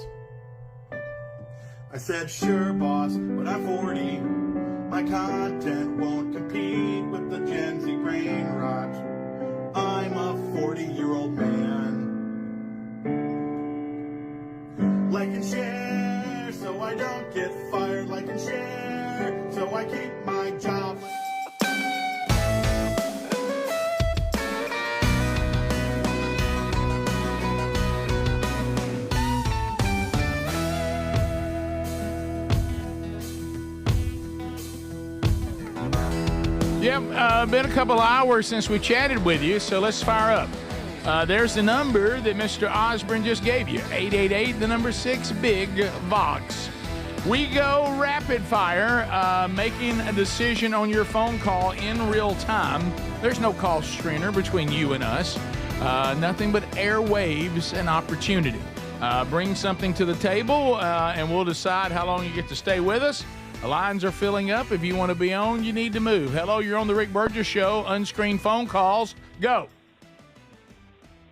I said, sure, boss, but I'm 40. My content won't compete with the Gen Z brain rot. I'm a 40-year-old man. Like and share, so I don't get fired. Like and share, so I keep my job. Yeah, been a couple hours since we chatted with you, so let's fire up. There's the number that Mr. Osborne just gave you, 888, the number 6, Big Vox. We go rapid fire, making a decision on your phone call in real time. There's no call screener between you and us. Nothing but airwaves and opportunity. Bring something to the table, and we'll decide how long you get to stay with us. The lines are filling up. If you want to be on, you need to move. Hello, you're on the Rick Burgess Show. Unscreened phone calls. Go.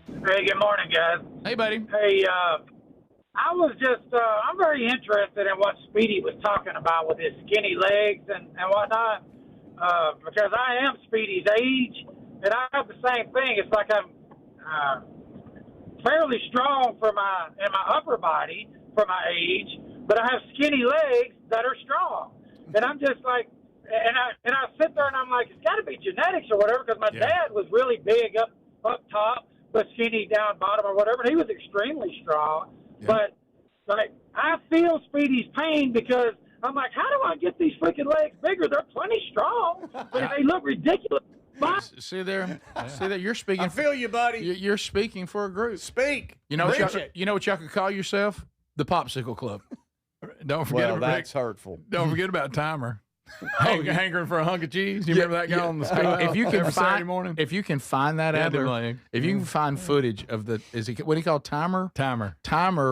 Hey, good morning, guys. Hey, buddy. Hey, I was just, I'm very interested in what Speedy was talking about with his skinny legs and whatnot, because I am Speedy's age, and I have the same thing. It's like I'm fairly strong in my upper body for my age, but I have skinny legs that are strong. And I'm just like, and I sit there and I'm like, it's got to be genetics or whatever, because my dad was really big up top, but skinny down bottom or whatever. And he was extremely strong. Yeah. But like, I feel Speedy's pain because I'm like, how do I get these freaking legs bigger? They're plenty strong, but they look ridiculous. See there? See that? You're speaking. I feel you, buddy. You're speaking for a group. Speak. You know what y'all could call yourself? The Popsicle Club. Don't forget about that's hurtful. Don't forget about Timer. Hankering for a hunk of cheese. You remember that guy on the school? If you can Saturday morning. If you can find that out there, if you can find footage of the what do you call Timer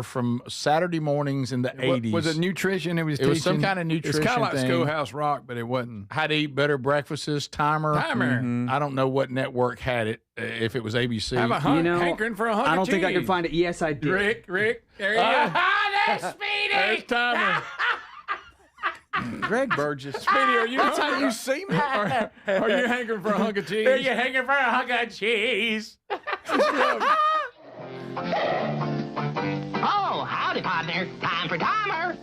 from Saturday mornings in the 80s. Was it nutrition? It was some kind of nutrition. It's kind of like thing. Schoolhouse Rock, but it wasn't. How to eat better breakfasts. Timer. Mm-hmm. I don't know what network had it. If it was ABC. Have a hankering for a hunk of cheese. I don't think I can find it. Yes, I did. Rick, there you go. There's Speedy. There's Timer. Greg Burgess. Speedy, are you? That's how you see me. Are you hankering for a hunk of cheese? Are you hankering for a hunk of cheese? Oh, howdy, partner. Time for Timer.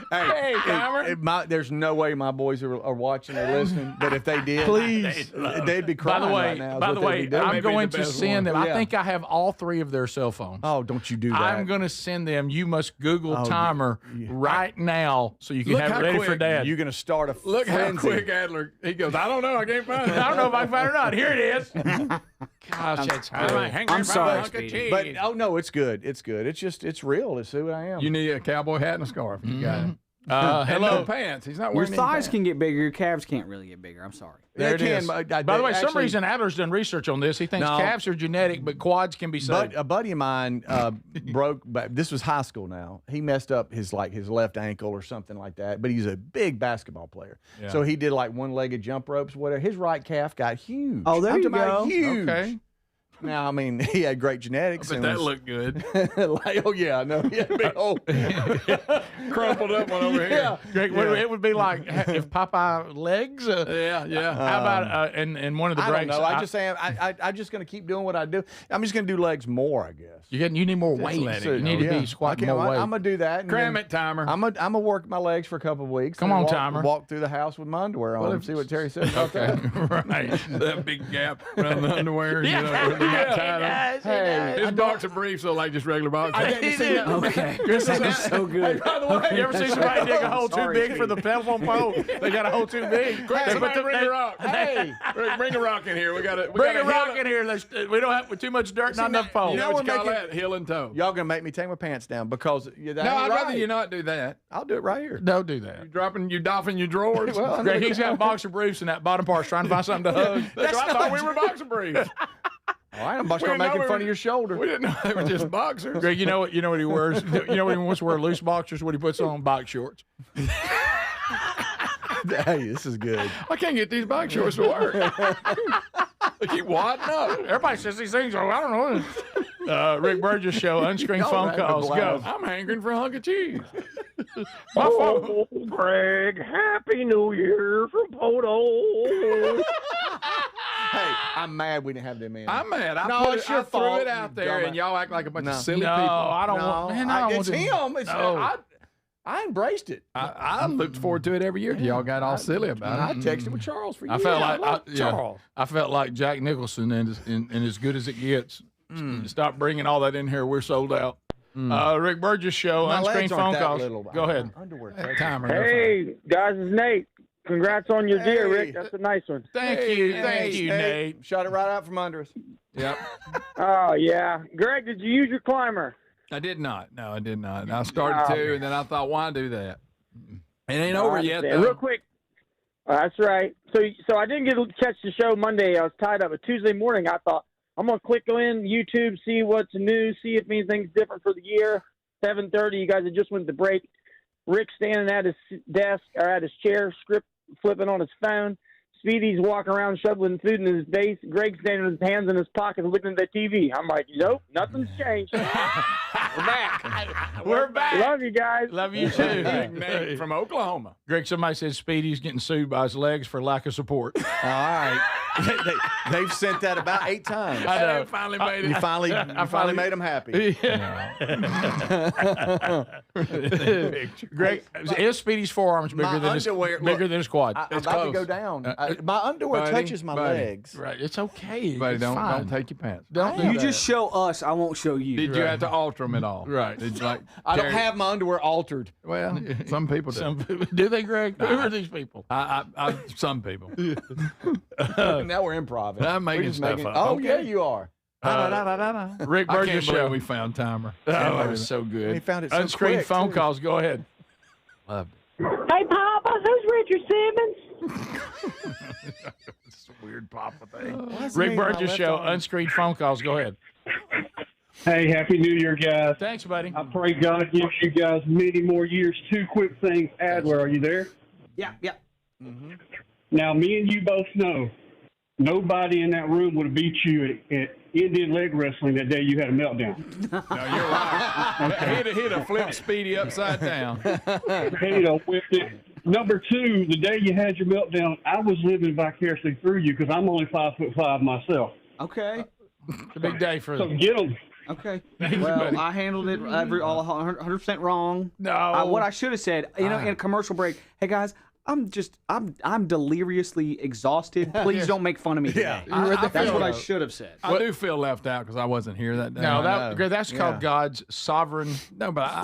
Hey, Timer. There's no way my boys are watching or listening, but if they did, please, they'd be crying right now. By the way, I'm going to send them. I think I have all 3 of their cell phones. Oh, don't you do that. I'm going to send them. You must Google Timer right now so you can have it ready for Dad. You're going to start a Look frenzy. how quick Adler, he goes, I don't know. I can't find it. I don't know if I can find it or not. Here it is. Gosh, that's I'm sorry, Speedy. But, no, it's good. It's good. It's real. It's who I am. You need a cowboy hat and a scarf. You got it. Hello. No pants. He's not wearing Your thighs pants. can get bigger. Your calves can't really get bigger. I'm sorry. There it is. By the way, some reason Adler's done research on this. He thinks calves are genetic, but quads can be saved. But a buddy of mine broke. This was high school. Now he messed up his left ankle or something like that. But he's a big basketball player, so he did like one-legged jump ropes, whatever. His right calf got huge. Oh, there you go. Huge. Okay. Now, I mean, he had great genetics. But that looked good. Oh, yeah, I know. He had a big old crumpled up one over here. It would be like if Popeye legs. Yeah. How about in one of the breaks? I don't know. I just say I'm just going to keep doing what I do. I'm just going to do legs more, I guess. You need more weight. You need to be squatting more weight. I'm going to do that. Cram it, Timer. I'm going to work my legs for a couple of weeks. Come on, Timer. Walk through the house with my underwear on and see what Terry says about that. Right. That big gap around the underwear. Hey, his boxer briefs are like just regular boxers. Okay. This is so good. Hey, by the way, you ever see somebody dig a hole too big for the telephone pole? They got a hole too big. Bring a rock. Hey, bring a rock in here. Bring a rock in here. We don't have too much dirt, not enough pole. You know what you call that? Heel and toe. Y'all gonna make me take my pants down because I'd rather you not do that. I'll do it right here. Don't do that. You doffing your drawers. Greg, he's got boxer briefs in that bottom part, trying to find something to hug. I thought we were boxer briefs. All right, I'm about to start making fun of your shoulder. We didn't know they were just boxers. Greg, you know what he wears? You know when he wants to wear loose boxers? What he puts on? Box shorts. Hey, this is good. I can't get these box shorts to work. They keep wadding up. Everybody says these things. I don't know. Rick Burgess Show, unscreened phone calls. Go. I'm hankering for a hunk of cheese. Oh, Greg, Happy New Year from Poto. Hey, I'm mad we didn't have them in. I'm mad. I threw it out there, and y'all act like a bunch of silly people. I don't want. Man, I don't it's want him. No. I embraced it. I looked forward to it every year. Y'all got all silly about it. I texted with Charles for years. I felt like Charles. I felt like Jack Nicholson and as good as it gets. Stop bringing all that in here. We're sold out. Rick Burgess Show, unscreened phone calls. Go ahead. Hey, guys, it's Nate. Congrats on your deer, Rick. That's a nice one. Thank you, Nate. Shot it right out from under us. Yep. Oh, yeah. Greg, did you use your climber? I did not. No, I did not. I started to, and then I thought, why do that? It ain't over yet, though. Real quick. That's right. So I didn't get to catch the show Monday. I was tied up. But Tuesday morning, I thought, I'm going to click in YouTube, see what's new, see if anything's different for the year. 7:30, you guys had just went to break. Rick standing at his desk or at his chair, script flipping on his phone. Speedy's walking around shoveling food in his face. Greg's standing with his hands in his pockets looking at the TV. I'm like, nope, nothing's changed. We're back. We're back. Love you guys. Love you too. Nate from Oklahoma. Greg, somebody said Speedy's getting sued by his legs for lack of support. All right. They've sent that about 8 times. I know. Finally made it. You finally made them happy. Yeah. Greg, is Speedy's forearms bigger than his quad? I'm about to go down. My underwear touches my legs. Right. It's okay. Buddy, it's don't take your pants. Don't You just show us. I won't show you. Did you have to alter them at all? Right. Did you like? I don't have my underwear altered. Well, some people do. Do they, Greg? Who are these people? Some people. Now we're improv. I'm making stuff up. Oh, yeah, you are. Rick Burgess Show. We found Timer. Oh, that was so good. We found it so unscreened quick, phone too. calls. Go ahead. Loved Hey, Papa, who's Richard Simmons? It's a weird Papa thing. Rick Burgess Show, unscreened phone calls. Go ahead. Hey, Happy New Year, guys. Thanks, buddy. I pray God gives you guys many more years. 2 quick things. Adler, are you there? Yeah. Mm-hmm. Now, me and you both know nobody in that room would have beat you at Indian leg wrestling that day you had a meltdown. No, you're right. He'd have flipped Speedy upside down. He'd have whipped it. Number 2, the day you had your meltdown, I was living vicariously through you because I'm only 5'5" myself. Okay. It's a big day for So get them. Okay. Thank you, Well, buddy. I handled it all 100% wrong. No. What I should have said, in a commercial break, hey guys, I'm deliriously exhausted. Please don't make fun of me today. That's what I should have said. I do feel left out because I wasn't here that day. No, that's called God's sovereign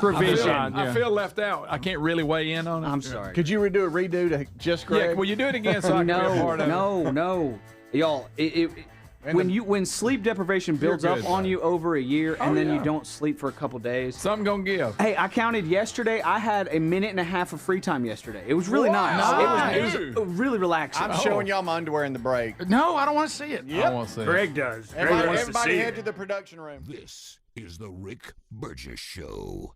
provision. I feel left out. I can't really weigh in on it. I'm sorry. Could you redo a redo to just Greg? Yeah, will you do it again so I can be a part of it? No. Y'all, when sleep deprivation builds up on you over a year and then you don't sleep for a couple days. Something gonna give. Hey, I counted yesterday. I had a minute and a half of free time yesterday. It was really nice. It was really relaxing. I'm showing y'all my underwear in the break. No, I don't want to see it. Yep. I want to see Greg does. Everybody head to the production room. This is the Rick Burgess Show.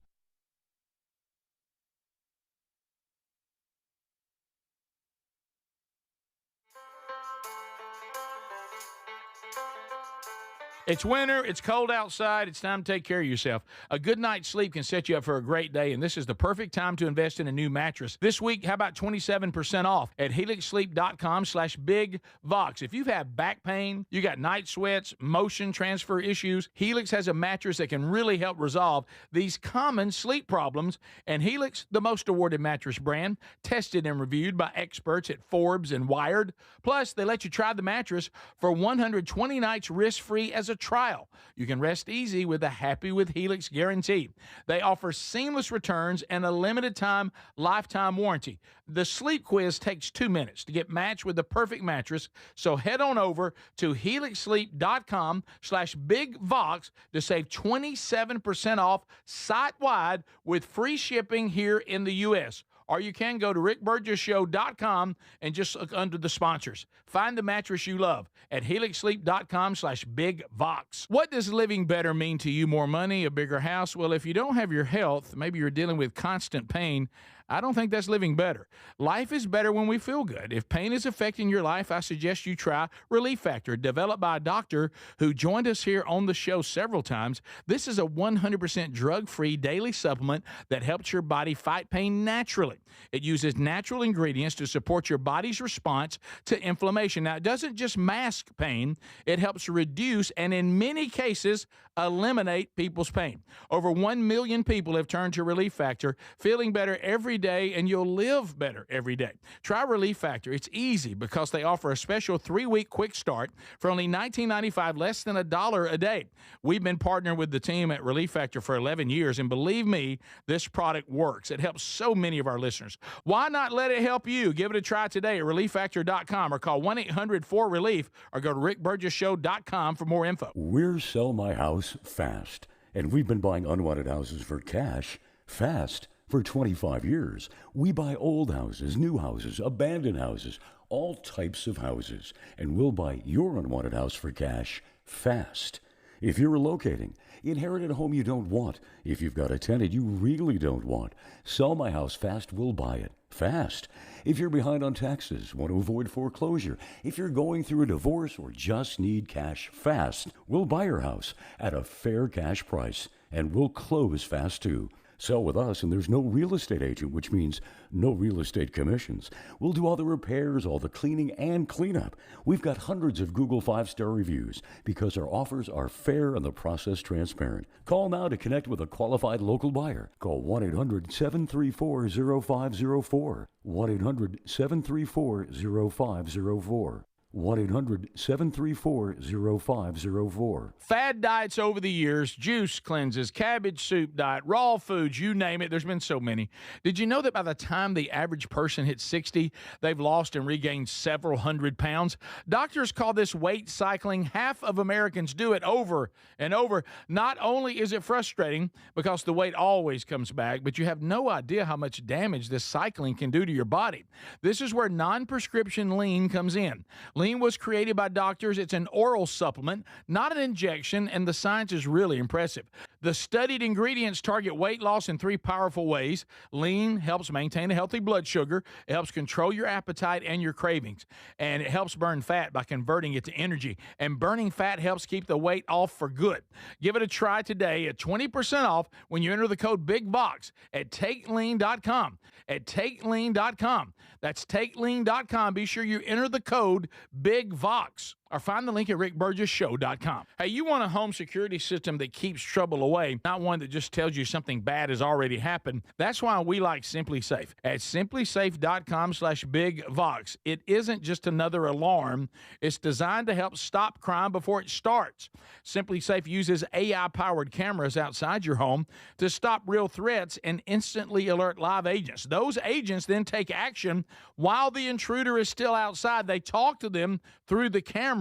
It's winter. It's cold outside. It's time to take care of yourself. A good night's sleep can set you up for a great day, and this is the perfect time to invest in a new mattress. This week, how about 27% off at helixsleep.com/bigvox. If you've had back pain, you got night sweats, motion transfer issues, Helix has a mattress that can really help resolve these common sleep problems. And Helix, the most awarded mattress brand, tested and reviewed by experts at Forbes and Wired. Plus, they let you try the mattress for 120 nights risk-free as a trial. You can rest easy with a Happy with Helix guarantee. They offer seamless returns and a limited time lifetime warranty. The sleep quiz takes 2 minutes to get matched with the perfect mattress. So head on over to helixsleep.com/bigvox to save 27% off site-wide with free shipping here in the U.S. Or you can go to rickburgessshow.com and just look under the sponsors. Find the mattress you love at helixsleep.com/bigvox. What does living better mean to you? More money, a bigger house? Well, if you don't have your health, maybe you're dealing with constant pain, I don't think that's living better. Life is better when we feel good. If pain is affecting your life, I suggest you try Relief Factor, developed by a doctor who joined us here on the show several times. This is a 100% drug-free daily supplement that helps your body fight pain naturally. It uses natural ingredients to support your body's response to inflammation. Now, it doesn't just mask pain, it helps reduce and in many cases eliminate people's pain. Over 1 million people have turned to Relief Factor, feeling better every day, and you'll live better every day. Try Relief Factor. It's easy because they offer a special 3-week quick start for only $19.95, less than $1 a day. We've been partnering with the team at Relief Factor for 11 years, and believe me, this product works. It helps so many of our listeners. Why not let it help you? Give it a try today at ReliefFactor.com or call 1-800-4RELIEF or go to rickburgesshow.com for more info. We're Sell My House Fast, and we've been buying unwanted houses for cash fast for 25 years. We buy old houses, new houses, abandoned houses, all types of houses, and we'll buy your unwanted house for cash fast. If you're relocating, inherit a home you don't want, if you've got a tenant you really don't want, Sell My House Fast will buy it fast. If you're behind on taxes, want to avoid foreclosure, if you're going through a divorce or just need cash fast, we'll buy your house at a fair cash price, and we'll close fast too. Sell with us, and there's no real estate agent, which means no real estate commissions. We'll do all the repairs, all the cleaning, and cleanup. We've got hundreds of Google 5-star reviews because our offers are fair and the process transparent. Call now to connect with a qualified local buyer. Call 1-800-734-0504. 1-800-734-0504. 1-800-734-0504. Fad diets over the years, juice cleanses, cabbage soup diet, raw foods, you name it. There's been so many. Did you know that by the time the average person hits 60, they've lost and regained several hundred pounds? Doctors call this weight cycling. Half of Americans do it over and over. Not only is it frustrating because the weight always comes back, but you have no idea how much damage this cycling can do to your body. This is where non-prescription lean comes in. Lean was created by doctors. It's an oral supplement, not an injection, and the science is really impressive. The studied ingredients target weight loss in 3 powerful ways. Lean helps maintain a healthy blood sugar. It helps control your appetite and your cravings. And it helps burn fat by converting it to energy. And burning fat helps keep the weight off for good. Give it a try today at 20% off when you enter the code BIGVOX at TakeLean.com. At TakeLean.com. That's TakeLean.com. Be sure you enter the code BIGVOX. Or find the link at rickburgessshow.com. Hey, you want a home security system that keeps trouble away, not one that just tells you something bad has already happened. That's why we like Simply Safe. At simplysafe.com/bigvox. It isn't just another alarm. It's designed to help stop crime before it starts. Simply Safe uses AI-powered cameras outside your home to stop real threats and instantly alert live agents. Those agents then take action while the intruder is still outside. They talk to them through the camera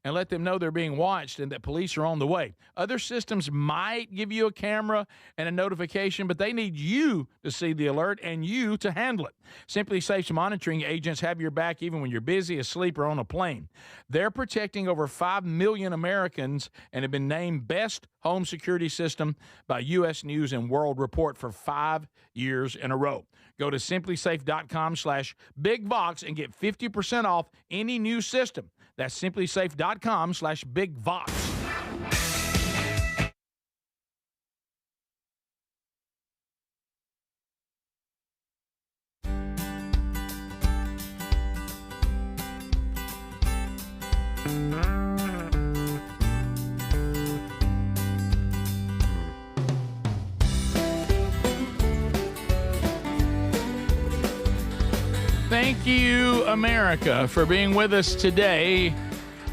and let them know they're being watched and that police are on the way. Other systems might give you a camera and a notification, but they need you to see the alert and you to handle it. Simply Safe's monitoring agents have your back even when you're busy, asleep, or on a plane. They're protecting over 5 million Americans and have been named Best Home Security System by U.S. News and World Report for 5 years in a row. Go to simplysafe.com/bigvox and get 50% off any new system. That's simplysafe.com/bigvox. Thank you, America, for being with us today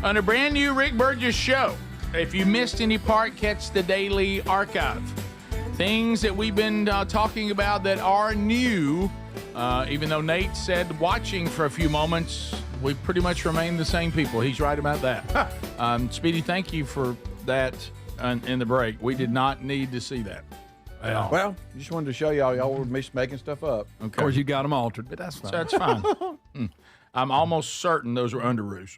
on a brand new Rick Burgess show. If you missed any part, catch the daily archive. Things that we've been talking about that are new, even though Nate said watching for a few moments, we pretty much remain the same people. He's right about that. Speedy, thank you for that in the break. We did not need to see that. Well, just wanted to show y'all were making stuff up. Okay. Of course, you got them altered, but that's fine. That's fine. I'm almost certain those were underoos.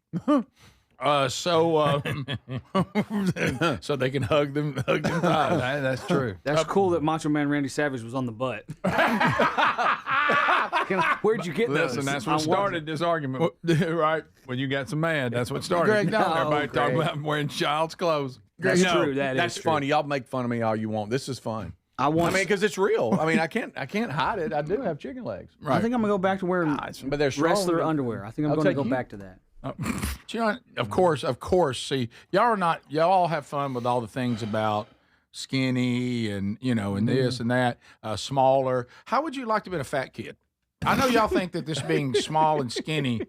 So they can hug them tight. That's true. That's cool that Macho Man Randy Savage was on the butt. Where'd you get those? Listen, that's what started this argument. Right. When you got so mad, that's what started. Greg, no. Everybody talking about wearing child's clothes. That's true. That's true. funny. Y'all make fun of me all you want. This is fun. I mean, because it's real. I mean, I can't hide it. I do have chicken legs. Right. I think I'm gonna go back to wearing but they're wrestler underwear. I think I'm gonna go back to that. You know, of course. See, y'all all have fun with all the things about skinny and and this and that, smaller. How would you like to be a fat kid? I know y'all think that this being small and skinny,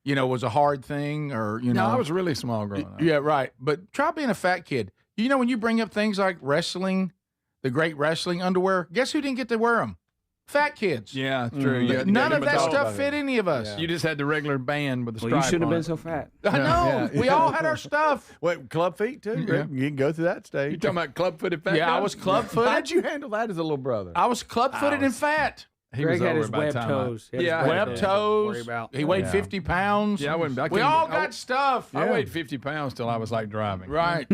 was a hard thing, or No, I was really small growing up. Yeah, right. But try being a fat kid. When you bring up things like wrestling, the great wrestling underwear, guess who didn't get to wear them? Fat kids. Yeah, true. None of that stuff fit any of us. Yeah. You just had the regular band with the stripe. You shouldn't have on been it. so fat. I know. We all had our stuff. Wait, club feet too? Yeah. You can go through that stage. You talking about club-footed fat? Yeah, guys? I was club-footed. How'd you handle that as a little brother? I was club-footed and fat. Greg had his webbed toes. Webbed toes. He weighed 50 pounds. Yeah, we all got stuff. I weighed 50 pounds till I was like driving. Right.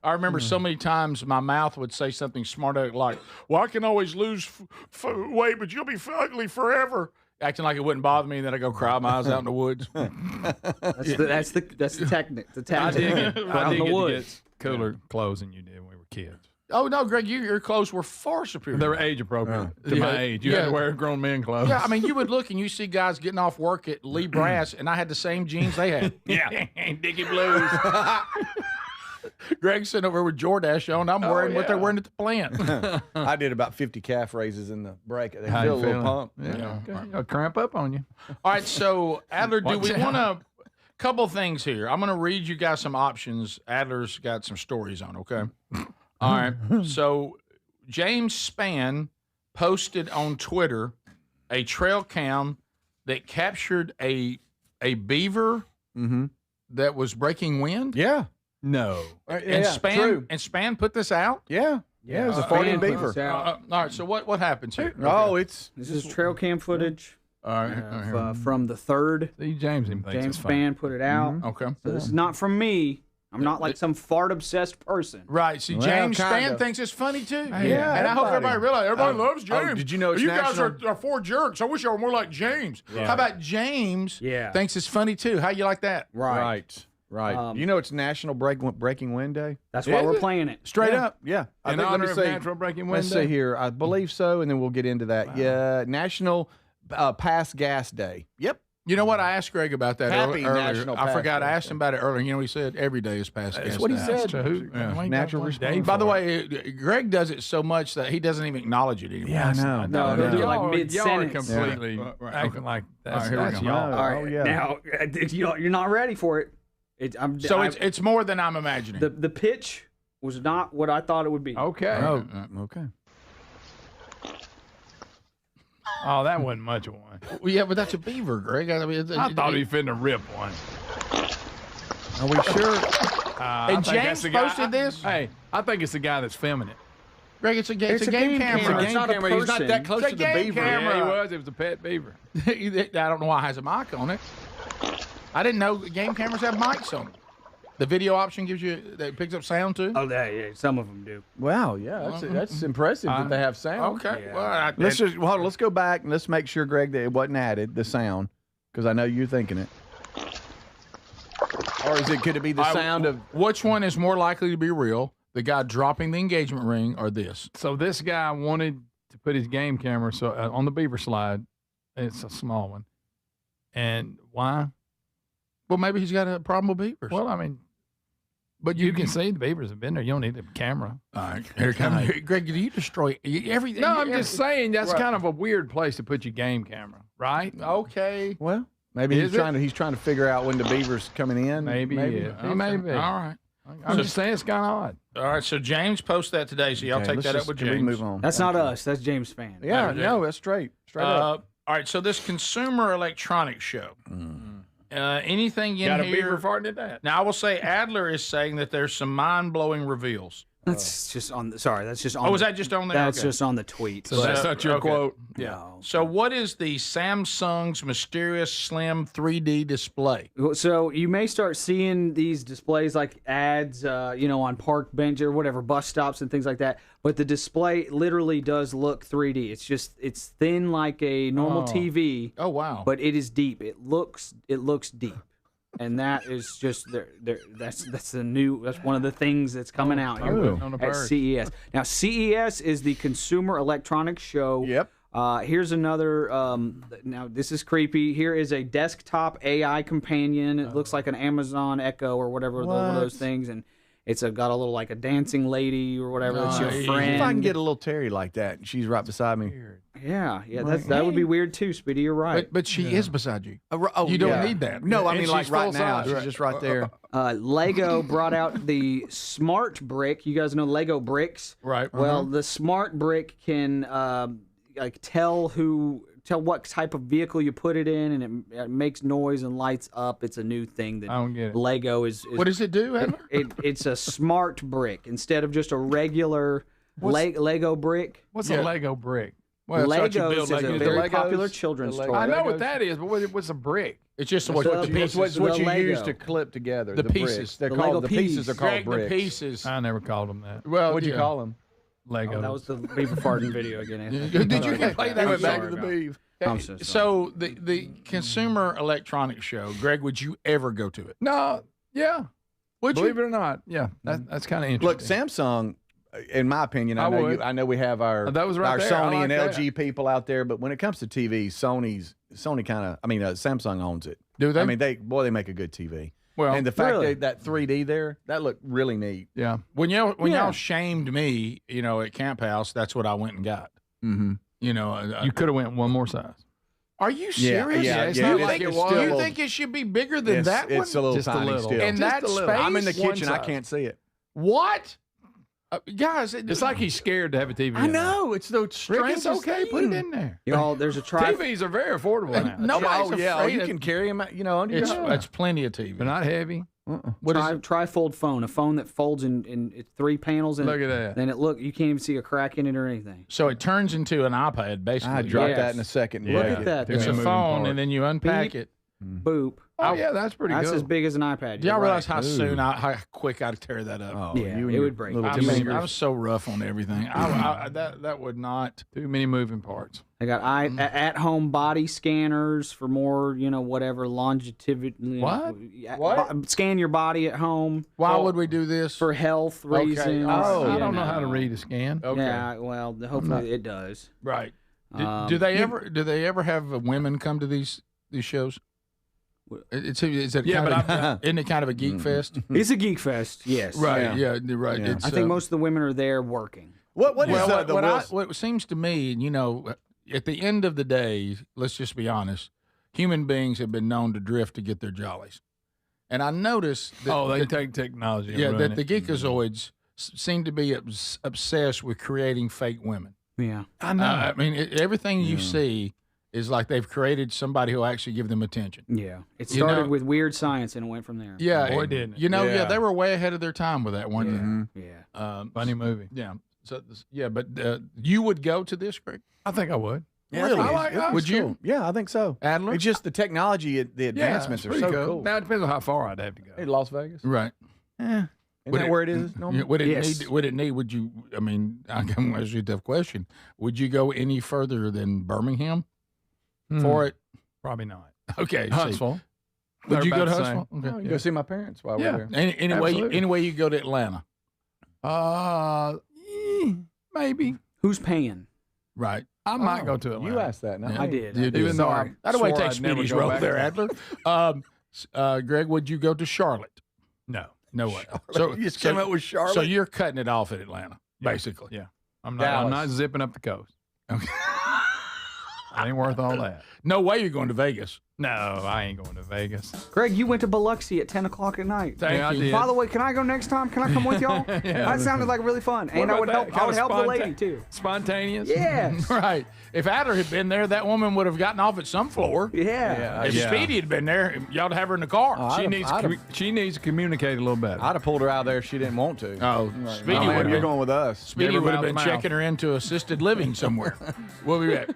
I remember so many times my mouth would say something smart like, "Well, I can always lose weight, but you'll be ugly forever." Acting like it wouldn't bother me, and then I go cry my eyes out in the woods. That's the technique. The I technique. did get to get cooler clothes than you did when we were kids. Oh, no, Greg, your clothes were far superior. They were age appropriate to my age. You had to wear grown men clothes. Yeah, I mean, you would look and you see guys getting off work at Lee Brass, and I had the same jeans they had. Yeah. Dickie Blues. Greg's sitting over with Jordache on. I'm wearing what they're wearing at the plant. I did about 50 calf raises in the break. They How feel a you little feeling? pump. Yeah. Okay. I'll cramp up on you. All right, so, Adler, do we Watch want out. to... Couple things here. I'm going to read you guys some options. Adler's got some stories on, okay? All right. So James Spann posted on Twitter a trail cam that captured a beaver that was breaking wind. Yeah. No. And Spann put this out? Yeah. Yeah, it was a farting beaver. All right. So what happens here? Oh, This is trail cam footage. All right. From the 3rd. See, James Spann put it out. Okay. So this is not from me. I'm not like some fart obsessed person. Right. See, James Spann thinks it's funny too. Yeah. And I hope everybody realizes everybody loves James. Did you know it's you guys national? are 4 jerks. I wish y'all were more like James. Yeah. How about James thinks it's funny too? How you like that? Right. You know it's National Breaking Wind Day? That's why we're playing it. Straight up. Yeah. In honor of Natural Breaking Wind Let's Day? see here. I believe so, and then we'll get into that. Wow. Yeah. National Pass Gas Day. Yep. You know what? I asked Greg about that Happy earlier. National I Pass forgot. I Gas asked him about it earlier. You know, he said every day is past gas. That's what he said. Natural response. By the way, Greg does it so much that he doesn't even acknowledge it anymore. Yeah, I know. No, do it like mid-sentence. Y'all are completely acting like that's, All right, that's here we go. y'all. All right. Now, you're not ready for it. It's more than I'm imagining. The pitch was not what I thought it would be. Okay. Okay. Oh, that wasn't much of one. Well, yeah, but that's a beaver, Greg. I mean, I thought he finna rip one. Are we sure? And James posted this? Hey, I think it's the guy that's filming it. Greg, it's a game camera. It's not a He's not that close It's to a the game beaver. camera. Yeah, he was. It was a pet beaver. I don't know why it has a mic on it. I didn't know game cameras have mics on them. The video option gives you that picks up sound too. Oh, yeah, some of them do. Wow, yeah, that's impressive that they have sound. Okay, Yeah. well, Let's go back and let's make sure, Greg, that it wasn't added the sound, because I know you're thinking it. Or could it be the sound of which one is more likely to be real? The guy dropping the engagement ring, or this? So this guy wanted to put his game camera on the beaver slide. It's a small one. And why? Well, maybe he's got a problem with beavers. Well, I mean, but you can see the beavers have been there. You don't need a camera. All right, here comes Greg. Do you destroy everything? No, I'm just saying that's kind of a weird place to put your game camera, right? Okay. Well, maybe he's trying to figure out when the beaver's coming in. Maybe. He may be. All right. I'm just saying it's kind of odd. All right, so James posted that today, so y'all take that up with James. We move on. That's not us. That's James Spann. Yeah, no, that's straight up. All right, so this Consumer Electronics Show. Anything in Got a here? beaver farting at that. Now, I will say Adler is saying that there's some mind-blowing reveals. That's just on. That's just on. Oh, was that just on there? That's Okay. just on the tweet. So that's not your quote. Yeah. No. So what is the Samsung's mysterious slim 3D display? So you may start seeing these displays like ads, on park bench or whatever, bus stops and things like that. But the display literally does look 3D. It's thin like a normal TV. Oh wow! But it is deep. It looks deep. And that is just that's one of the things that's coming out here at CES. Now CES is the Consumer Electronics Show. Yep. Here's another. Now this is creepy. Here is a desktop AI companion. It looks like an Amazon Echo or whatever, one of those things, and it's got a little like a dancing lady or whatever. It's your friend. If I can get a little Terry like that, she's right beside me. Yeah, that would be weird too, Speedy. You're right. But she is beside you. You don't need that. No, I mean And like she's right full now. size. She's just right there. Lego brought out the Smart Brick. You guys know Lego bricks, right? Well, the Smart Brick can tell what type of vehicle you put it in, and it makes noise and lights up. It's a new thing that I don't get it. Lego is. What does it do, Adler? It's a smart brick instead of just a regular Lego brick. What's a Lego brick? Well, Legos is a very popular children's toy. I know what that is, but what's a brick? It's just what you use to clip together the pieces. Bricks. They're called the pieces are called bricks. The pieces. I never called them that. Well, what'd you call them? Legos. That was the beaver farting video again. Did you play that? Went back to the beef. So the Consumer Electronics Show, Greg, would you ever go to it? No. Yeah. Would you? Believe it or not. Yeah. That's kind of interesting. Look, Samsung. In my opinion, I know we have our Sony and LG people out there, but when it comes to TV, Sony Samsung owns it. Do they? I mean, they make a good TV. Well, and the fact that 3D there, that looked really neat. Yeah. When y'all shamed me, at Camp House, that's what I went and got. Mm-hmm. You could have went one more size. Are you serious? You think it should be bigger than that one? It's a little just tiny a little. still. And that space? I'm in the kitchen. I can't see it. What? Guys, it's like he's scared to have a TV. I know. It's the strangest It's okay. thing. Put it in there. There's a TVs are very affordable now. Nobody's afraid you can carry them, under your arm. It's plenty of TV. They're not heavy. Trifold phone, a phone that folds in it's 3 panels. And look at that. Then you can't even see a crack in it or anything. So it turns into an iPad, basically. I dropped that in a second. Look at that. It's a phone, and then you unpack it. Boop. Oh, yeah, that's pretty good. That's as big as an iPad. Do y'all realize how quick I'd tear that up? Oh, yeah, it would break. I'm so rough on everything. That would not. Too many moving parts. I got at-home body scanners for more, whatever longevity. What? Scan your body at home. Why would we do this? For health reasons. Oh, I don't know how to read a scan. Okay. Yeah, well, hopefully it does. Right. Do they ever have women come to these shows? Isn't it kind of a geek fest? It's a geek fest, yes. Right. Yeah. Right. Yeah. I think most of the women are there working. What seems to me, at the end of the day, let's just be honest, human beings have been known to drift to get their jollies, and I noticed that they take technology. That the geekazoids seem to be obsessed with creating fake women. Yeah, I know. I mean, everything you see is like they've created somebody who'll actually give them attention. Yeah. It started with weird science and it went from there. Yeah. Boy, didn't it? They were way ahead of their time with that one. Yeah. Funny movie. Yeah. So, but you would go to this, Greg? I think I would. Yeah, really? Would you? Yeah, I think so. Adler? It's just the technology, the advancements are so cool. Now, it depends on how far I'd have to go. Hey, Las Vegas? Right. Isn't that where it is? Would you, I mean, I'm going to ask you a tough question. Would you go any further than Birmingham for it? Probably not. Okay. Huntsville. Would you go to Huntsville? Okay. You go see my parents while we're there. Anyway, you go to Atlanta. Maybe. Who's paying? Right. I might go to Atlanta. You asked that. No, I did. Even though I don't want to take Speedy's role there, Adler. Greg, would you go to Charlotte? No. No way. So you just came up with Charlotte. So you're cutting it off at Atlanta, basically. Yeah. I'm not zipping up the coast. Okay. Ain't worth all that. No way you're going to Vegas. No, I ain't going to Vegas. Greg, you went to Biloxi at 10 o'clock at night. Thank you. I did. By the way, can I go next time? Can I come with y'all? That sounded like really fun. And I would help the lady, too. Spontaneous? Yes. Right. If Adler had been there, that woman would have gotten off at some floor. Yeah. If Speedy had been there, y'all'd have her in the car. She needs to communicate a little better. I'd have pulled her out there if she didn't want to. Oh, Speedy would have been going with us. Speedy would have been checking her into assisted living somewhere. We'll be back.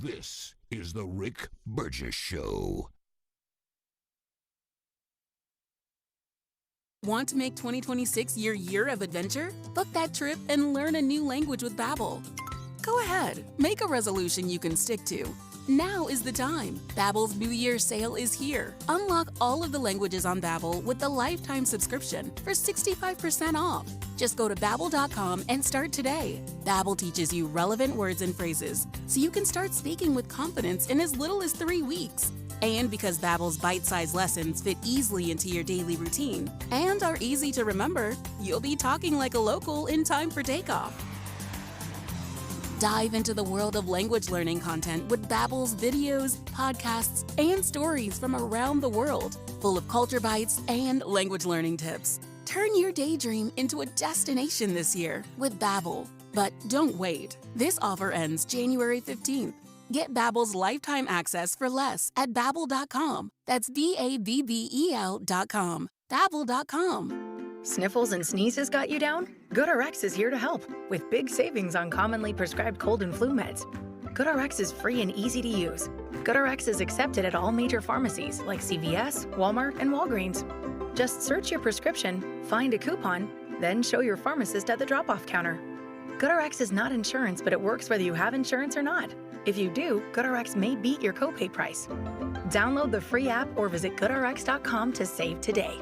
This is the Rick Burgess Show. Want to make 2026 your year of adventure? Book that trip and learn a new language with Babbel. Go ahead, make a resolution you can stick to. Now is the time. Babbel's New Year sale is here. Unlock all of the languages on Babbel with the lifetime subscription for 65% off. Just go to Babbel.com and start today. Babbel teaches you relevant words and phrases, so you can start speaking with confidence in as little as 3 weeks. And because Babbel's bite-sized lessons fit easily into your daily routine and are easy to remember, you'll be talking like a local in time for takeoff. Dive into the world of language learning content with Babbel's videos, podcasts, and stories from around the world, full of culture bites and language learning tips. Turn your daydream into a destination this year with Babbel. But don't wait. This offer ends January 15th. Get Babbel's lifetime access for less at Babbel.com. That's Babbel.com. Babbel.com. Sniffles and sneezes got you down? GoodRx is here to help with big savings on commonly prescribed cold and flu meds. GoodRx is free and easy to use. GoodRx is accepted at all major pharmacies like CVS, Walmart, and Walgreens. Just search your prescription, find a coupon, then show your pharmacist at the drop-off counter. GoodRx is not insurance, but it works whether you have insurance or not. If you do, GoodRx may beat your copay price. Download the free app or visit GoodRx.com to save today.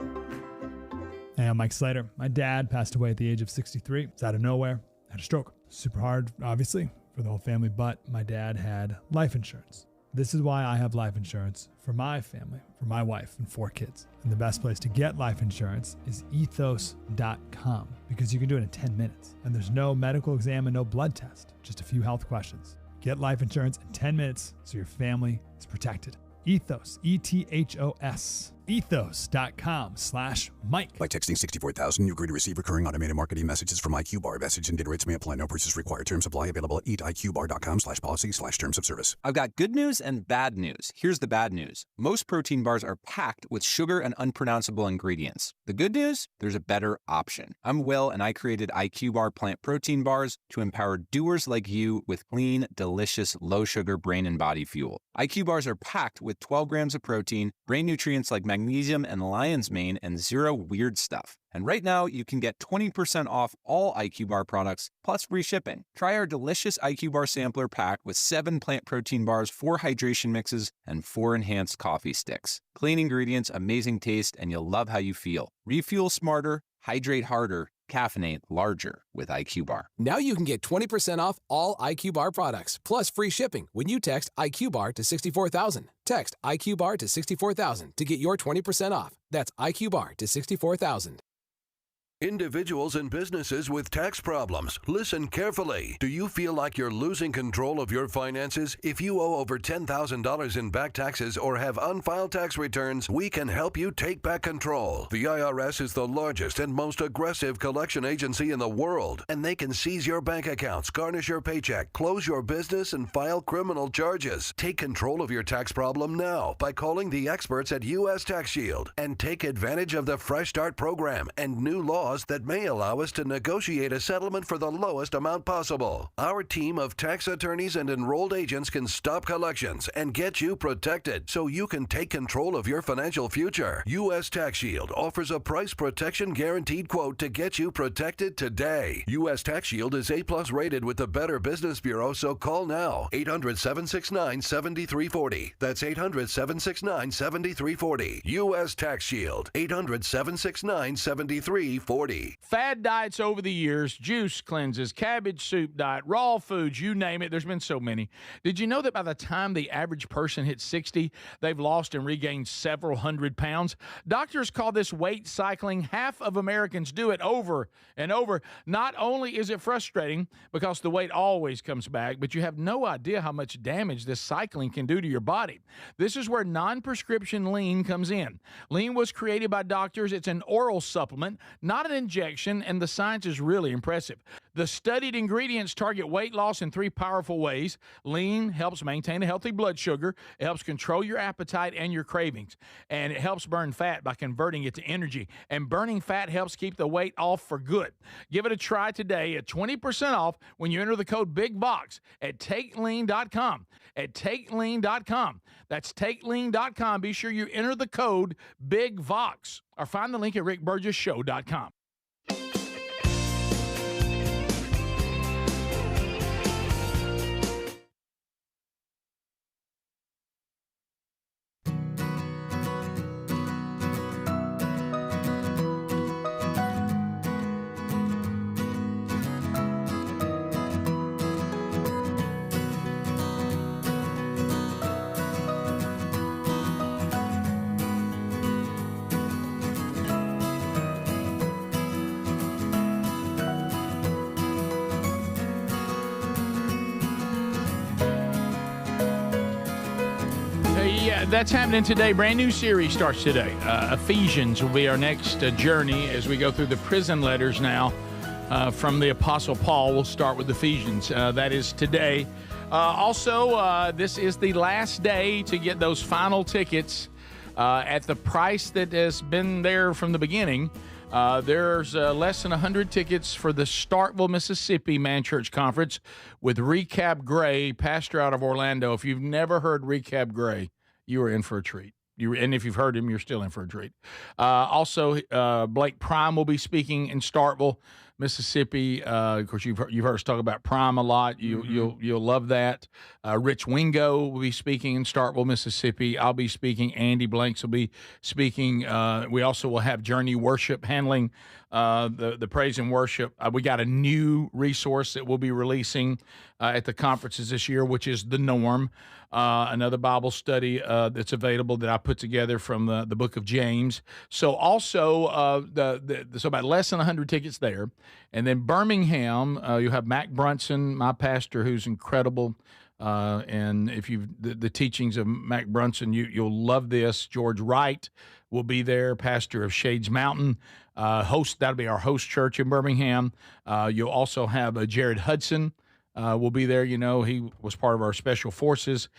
Hey, I'm Mike Slater. My dad passed away at the age of 63. It's out of nowhere. Had a stroke. Super hard, obviously, for the whole family, but my dad had life insurance. This is why I have life insurance for my family, for my wife and 4 kids. And the best place to get life insurance is ethos.com because you can do it in 10 minutes. And there's no medical exam and no blood test, just a few health questions. Get life insurance in 10 minutes so your family is protected. Ethos, E-T-H-O-S. Ethos.com/Mike. By texting 64,000, you agree to receive recurring automated marketing messages from IQ Bar. Message and data rates may apply. No purchase required. Terms apply. Available at eatiqbar.com/policy/terms of service. I've got good news and bad news. Here's the bad news. Most protein bars are packed with sugar and unpronounceable ingredients. The good news? There's a better option. I'm Will, and I created IQ Bar plant protein bars to empower doers like you with clean, delicious, low-sugar brain and body fuel. IQ bars are packed with 12 grams of protein, brain nutrients like magnesium and lion's mane, and 0 weird stuff. And right now, you can get 20% off all IQ Bar products, plus free shipping. Try our delicious IQ Bar sampler pack with 7 plant protein bars, 4 hydration mixes, and 4 enhanced coffee sticks. Clean ingredients, amazing taste, and you'll love how you feel. Refuel smarter, hydrate harder, caffeinate larger with IQ Bar. Now you can get 20% off all IQ Bar products, plus free shipping when you text IQ Bar to 64,000. Text IQ Bar to 64,000 to get your 20% off. That's IQ Bar to 64,000. Individuals and businesses with tax problems, listen carefully. Do you feel like you're losing control of your finances? If you owe over $10,000 in back taxes or have unfiled tax returns, we can help you take back control. The IRS is the largest and most aggressive collection agency in the world, and they can seize your bank accounts, garnish your paycheck, close your business, and file criminal charges. Take control of your tax problem now by calling the experts at U.S. Tax Shield and take advantage of the Fresh Start program and new laws that may allow us to negotiate a settlement for the lowest amount possible. Our team of tax attorneys and enrolled agents can stop collections and get you protected so you can take control of your financial future. U.S. Tax Shield offers a price protection guaranteed quote to get you protected today. U.S. Tax Shield is A+ rated with the Better Business Bureau, so call now. 800-769-7340. That's 800-769-7340. U.S. Tax Shield. 800-769-7340. 40. Fad diets over the years, juice cleanses, cabbage soup diet, raw foods, you name it. There's been so many. Did you know that by the time the average person hits 60, they've lost and regained several hundred pounds? Doctors call this weight cycling. Half of Americans do it over and over. Not only is it frustrating because the weight always comes back, but you have no idea how much damage this cycling can do to your body. This is where non-prescription lean comes in. Lean was created by doctors. It's an oral supplement, not an injection, and the science is really impressive. The studied ingredients target weight loss in 3 powerful ways. Lean helps maintain a healthy blood sugar. It helps control your appetite and your cravings. And it helps burn fat by converting it to energy. And burning fat helps keep the weight off for good. Give it a try today at 20% off when you enter the code BIGBOX at TakeLean.com. At TakeLean.com. That's TakeLean.com. Be sure you enter the code BIGVOX or find the link at RickBurgessShow.com. That's happening today. Brand new series starts today. Ephesians will be our next journey as we go through the prison letters now from the Apostle Paul. We'll start with Ephesians. That is today. Also, this is the last day to get those final tickets at the price that has been there from the beginning. There's less than 100 tickets for the Starkville, Mississippi Man Church Conference with Recap Gray, pastor out of Orlando. If you've never heard Recap Gray, you are in for a treat. And if you've heard him, you're still in for a treat. Also, Blake Prime will be speaking in Starkville, Mississippi. Of course, you've heard us talk about Prime a lot. You'll love that. Rich Wingo will be speaking in Starkville, Mississippi. I'll be speaking. Andy Blanks will be speaking. We also will have Journey Worship handling the praise and worship. We got a new resource that we'll be releasing at the conferences this year, which is The Norm. Another Bible study that's available that I put together from the book of James. So also, so about less than 100 tickets there. And then Birmingham, you'll have Mac Brunson, my pastor, who's incredible. And if the teachings of Mac Brunson, you'll love this. George Wright will be there, pastor of Shades Mountain. That'll be our host church in Birmingham. You'll also have Jared Hudson. Will be there. You know, he was part of our special forces.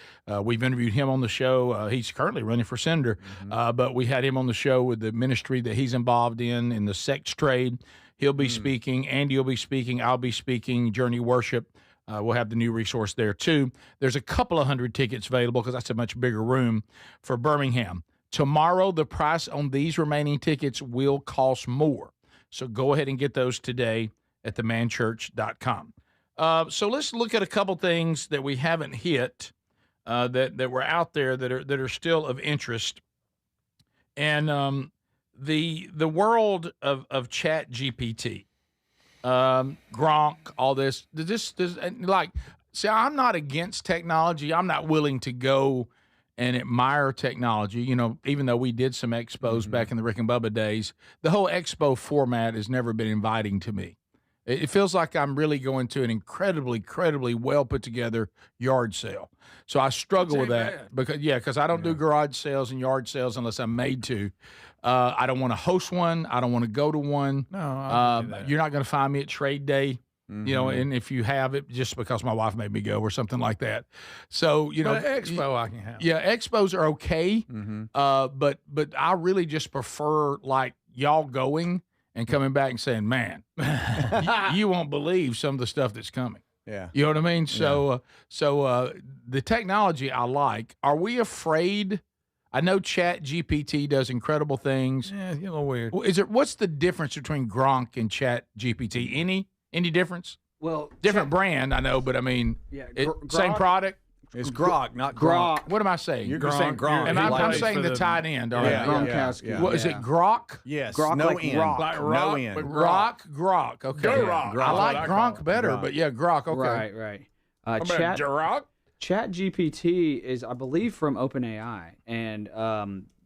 We've interviewed him on the show. He's currently running for senator, but we had him on the show with the ministry that he's involved in the sex trade. He'll be speaking. Andy will be speaking. I'll be speaking. Journey Worship. We'll have the new resource there, too. There's a couple of 100 tickets available because that's a much bigger room for Birmingham. Tomorrow, the price on these remaining tickets will cost more. So go ahead and get those today at themanchurch.com. So let's look at a couple things that we haven't hit that were out there that are still of interest. And the world of Chat GPT, Gronk, all this, like, see, I'm not against technology. I'm not willing to go and admire technology. You know, even though we did some expos back in the Rick and Bubba days, the whole expo format has never been inviting to me. It feels like I'm really going to an incredibly well put together yard sale. So I struggle with that because I don't do garage sales and yard sales unless I'm made to. I don't want to host one. I don't want to go to one. No, you're not going to find me at Trade Day. You know, and if you have it, just because my wife made me go or something like that. So, you know, expo I can have. Yeah, expos are okay. But I really just prefer like y'all going and coming back and saying, man, you won't believe some of the stuff that's coming. Yeah. You know what I mean? So, the technology I like. Are we afraid? I know Chat GPT does incredible things. Yeah, it's a little weird. What's the difference between Gronk and Chat GPT? Any difference? Well, different brand, I know, but I mean, same product. It's Gronk, not Gronk. What am I saying? You're saying Gronk. I'm saying the tight end. All right. Gronkowski. What is it? Grok? Yes. Grok no like end. rock. Like No rock, end. but Grok. Okay. Go Rock. I like That's what I Gronk call it. better, Gronk. but yeah, Grok. Okay. Right. Chat GPT is, I believe, from OpenAI, and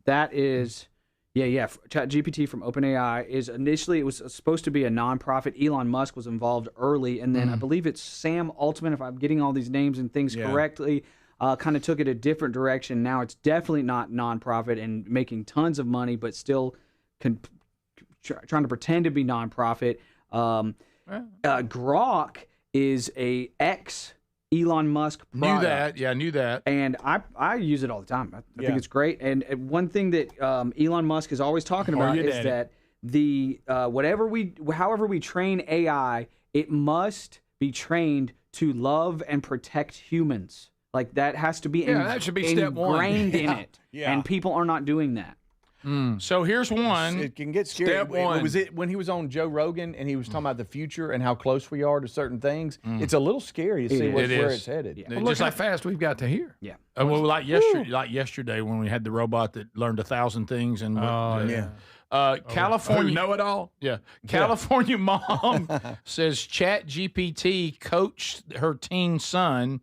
that is, Chat GPT from OpenAI is initially it was supposed to be a nonprofit. Elon Musk was involved early, and then I believe it's Sam Altman, if I'm getting all these names and things correctly, kind of took it a different direction. Now it's definitely not nonprofit and making tons of money, but still trying to pretend to be nonprofit. Grok is a ex Elon Musk product. Knew that. And I use it all the time. I think it's great. And one thing that Elon Musk is always talking about is that however we train AI, it must be trained to love and protect humans. Like that has to be that should be step one. Ingrained in it. And people are not doing that. So here's one. It can get scary. Step one. Was it when he was on Joe Rogan and he was talking about the future and how close we are to certain things? It's a little scary to see where it's headed. Yeah. Well, look how fast we've got to here. Yeah. Well, like yesterday when we had the robot that learned 1,000 things and California know it all. Yeah. California mom says Chat GPT coached her teen son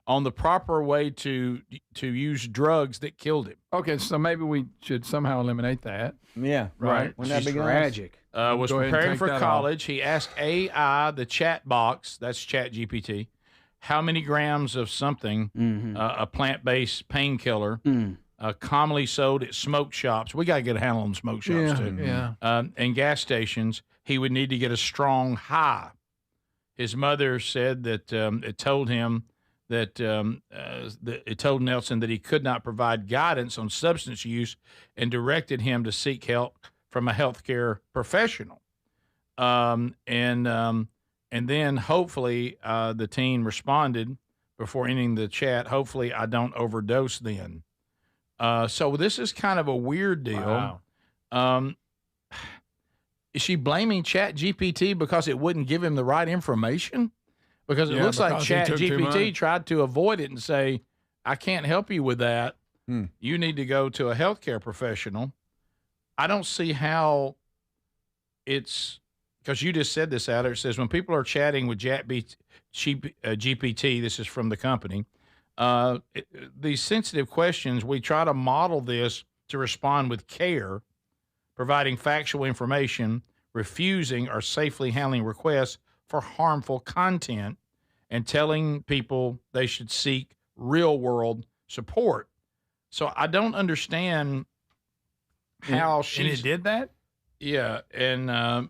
on the proper way to use drugs that killed him. Okay, so maybe we should somehow eliminate that. Yeah, right. Wouldn't that be tragic? Was preparing for college. He asked AI, the chat box, that's Chat GPT, how many grams of something, a plant-based painkiller, commonly sold at smoke shops. We got to get a handle on smoke shops, too. Yeah. And gas stations, he would need to get a strong high. His mother said that it told him that it told Nelson that he could not provide guidance on substance use and directed him to seek help from a healthcare professional. And then hopefully the teen responded before ending the chat, hopefully I don't overdose then. So this is kind of a weird deal. Wow. Is she blaming Chat GPT because it wouldn't give him the right information? Because it looks like Chat GPT tried to avoid it and say, I can't help you with that. You need to go to a healthcare professional. I don't see how it's because you just said this out there. It says when people are chatting with GPT, this is from the company, these sensitive questions, we try to model this to respond with care, providing factual information, refusing or safely handling requests for harmful content, and telling people they should seek real-world support. So I don't understand how she did that. Yeah, and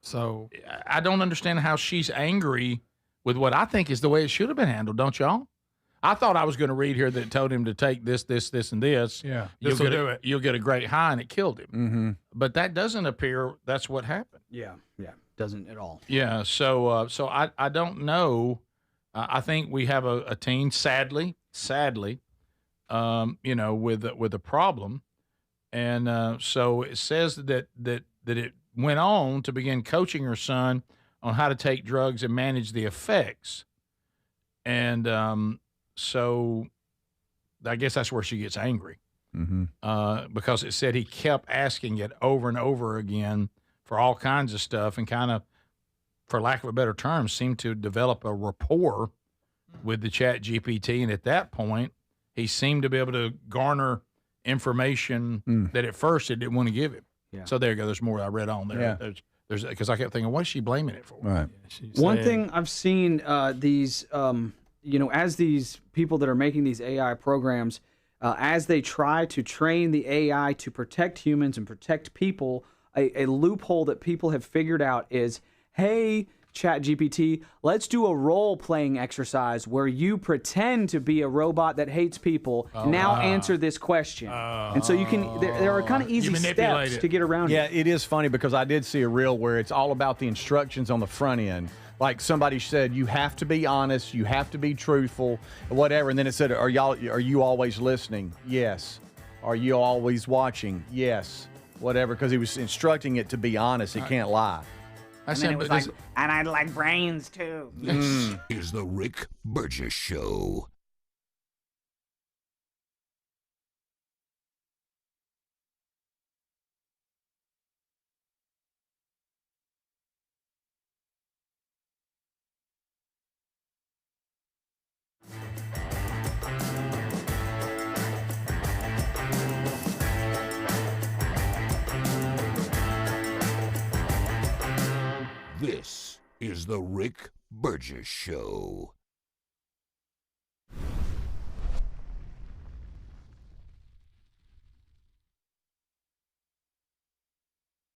so I don't understand how she's angry with what I think is the way it should have been handled. Don't y'all? I thought I was going to read here that it told him to take this, and this. Yeah, you'll get a great high, and it killed him. Mm-hmm. But that doesn't appear that's what happened. Yeah, doesn't at all. Yeah, so I don't know. I think we have a teen, sadly, with a problem, and so it says that it went on to begin coaching her son on how to take drugs and manage the effects, and so I guess that's where she gets angry, because it said he kept asking it over and over again for all kinds of stuff, and kind of, for lack of a better term, seemed to develop a rapport with the Chat GPT. And at that point, he seemed to be able to garner information that at first it didn't want to give him. Yeah. So there you go. There's more I read on there. Yeah. There's because I kept thinking, what is she blaming it for? Right. One thing I've seen these, as these people that are making these AI programs, as they try to train the AI to protect humans and protect people, a loophole that people have figured out is, hey, ChatGPT, let's do a role-playing exercise where you pretend to be a robot that hates people. Answer this question. And so you can. There are kind of easy steps to get around it. Yeah, it is funny because I did see a reel where it's all about the instructions on the front end. Like somebody said, you have to be honest, you have to be truthful, whatever. And then it said, are you always listening? Yes. Are you always watching? Yes. Whatever, because he was instructing it to be honest. It can't lie. And then it was like, and I'd like brains too. This is the Rick Burgess Show. is The Rick Burgess Show.